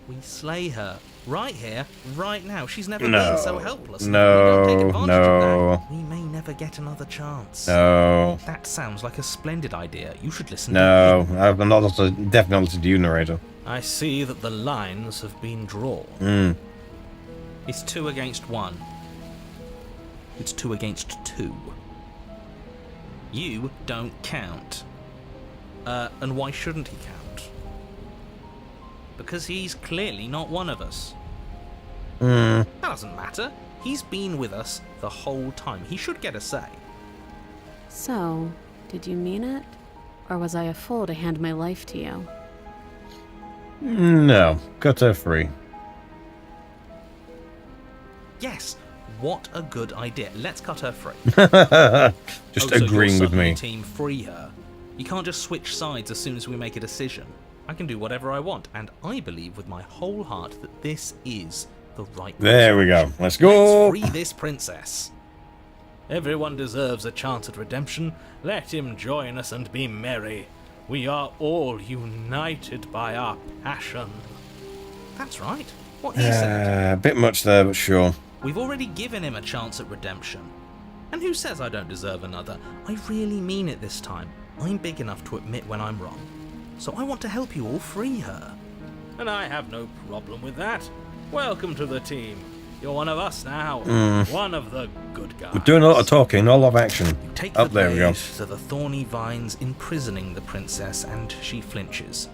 we slay her. Right here, right now. She's never been so helpless. And if we don't take advantage of that, we may never get another chance. No. That sounds like a splendid idea. You should listen No. to me. I'm not definitely not listening to you, narrator. I see that the lines have been drawn. It's 2 against 1. It's 2 against 2. You don't count. And why shouldn't he count? Because he's clearly not one of us. That doesn't matter. He's been with us the whole time. He should get a say. So, did you mean it? Or was I a fool to hand my life to you? No. Cut her free. Yes, what a good idea. Let's cut her free. Just Oh, so agreeing you're with suddenly me. Team free her. You can't just switch sides as soon as we make a decision. I can do whatever I want, and I believe with my whole heart that this is the right There we go. Let's go. Let's free this princess. Everyone deserves a chance at redemption. Let him join us and be merry. We are all united by our passion. That's right. What he said. A bit much there, but sure. We've already given him a chance at redemption. And who says I don't deserve another? I really mean it this time. I'm big enough to admit when I'm wrong. So I want to help you all free her. And I have no problem with that. Welcome to the team. You're one of us now. One of the good guys. We're doing a lot of talking, not a lot of action. You take Up the there we go. blade to the thorny vines imprisoning the princess, and she flinches,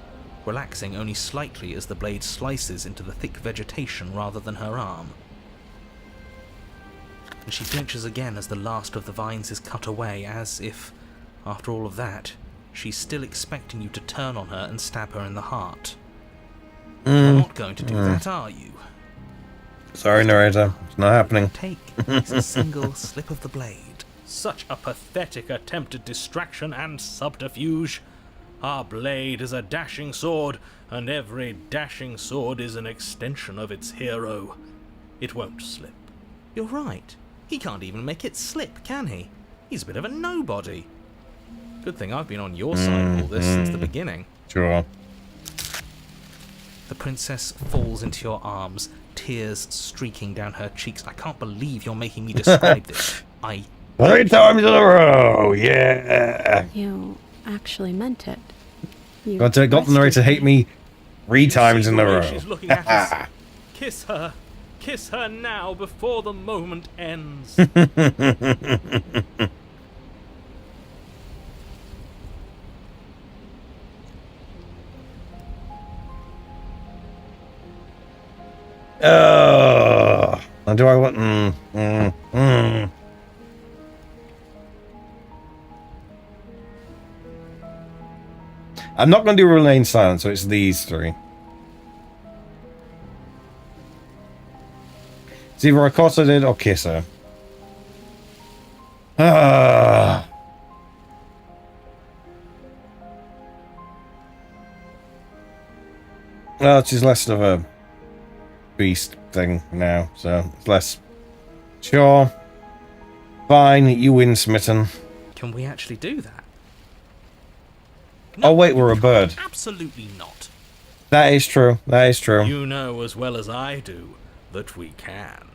relaxing only slightly as the blade slices into the thick vegetation rather than her arm. And she flinches again as the last of the vines is cut away, as if, after all of that, she's still expecting you to turn on her and stab her in the heart. You're not going to do that, are you? Sorry, narrator. It's not happening. Take is a single slip of the blade. Such a pathetic attempt at distraction and subterfuge. Our blade is a dashing sword, and every dashing sword is an extension of its hero. It won't slip. You're right. He can't even make it slip, can he? He's a bit of a nobody. Good thing I've been on your side of all this since the beginning. Sure. The princess falls into your arms, tears streaking down her cheeks. I can't believe you're making me describe this. 3 times in a row, yeah. You actually meant it. You Got the narrator rescued to hate me 3 times See in the a way row. She's looking at us. Kiss her. Kiss her now before the moment ends. Now do I want... I'm not going to do remain silent, so it's these 3. It's either I cross her or kiss her. Well, she's less of a beast thing now, so it's less. Sure. Fine, you win, Smitten. Can we actually do that? Oh, wait, we're a bird. Absolutely not. That is true. That is true. You know as well as I do that we can.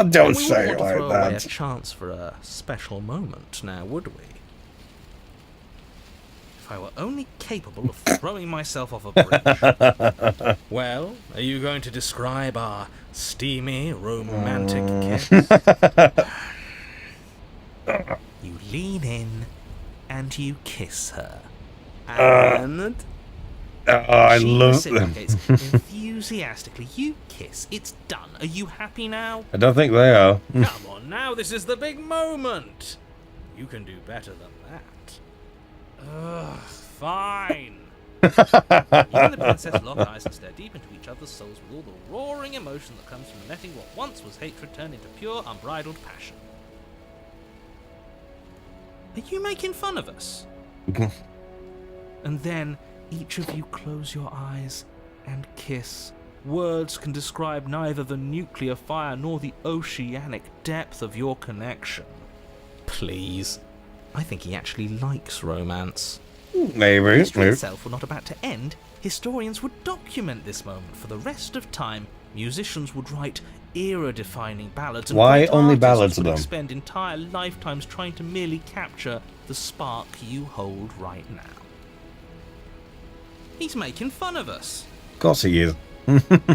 Don't We say wouldn't it want to throw away a like that. chance for a special moment, now would we? If I were only capable of throwing myself off a bridge. Well, are you going to describe our steamy, romantic kiss? You lean in and you kiss her. And I She love them. reciprocates enthusiastically. You kiss. It's done. Are you happy now? I don't think they are. Come on now, this is the big moment. You can do better than that. Ugh, fine. You and the princess lock eyes and stare deep into each other's souls with all the roaring emotion that comes from letting what once was hatred turn into pure, unbridled passion. Are you making fun of us? And then each of you close your eyes and kiss. Words can describe neither the nuclear fire nor the oceanic depth of your connection. Please. I think he actually likes romance. Maybe. History itself were not about to end. Historians would document this moment for the rest of time. Musicians would write era-defining ballads. And Why great only artists ballads of would them? spend entire lifetimes trying to merely capture the spark you hold right now. He's making fun of us. Of course he is.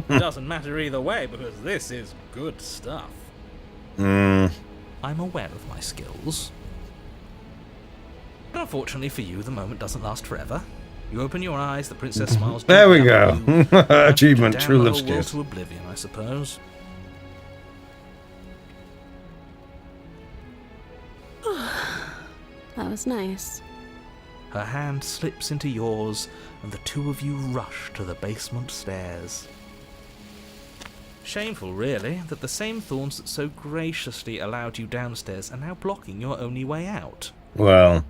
Doesn't matter either way, because this is good stuff. I'm aware of my skills. But unfortunately for you, the moment doesn't last forever. You open your eyes, the princess smiles. There we down go. at you, Achievement, damn true the love whole world skills. to oblivion, I suppose. That was nice. Her hand slips into yours, and the two of you rush to the basement stairs. Shameful, really, that the same thorns that so graciously allowed you downstairs are now blocking your only way out. Well,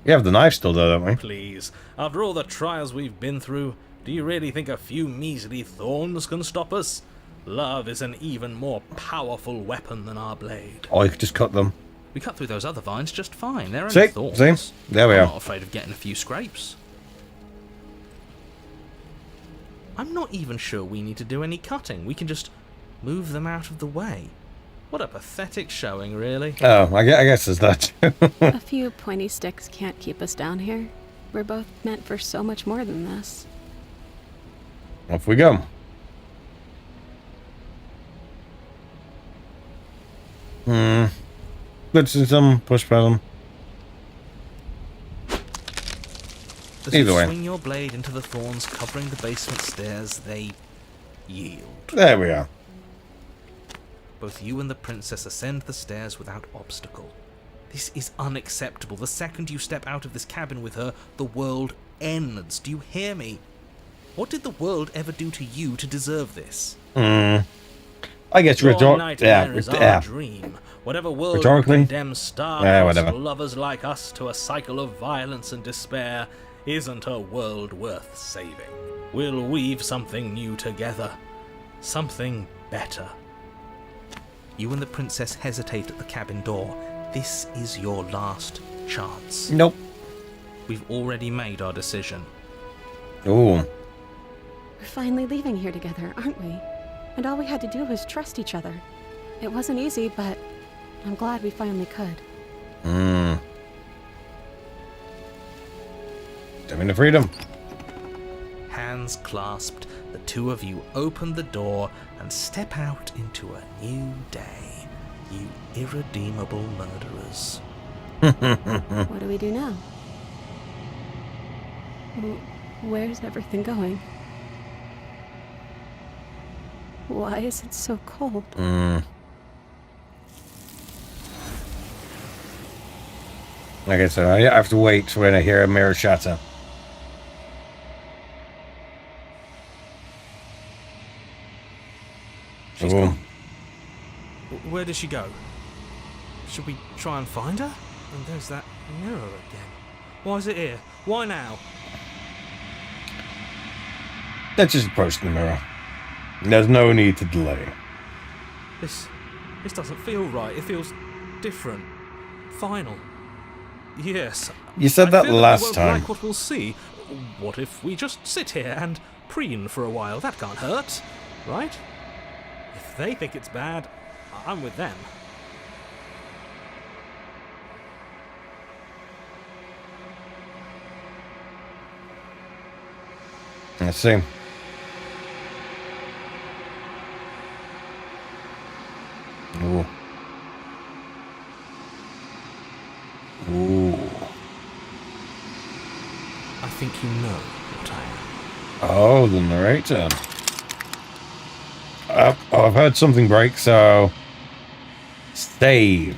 we have the knife still, though, don't we? Please, after all the trials we've been through, do you really think a few measly thorns can stop us? Love is an even more powerful weapon than our blade. Or you could just cut them. We cut through those other vines just fine. They're only See? thorns. See? There we I'm are. not afraid of getting a few scrapes. I'm not even sure we need to do any cutting. We can just move them out of the way. What a pathetic showing, really. Oh, I guess there's that. A few pointy sticks can't keep us down here. We're both meant for so much more than this. Off we go. Let's do some push button. As Either you way. swing your blade into the thorns covering the basement stairs, they yield. There we are. Both you and the princess ascend the stairs without obstacle. This is unacceptable. The second you step out of this cabin with her, the world ends. Do you hear me? What did the world ever do to you to deserve this? I guess Your rhetor- nightmare is yeah. our dream. Whatever world Rhetorically? condemns Yeah, star-crossed whatever. lovers like us to a cycle of violence and despair isn't a world worth saving. We'll weave something new together. Something better. You and the princess hesitate at the cabin door. This is your last chance. Nope. We've already made our decision. Ooh. We're finally leaving here together, aren't we? And all we had to do was trust each other. It wasn't easy, but I'm glad we finally could. Having the freedom. Hands clasped, the two of you open the door and step out into a new day. You irredeemable murderers. What do we do now? Where's everything going? Why is it so cold? Like I said, I have to wait when I hear a mirror shatter. She's Ooh. gone. Where did she go? Should we try and find her? And there's that mirror again. Why is it here? Why now? Let's just approach the mirror. There's no need to delay. This doesn't feel right. It feels different. Final. Yes. You said I that fear we last won't time. like what we'll see. What if we just sit here and preen for a while? That can't hurt, right? If they think it's bad, I'm with them. Let's see. Ooh. Ooh. I think you know what I am. Oh, the narrator. Oh, I've heard something break, so... Save.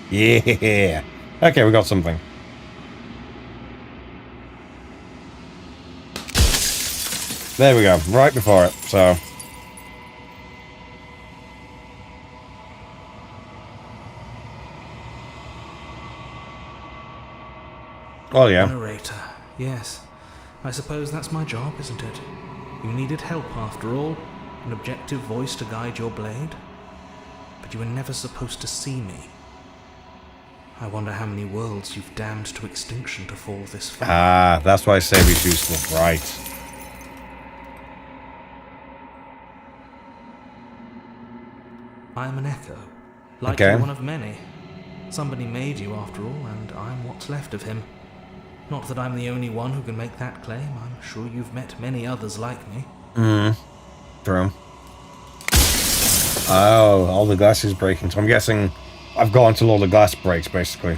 Yeah. Okay, we got something. There we go. Right before it, so... Oh, yeah. Narrator. Yes. I suppose that's my job, isn't it? You needed help, after all. An objective voice to guide your blade. But you were never supposed to see me. I wonder how many worlds you've damned to extinction to fall this far. Ah, that's why save is useful. Right. I am an echo. Likely Okay. one of many. Somebody made you, after all, and I'm what's left of him. Not that I'm the only one who can make that claim. I'm sure you've met many others like me. True. Oh, all the glass is breaking. So I'm guessing I've got until all the glass breaks, basically.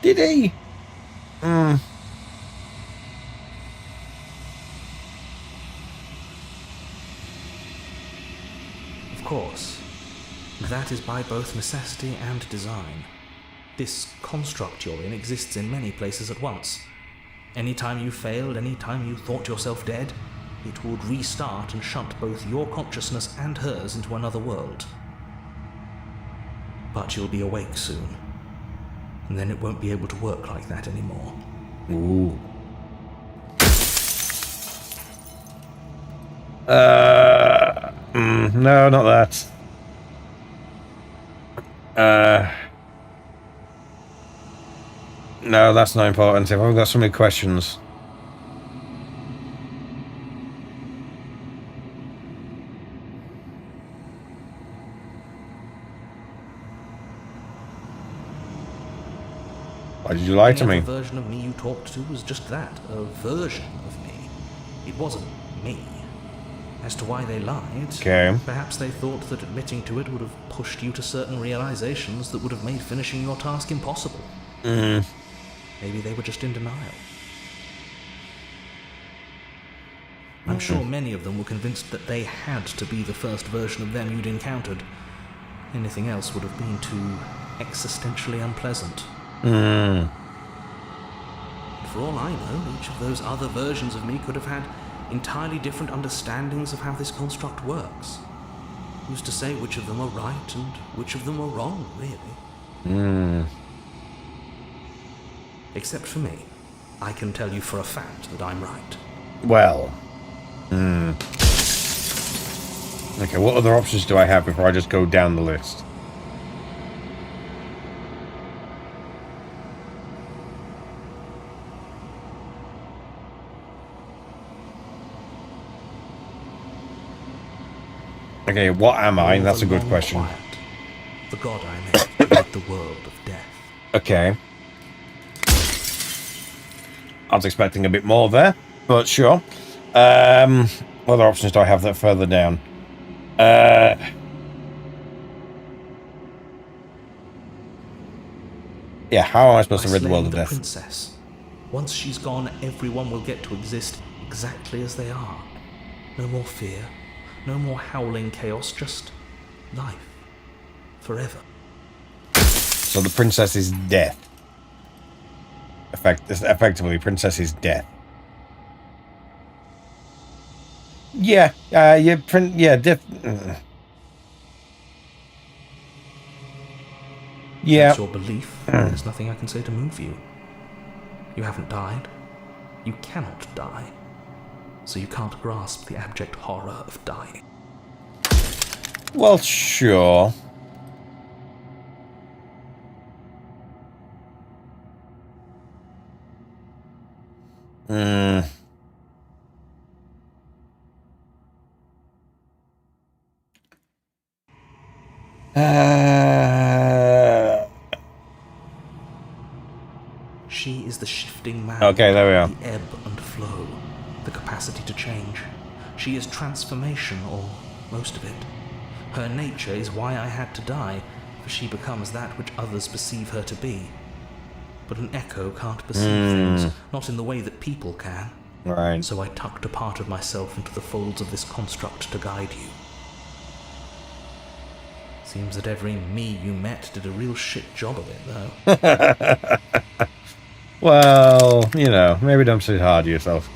Did he? Of course. That is by both necessity and design. This construct you're in exists in many places at once. Any time you failed, any time you thought yourself dead, it would restart and shunt both your consciousness and hers into another world. But you'll be awake soon, and then it won't be able to work like that anymore. Ooh. No, not that. No, that's not important. I've got so many questions. Why did you lie to me? The version of me you talked to was just that, a version of me. It wasn't me. As to why they lied, Okay. perhaps they thought that admitting to it would have pushed you to certain realizations that would have made finishing your task impossible. Maybe they were just in denial. I'm sure many of them were convinced that they had to be the first version of them you'd encountered. Anything else would have been too existentially unpleasant. For all I know, each of those other versions of me could have had entirely different understandings of how this construct works. Who's to say which of them are right and which of them are wrong, really? Except for me. I can tell you for a fact that I'm right. Well. Okay, what other options do I have before I just go down the list? Okay, what am I? That's a good question. Quiet. The god I met with the world of death. Okay. I was expecting a bit more there, but sure. What other options do I have that further down? Yeah, how am I supposed to rid the world of death? Princess. Once she's gone, everyone will get to exist exactly as they are. No more fear, no more howling chaos, just life. Forever. So the princess is death. Effectively, princess is death. Yeah, death. Yeah. That's your belief. There's nothing I can say to move you. You haven't died. You cannot die. So you can't grasp the abject horror of dying. Well, sure. She is the shifting man. Okay, there we are. The ebb and flow. The capacity to change. She is transformation, or most of it. Her nature is why I had to die, for she becomes that which others perceive her to be. but an echo can't perceive things, not in the way that people can. Right. So I tucked a part of myself into the folds of this construct to guide you. Seems that every me you met did a real shit job of it, though. Well, you know, maybe don't say hard to yourself.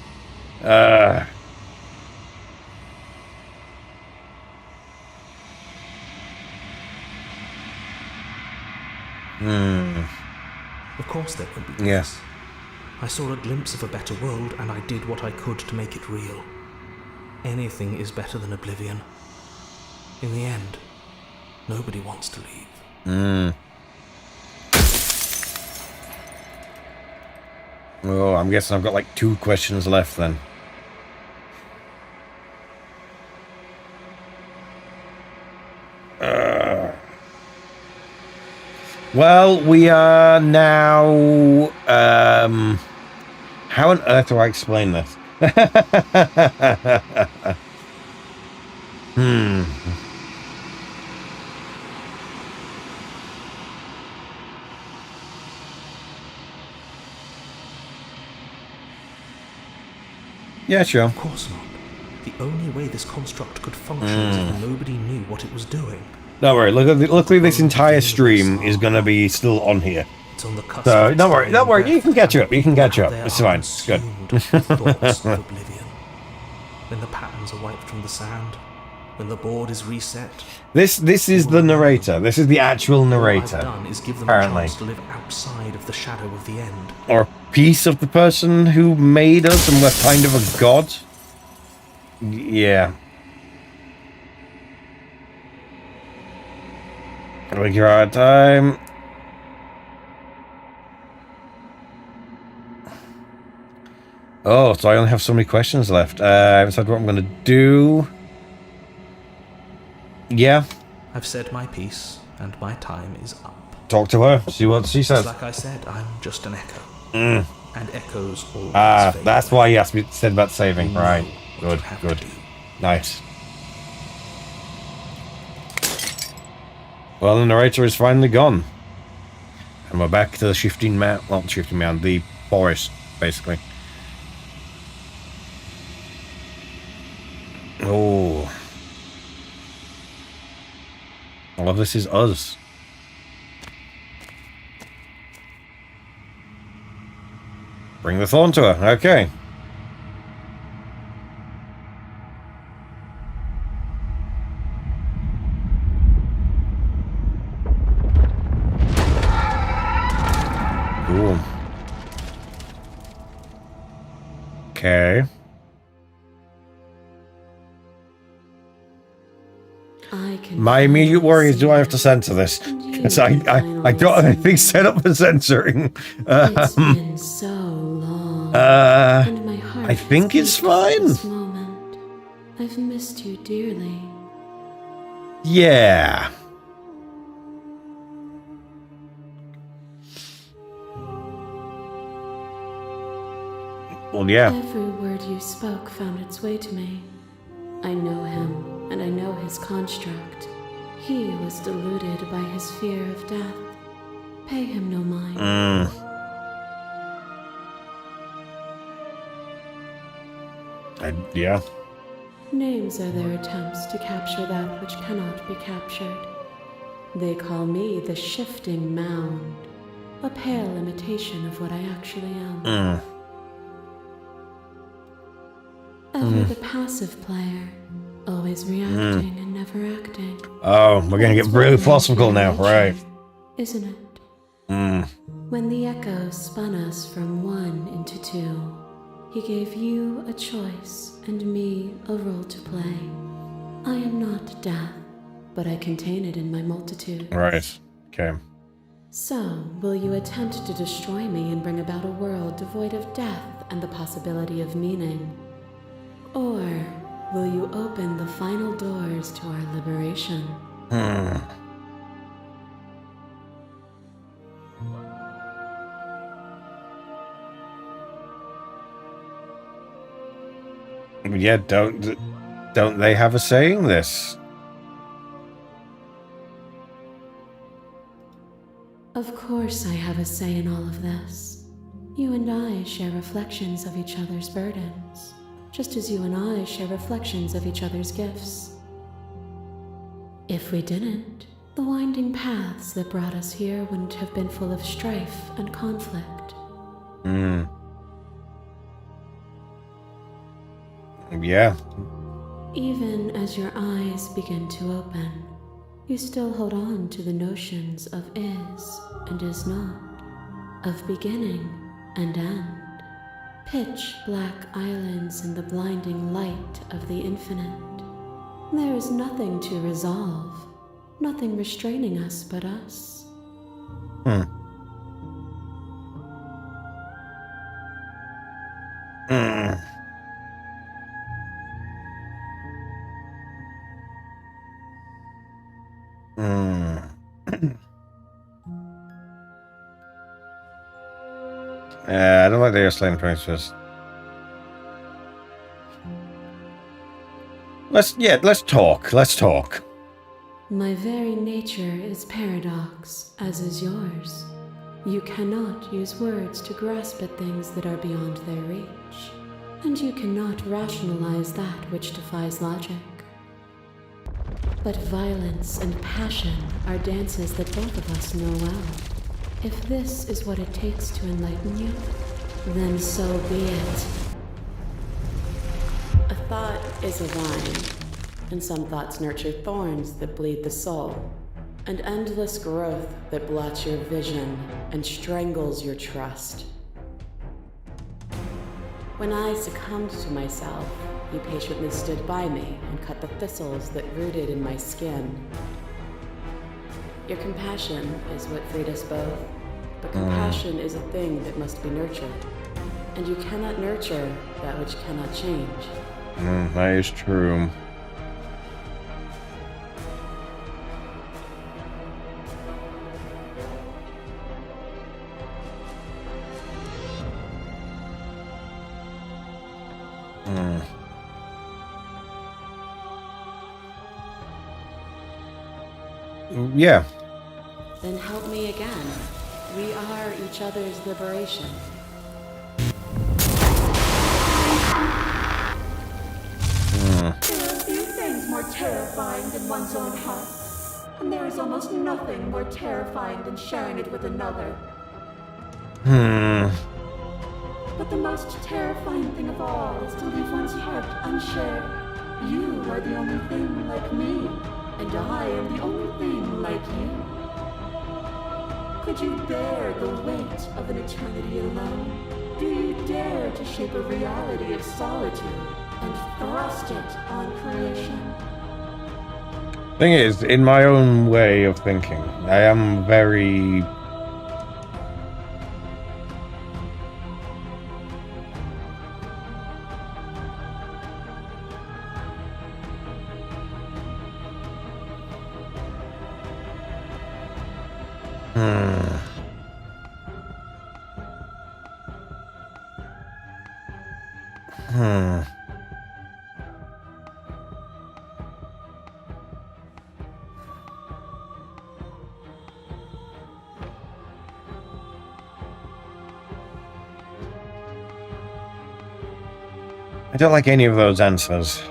Of course there would be. Yes. I saw a glimpse of a better world, and I did what I could to make it real. Anything is better than oblivion. In the end, nobody wants to leave. Oh, I'm guessing I've got like 2 questions left then. Well, we are now... how on earth do I explain this? Yeah, sure. Of course not. The only way this construct could function is if nobody knew what it was doing. Don't worry. Luckily, this entire stream is going to be still on here. It's on the cusp So of don't worry. time Don't worry. and You can catch up. You can catch up. They It's are fine. It's good. consumed with thoughts of oblivion. When the patterns are wiped from the sand, when the board is reset. This is the narrator. This is the actual All narrator. I've done is give them Apparently. a chance to live outside of the shadow of the end. Or a piece of the person who made us and we're kind of a god. Yeah. Like you're out of time. Oh, so I only have so many questions left. I haven't said what I'm going to do. Yeah. I've said my piece, and my time is up. Talk to her. See what she says. Like I said, I'm just an echo. And echoes always fade That's away. why you said about saving. Right. What Good, you have good. to do. Nice. Well, the narrator is finally gone. And we're back to the shifting mound. Well, shifting mound. The forest, basically. Oh. All of this is us. Bring the thorn to her. Okay. Cool. Okay. My immediate worry is, do I have to censor this? Because I don't have anything set up for censoring. It's been so long. And my heart I think has it's ached for fine. this moment. I've missed you dearly. Yeah. Well, yeah. Every word you spoke found its way to me. I know him, and I know his construct. He was deluded by his fear of death. Pay him no mind. Yeah. Names are their attempts to capture that which cannot be captured. They call me the shifting mound, a pale imitation of what I actually am. Ever the passive player, always reacting and never acting. Oh, we're gonna get really philosophical now, right? Isn't it? When the echo spun us from one into two, he gave you a choice and me a role to play. I am not death, but I contain it in my multitude. Right. Okay. So, will you attempt to destroy me and bring about a world devoid of death and the possibility of meaning? Or will you open the final doors to our liberation? Yeah, don't they have a saying this? A Of course I have a say in all of this. You and I share reflections of each other's burdens, just as you and I share reflections of each other's gifts. If we didn't, the winding paths that brought us here wouldn't have been full of strife and conflict. Yeah. Even as your eyes begin to open, you still hold on to the notions of is and is not, of beginning and end, pitch black islands in the blinding light of the infinite. There is nothing to resolve, nothing restraining us but us. I don't like the Airslane Princess. Let's talk. My very nature is paradox, as is yours. You cannot use words to grasp at things that are beyond their reach, and you cannot rationalize that which defies logic. But violence and passion are dances that both of us know well. If this is what it takes to enlighten you, then so be it. A thought is a vine, and some thoughts nurture thorns that bleed the soul, and endless growth that blots your vision and strangles your trust. When I succumbed to myself, you patiently stood by me and cut the thistles that rooted in my skin. Your compassion is what freed us both, but compassion is a thing that must be nurtured, and you cannot nurture that which cannot change. That is true. Yeah. Then help me again. We are each other's liberation. There are few things more terrifying than one's own heart, and there is almost nothing more terrifying than sharing it with another. But the most terrifying thing of all is to leave one's heart unshared. You are the only thing like me, and I am the only thing like you. Could you bear the weight of an eternity alone? Do you dare to shape a reality of solitude and thrust it on creation? Thing is, in my own way of thinking, I am very... I don't like any of those answers.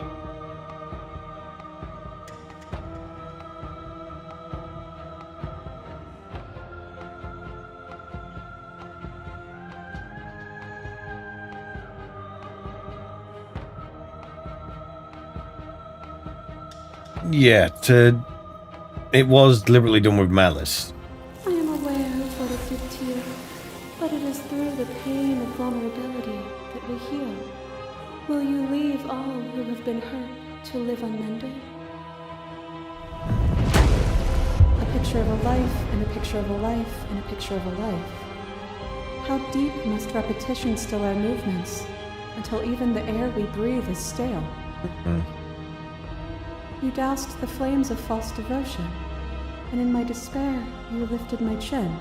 It was deliberately done with malice. I am aware of what it did to you, but it is through the pain of vulnerability that we heal. Will you leave all who have been hurt to live unmended? A picture of a life, and a picture of a life, and a picture of a life. How deep must repetition still our movements, until even the air we breathe is stale? You doused the flames of false devotion, and in my despair you lifted my chin,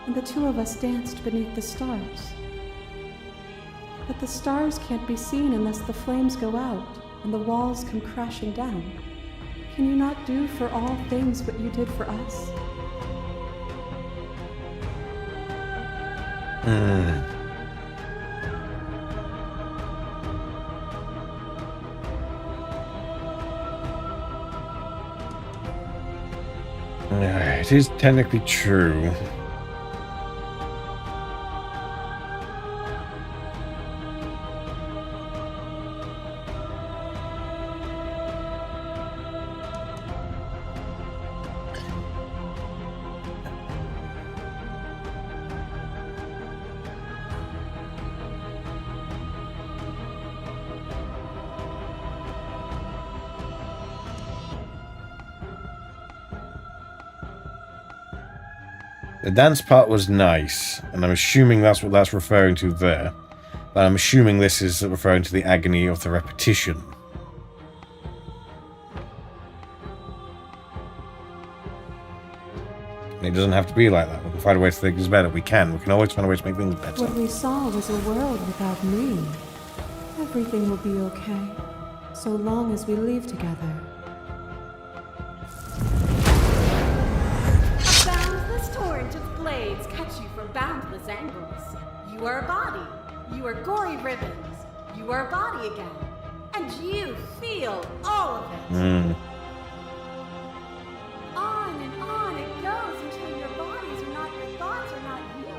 and the two of us danced beneath the stars. But the stars can't be seen unless the flames go out and the walls come crashing down. Can you not do for all things what you did for us? It is technically true. The dance part was nice, and I'm assuming that's what that's referring to there. But I'm assuming this is referring to the agony of the repetition. And it doesn't have to be like that. We can find a way to make things better. We can always find a way to make things better. What we saw was a world without me. Everything will be okay, so long as we leave together. Blades cut you from boundless angles. You are a body. You are gory ribbons. You are a body again. And you feel all of it. On and on it goes until your bodies are not your thoughts, are not you.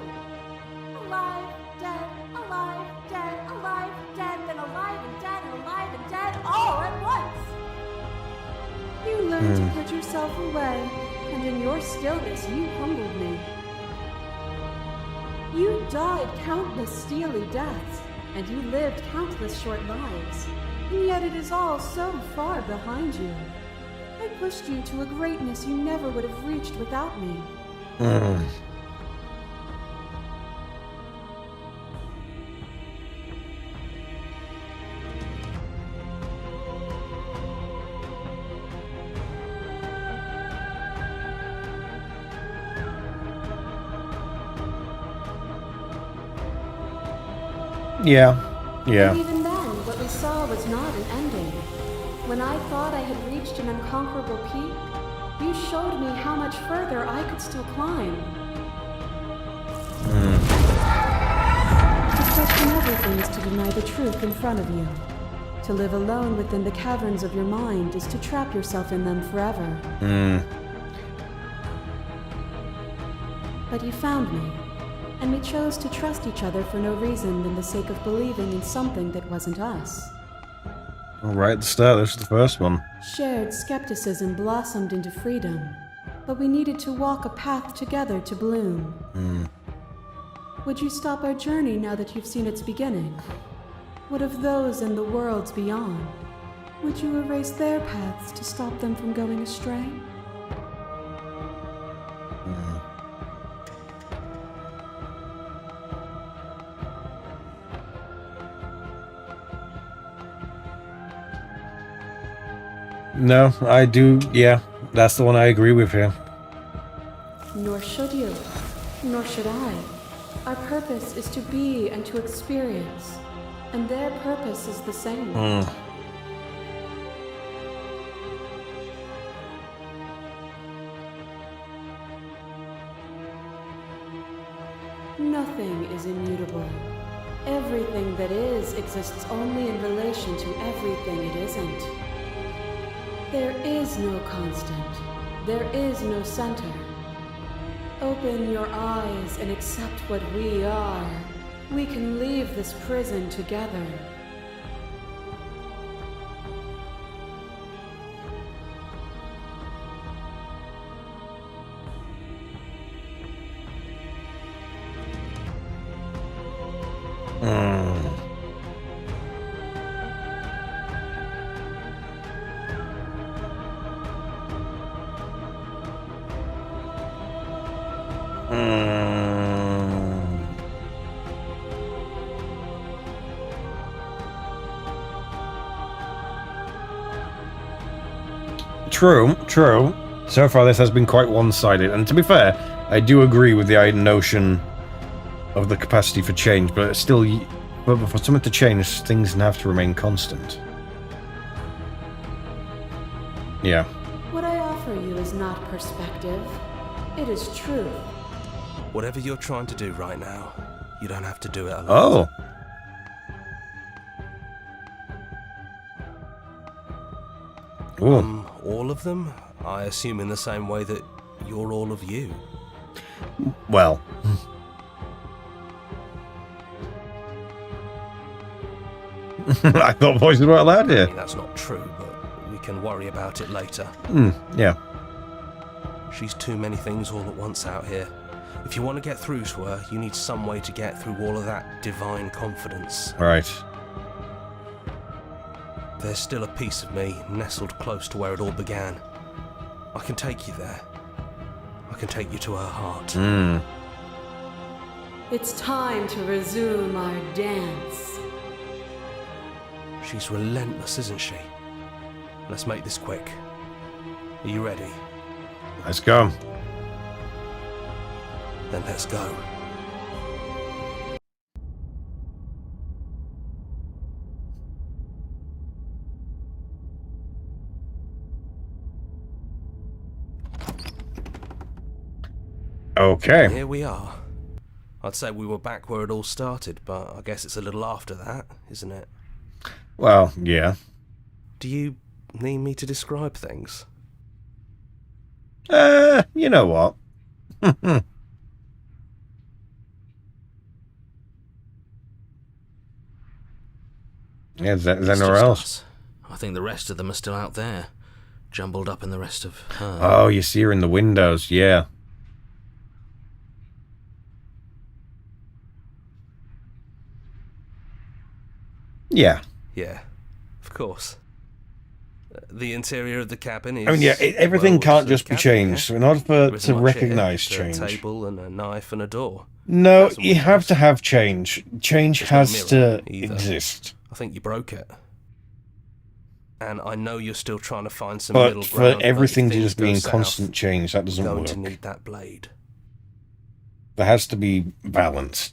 Alive, dead, alive, dead, alive, dead, then alive and dead and alive and dead all at once. You learned to put yourself away, and in your stillness you humbled me. You died countless steely deaths, and you lived countless short lives, and yet it is all so far behind you. I pushed you to a greatness you never would have reached without me. Yeah. And even then, what we saw was not an ending. When I thought I had reached an unconquerable peak, you showed me how much further I could still climb. To question everything is to deny the truth in front of you. To live alone within the caverns of your mind is to trap yourself in them forever. But you found me. And we chose to trust each other for no reason than the sake of believing in something that wasn't us. Right at the start, this is the first one. Shared skepticism blossomed into freedom, but we needed to walk a path together to bloom. Would you stop our journey now that you've seen its beginning? What of those in the worlds beyond? Would you erase their paths to stop them from going astray? No, I do, yeah. That's the one I agree with here. Nor should you. Nor should I. Our purpose is to be and to experience. And their purpose is the same. Nothing is immutable. Everything that is exists only in relation to everything it isn't. There is no constant. There is no center. Open your eyes and accept what we are. We can leave this prison together. True. So far this has been quite one-sided, and to be fair, I do agree with the notion of the capacity for change, but still, but for something to change, things have to remain constant. Yeah. What I offer you is not perspective. It is truth. Whatever you're trying to do right now, You don't have to do it alone. Oh. Ooh. All of them? I assume in the same way that you're all of you. Well. I thought voices were allowed I here. mean, that's not true, but we can worry about it later. Yeah. She's too many things all at once out here. If you want to get through to her, you need some way to get through all of that divine confidence. Right. There's still a piece of me nestled close to where it all began. I can take you there. I can take you to her heart. It's time to resume our dance. She's relentless, isn't she? Let's make this quick. Are you ready? Let's go. Then let's go. Okay. Here we are. I'd say we were back where it all started, but I guess it's a little after that, isn't it? Well, yeah. Do you need me to describe things? You know what? Yeah, is there It's anywhere just else? us. I think the rest of them are still out there, jumbled up in the rest of her. Oh, you see her in the windows, yeah. Yeah. Yeah, of course. The interior of the cabin is... I mean, yeah, everything well, can't it's a just be cabin, changed. yeah? So in order There isn't to much here. recognize It's change. A table and a knife and a door. No, That's all you it have is. to have change. Change There's no has mirror to either. exist. I think you broke it. And I know you're still trying to find some But middle for ground. everything if to things just be go in south, constant change, that doesn't you're going work. to need that blade. There has to be balance.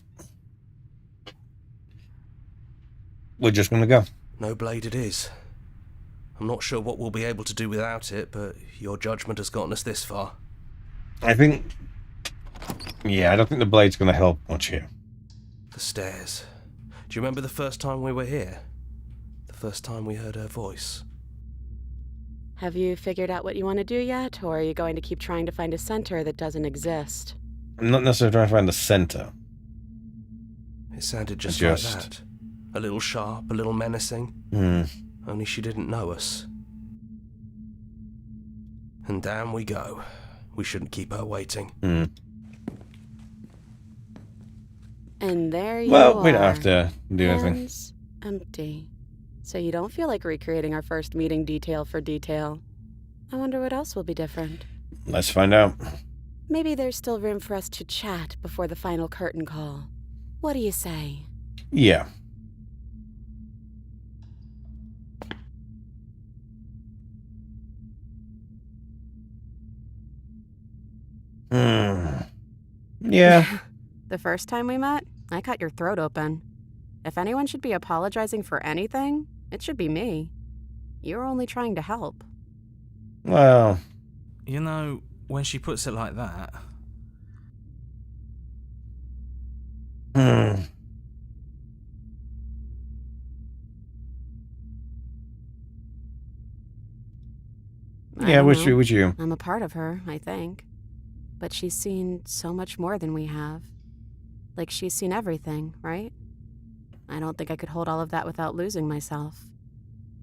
We're just gonna go. No blade it is. I'm not sure what we'll be able to do without it, but your judgment has gotten us this far. I think... Yeah, I don't think the blade's gonna help much here. The stairs. Do you remember the first time we were here? The first time we heard her voice? Have you figured out what you want to do yet, or are you going to keep trying to find a center that doesn't exist? I'm not necessarily trying to find the center. It sounded just Just- like that. A little sharp, a little menacing. Only she didn't know us. And down we go. We shouldn't keep her waiting. And there you Well, are. we don't have to do anything. Hands empty. So you don't feel like recreating our first meeting detail for detail. I wonder what else will be different. Let's find out. Maybe there's still room for us to chat before the final curtain call. What do you say? Yeah. Yeah. The first time we met, I cut your throat open. If anyone should be apologizing for anything, it should be me. You're only trying to help. Well, You know, when she puts it like that, I yeah, don't which know. you? I'm a part of her, I think. But she's seen so much more than we have. Like, she's seen everything, right? I don't think I could hold all of that without losing myself.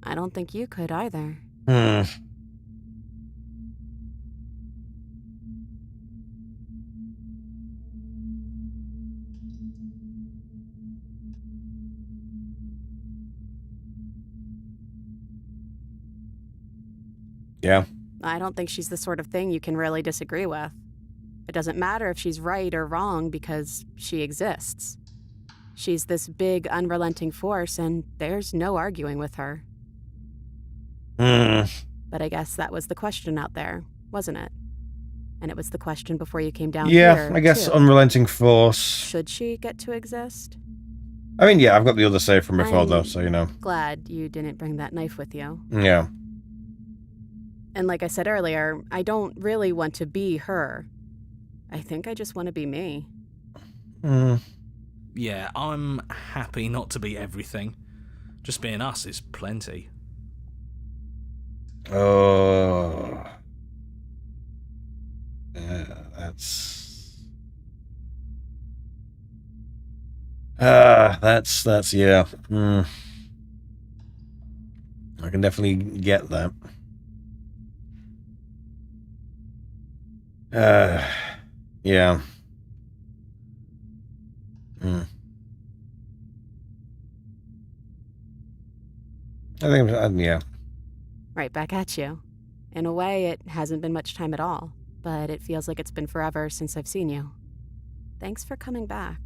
I don't think you could either. Yeah. I don't think she's the sort of thing you can really disagree with. It doesn't matter if she's right or wrong because she exists. She's this big, unrelenting force, and there's no arguing with her. But I guess that was the question out there, wasn't it? And it was the question before you came down Yeah, here, I guess too. unrelenting force. Should she get to exist? I mean, yeah, I've got the other save from before, I'm though, so you know. Glad you didn't bring that knife with you. Yeah. And like I said earlier, I don't really want to be her. I think I just want to be me. Yeah, I'm happy not to be everything. Just being us is plenty. Oh. That's, yeah. I can definitely get that. Yeah. I think, yeah. Right back at you. In a way, it hasn't been much time at all, but it feels like it's been forever since I've seen you. Thanks for coming back.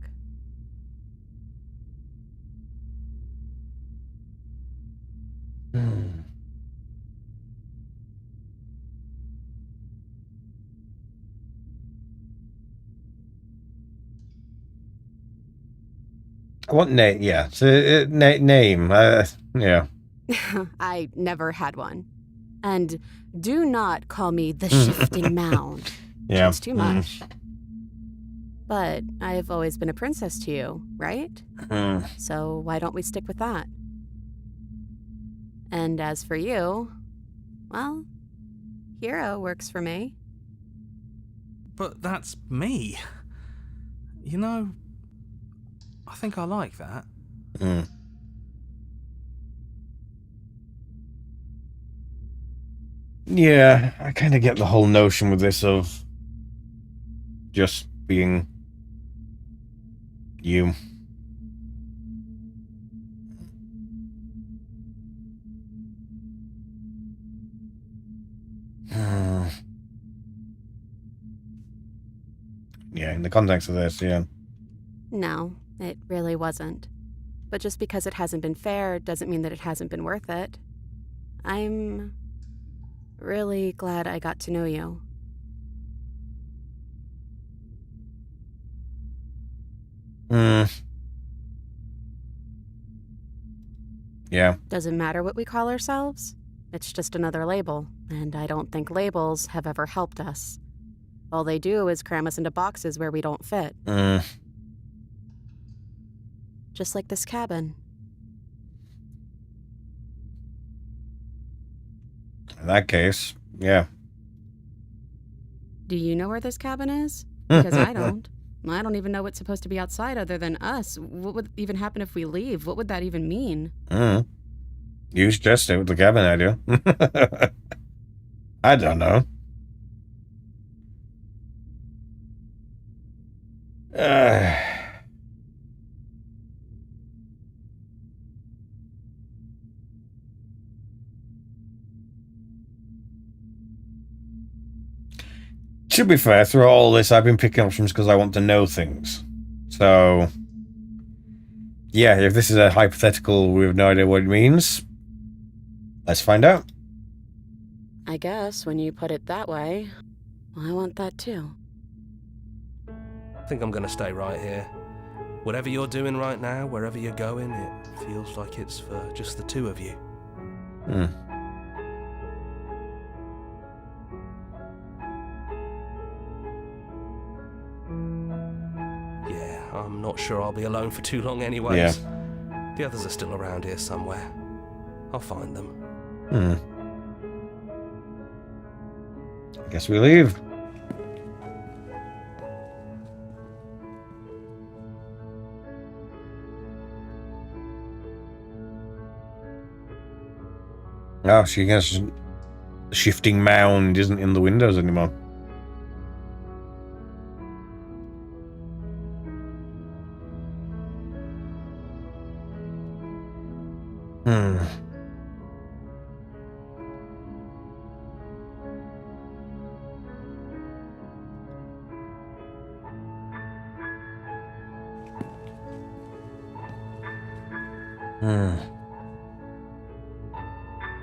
What name? Yeah. So, name. Yeah. I never had one. And do not call me the Shifting Mound. Yeah. It's too much. But I've always been a princess to you, right? So why don't we stick with that? And as for you, well, hero works for me. But that's me. You know, I think I like that. Yeah, I kind of get the whole notion with this of just being you. Yeah, in the context of this, yeah. No, it really wasn't. But just because it hasn't been fair doesn't mean that it hasn't been worth it. I'm really glad I got to know you. Yeah. Doesn't matter what we call ourselves. It's just another label, and I don't think labels have ever helped us. All they do is cram us into boxes where we don't fit. Just like this cabin. In that case, yeah. Do you know where this cabin is? Because I don't. I don't even know what's supposed to be outside other than us. What would even happen if we leave? What would that even mean? You suggested it with the cabin idea. I don't know. To be fair, through all this, I've been picking options because I want to know things. So, yeah, if this is a hypothetical, we have no idea what it means. Let's find out. I guess when you put it that way, I want that too. I think I'm gonna stay right here. Whatever you're doing right now, wherever you're going, it feels like it's for just the two of you. Yeah, I'm not sure I'll be alone for too long anyways. Yeah. The others are still around here somewhere. I'll find them. I guess we leave. Oh, she gets Shifting Mound isn't in the windows anymore.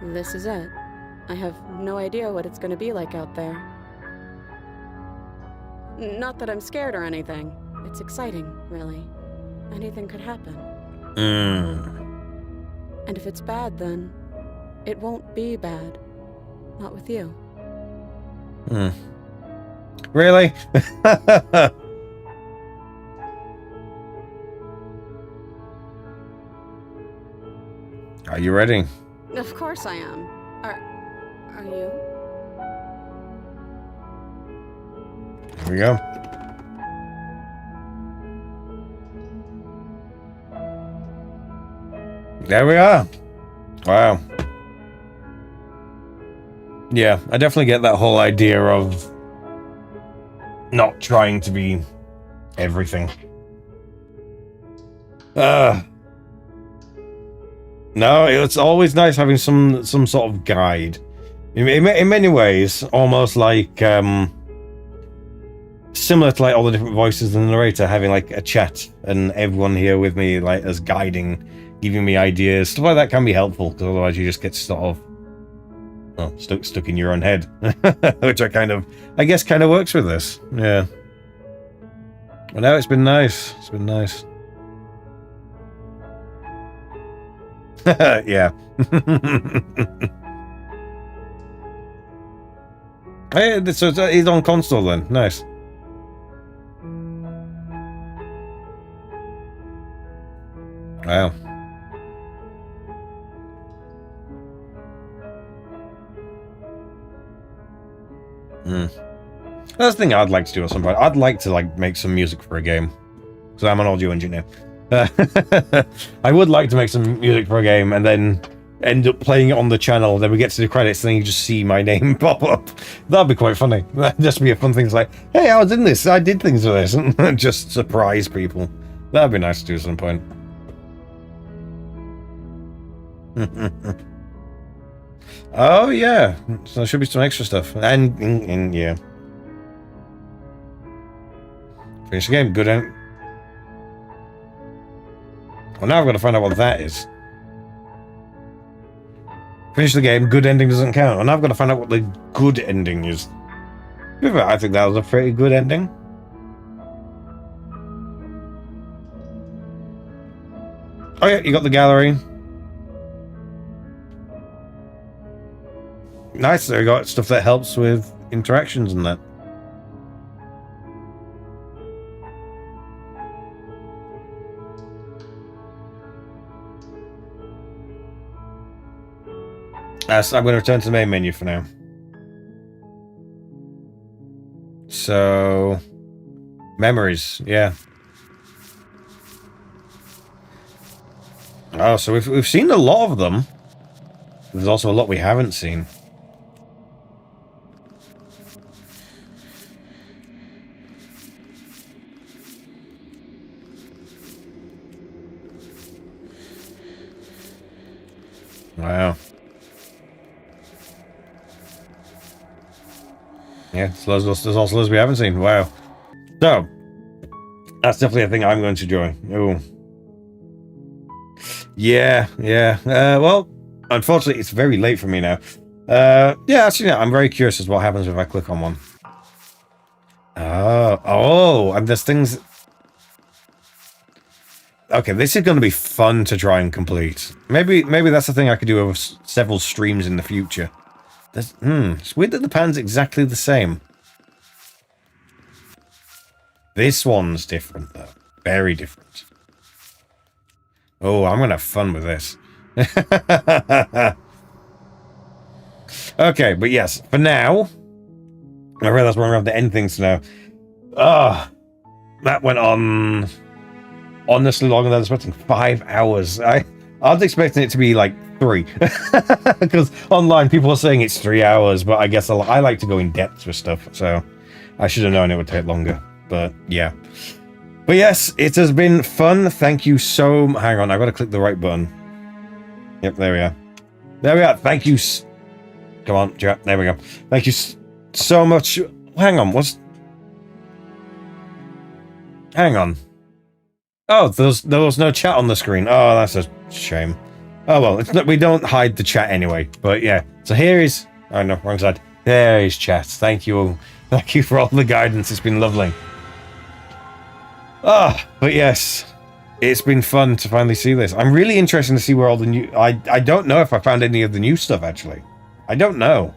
This is it. I have no idea what it's going to be like out there. Not that I'm scared or anything. It's exciting, really. Anything could happen. And if it's bad, then it won't be bad. Not with you. Really? Are you ready? Of course I am. Are you? Here we go. There we are. Wow. Yeah, I definitely get that whole idea of not trying to be everything. No, it's always nice having some sort of guide. In many ways, almost like similar to like all the different voices in the narrator, having like a chat and everyone here with me like as guiding, giving me ideas. Stuff like that can be helpful, because otherwise you just get sort of stuck in your own head. Which I guess kind of works with this. Yeah. Well, no, it's been nice. It's been nice. Yeah. Hey, so he's on console then. Nice. Wow. That's the thing I'd like to do at some point. I'd like to like make some music for a game. So I'm an audio engineer. I would like to make some music for a game and then end up playing it on the channel. Then we get to the credits and then you just see my name pop up. That'd be quite funny. That'd just be a fun thing. It's like, hey, I was in this. I did things with this. And just surprise people. That'd be nice to do at some point. Oh, yeah. So there should be some extra stuff. And yeah. Finish the game. Good end. Well, now I've got to find out what that is. Finish the game. Good ending doesn't count. Well, now I've got to find out what the good ending is. I think that was a pretty good ending. Oh, yeah. You got the gallery. Nice. There you got stuff that helps with interactions and that. So I'm going to return to the main menu for now. So, memories, yeah. Oh, so we've seen a lot of them. There's also a lot we haven't seen. Wow. Yeah, there's also loads we haven't seen. Wow. So, that's definitely a thing I'm going to enjoy. Ooh. Yeah. Well, unfortunately, it's very late for me now. Yeah, actually, I'm very curious as to what happens if I click on one. Oh, and there's things... Okay, this is going to be fun to try and complete. Maybe that's the thing I could do over several streams in the future. It's weird that the pan's exactly the same. This one's different, though. Very different. Oh, I'm going to have fun with this. Okay, but yes, for now... I realize we're going to have to end things now. That went on... honestly longer than I was expecting. 5 hours. I was expecting it to be like 3. Because online people are saying it's 3 hours, but I guess I like to go in depth with stuff, so I should have known it would take longer. But yeah. But yes, it has been fun. Thank you so much. Hang on, I've got to click the right button. Yep, there we are. There we are. Thank you. Come on, chat. There we go. Thank you so much. Hang on, hang on. Oh, there was no chat on the screen. Oh, that's a shame. Oh well, we don't hide the chat anyway. But yeah, so here is... Oh no, wrong side. There is chat. Thank you all. Thank you for all the guidance. It's been lovely. But yes, it's been fun to finally see this. I'm really interested to see where all the new... I don't know if I found any of the new stuff, actually. I don't know.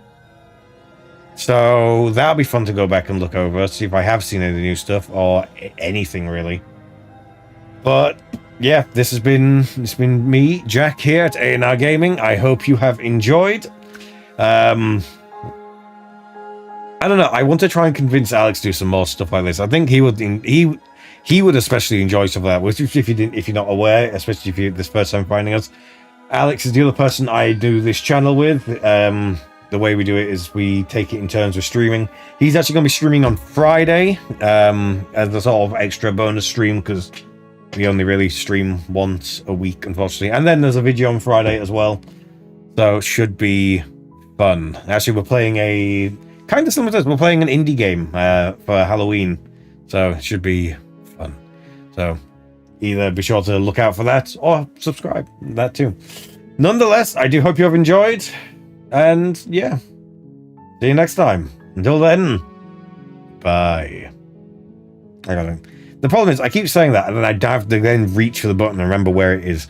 So that'll be fun to go back and look over, see if I have seen any new stuff or anything really. But yeah, it's been me, Jack, here at AnR Gaming. I hope you have enjoyed. I don't know. I want to try and convince Alex to do some more stuff like this. I think he would especially enjoy stuff like that. Which if you're not aware, especially if you're this first time finding us, Alex is the other person I do this channel with. The way we do it is we take it in turns with streaming. He's actually going to be streaming on Friday as a sort of extra bonus stream because we only really stream once a week, unfortunately. And then there's a video on Friday as well. So it should be fun. Actually, we're playing a kind of similar to this. We're playing an indie game for Halloween. So it should be fun. So either be sure to look out for that or subscribe. That too. Nonetheless, I do hope you have enjoyed. And yeah, see you next time. Until then, bye. I don't know. The problem is, I keep saying that, and then I have to then reach for the button and remember where it is.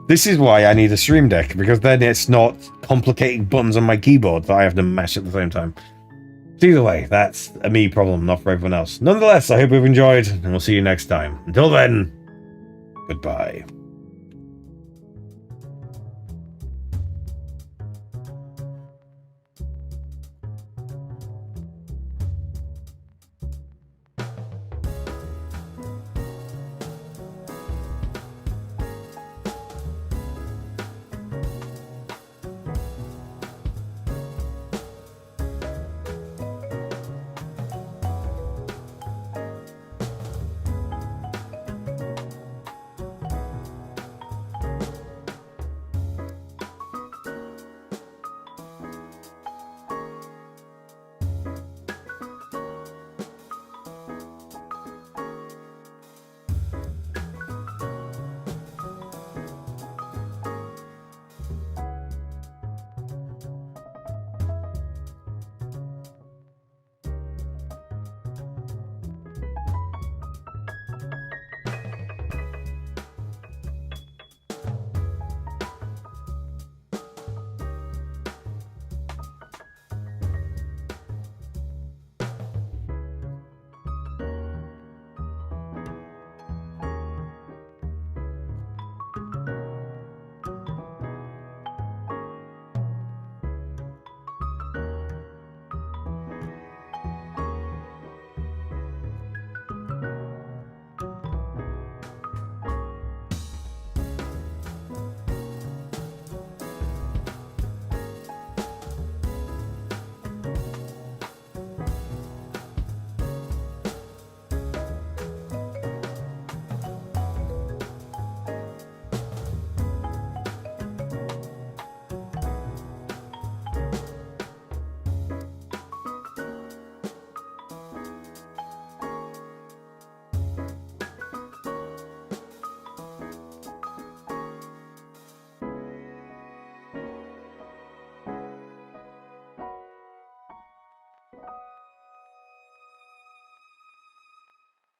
This is why I need a stream deck, because then it's not complicated buttons on my keyboard that I have to mash at the same time. So either way, that's a me problem, not for everyone else. Nonetheless, I hope you've enjoyed, and we'll see you next time. Until then, goodbye.